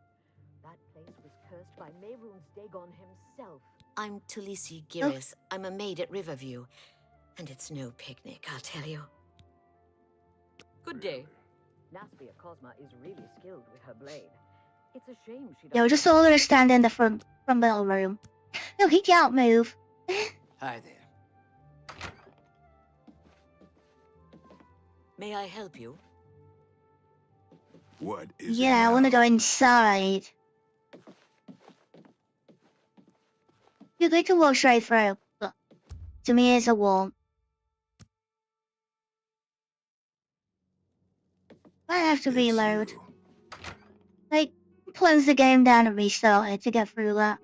That place was cursed by Mehrunes Dagon himself. I'm Talisi Giris. I'm a maid at Riverview. And it's no picnic, I'll tell you. Good day. Naspia Cosma is really skilled with her blade. It's a shame she Yo, just saw her stand in the front middle room. No, he can't move. Hi there. May I help you? What is Yeah, it I now? want to go inside. You're going to walk straight through, but to me it's a wall. I have to reload. Like, close the game down and restart it to get through that.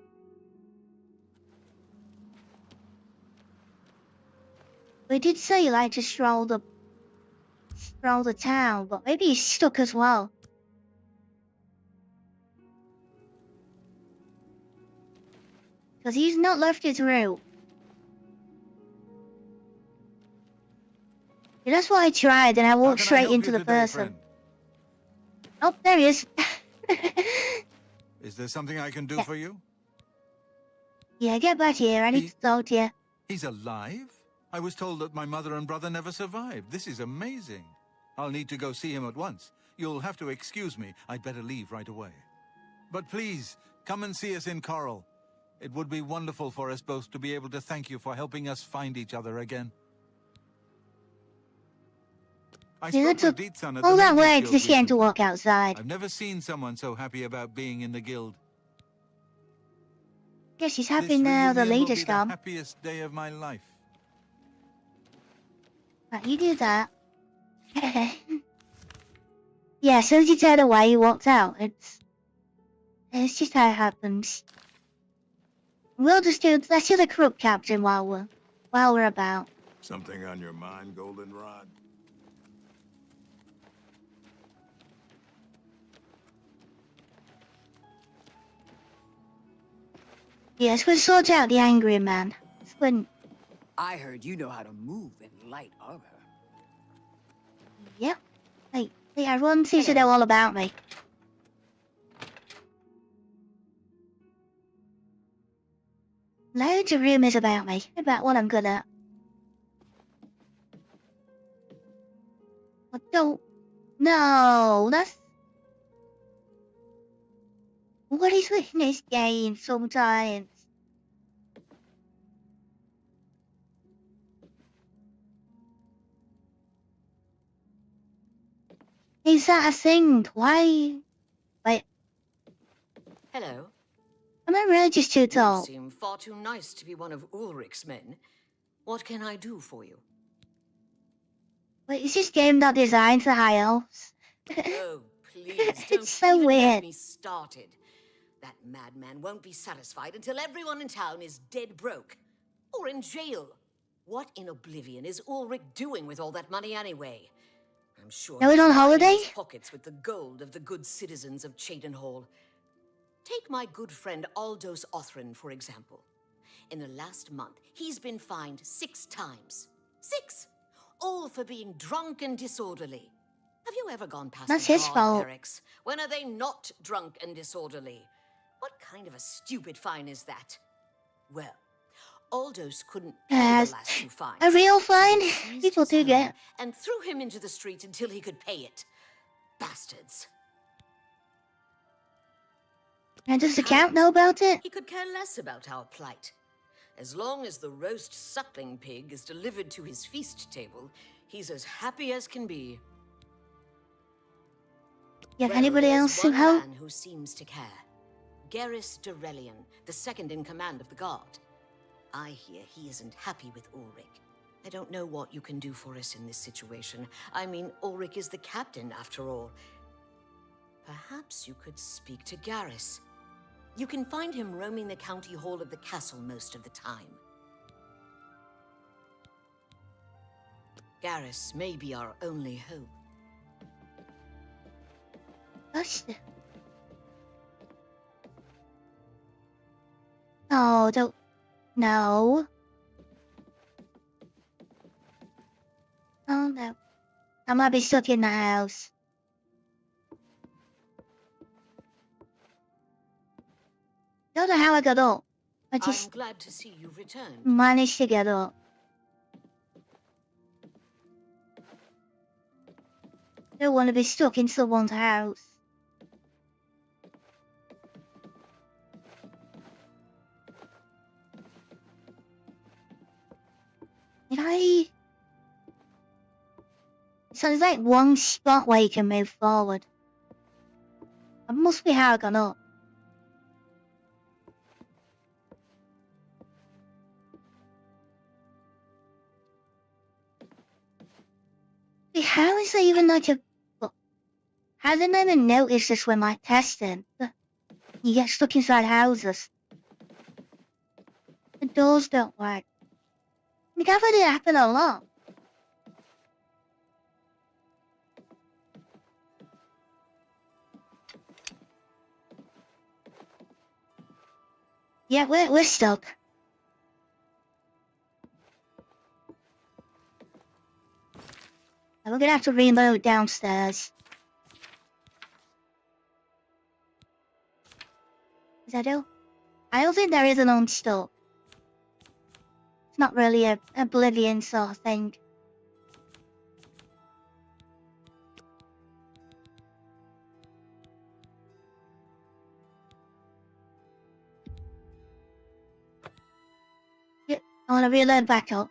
We did say like to stroll the town, but maybe he's stuck as well. Because he's not left his route. Yeah, that's what I tried, and I walked straight into the person. Oh, there he is. Is there something I can do for you? Yeah, get back here. I need to talk to you. He's alive? I was told that my mother and brother never survived. This is amazing. I'll need to go see him at once. You'll have to excuse me. I'd better leave right away. But please, come and see us in Coral. It would be wonderful for us both to be able to thank you for helping us find each other again. I spoke to Deetsan at the All that Mages way Guild just getting to recently. walk outside. I've never seen someone so happy about being in the guild. Yes, she's happy This now the reunion will leader's be the gone. happiest day of my life. Right, you do that. Yeah, as soon as you turned away, you walked out. It's just how it happens. Let's do the crook captain while we're about. Something on your mind, Goldenrod? Yes, we'll sort out the angry man. I heard you know how to move in light armor. Yep. Hey, everyone seems to know all about me. Loads of rumors about me, about what I'm good at. I don't... No, that's... What is with this game sometimes? Is that a thing? Why? Wait, Hello. am I really just too You tall? seem far too nice to be one of Ulrich's men. What can I do for you? Wait, is this game not designed for high elves? Oh, please, don't It's so even weird. get me started. That madman won't be satisfied until everyone in town is dead broke. Or in jail. What in Oblivion is Ulrich doing with all that money anyway? I'm sure Now we're he's on lining holiday? his pockets with the gold of the good citizens of Cheydon Hall. Take my good friend Aldous Othran, for example. In the last month, he's been fined 6 times. 6! All for being drunk and disorderly. Have you ever gone past That's the his guard fault. barracks? When are they not drunk and disorderly? What kind of a stupid fine is that? Well, Aldous couldn't pay the last 2 fines. A real so fine? they seized People his do home get. and threw him into the street until he could pay it. Bastards. And does the count know about it? He could care less about our plight. As long as the roast suckling pig is delivered to his feast table, he's as happy as can be. Yeah, Well, anybody there's else who one help? man who seems to care. Garrus Durelian, the second in command of the guard. I hear he isn't happy with Ulrich. I don't know what you can do for us in this situation. I mean, Ulrich is the captain, after all. Perhaps you could speak to Garrus. You can find him roaming the county hall of the castle most of the time. Garrus may be our only hope. No, don't. No. Oh no. I might be stuck in the house. Don't know how I got up. I I'm just glad to see you returned. managed to get up. Don't want to be stuck in someone's house. Did I? So there's like one spot where you can move forward. must be how I got up. How is there even like a... How did I even notice this when my testing? You get stuck inside houses. The doors don't work. Like, I've had it happen a lot. Yeah, we're stuck. We're gonna have to reload downstairs. Is that all? I don't think there is an unstuck. It's not really a Oblivion sort of thing. Yeah, I want to reload back up.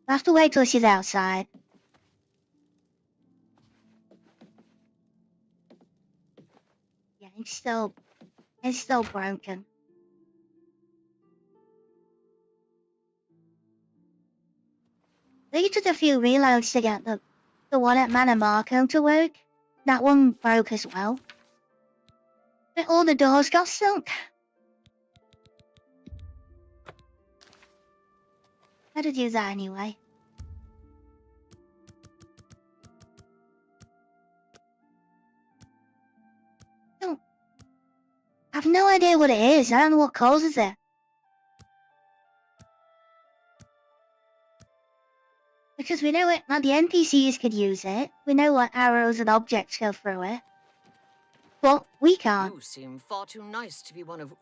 I have to wait till she's outside. Yeah, it's still broken. I think it took a few reloads to get the one at Mana Marco to work. That one broke as well. But all the doors got stuck. Better do that anyway. I have no idea what it is. I don't know what causes it. Because we know it, not the NPCs could use it. We know what arrows and objects go through it. But we can't. You seem far too nice to be one of...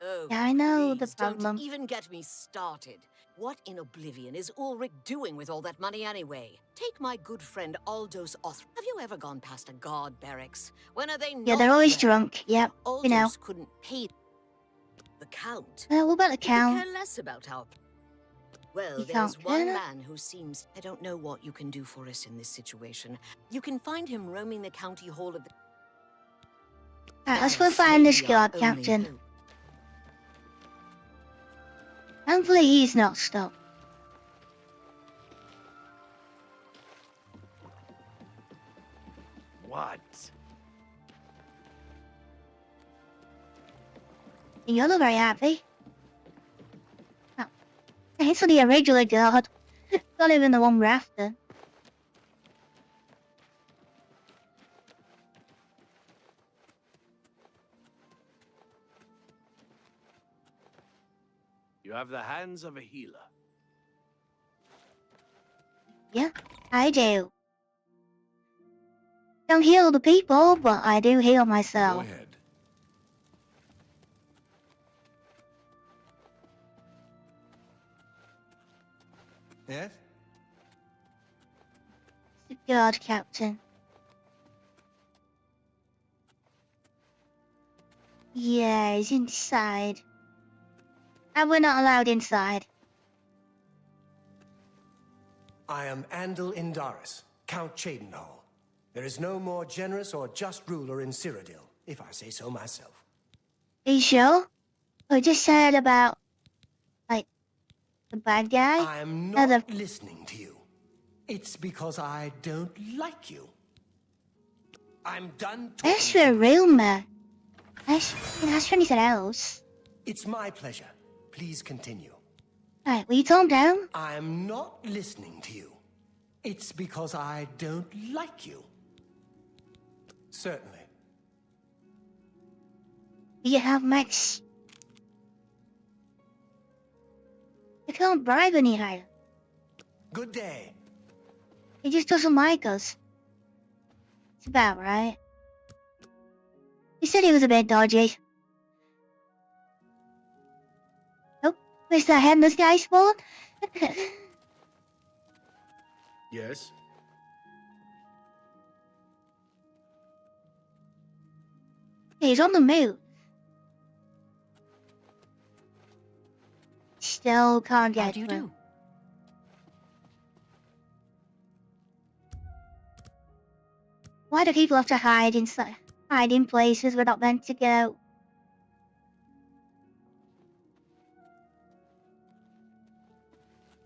Oh, Yeah, I know the please, problem. Don't even get me started. What in Oblivion is Ulrich doing with all that money anyway? Take my good friend Aldous Oth. Have you ever gone past a guard barracks? When are they not? Yeah, they're always there? drunk. Yep, Aldous you know. couldn't pay the Count. What about the Count? He could care less about how... Well, You there's can't one care? man who seems... I don't know what you can do for us in this situation. You can find him roaming the county hall of the... Alright, let's go find this Maybe our guard only captain. hope. Hopefully he's not stuck. What? You look very happy. Oh. It's only a regular guard. Not even the one we're after. You have the hands of a healer. Yeah, I do. Don't heal the people, but I do heal myself. Go ahead. Yes? The guard captain. Yeah, he's inside. And we're not allowed inside. I am Andal Indaris, Count Cheydinhal. There is no more generous or just ruler in Cyrodiil, if I say so myself. Are you sure? I just said about, like, the bad guy? I am not listening to you. It's because I don't like you. I'm done talking. That's for real, man. Ask for anything else. It's my pleasure. Please continue. Alright, will you calm down? I am not listening to you. It's because I don't like you. Certainly. You have Max. I can't bribe any higher. Good day. He just doesn't like us. It's about right. He said he was a bit dodgy. Oh, where's that headless guy spawn? Yes? He's on the move. Still can't get How do you through. do? Why do people have to hide in places we're not meant to go?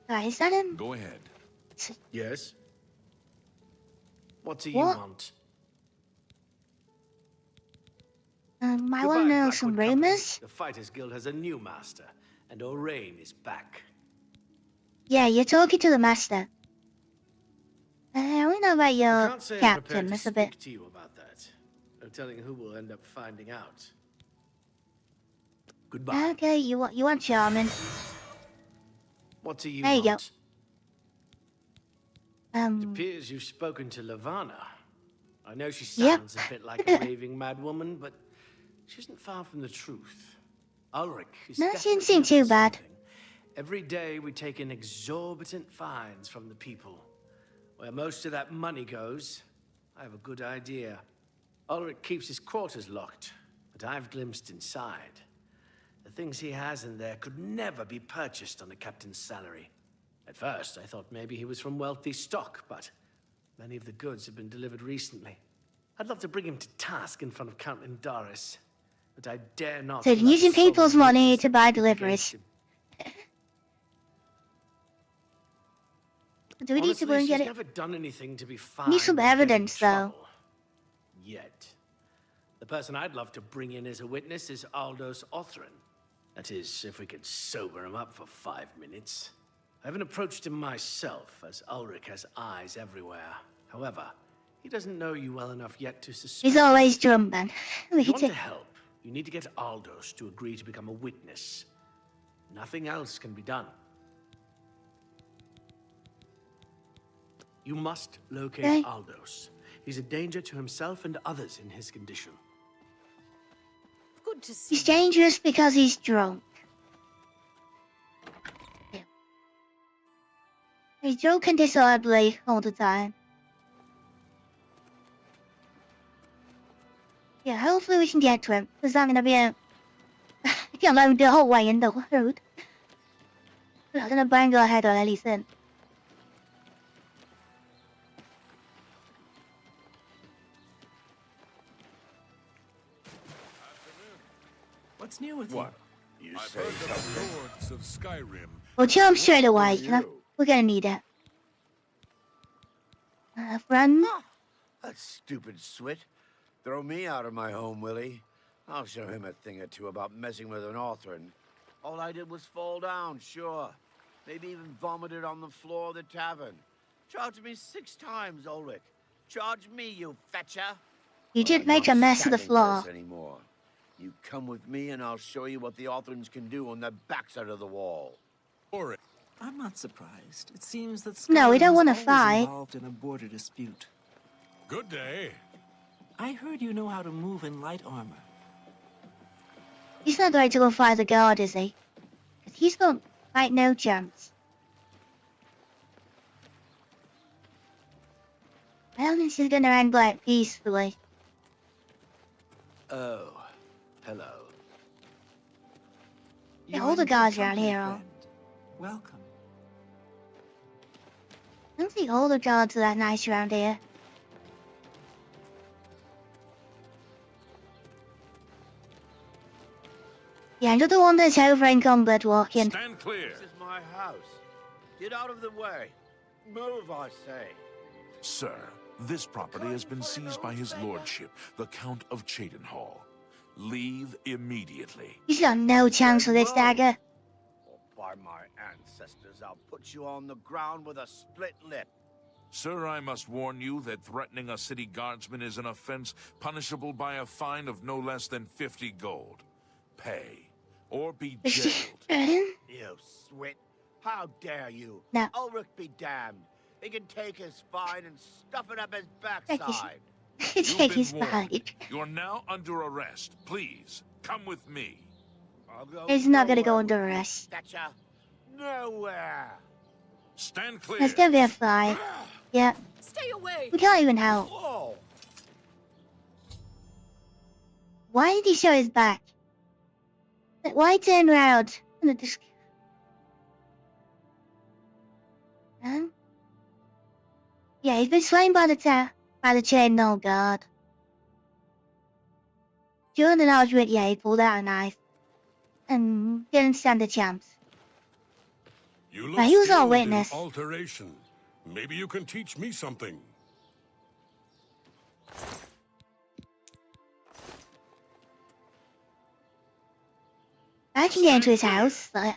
Right, is that him? Go ahead. Yes? What do you What? want? I Goodbye, want to know Blackwood some Company. rumors. The Fighters Guild has a new master, and Orain is back. Yeah, you're talking to the master. We know about I your can't say I'm captain. prepared to That's a bit. speak to you about that. No telling who will end up finding out. Goodbye. Okay, you want charming. What do you There you go. want? It appears you've spoken to Lavana. I know she Yep. sounds a bit like a raving mad woman, but she isn't far from the truth. Ulrich is No, she definitely didn't seem up too to bad. something. Every day we take in exorbitant fines from the people. Where most of that money goes, I have a good idea. Ulrich keeps his quarters locked, but I've glimpsed inside. The things he has in there could never be purchased on a captain's salary. At first, I thought maybe he was from wealthy stock, but many of the goods have been delivered recently. I'd love to bring him to task in front of Count Lindaris, but I dare not. So without using someone people's witness money to buy against deliveries. him. Do we need to go Honestly, and get she's it? never done anything to be We fined. need some or get in evidence, though. trouble. Yet. The person I'd love to bring in as a witness is Aldous Othrin. That is, if we could sober him up for 5 minutes. I haven't approached him myself, as Ulrich has eyes everywhere. However, he doesn't know you well enough yet to suspect. He's always drunk, then. We If you could want to take. help, you need to get Aldous to agree to become a witness. Nothing else can be done. You must locate Okay. Aldous. He's a danger to himself and others in his condition. Good to see He's dangerous because he's drunk. Yeah. He's drunk and disorderly all the time. Yeah, hopefully we can get to him, because I'm gonna be alone the whole way in the road. We're not gonna bang our head on anything. What's new with What? You I've say heard that the something? lords of Skyrim. Well, charm straight away, Who huh? are you? We're gonna need it. Friend? That stupid swit. Throw me out of my home, Willie. I'll show him a thing or two about messing with an Othrin. All I did was fall down, sure. Maybe even vomited on the floor of the tavern. Charged me 6 times, Ulrich. Charge me, you fetcher. You did I'm make not a mess of the standing for floor. this anymore. You come with me and I'll show you what the Othrins can do on the backside of the wall. Or I'm not surprised. It seems that No, we don't Skyrim wanna is always fight. involved in a border dispute. good day. I heard you know how to move in light armor. He's not going to go fight the guard, is he? 'Cause he's got, like, no chance. I don't think she's gonna end, like, peacefully. Oh, hello. Yeah, You're all the in good guards around company, here are. friend. Welcome. I don't think all the guards are that nice around here. Yeah, you're the one that's over in combat walking. Stand clear. This is my house. Get out of the way. Move, I say. Sir, this property has been seized by his lordship, the Count of Cheydinhal. Leave immediately. He's got no chance with this dagger. Or by my ancestors, I'll put you on the ground with a split lip. Sir, I must warn you that threatening a city guardsman is an offense punishable by a fine of no less than 50 gold. Pay, or be jailed. You swit. How dare you? No. Ulrich be damned. He can take his fine and stuff it up his backside. Take his warned. bite. You're now under arrest. Please, come with me. I'll go He's not gonna go nowhere under with you, arrest. Thatcher. Nowhere. Stand clear. It's gonna be a fight. Yeah. Stay away! We can't even help. Whoa. Why did he show his back? Why turn around? Yeah, he's been slain by the by the chain, no guard. During an argument, yeah, he pulled out a knife. And didn't stand a chance. You look But he was our skilled in witness. alteration. Maybe you can teach me something. I can get into his house, but...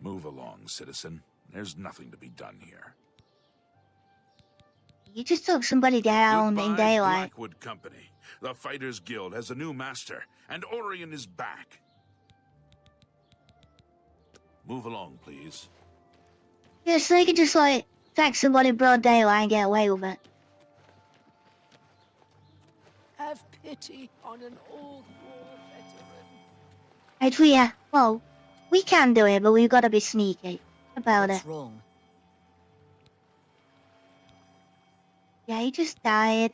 Move along, citizen. There's nothing to be done here. You just took somebody down in Goodbye, daylight. Blackwood Company. The Fighters Guild has a new master, and Orion is back. Move along, please. Yeah, so you can just, like, attack somebody in broad daylight and get away with it. Have pity on an old war veteran. Right, yeah, well, we can do it, but we've got to be sneaky about What's it. wrong? Yeah, he just died.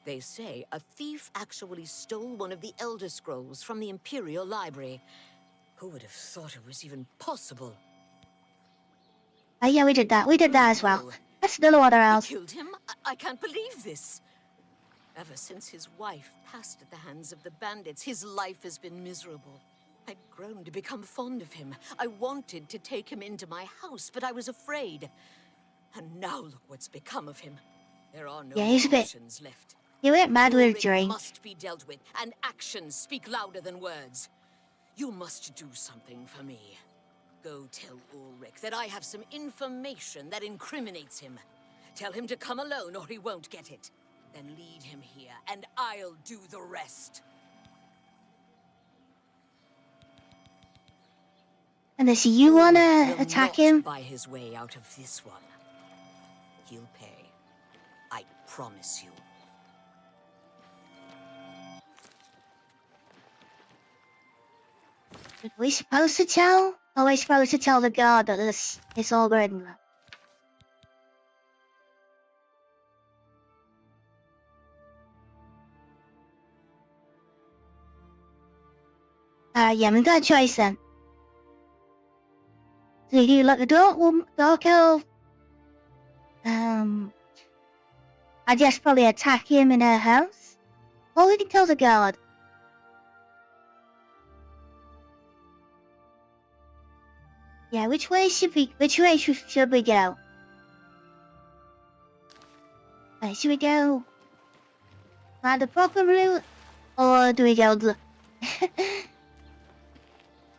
They say a thief actually stole one of the Elder Scrolls from the Imperial Library. Who would have thought it was even possible? Oh, yeah, we did that. We did that as well. That's another one else. They killed him? I can't believe this. Ever since his wife passed at the hands of the bandits, his life has been miserable. I'd grown to become fond of him. I wanted to take him into my house, but I was afraid. And now look what's become of him. There are no options left. He went mad with a Ulrich drink. must be dealt with, and actions speak louder than words. You must do something for me. Go tell Ulrich that I have some information that incriminates him. Tell him to come alone or he won't get it. Then lead him here, and I'll do the rest. And so you wanna attack him? Buy his way out of this one. He'll pay. I promise you. Are we supposed to tell? Or are we supposed to tell the guard that this is all good? Yeah, we've got a choice then. So you let the dark elf. I guess probably attack him in her house. Or we can tell the guard. Yeah, which way should we go? Should we go by the proper route, or do we go the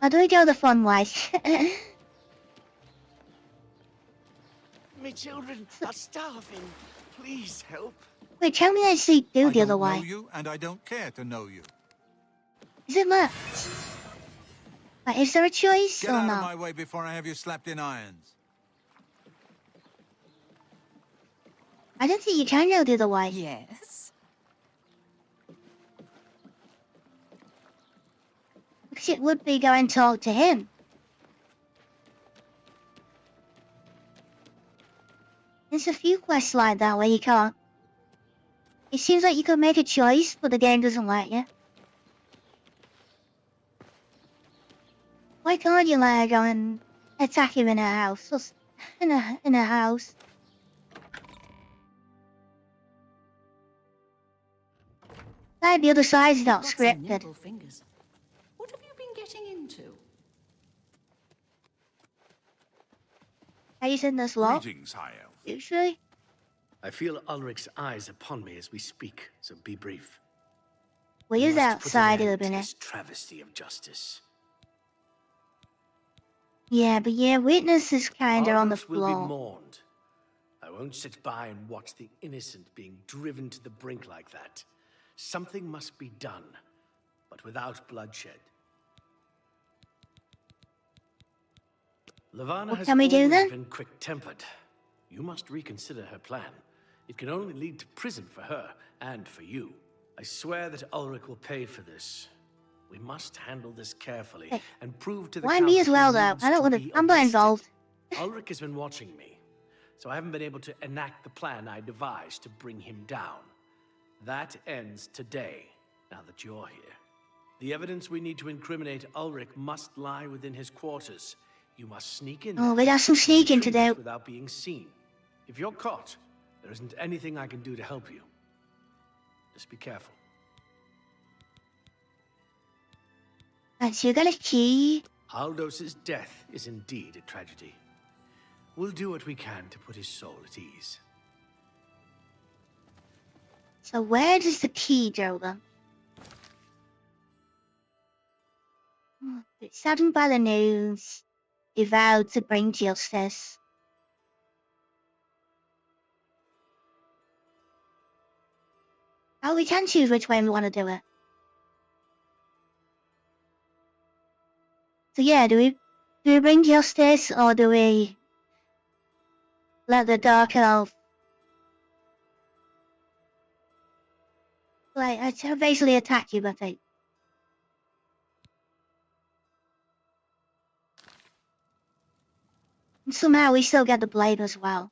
or do we go the fun way? My children are starving. Please help. Wait, tell me I see do the other I don't know way. you, and I don't care to know you. Is it left? Wait, is there a choice Get or out not? of my way before I have you slapped in irons. I don't think you can go the other way. Yes. Because it would be go and talk to him. There's a few quests like that where you can't. It seems like you could make a choice, but the game doesn't let you. Why can't you let her go and attack him in her house? Just in her house. Like the other side's not You've got some scripted. nimble fingers. What have you been getting into? Are you saying this lot? Greetings, High Elf. Usually? I feel Ulrich's eyes upon me as we speak, so be brief. We is must put an outside of end the to minute. this travesty of justice. Yeah, but yeah, witness is kinda on the Argos will be floor. mourned. I won't sit by and watch the innocent being driven to the brink like that. Something must be done, but without bloodshed. Levana What has can we do always then? been quick-tempered. You must reconsider her plan. It can only lead to prison for her and for you. I swear that Ulrich will pay for this. We must handle this carefully Hey, and prove to the why me as Council well, he though? needs I don't want to. be I'm not arrested. involved. Ulrich has been watching me, so I haven't been able to enact the plan I devised to bring him down. That ends today, now that you're here. The evidence we need to incriminate Ulrich must lie within his quarters. You must sneak in Oh, there we got some and sneaking to retrieve it do. without being seen. If you're caught, There isn't anything I can do to help you. Just be careful. And you got a key. Aldos's death is indeed a tragedy. We'll do what we can to put his soul at ease. So where does the key go then? Saddened by the news, he vowed to bring justice. Oh, we can choose which way we want to do it. So yeah, do we bring justice or do we let the dark elf I basically attack you, but and somehow we still get the blade as well.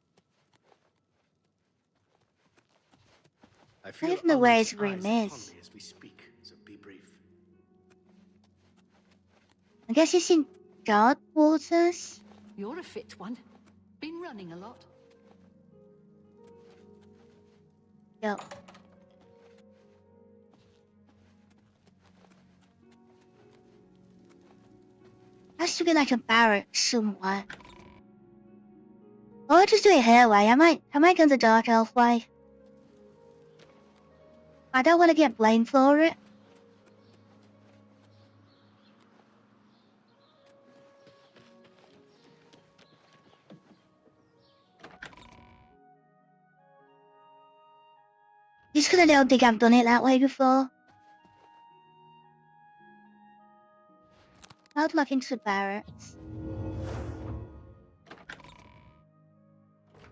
I don't know where his room is. As we speak, so be brief. I guess he's in guard quarters. You're a fit one. Been running a lot. Yep. Has to be like a barracks somewhere. Or I'll just do it her way. I might go the dark elf way. I don't want to get blamed for it. Just because I don't think I've done it that way before. I'd look into the barracks.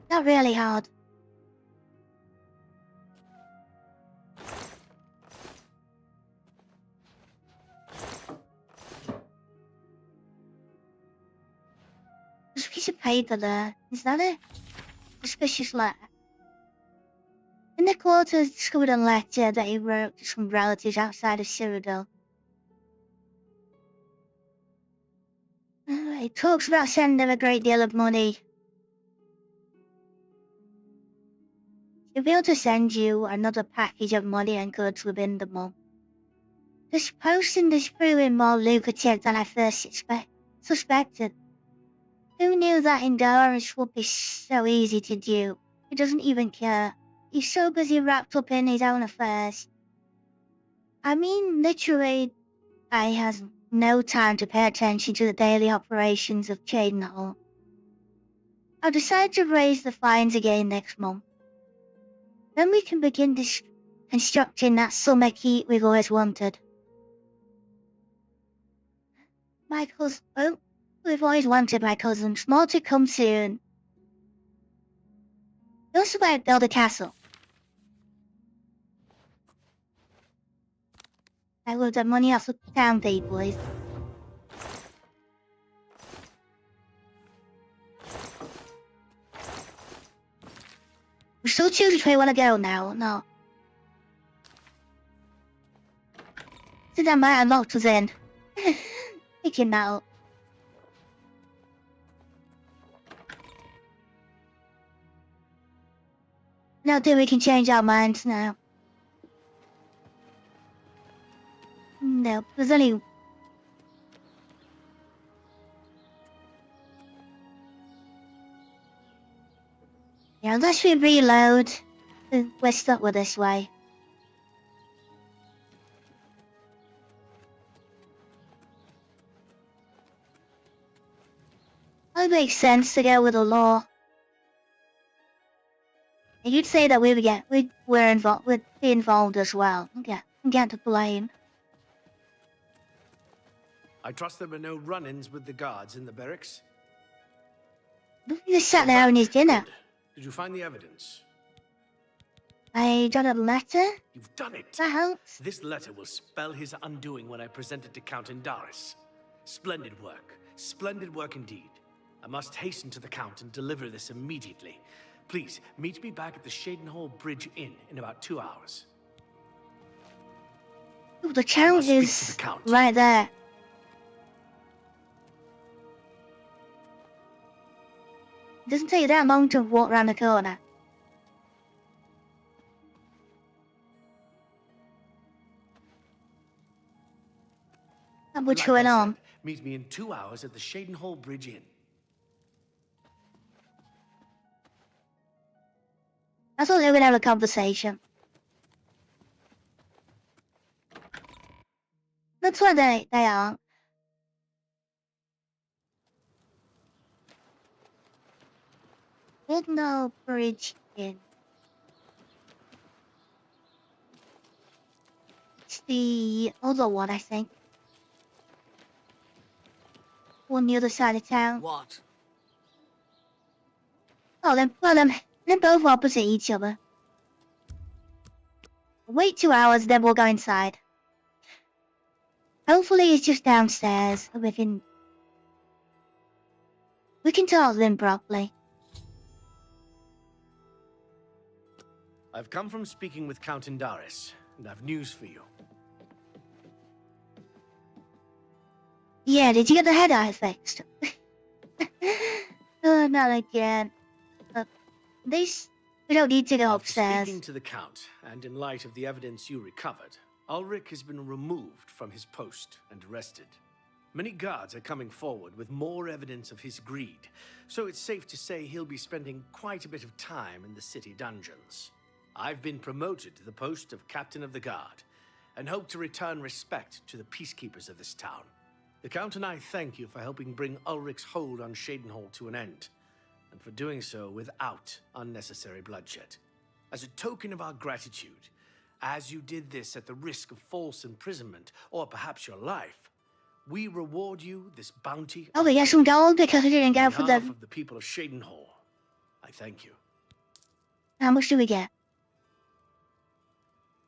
Not really hard. There's a piece of paper there. Is that a suspicious letter? In the quarters, discovered a letter that he wrote to some relatives outside of Cyrodiil. He talks about sending them a great deal of money. He'll be able to send you another package of money and goods within the month. This posting is proving more lucrative than I first suspected. Who knew that endurance would be so easy to do? He doesn't even care. He's so busy wrapped up in his own affairs. I mean, literally, he has no time to pay attention to the daily operations of Cheydinhall. I'll decide to raise the fines again next month. Then we can begin constructing that summer keep we've always wanted. My cousin, oh, we've always wanted my cousins. More to come soon. We also want to build a castle. I will the money off the town people. We still choose which way we want to go now. No. So that might have locked us in. Picking that up. No, then we can change our minds now. No, there's only... Yeah, unless we reload, we're stuck with this way. That makes sense to go with the law. And you'd say that we'd be involved as well. And get to blame. I trust there were no run-ins with the guards in the barracks? He just sat there on his dinner. Did you find the evidence? I got a letter. You've done it. That helps. This letter will spell his undoing when I present it to Count Indaris. Splendid work. Splendid work indeed. I must hasten to the Count and deliver this immediately. Please, meet me back at the Cheydinhall Bridge Inn in about 2 hours. Ooh, the Count is right there. It doesn't take that long to walk around the corner. What's Like going I on? said, meet me in 2 hours at the Shadenhall Bridge Inn. I thought they would have a conversation. That's why they are. Shadenhall Bridge Inn. It's the other one, I think. One the other side of town. What? Oh, they're both opposite each other. Wait 2 hours, then we'll go inside. Hopefully it's just downstairs. We can talk to them properly. I've come from speaking with Count Indaris, and I've news for you. Yeah, did you get the head eye fixed? Oh, not again. We don't need to go upstairs. Speaking to the Count, and in light of the evidence you recovered, Ulrich has been removed from his post and arrested. Many guards are coming forward with more evidence of his greed, so it's safe to say he'll be spending quite a bit of time in the city dungeons. I've been promoted to the post of Captain of the Guard, and hope to return respect to the peacekeepers of this town. The Count and I thank you for helping bring Ulrich's hold on Shadenhall to an end, and for doing so without unnecessary bloodshed. As a token of our gratitude, as you did this at the risk of false imprisonment, or perhaps your life, we reward you this bounty. Oh, we get some gold because we didn't go for On the... behalf of the people of Shadenhall, I thank you. How much do we get?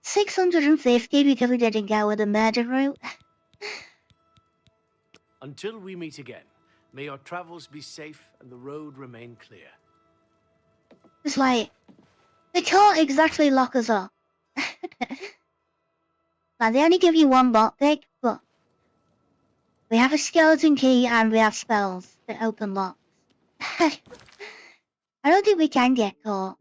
650 because we didn't go with the murder route. Until we meet again, may your travels be safe and the road remain clear. It's like, they can't exactly lock us up. Like, they only give you one lockpick, but we have a skeleton key and we have spells that open locks. I don't think we can get caught.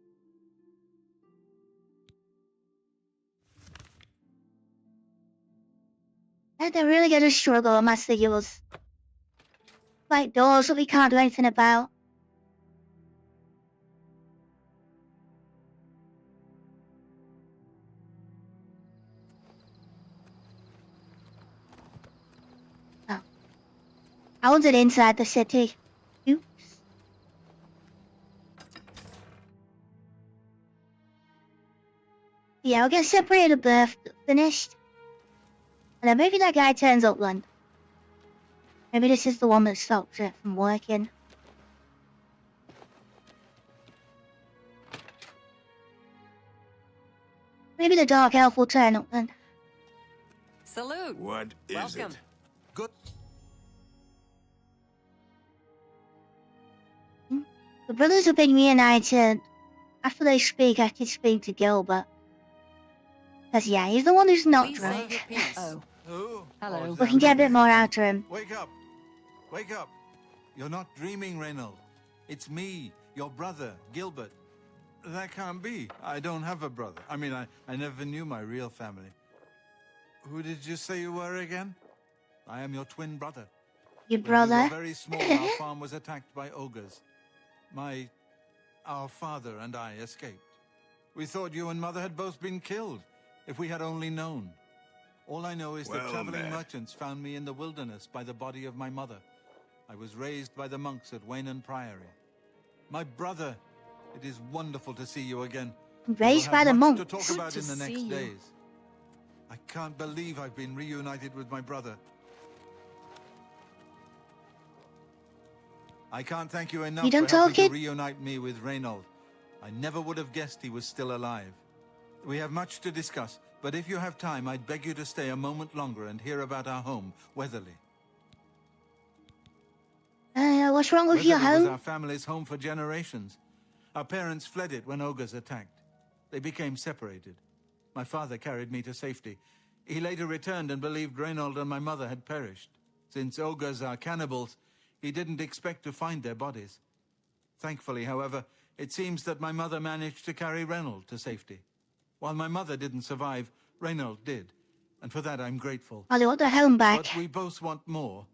They're really gonna struggle unless they give us like doors that we can't do anything about. Oh. I wanted inside the city. Oops. Yeah, I'll get separated birth finished. And then maybe that guy turns up then. Maybe this is the one that stops it from working. Maybe the dark elf will turn up then. Salute. What is Welcome. it? Good. The brothers have been reunited. After they speak, I can speak to Gilbert. Because yeah, he's the one who's not Please drunk. say your piece. Oh, Oh, Hello. We can get a bit more out of him. Wake up! Wake up! You're not dreaming, Reynold. It's me, your brother, Gilbert. That can't be. I don't have a brother. I mean, I never knew my real family. Who did you say you were again? I am your twin brother. Your When brother? we were very small, our farm was attacked by ogres. Our father and I escaped. We thought you and Mother had both been killed, if we had only known. All I know is that Well traveling met. merchants found me in the wilderness by the body of my mother. I was raised by the monks at Waynan Priory. My brother, it is wonderful to see you again. Raised We'll by have the much monks. to talk Good about to in the see next you. days. I can't believe I've been reunited with my brother. I can't thank you enough You for don't helping talk to it? reunite me with Reynold. I never would have guessed he was still alive. We have much to discuss, but if you have time, I'd beg you to stay a moment longer and hear about our home, Weatherly. What's wrong with your Weatherly was home? our family's home for generations. Our parents fled it when ogres attacked. They became separated. My father carried me to safety. He later returned and believed Reynold and my mother had perished. Since ogres are cannibals, he didn't expect to find their bodies. Thankfully, however, it seems that my mother managed to carry Reynold to safety. While my mother didn't survive, Reynold did, and for that I'm grateful. Oh, they want their home back. But we both want more.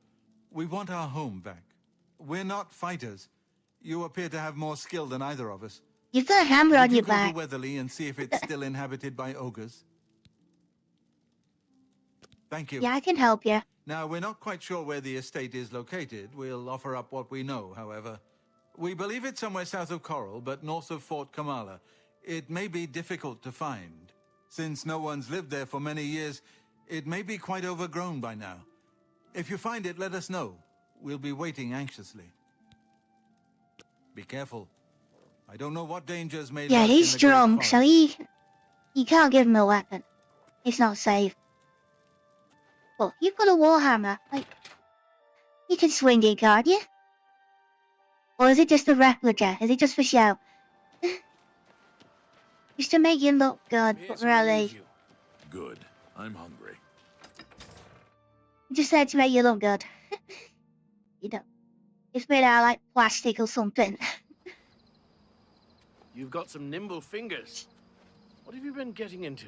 We want our home back. We're not fighters. You appear to have more skill than either of us. You've got a hammer on your Go back. to Weatherly and see if it's still inhabited by ogres. Thank you. Yeah, I can help you. Now, we're not quite sure where the estate is located. We'll offer up what we know, however. We believe it's somewhere south of Coral, but north of Fort Kamala. It may be difficult to find. Since no one's lived there for many years, it may be quite overgrown by now. If you find it, let us know. We'll be waiting anxiously. Be careful. I don't know what dangers may Yeah, lurk he's in the great drunk, so forest. you can't give him a weapon. It's not safe. But you've got a warhammer. Like, you can swing it, can't you? Or is it just a replica? Is it just for show? Just to make you look good, but really, Good. I'm hungry. just said to make you look good. You know, it's made out of like plastic or something. You've got some nimble fingers. What have you been getting into?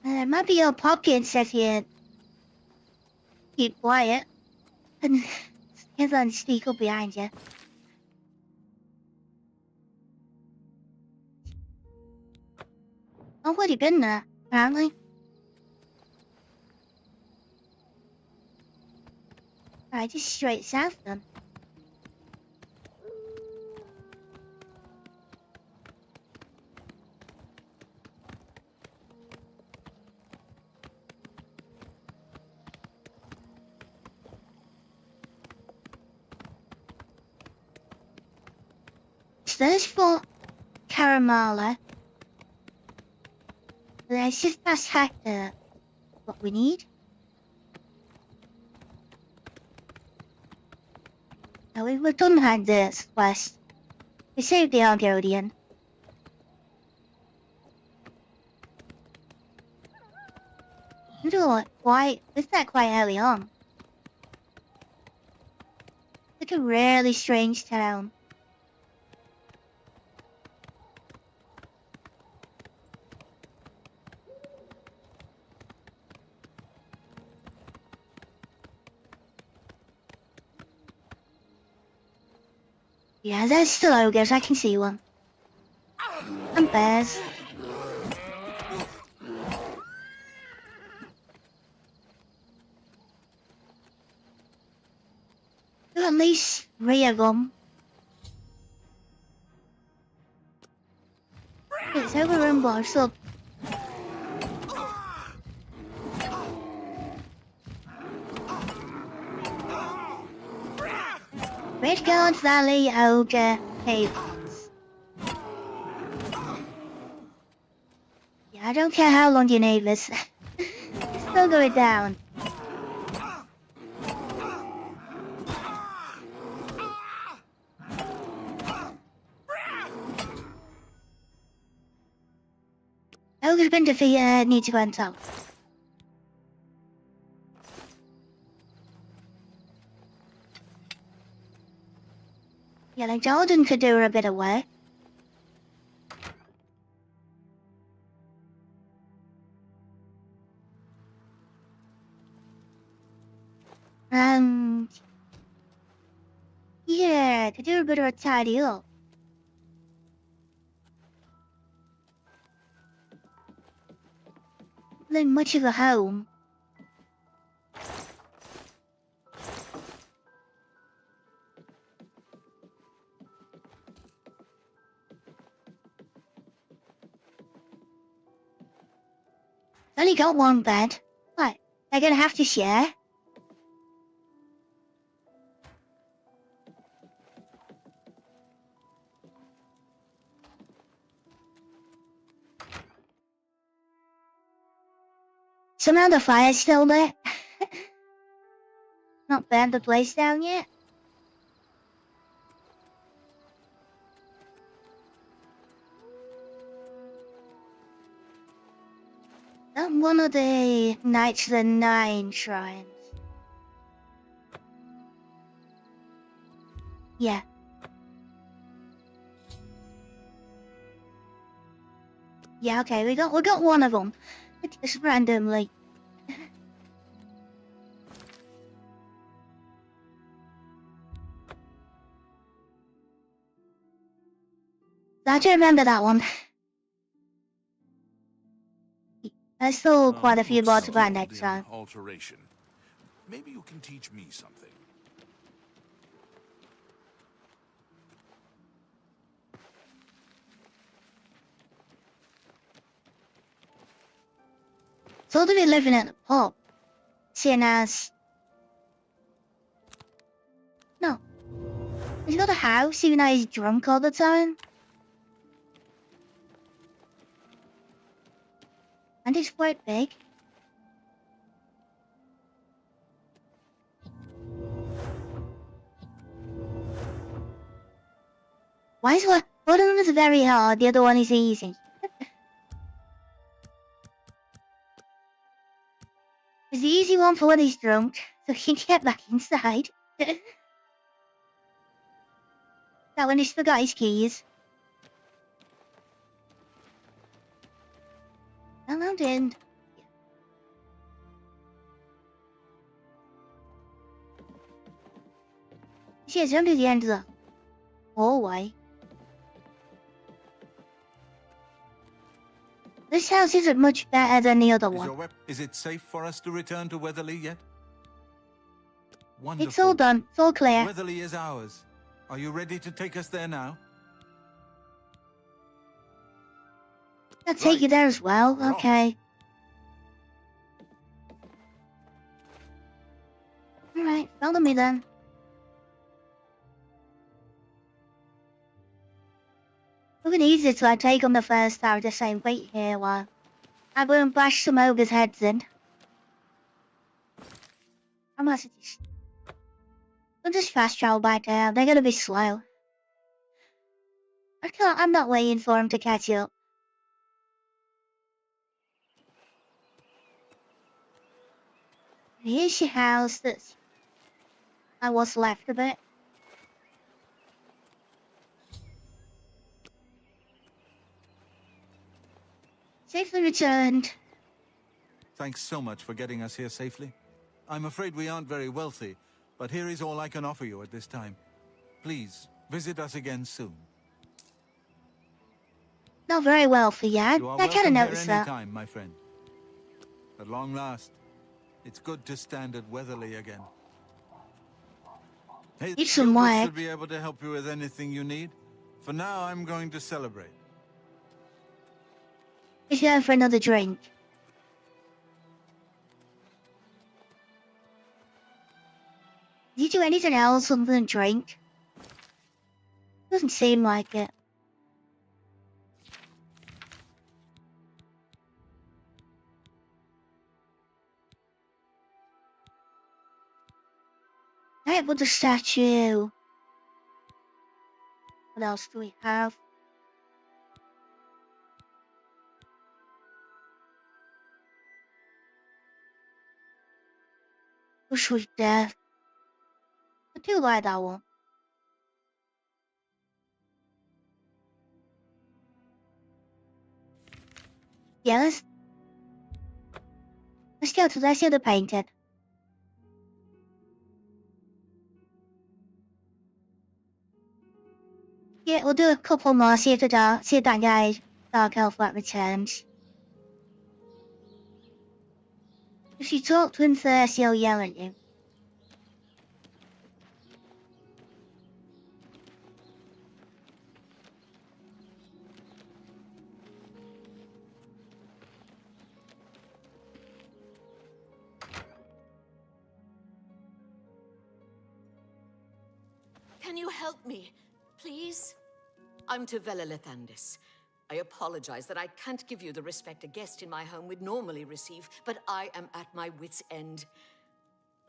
Maybe your pocket says here. Keep quiet. And he's on sneak up behind you. I've already been there, apparently. Alright, just straight south then. So there's Fort Caramala. Let's just past Hector. What we need. Now we've done had this quest. We saved the Argodian. You know what? It's not quite early on. It's a really strange town. Yeah, there's still ogres. I can see one. And bears. There are at least 3 of them. It's over in bar, so... Red Guard Valley Ogre Havens. Yeah, I don't care how long your name is. It's still going down. Ogre's been defeated, need to go on top. Yeah, like Jordan could do her a bit of work. Yeah, could do a bit of a tidy up. Like much of a home. Only got one bed. What? They're gonna have to share? Somehow the fire's still there. Not burned the place down yet. Not one of the Knights of the Nine shrines. Yeah. Yeah, okay, we got one of them. Just randomly. I do remember that one. I saw quite a few more to find next time. Alteration. Maybe you can teach me something. So to be living at a pub, seeing as no, he's got a house even though he's drunk all the time, and he's quite big. Why is one of them is very hard, the other one is easy? It's the easy one for when he's drunk, so he can get back inside. That one he's forgot his keys. Well, I'm in. She's under the end of the hallway. This house isn't much better than the other one. Is it safe for us to return to Weatherly yet? Wonderful. It's all done. It's all clear. Weatherly is ours. Are you ready to take us there now? I'll take you there as well. Okay. Alright, follow me then. It would be easy to take on the first tower, just saying, wait here while I go and bash some ogres' heads in. I must just... We'll just fast travel back there, they're gonna be slow. I'm not waiting for them to catch up. Here's your house that's... what's left of it. Safely returned. Thanks so much for getting us here safely. I'm afraid we aren't very wealthy, but here is all I can offer you at this time. Please, visit us again soon. Not very wealthy yet. I kind of noticed that. Anytime, my friend. At long last, it's good to stand at Weatherly again. Hey, Need some work. Should be able to help you with anything you need. For now, I'm going to celebrate. He's going for another drink. Did you do anything else other than drink? Doesn't seem like it. Right, with the statue. What else do we have? Push with death. I do like that one. Yeah, let's go to the painted. Yeah, we'll do a couple more, see if that guy Dark Elf returns. If you talk to him first, he'll yell at you. Can you help me, please? I'm Tavella Lethandis. I apologize that I can't give you the respect a guest in my home would normally receive, but I am at my wit's end.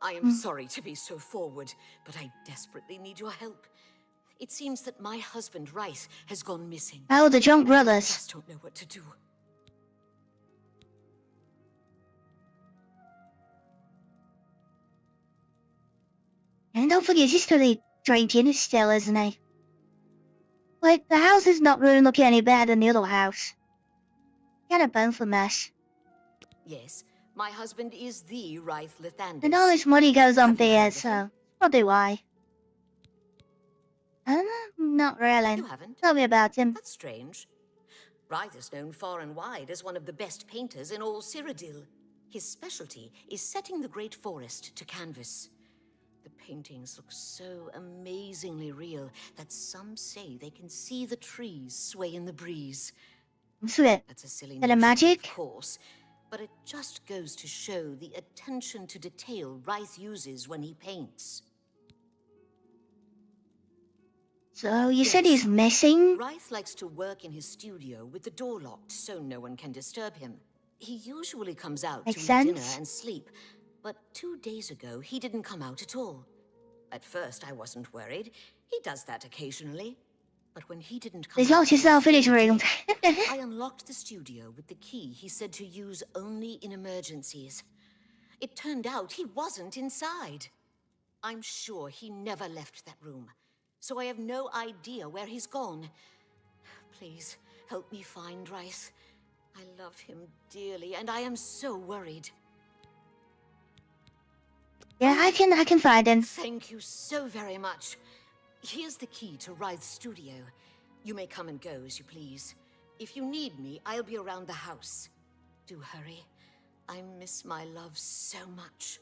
I am sorry to be so forward, but I desperately need your help. It seems that my husband, Rice, has gone missing. Oh, the Junk Brothers. I just don't know what to do. And don't forget, he's still drinking still, isn't he? Like, the house is not really looking any better than the other house. Kind of bone for mess. Yes, my husband is the Wraith Lathandis. And all this money goes on there, so probably why. Not really. You haven't? Tell me about him. That's strange. Wraith is known far and wide as one of the best painters in all Cyrodiil. His specialty is setting the great forest to canvas. The paintings look so amazingly real that some say they can see the trees sway in the breeze. Sweet. That's a silly Is that a notion, magic? of course, but it just goes to show the attention to detail Wraith uses when he paints. So you said he's missing? Wraith likes to work in his studio with the door locked so no one can disturb him. He usually comes out Makes to eat dinner sense. and sleep, but 2 days ago he didn't come out at all. At first I wasn't worried. He does that occasionally. But when he didn't come He's out locked himself in his room. I unlocked the studio with the key he said to use only in emergencies. It turned out he wasn't inside. I'm sure he never left that room, so I have no idea where he's gone. Please, help me find Wraith. I love him dearly, and I am so worried. Yeah, I can find him. Thank you so very much. Here's the key to Wraith's studio. You may come and go as you please. If you need me, I'll be around the house. Do hurry. I miss my love so much.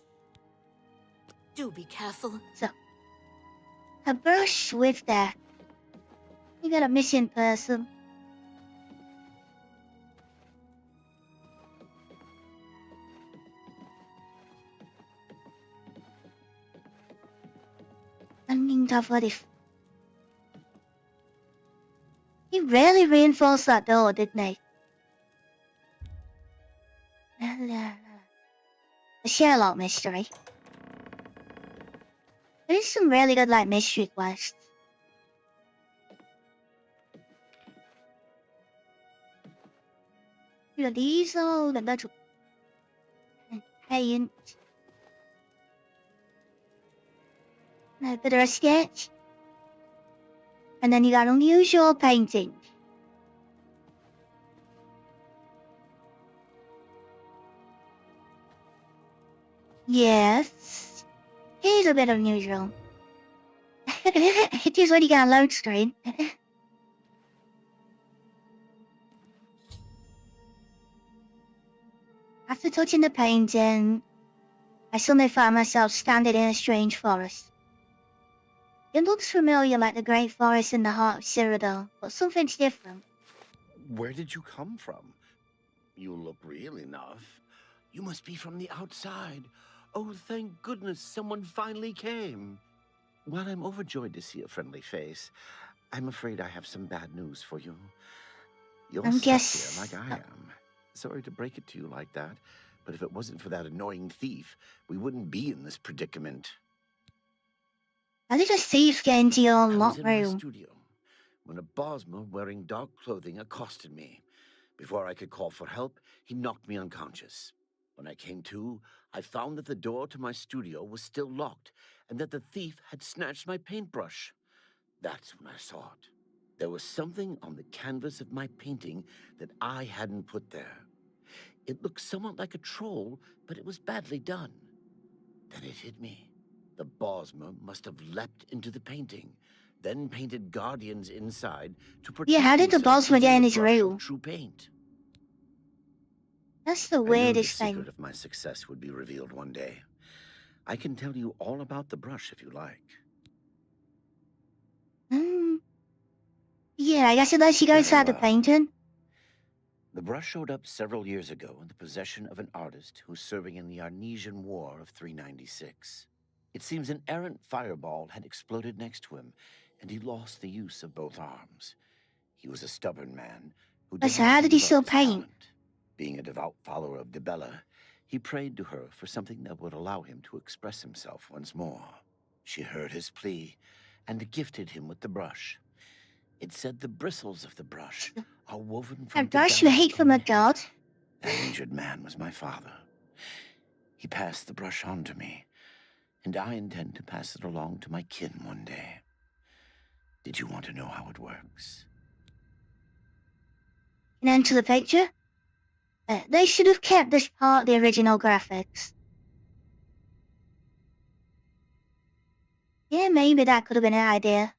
Do be careful. So, a brush with that. You got a missing person. He really reinforced that door, didn't he? The Sherlock mystery. There is some really good like mystery quests. These all the little paint. A bit of a sketch. And then you got unusual painting. Yes. He's a bit unusual. It is when you got a load screen. After touching the painting, I suddenly found myself standing in a strange forest. It looks familiar like the great forest in the heart of Cyrodiil, but something's different. Where did you come from? You look real enough. You must be from the outside. Oh, thank goodness someone finally came. While I'm overjoyed to see a friendly face, I'm afraid I have some bad news for you. You're stuck here like I am. Sorry to break it to you like that, but if it wasn't for that annoying thief, we wouldn't be in this predicament. How did a thief get into your I was locked in my room? studio when a Bosmer wearing dark clothing accosted me. Before I could call for help, he knocked me unconscious. When I came to, I found that the door to my studio was still locked and that the thief had snatched my paintbrush. That's when I saw it. There was something on the canvas of my painting that I hadn't put there. It looked somewhat like a troll, but it was badly done. Then it hit me. The Bosmer must have leapt into the painting, then painted guardians inside to protect Yeah, how did the himself Bosmer get in using his a brush of room? true paint. That's the I knew the weirdest thing. secret of my success would be revealed one day. I can tell you all about the brush if you like. Yeah, I guess it lets you go Very inside the well. painting. The brush showed up several years ago in the possession of an artist who was serving in the Arnesian War of 396. It seems an errant fireball had exploded next to him, and he lost the use of both arms. He was a stubborn man who But did so not how did he give up still his paint? talent. Being a devout follower of Dibella, he prayed to her for something that would allow him to express himself once more. She heard his plea and gifted him with the brush. It said the bristles of the brush are woven A from brush Dibella's made from a own god. That injured man was my father. He passed the brush on to me, and I intend to pass it along to my kin one day. Did you want to know how it works? And enter the picture. They should have kept this part of the original graphics. Yeah, maybe that could have been an idea.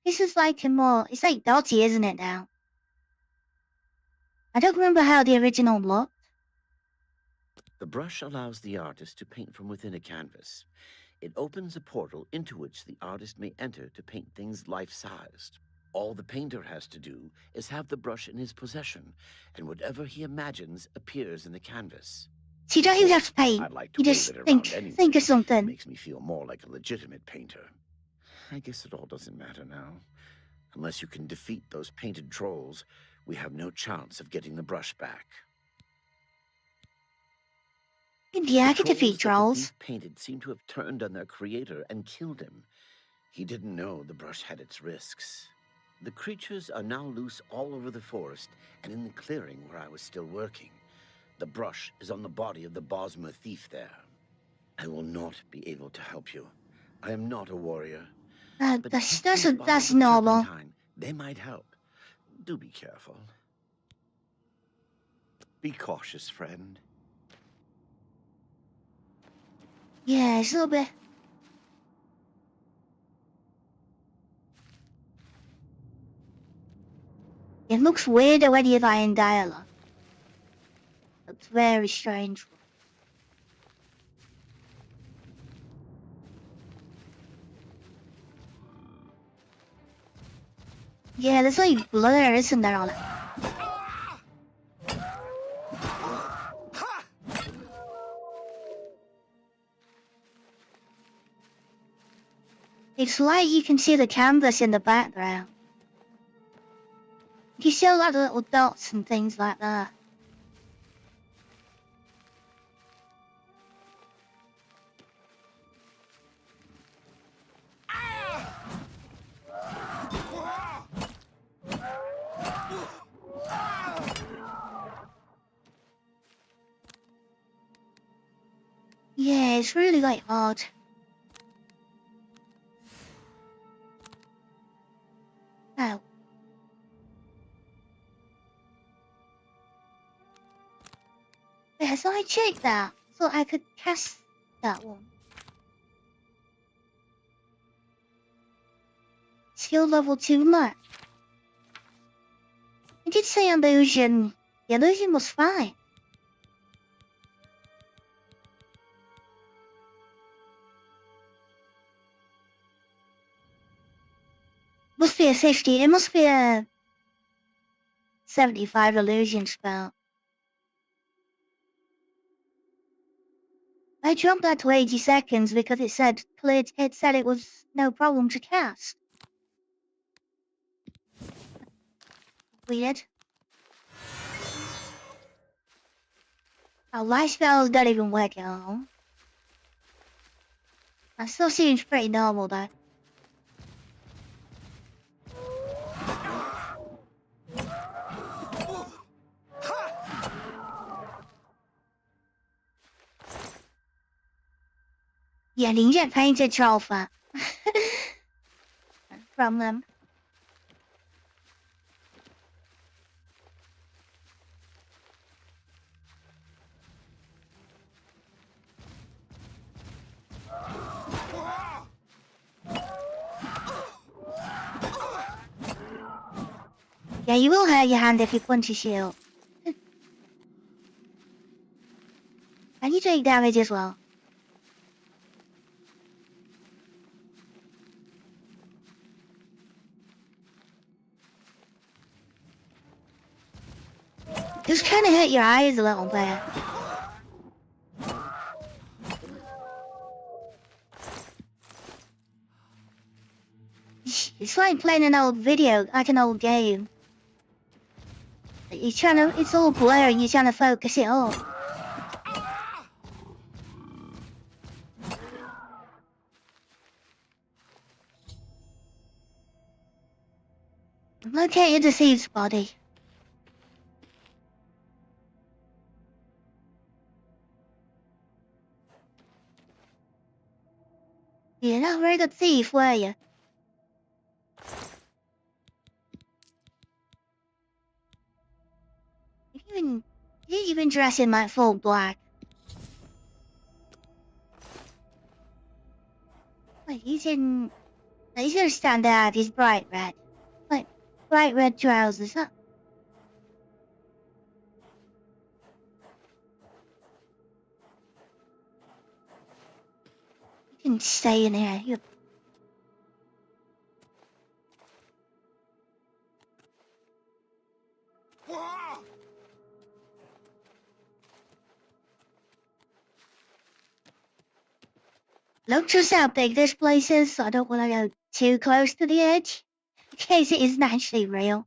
This is like it's like dotty, isn't it now? I don't remember how the original looked. The brush allows the artist to paint from within a canvas. It opens a portal into which the artist may enter to paint things life-sized. All the painter has to do is have the brush in his possession, and whatever he imagines appears in the canvas. So you don't even have to paint. I'd like to You just wave it around anyway. think of something. It makes me feel more like a legitimate painter. I guess it all doesn't matter now. Unless you can defeat those painted trolls, we have no chance of getting the brush back. Yeah, I could defeat trolls. The thief painted seem to have turned on their creator and killed him. He didn't know the brush had its risks. The creatures are now loose all over the forest and in the clearing where I was still working. The brush is on the body of the Bosmer thief there. I will not be able to help you. I am not a warrior. That's normal. They might help. Do be careful. Be cautious, friend. Yeah, it's a little bit. It looks weirder when you're in dialogue. It's very strange. Yeah, there's like blur, isn't there, on it? It's like you can see the canvas in the background. You see a lot of little dots and things like that. Yeah, it's really like hard. Oh. Yeah, so I checked that. So I could cast that one. Skill level 2 mark. I did say illusion. The illusion was fine. Must be a 50. It must be a 75 illusion spell. I jumped that to 80 seconds because it said it was no problem to cast. Weird. Our light spells don't even work at all. That still seems pretty normal though. Yeah, 零件 painted troll fat. From them. Yeah, you will hurt your hand if you punch your shield. And you take damage as well. Just kind of hit your eyes a little bit. It's like playing an old video, like an old game. It's all blurry, you're trying to focus it up. Locate the thief's body. You're not a very good thief, were you? Even dressed in my full black. Like he's gonna stand out. He's bright red, like bright red trousers. Huh? You can stay in here. Look just how big this place is, so I don't want to go too close to the edge, in case it isn't actually real.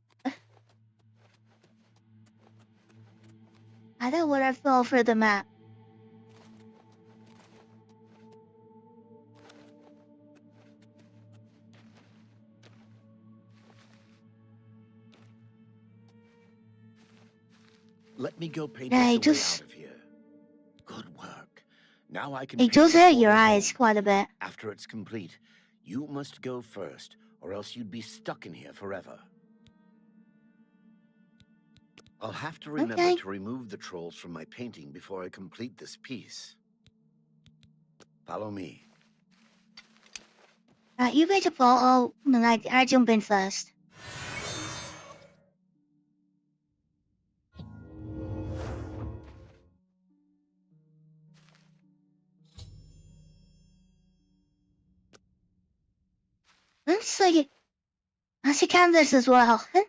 I don't want to fall through the map. Let me go paint Yeah, us a way out of here. Good work. Now I can. It does hurt your eyes quite a bit. After it's complete, you must go first, or else you'd be stuck in here forever. I'll have to remember to remove the trolls from my painting before I complete this piece. Follow me. You better follow. No, I jump in first. Looks like it has a canvas as well. And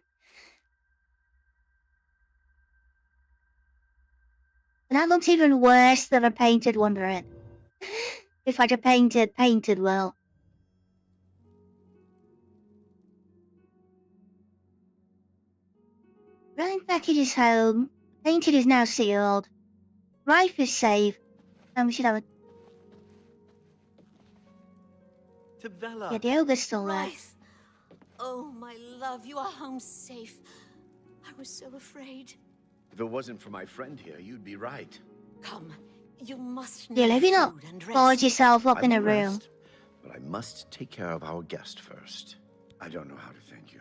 that looks even worse than a painted wondering. If I'd have painted well. Relic package is home. Painted is now sealed. Life is safe. And we should have a... Tavella. Yeah, the ogre's still there. Oh, my love, you are home safe. I was so afraid. If it wasn't for my friend here, you'd be right. Come, you must Yeah, maybe not board yourself up in a room. Rest, but I must take care of our guest first. I don't know how to thank you.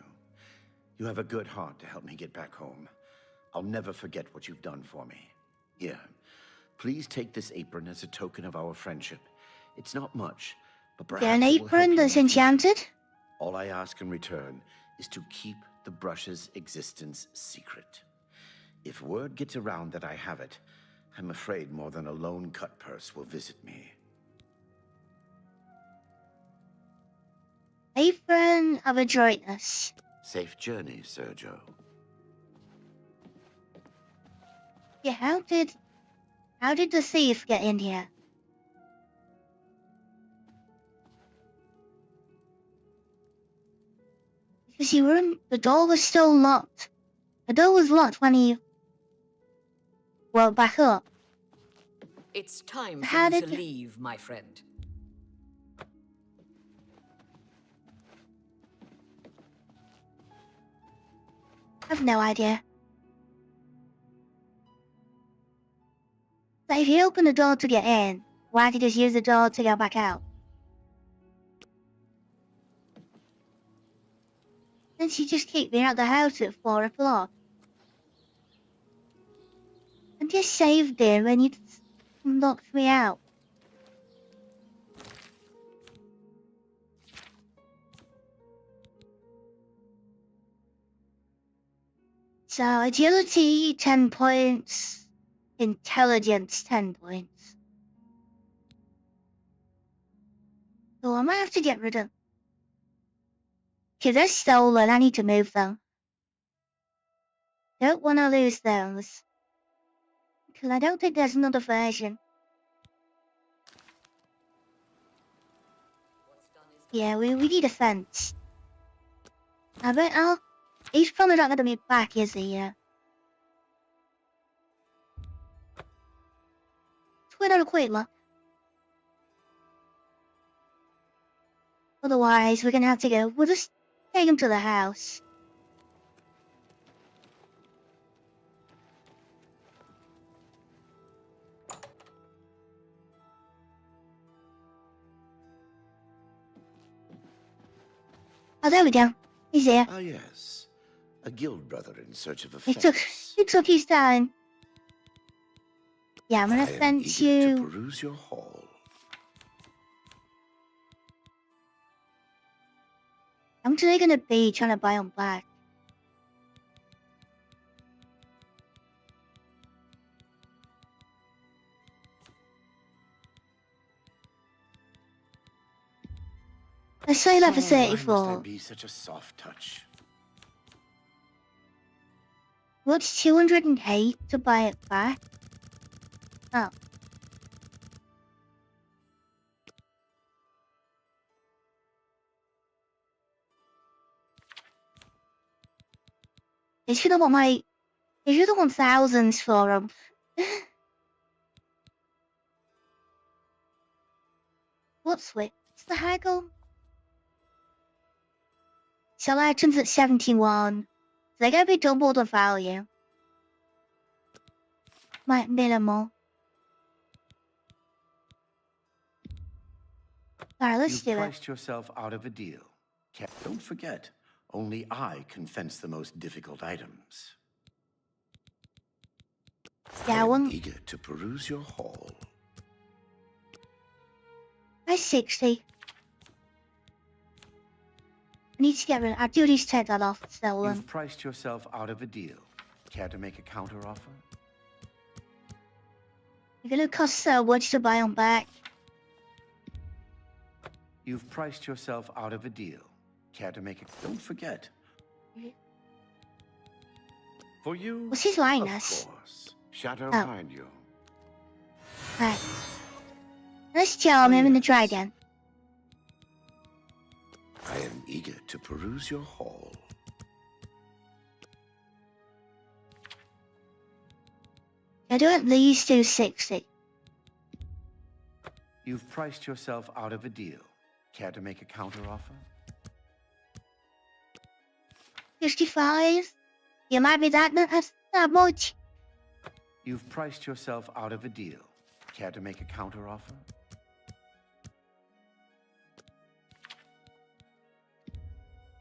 You have a good heart to help me get back home. I'll never forget what you've done for me. Here, please take this apron as a token of our friendship. It's not much, but perhaps Yeah, an apron that's enchanted? All I ask in return is to keep the brush's existence secret. If word gets around that I have it, I'm afraid more than a lone cut purse will visit me. Apron of adroitness. Safe journey, Sergio. Yeah, how did the thief get in here? Because the door was still locked. The door was locked when he woke back up. It's time for you to leave, my friend. I've no idea. So if he opened the door to get in, why did he just use the door to get back out? Then she just kicked me out the house at 4 o'clock. And just saved him when you knocked me out. So agility 10 points, intelligence 10 points. So I might have to get rid of. Because they're stolen, I need to move them. Don't want to lose those. Because I don't think there's another version. Yeah, we need a fence. I bet he's probably not going to be back, is he? Let's wait on a quick look. Otherwise, we're going to have to go. We'll just take him to the house. Oh, there we go. He's here. Ah, yes. A guild brother in search of a It fence. took his time. Yeah, I'm gonna I am fence eager you. to peruse your hall. I'm today gonna be trying to buy on black. Let's say level Why must I 34. be such a soft touch? What's 208 to buy it back? Oh. They should have won thousands for them. What's the haggle? Sell items at 71. They're gonna be double the value. My minimal. Alright, let's do You've it. priced yourself out of a deal. Don't forget, only I can fence the most difficult items. Yeah, one. Eager to peruse your hall. By 60. I need to get rid of. I'll do these 10 off and sell them. You've priced yourself out of a deal. Care to make a counter offer? You're gonna cost so much to buy them back. You've priced yourself out of a deal. Care to make it? Don't forget. For you, What's his minus? of course. Shadow Oh. behind you. Right. Let's charm him in the dragon. I am eager to peruse your hall. I do at least do 60. You've priced yourself out of a deal. Care to make a counter offer? 55? You might be that much. You've priced yourself out of a deal. Care to make a counter offer?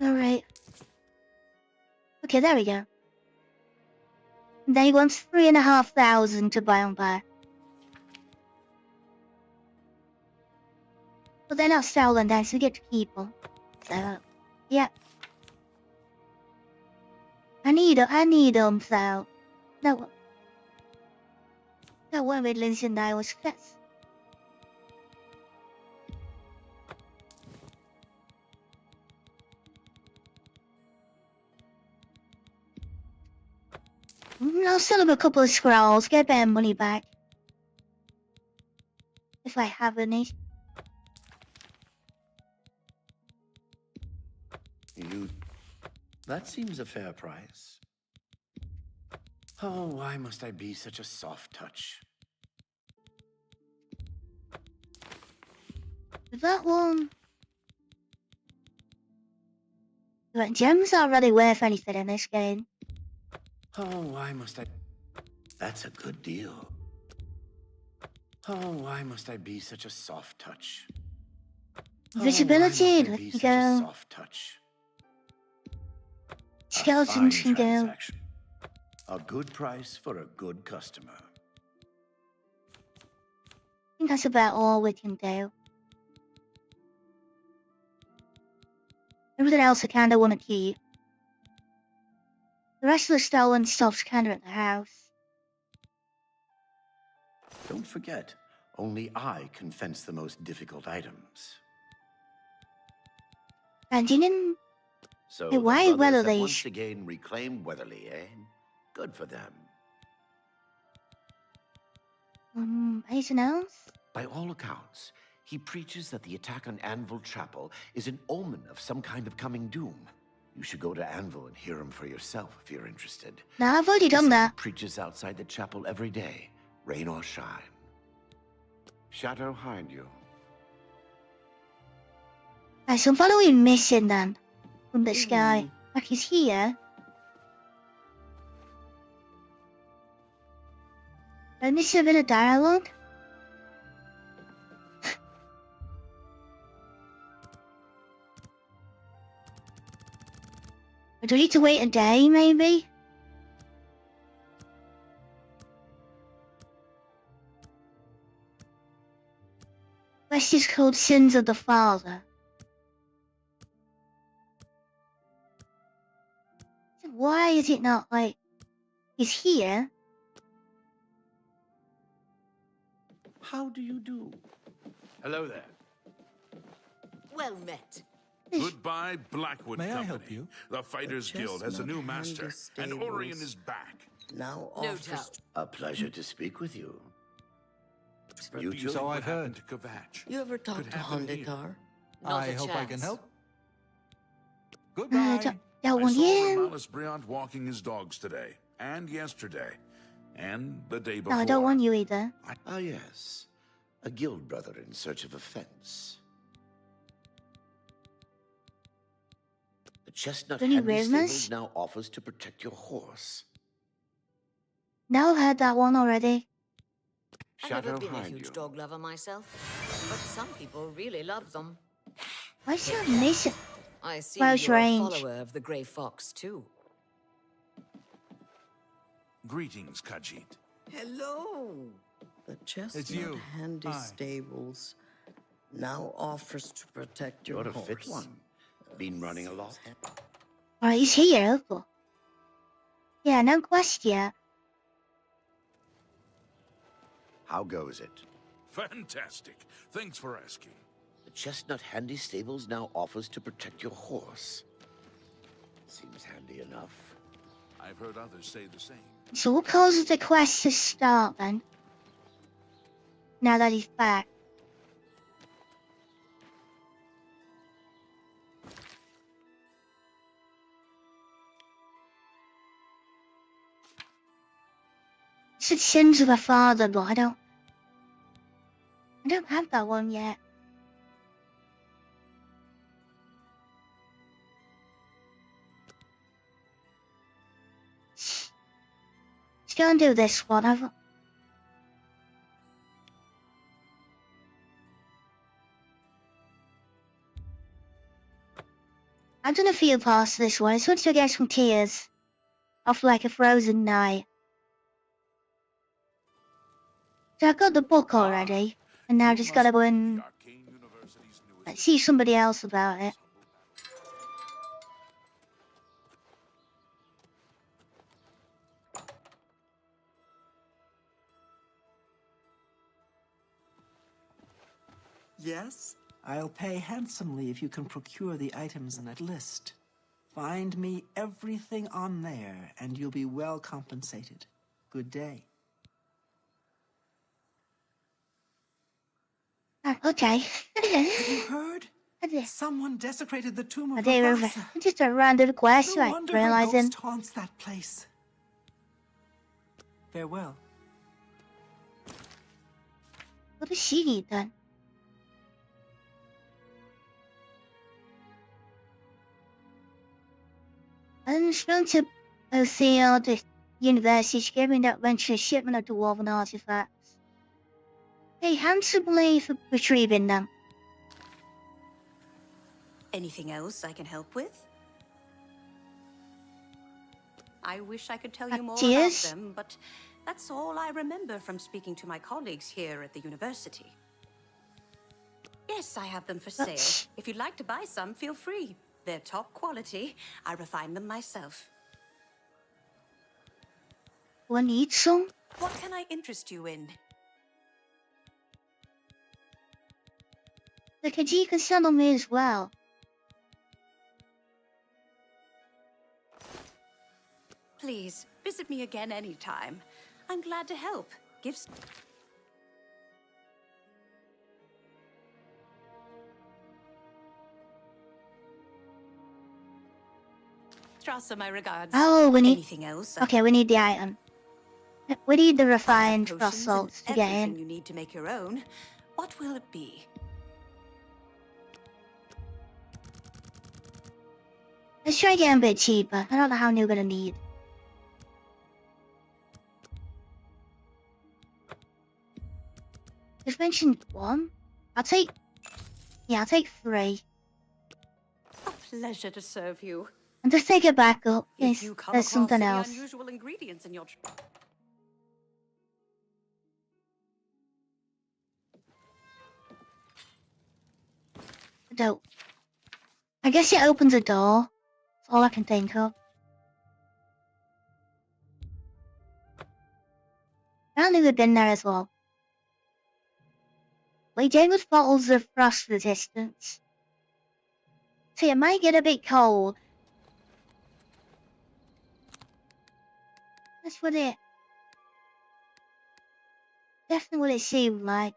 Alright. Okay, there we go. And then he wants 3,500 to buy on back. But they're not stolen then, so we get to keep them. So, yeah. I need them, so. No. No one with Lindsay and I was stressed. I'll sell him a couple of scrolls, get a bit of money back. If I have any. That seems a fair price. Oh, why must I be such a soft touch? That one. But gems aren't really worth anything in this game. Oh, why must I... That's a good deal. Oh, why must I be such a soft touch? Visibility, oh, let me such go. A soft touch? Skeletons can go. Transaction. A good price for a good customer. I think that's about all we can do. Everything else I kinda wanna keep. The rest of the stolen stuff's kinda at the house. Don't forget, only I can fence the most difficult items. And you didn't. So Hey, the why brothers Weatherly? have once again reclaimed Weatherly, eh? Good for them. Anything else? By all accounts, he preaches that the attack on Anvil Chapel is an omen of some kind of coming doom. You should go to Anvil and hear him for yourself if you're interested. No, I've already done that. He preaches outside the chapel every day, rain or shine. Shadow behind you. Right, so I'm following mission then. From this guy. Like he's here. And this is a bit of dialogue. Or do we need to wait a day, maybe? Quest is called Sins of the Father. So why is it not like he's here? How do you do? Hello there. Well met. Goodbye, Blackwood May I Company. help you? The Fighters Guild has a new master, and Orion is back. Now No offers doubt. a pleasure to speak with you. You Do two? know So what I've happened heard. to Kvatch? You ever talk Could to happen here. Hondekar? Not I a hope I can chance. help. Don't Goodbye. I want saw you. Romalis Briant walking his dogs today, and yesterday, and the day No, before. I don't want you either. Ah, yes. A guild brother in search of a fence. The chestnut Any handy rumors? stables now offers to protect your horse. No, I've heard that one already. I've never Shadow been a hide huge you. dog lover myself, but some people really love them. Why is that mission? I see Close you're range. a follower of the Grey Fox, too. Greetings, Khajiit. Hello. The chestnut you. handy Hi. stables now offers to protect your You're a horse. fit one. Been running a lot? Alright, he's here. Cool. Yeah, no question. How goes it? Fantastic. Thanks for asking. The chestnut handy stables now offers to protect your horse. Seems handy enough. I've heard others say the same. So what causes the quest to start then? Now that he's back. It's the Sins of the Father, but I don't have that one yet. Let's go and do this one. I've done a few parts of this one. I just want to get some tears off like a frozen night. So I've got the book already, and now I just gotta go and see somebody else about it. Yes? I'll pay handsomely if you can procure the items in that list. Find me everything on there, and you'll be well compensated. Good day. Okay. Have you heard? Someone desecrated the tomb of Mufasa. Just a random quest, No like wonder her realizing. ghost haunts that place. Farewell. What does she need then? I'm going to Othel, the university, giving that venture a shipment of dwarven artifacts. Pay handsomely for retrieving them. Anything else I can help with? I wish I could tell you more Cheers. about them, but that's all I remember from speaking to my colleagues here at the university. Yes, I have them for sale. If you'd like to buy some, feel free. They're top quality. I refine them myself. Do I need some? What can I interest you in? The Khajiit can sell on me as well. Please, visit me again anytime. I'm glad to help. Gifts. Strasser, my regards. Oh, we need. Anything else? Okay, we need the item. We need the refined Potions frost and salts to get everything in. you need to make your own. What will it be? Let's try getting a bit cheaper. I don't know how many we're gonna need. Just mentioned one. I'll take 3. A pleasure to serve you. And just take it back up. If Yes, you come there's across something any else. unusual ingredients in your I guess it opens a door. That's all I can think of. Apparently we've been there as well. Weighed in with bottles of frost resistance. See, it might get a bit cold. That's what it... Definitely what it seemed like.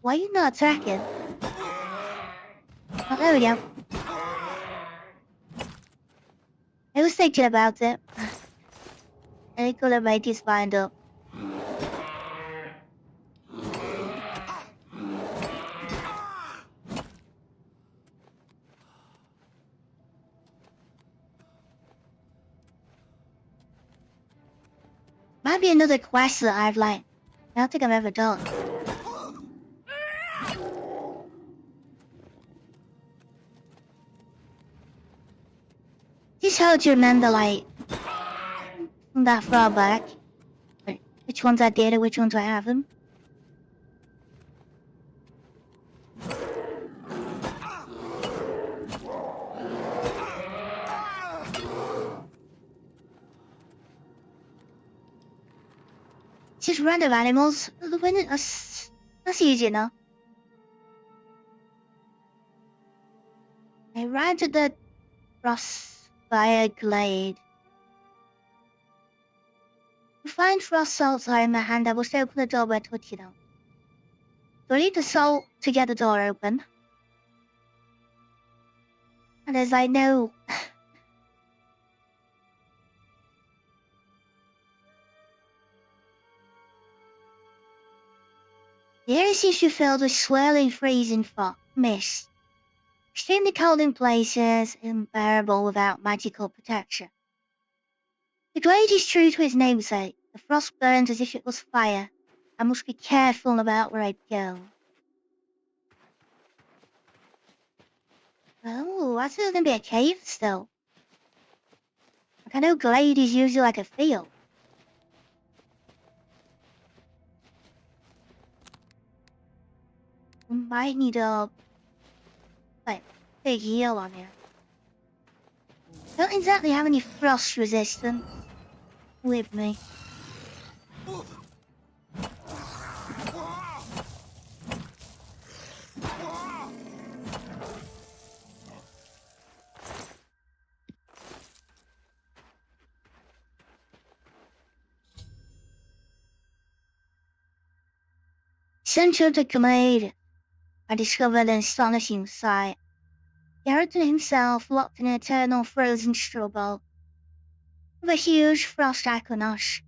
Why are you not attacking? Oh, there we go. I was thinking about it. I could have made his mind up. Might be another quest that I've like. I don't think I've ever done. Just hard to remember, like, from that far back. Which ones I did and which ones I haven't. Just random animals. That's easy enough. I ran to the Frostfire Glade. To find frost salts are in my hand, I must open the door by touching them. Do I need the salt to get the door open? And as I know... The area seems to be filled with swirling, freezing fog, mist. Extremely cold in places, unbearable without magical protection. The glade is true to its namesake. The frost burns as if it was fire. I must be careful about where I go. Oh, I thought it was going to be a cave still. Like, I know glade is usually like a field. We might need a like big heal on here. Don't exactly have any frost resistance with me. Central to Glade, I discovered an astonishing sight. Garrison himself locked in an eternal frozen struggle with a huge frost equinox.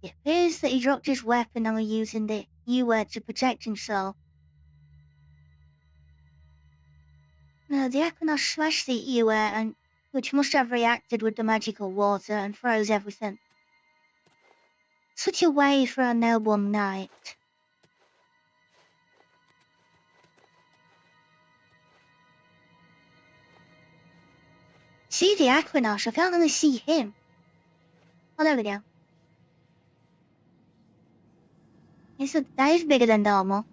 It appears that he dropped his weapon and was using the U-word to protect himself. No, the equinox smashed the U-word, and which must have reacted with the magical water and froze everything. Such a way for a noble knight. See the equinox, I can't really see him. Oh, there we go. That is bigger than normal.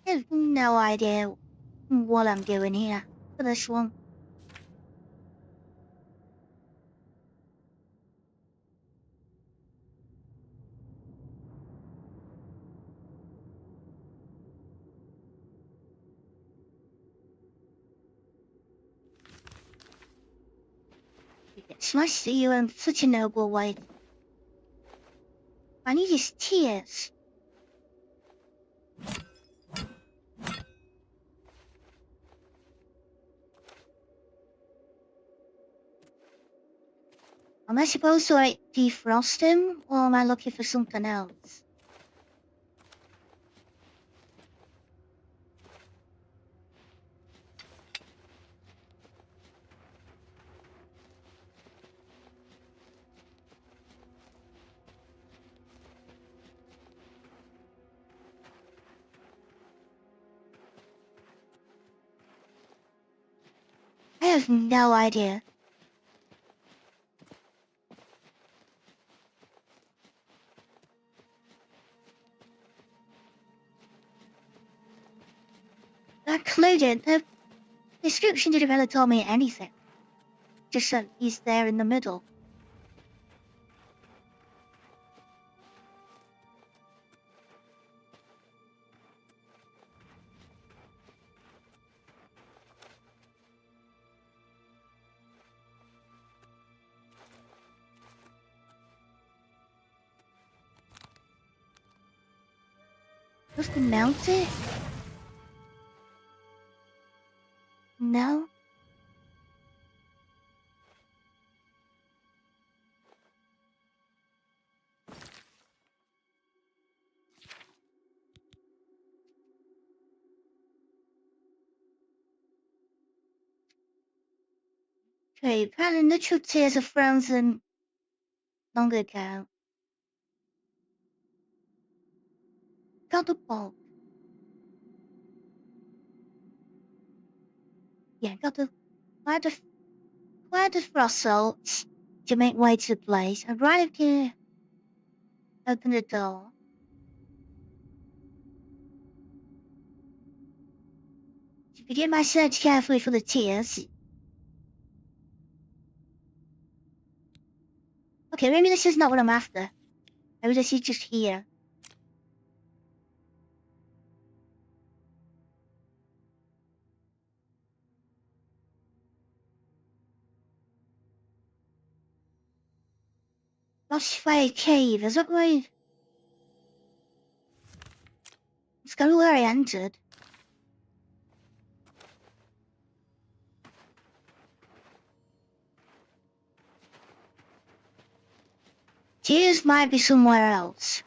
I have no idea what I'm doing here for this one. It's nice to see you in such a noble way. I need his tears. Am I supposed to like defrost him, or am I looking for something else? I have no idea. That included the description didn't really tell me anything. Just that he's there in the middle. Supposed to mount it? No. Okay, apparently neutral tears are frozen long ago. Got the ball. Yeah, got the quite the frost to make way to the place. I arrived here. Open the door. To begin my search carefully for the tears. Okay, maybe this is not what I'm after. Maybe this is just here. Lost Fire Cave, is that right? It's kind of where I entered. Tears might be somewhere else.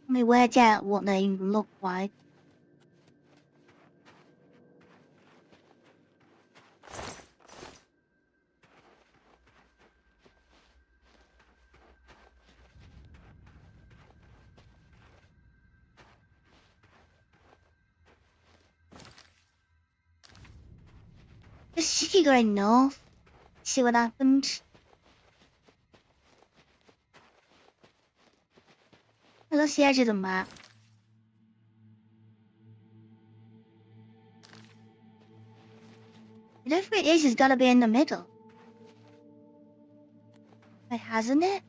Let me work out what they look like. Just keep going north. See what happens. That's the edge of the map. Whatever it is, it's gotta be in the middle. But hasn't it?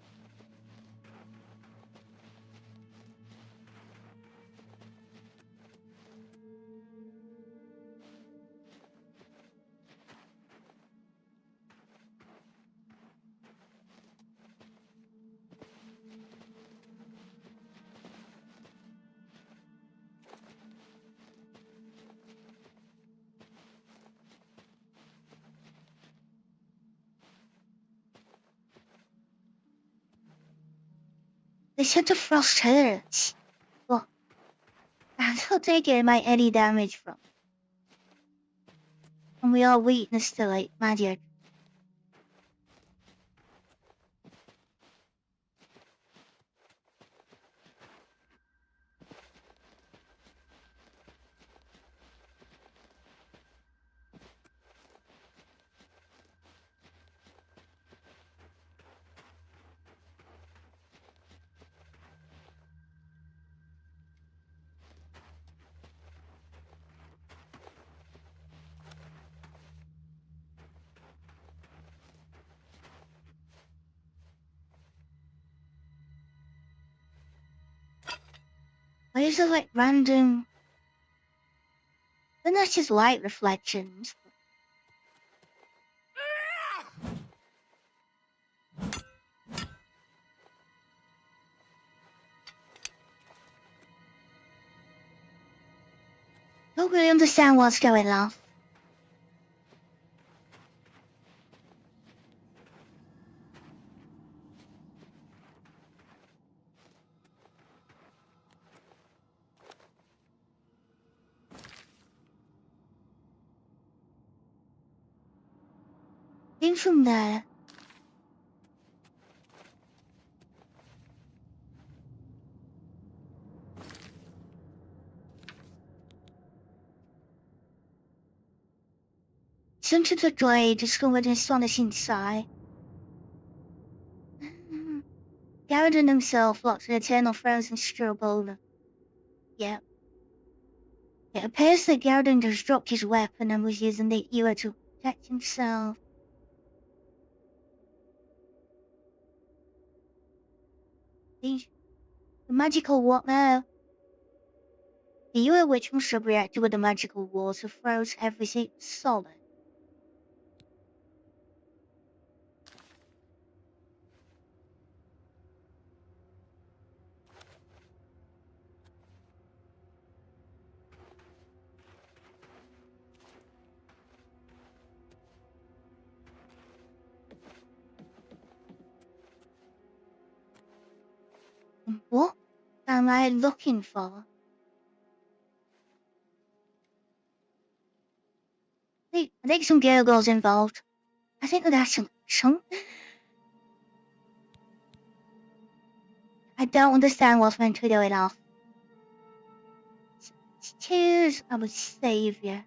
They said the frost hurts. Well, I don't take it might any damage from. And we are weakness to like magic. Why is there like random? Then that's just light reflections. Don't really understand what's going on. Came from there. Since the glade discovered astonishing sight. Garridan himself locked an eternal frozen struggle. Yep. It appears that Garridan just dropped his weapon and was using the ewer to protect himself. The magical what now? The ewer which must have reacted with the magical water froze everything solid. What am I looking for? I think some gurgles involved. I think that's some. I don't understand what's meant to be going off. Tears of a savior.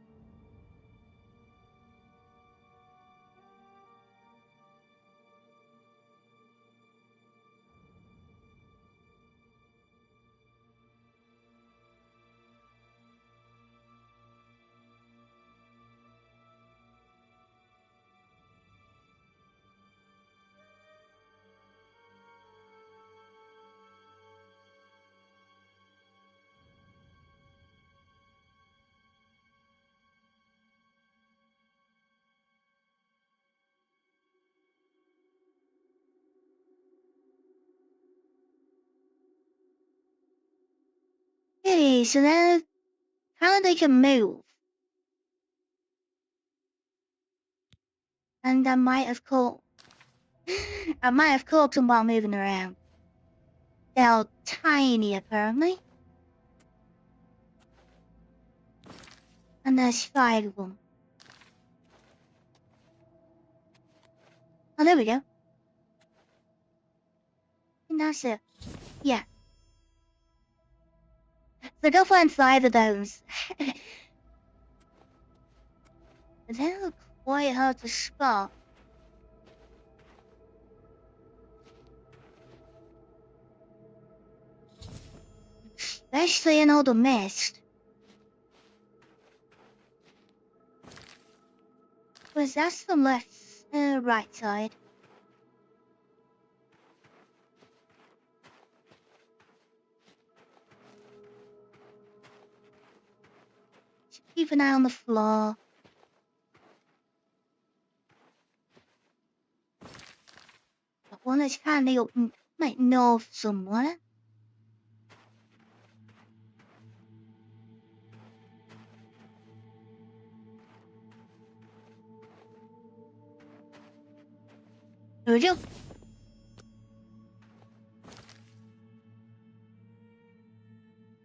Okay, so now how they can move. And I might have caught them while moving around. They're tiny apparently. And there's 5 of them. Oh, there we go. And that's it. Yeah. So go find 5 of those. They're quite hard to spot. Especially in all the mist. Because that's the left, right side. Keep an eye on the floor. But one that's handy open might know of someone. There we go.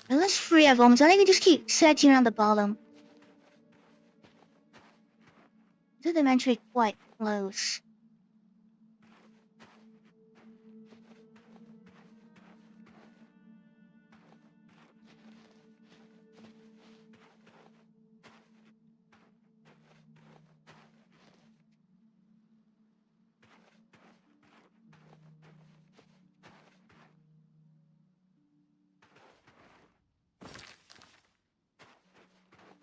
Well, there's 3 of them, so I think we just keep searching around the bottom. They're actually quite close.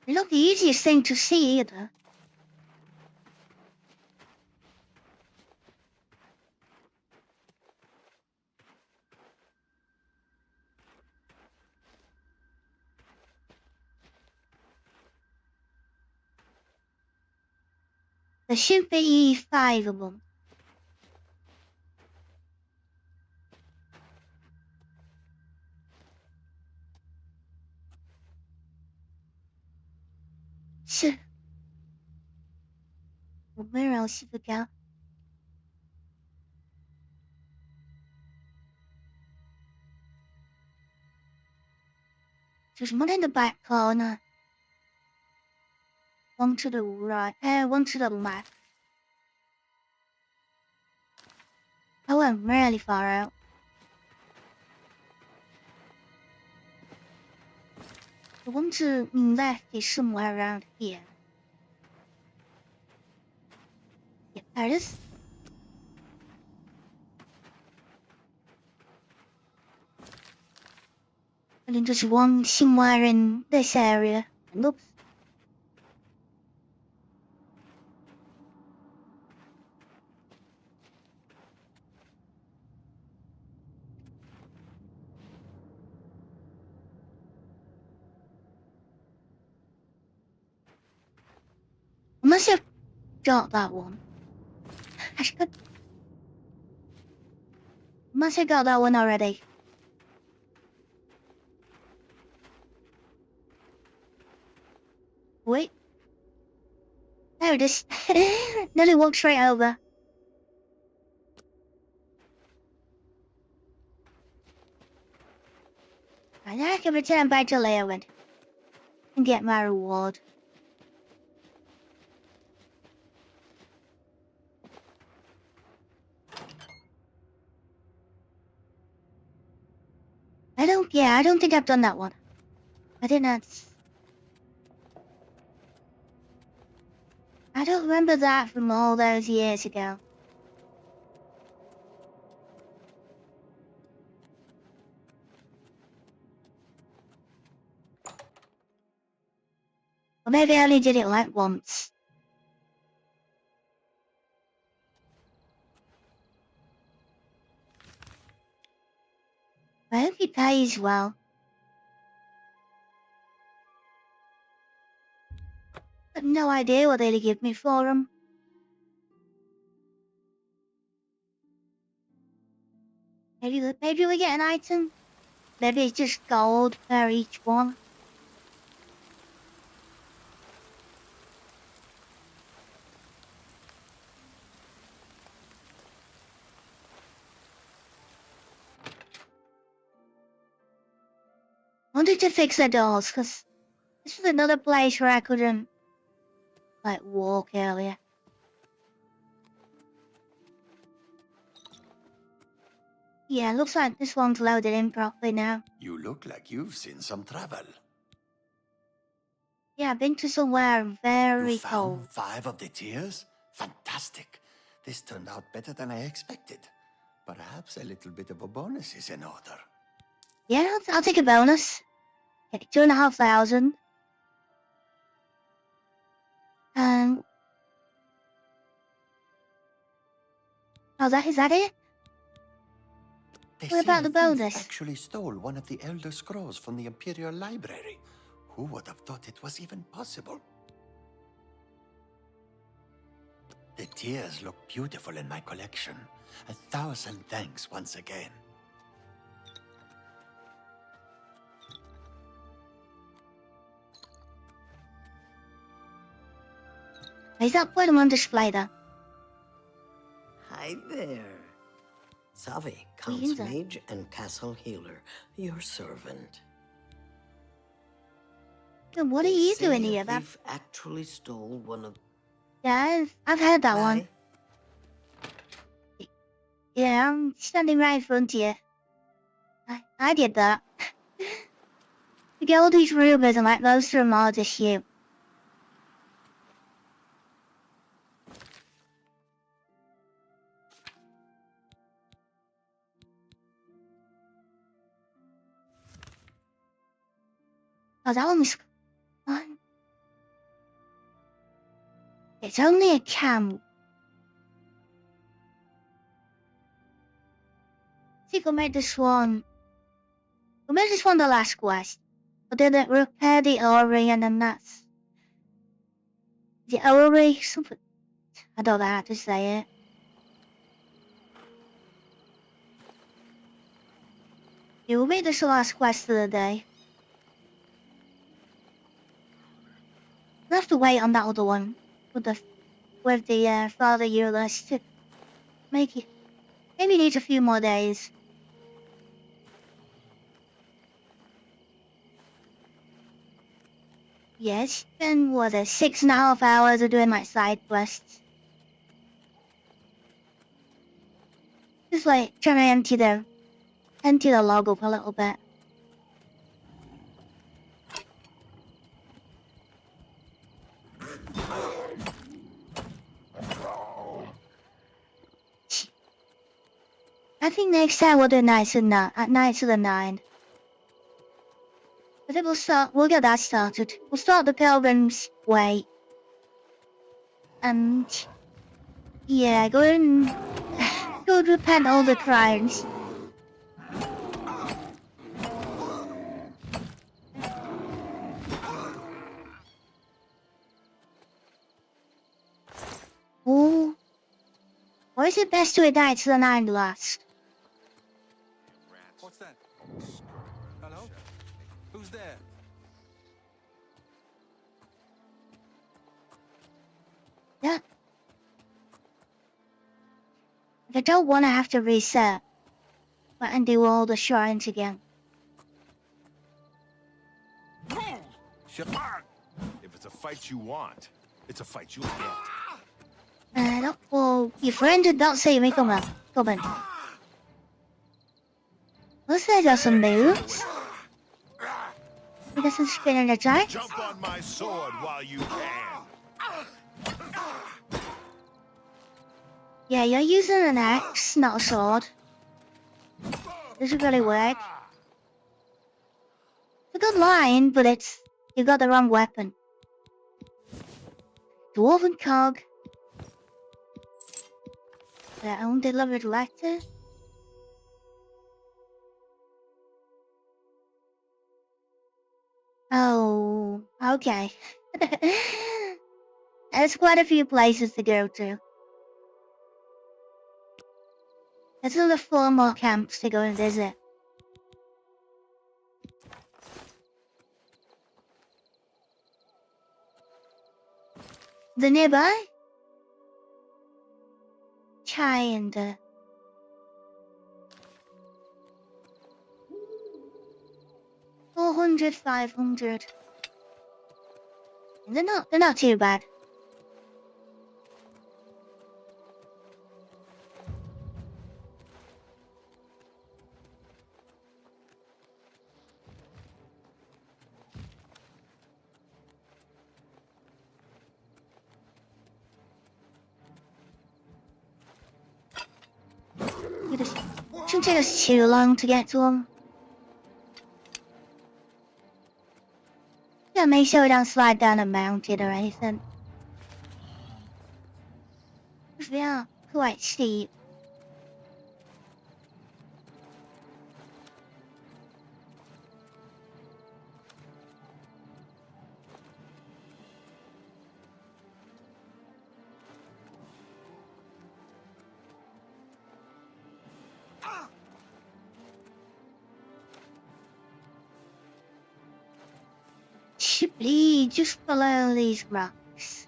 They're not the easiest thing to see either. There should be 5 of them. So, where else should we go? There's one in the back corner. One to the right, one to the left. I went really far out. I wonder left is somewhere around here. Yep, there it is. And then there's one somewhere in this area. And oops. I must have got that one. I must have got that one already. Wait. There it is. Nearly walked straight over. And I can return back to Leowen and get my reward. I don't think I've done that one. I didn't. I don't remember that from all those years ago. Or maybe I only did it like once. I hope he pays well. I have no idea what they'll give me for him. Maybe we get an item. Maybe it's just gold per each one. I wanted to fix the doors, because this was another place where I couldn't, like, walk earlier. Yeah, looks like this one's loaded in properly now. You look like you've seen some travel. Yeah, I've been to somewhere very You cold. found 5 of the tears? Fantastic. This turned out better than I expected. Perhaps a little bit of a bonus is in order. Yeah, I'll take a bonus. Okay, 2,500. Oh, is that it? What about the bonus? Actually stole one of the Elder Scrolls from the Imperial Library. Who would have thought it was even possible? The tears look beautiful in my collection. 1,000 thanks once again. Is that put them on display though? Hi there. Savi, Count's Mage and Castle Healer, your servant. Then what are you doing here? I've actually stole one of... Yeah, I've heard that one. Yeah, I'm standing right in front of you. I did that. To get all these rumours and like most of them are just you. Oh, that one was fun. It's only a camp. I think we'll make this one. We'll make this one the last quest. But then repair the orrery and then that's... The orrery? Something... I don't know how to say it. Yeah, we'll make this the last quest of the day. We'll have to wait on that other one with the Father Eulis to make it. Maybe it needs a few more days. Yeah, it's been 6.5 hours of doing my side quests. Just like trying to empty the log up a little bit. I think next time we'll do Knights of the Nine. But then we'll get that started. We'll start the Pilgrim's Way. And yeah, go and repent all the crimes. Oh, or is it best to do Knights of the Nine last? What's that? Hello? Who's there? Yeah. I don't want to have to reset and do all the shrines again. If it's a fight you want, it's a fight you'll get. Well, your friend did not see me coming. Let's say there's some moves. He doesn't spin in the giant. Jump on my sword while you can. Yeah, you're using an axe, not a sword. This is really weird. It's a good line, but you got the wrong weapon. Dwarven cog. Their own delivered letter. Oh, okay. There's quite a few places to go to. There's another 4 more camps to go and visit. The nearby? Kinda. $400, $500. They're not too bad. Shouldn't take us too long to get to them. Yeah, make sure we don't slide down a mountain or anything. Because they are quite steep. Should be just below these rocks.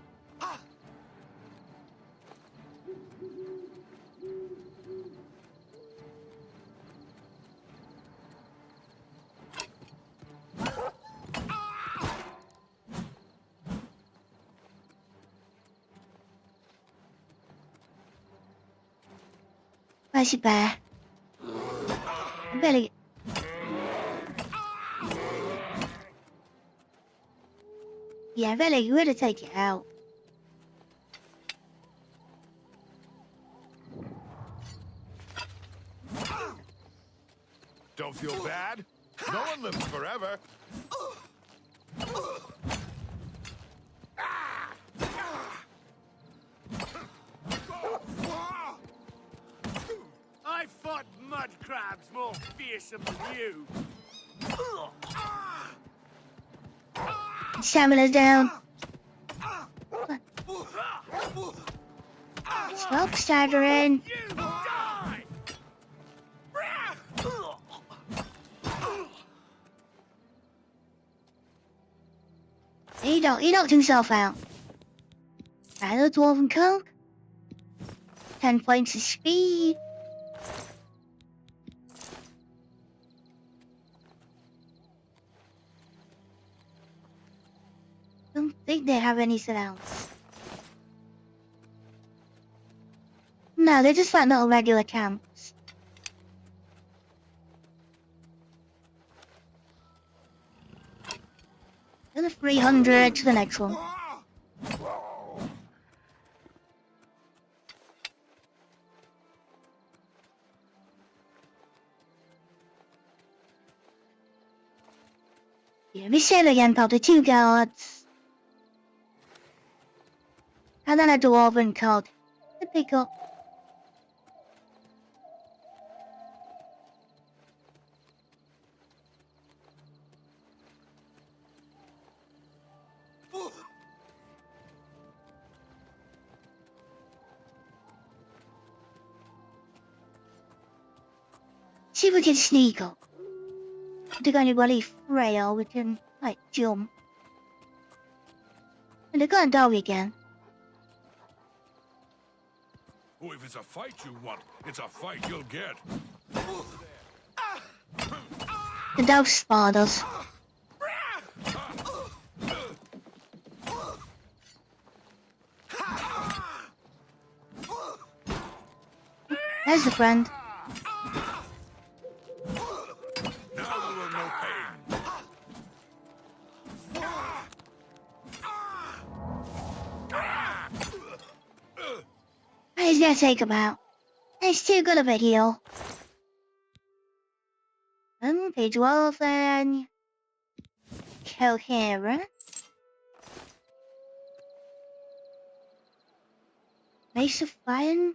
Where's your bear? I better get... Yeah, really, we're to take it out. Don't feel bad. No one lives forever. I fought mud crabs more fearsome than you. Stamina's down. Smoke starter in. He knocked himself out. Another dwarven coke. 10 points of speed. Don't think they have anything else. No, they're just like little regular camps. And 300 to the next one. Yeah, we said again about the 2 guards. And then a dwarven card to pick up. See if we can sneak up. They're going to really frail, we can, like, jump. And they're going to die again. Oh, if it's a fight you want, it's a fight you'll get. The dog spiders. There's the friend. He's gonna take him out. It's too good of a deal. Page 12 and coherent. Mace of Fire.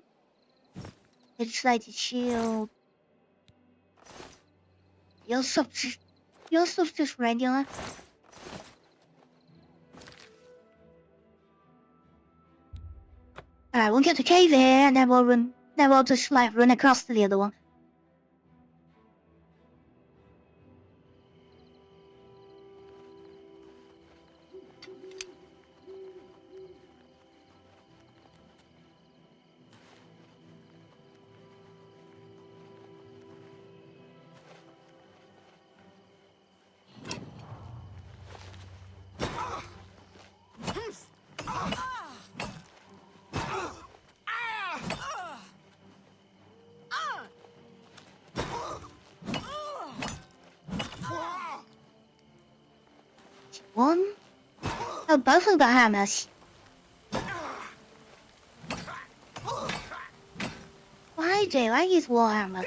Legislated shield. Your stuff's just regular. Alright, we'll get the cave here and then we'll run. Then we'll just like run across to the other one. One. Oh, both of them got hammers. Why do I use war hammers?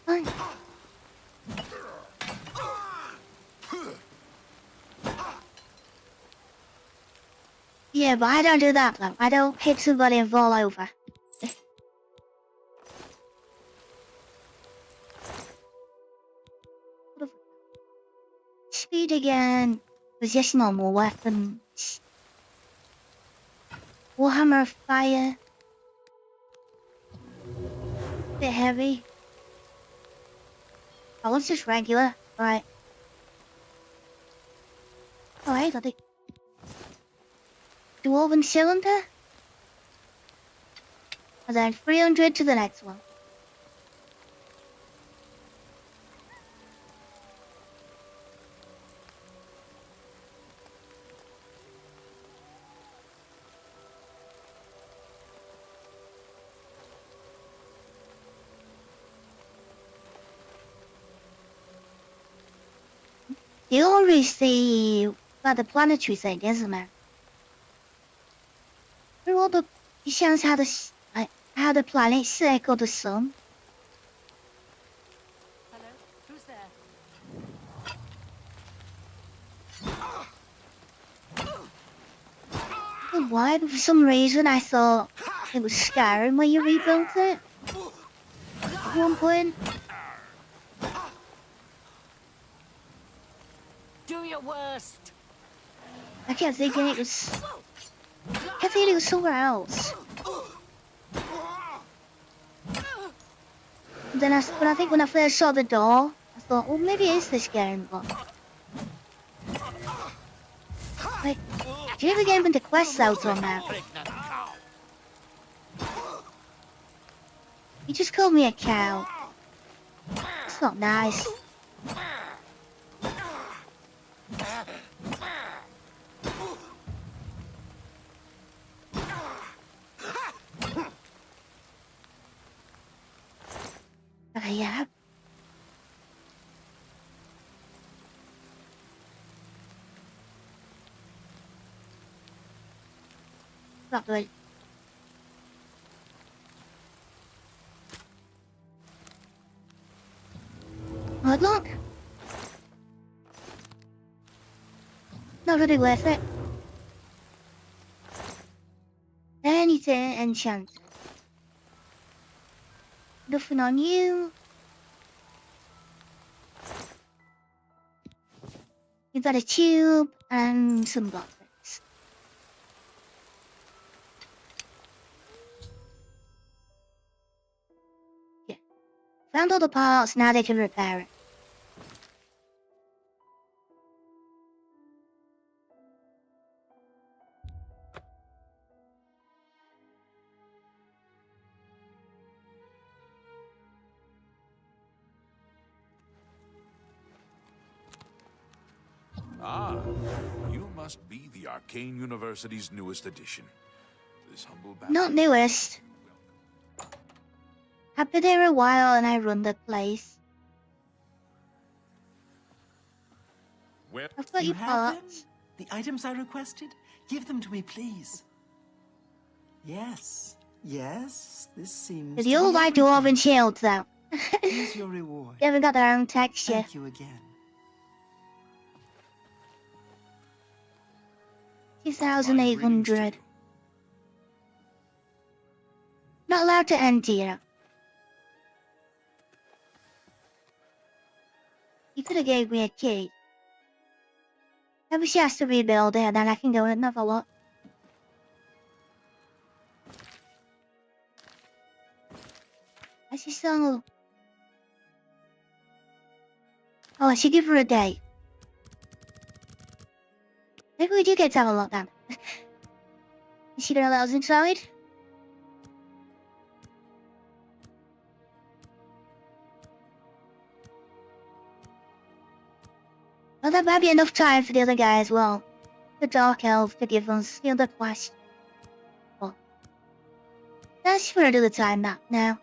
Fine. Yeah, but I don't do that though. I don't hit somebody and fall over. Speed again. Possess normal weapons. Warhammer of Fire. Bit heavy. Oh, it's just regular. Right. Oh, I got the Dwarven Cylinder. And then 300 to the next one. You always see about the planetary thing, isn't it? All the it shows how the planets circle the sun. Hello? Who's there? And why? For some reason, I thought it was Skyrim when you rebuilt it. At one point. Do your worst. I kept thinking it was somewhere else. Then when I first saw the door, I thought, well, maybe it is this game, but wait, do you ever get into quests out on that? You just called me a cow. It's not nice. Yeah. Block the way. Hard lock. Not really worth it. Anything enchanted. Nothing on you. You've got a tube and some block bits. Yeah. Found all the parts, now they can repair it. Ah, you must be the Arcane University's newest addition. This humble Not newest. I've been here a while and I run the place. Where? I've got You your have parts. them? The items I requested? Give them to me, please. Yes, yes, this seems. The old white dwarven shields, though. Here's your reward. They haven't got their own texture. Thank you again. 2,800. Not allowed to enter here. You could have gave me a key. Maybe she has to rebuild it and then I can go in another lot. I see some. Oh, I should give her a day. Maybe we do get to have a lockdown. Is she gonna let us inside? Well, that might be enough time for the other guy as well. The Dark Elf to give us the other quest. Well, that's for another time map now.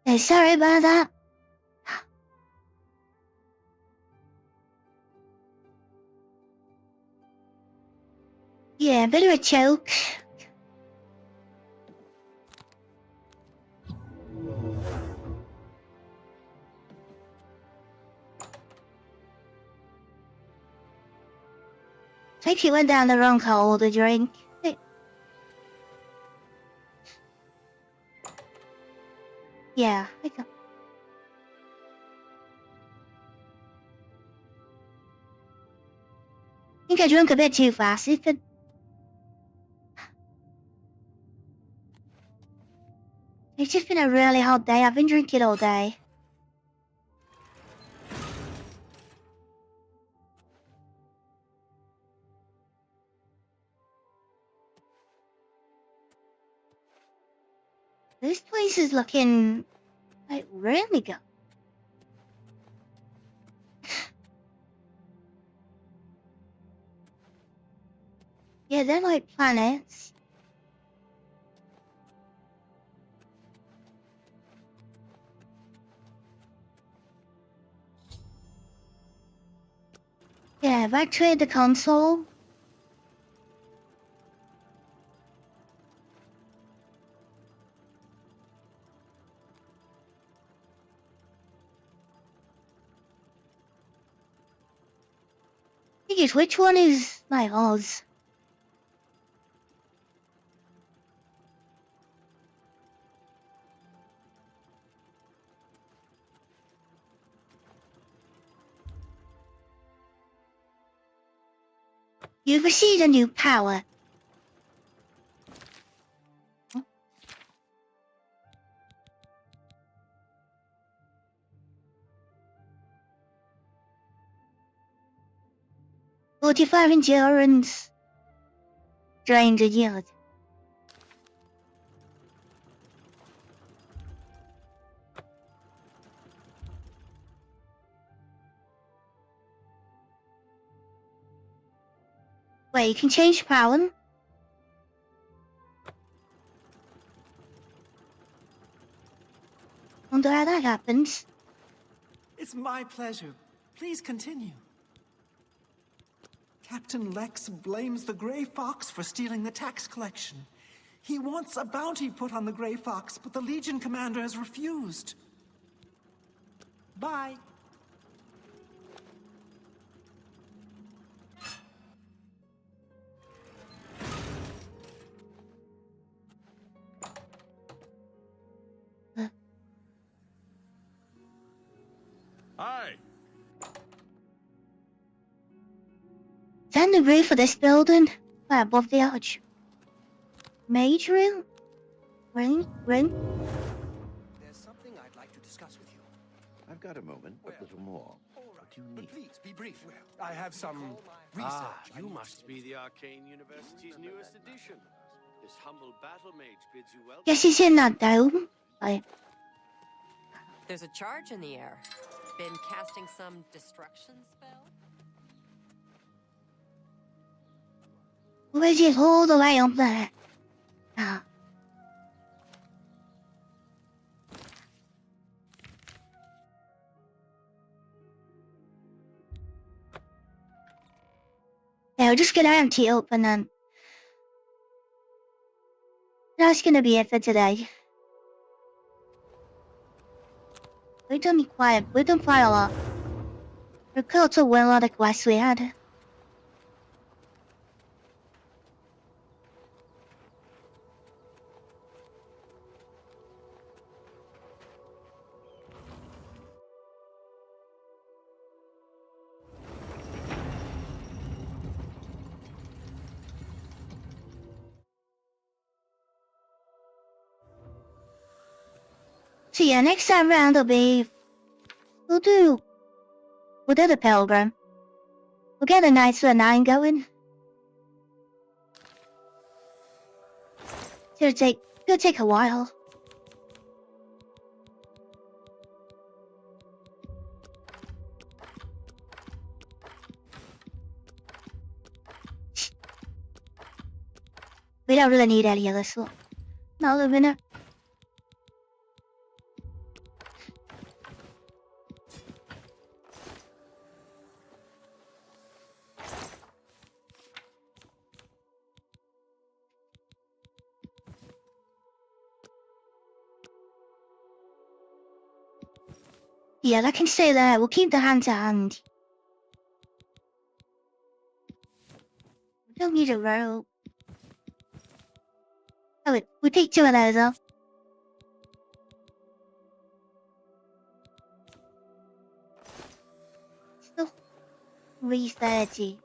Hey, sorry about that. Yeah, a bit of a choke. Think you went down the wrong hole with the drink. Yeah, I think I drank a bit too fast. It's just been a really hot day. I've been drinking all day. This place is looking like really good. Yeah, they're like planets. Yeah, if I trade the console. Which one is like Oz? You've received a new power. 45 endurance. Drained yield. Wait, you can change power? Wonder how that happens. It's my pleasure. Please continue. Captain Lex blames the Grey Fox for stealing the tax collection. He wants a bounty put on the Grey Fox, but the Legion commander has refused. Bye. Hi. Is that the roof of this building? Right above the arch. Mage room? Ring? There's something I'd like to discuss with you. I've got a moment, but little more. What do you need? But please, be brief. I have some research. You must be the Arcane University's newest edition. This humble battle mage bids you welcome. Yes, he's in that dome. Right. There's a charge in the air. Been casting some destruction spell? Where's it all the way up there? Ah. Yeah, we'll just get empty up and then that's gonna be it for today. We've done quite a lot. We caught up with a lot of quests we had. So yeah, next time round we'll do the Pilgrim. We'll get a Knights of the Nine going. It'll take a while. We don't really need any of this one. Not living it. Yeah, that can stay there. We'll keep the hand to hand. We don't need a rope. Oh wait, we'll take two of those though. Still 330.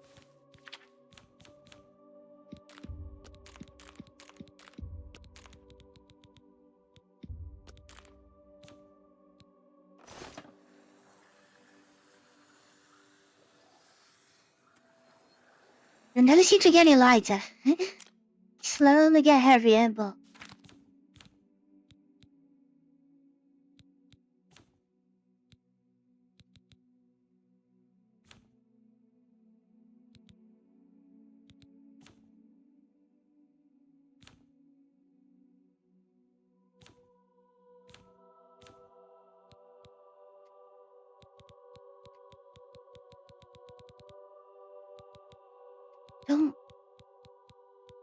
It never seems to get any lighter. Slowly get heavier, but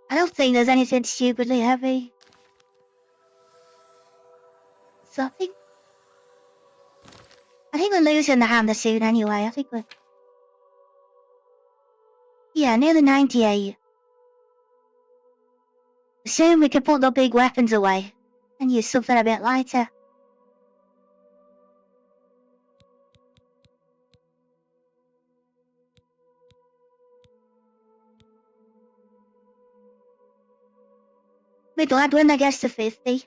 I don't think there's anything stupidly heavy. So I think we're losing the hammer soon anyway. I think we're near the 98. Soon we can put the big weapons away and use something a bit lighter. We're glad when I gets to 50.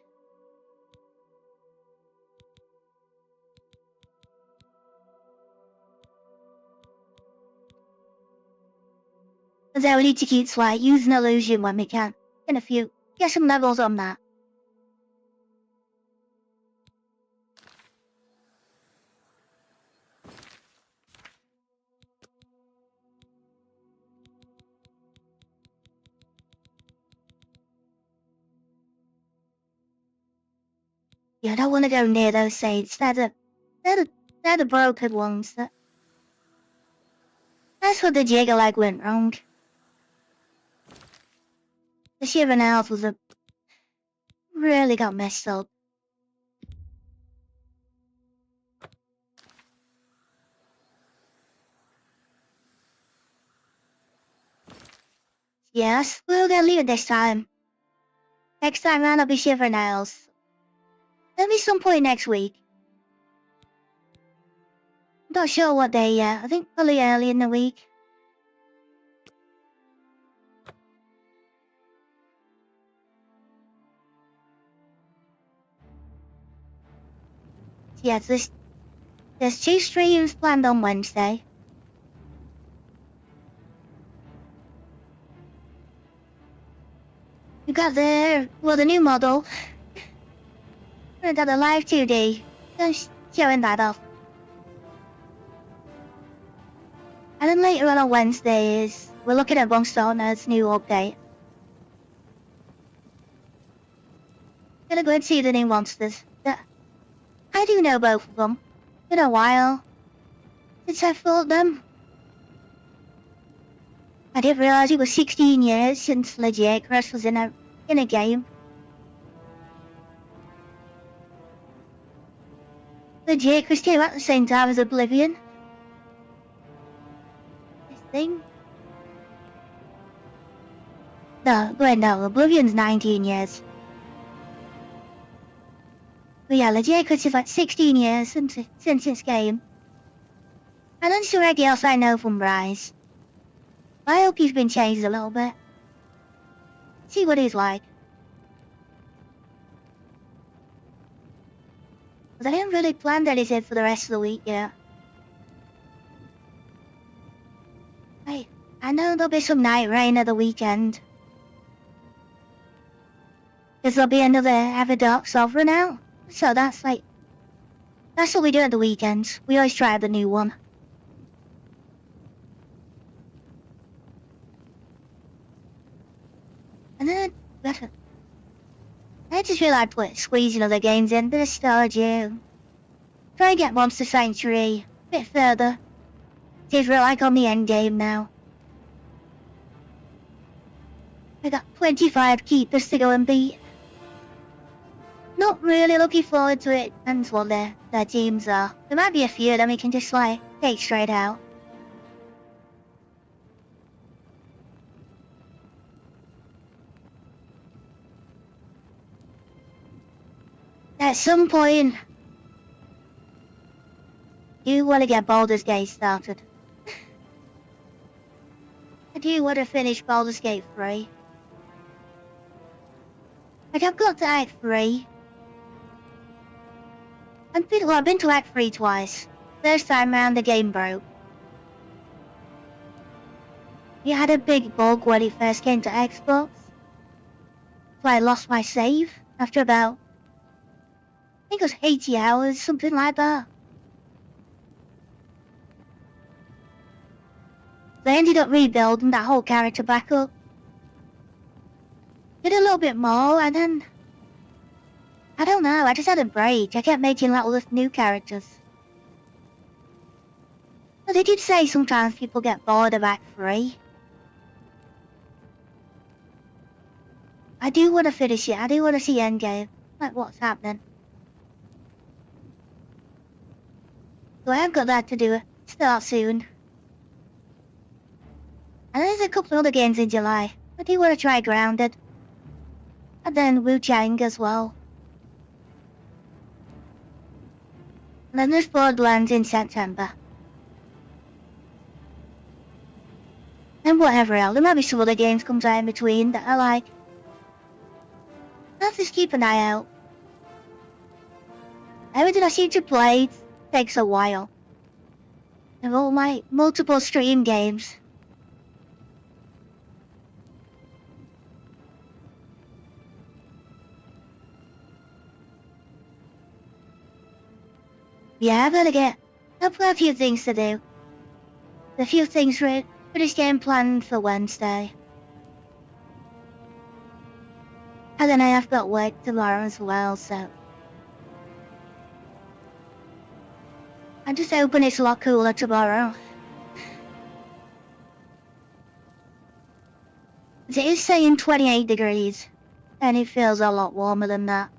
out we need to keep like using illusion when we can. Get a few. Get some levels on that. Yeah, I don't want to go near those sades. They're the broken ones. That's what the jigger leg went wrong. The shivering elf was really got messed up. Yes, we'll get leave it this time. Next time round I'll be shivering nails. Maybe some point next week. I'm not sure what day yet. I think probably early in the week. Yes, there's 2 streams planned on Wednesday. We got the new model. We got the live 2D. Just showing that off. And then later on Wednesday we're looking at Bungstoner's new update. Gonna go and see the new monsters. I do know both of them. Been a while since I fought them. I didn't realise it was 16 years since Daedric was in a game. Daedric came out at the same time as Oblivion. This thing. No, Oblivion's 19 years. But yeah, Daedric is like 16 years since this game. And I'm sure everything else I know from Rise. I hope he's been changed a little bit. See what he's like. But I haven't really planned anything for the rest of the week yet. I know there'll be some night rain at the weekend. Because there'll be another Everdark Sovereign out. So that's what we do at the weekends. We always try the new one. And then I just really like squeezing other games in, bit of Stardew. Try and get Monster Sanctuary a bit further. Seems we're like on the end game now. I got 25 keepers to go and beat. Not really looking forward to it, depends what their teams are. There might be a few of them we can just take straight out. At some point, you want to get Baldur's Gate started. I do want to finish Baldur's Gate 3. I've got to Act 3. I've been to Act 3 twice. First time round the game broke. It had a big bug when it first came to Xbox. So I lost my save after about, I think it was 80 hours, something like that. So I ended up rebuilding that whole character back up. Did a little bit more and then, I don't know, I just had a break. I kept making all the new characters. But they did say sometimes people get bored of Act 3. I do want to finish it. I do want to see Endgame. Like what's happening. So I have got that to do. Start soon. And there's a couple of other games in July. I do want to try Grounded. And then Wu Chang as well. And then there's Borderlands in September. And whatever else. There might be some other games comes out in between that I like. I'll just keep an eye out. Everything I seem to play takes a while. Of all my multiple stream games. Yeah, I've got a few things to do. A few things for this game planned for Wednesday. And then I have got work tomorrow as well, so. I'm just hoping it's a lot cooler tomorrow. It is saying 28 degrees, and it feels a lot warmer than that.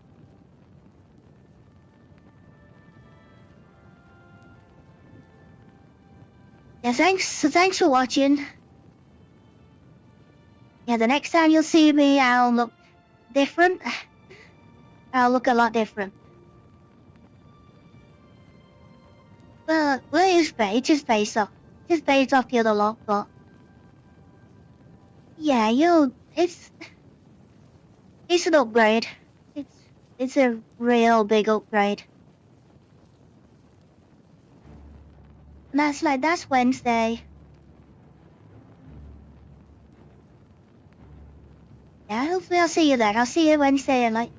Yeah, thanks for watching. Yeah, the next time you'll see me, I'll look different. I'll look a lot different. Well, just based off the other lot, but yeah, it's an upgrade. It's a real big upgrade. And that's Wednesday. Yeah, hopefully I'll see you then. I'll see you Wednesday and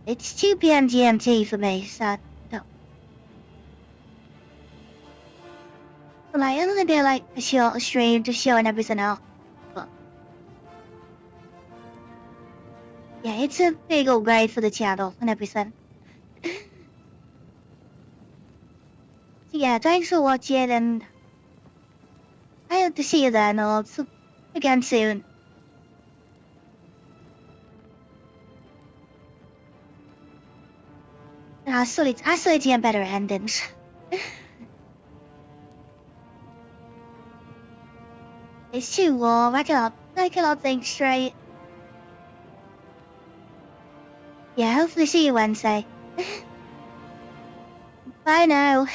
it's 2 p.m. GMT for me, so I'm gonna do a short stream just showing everything off. But yeah, it's a big upgrade for the channel and everything. So yeah, thanks for watching, and I hope to see you then or again soon. I still need to get better endings. It's too warm. I cannot think straight. Yeah, hopefully see you Wednesday. Bye now.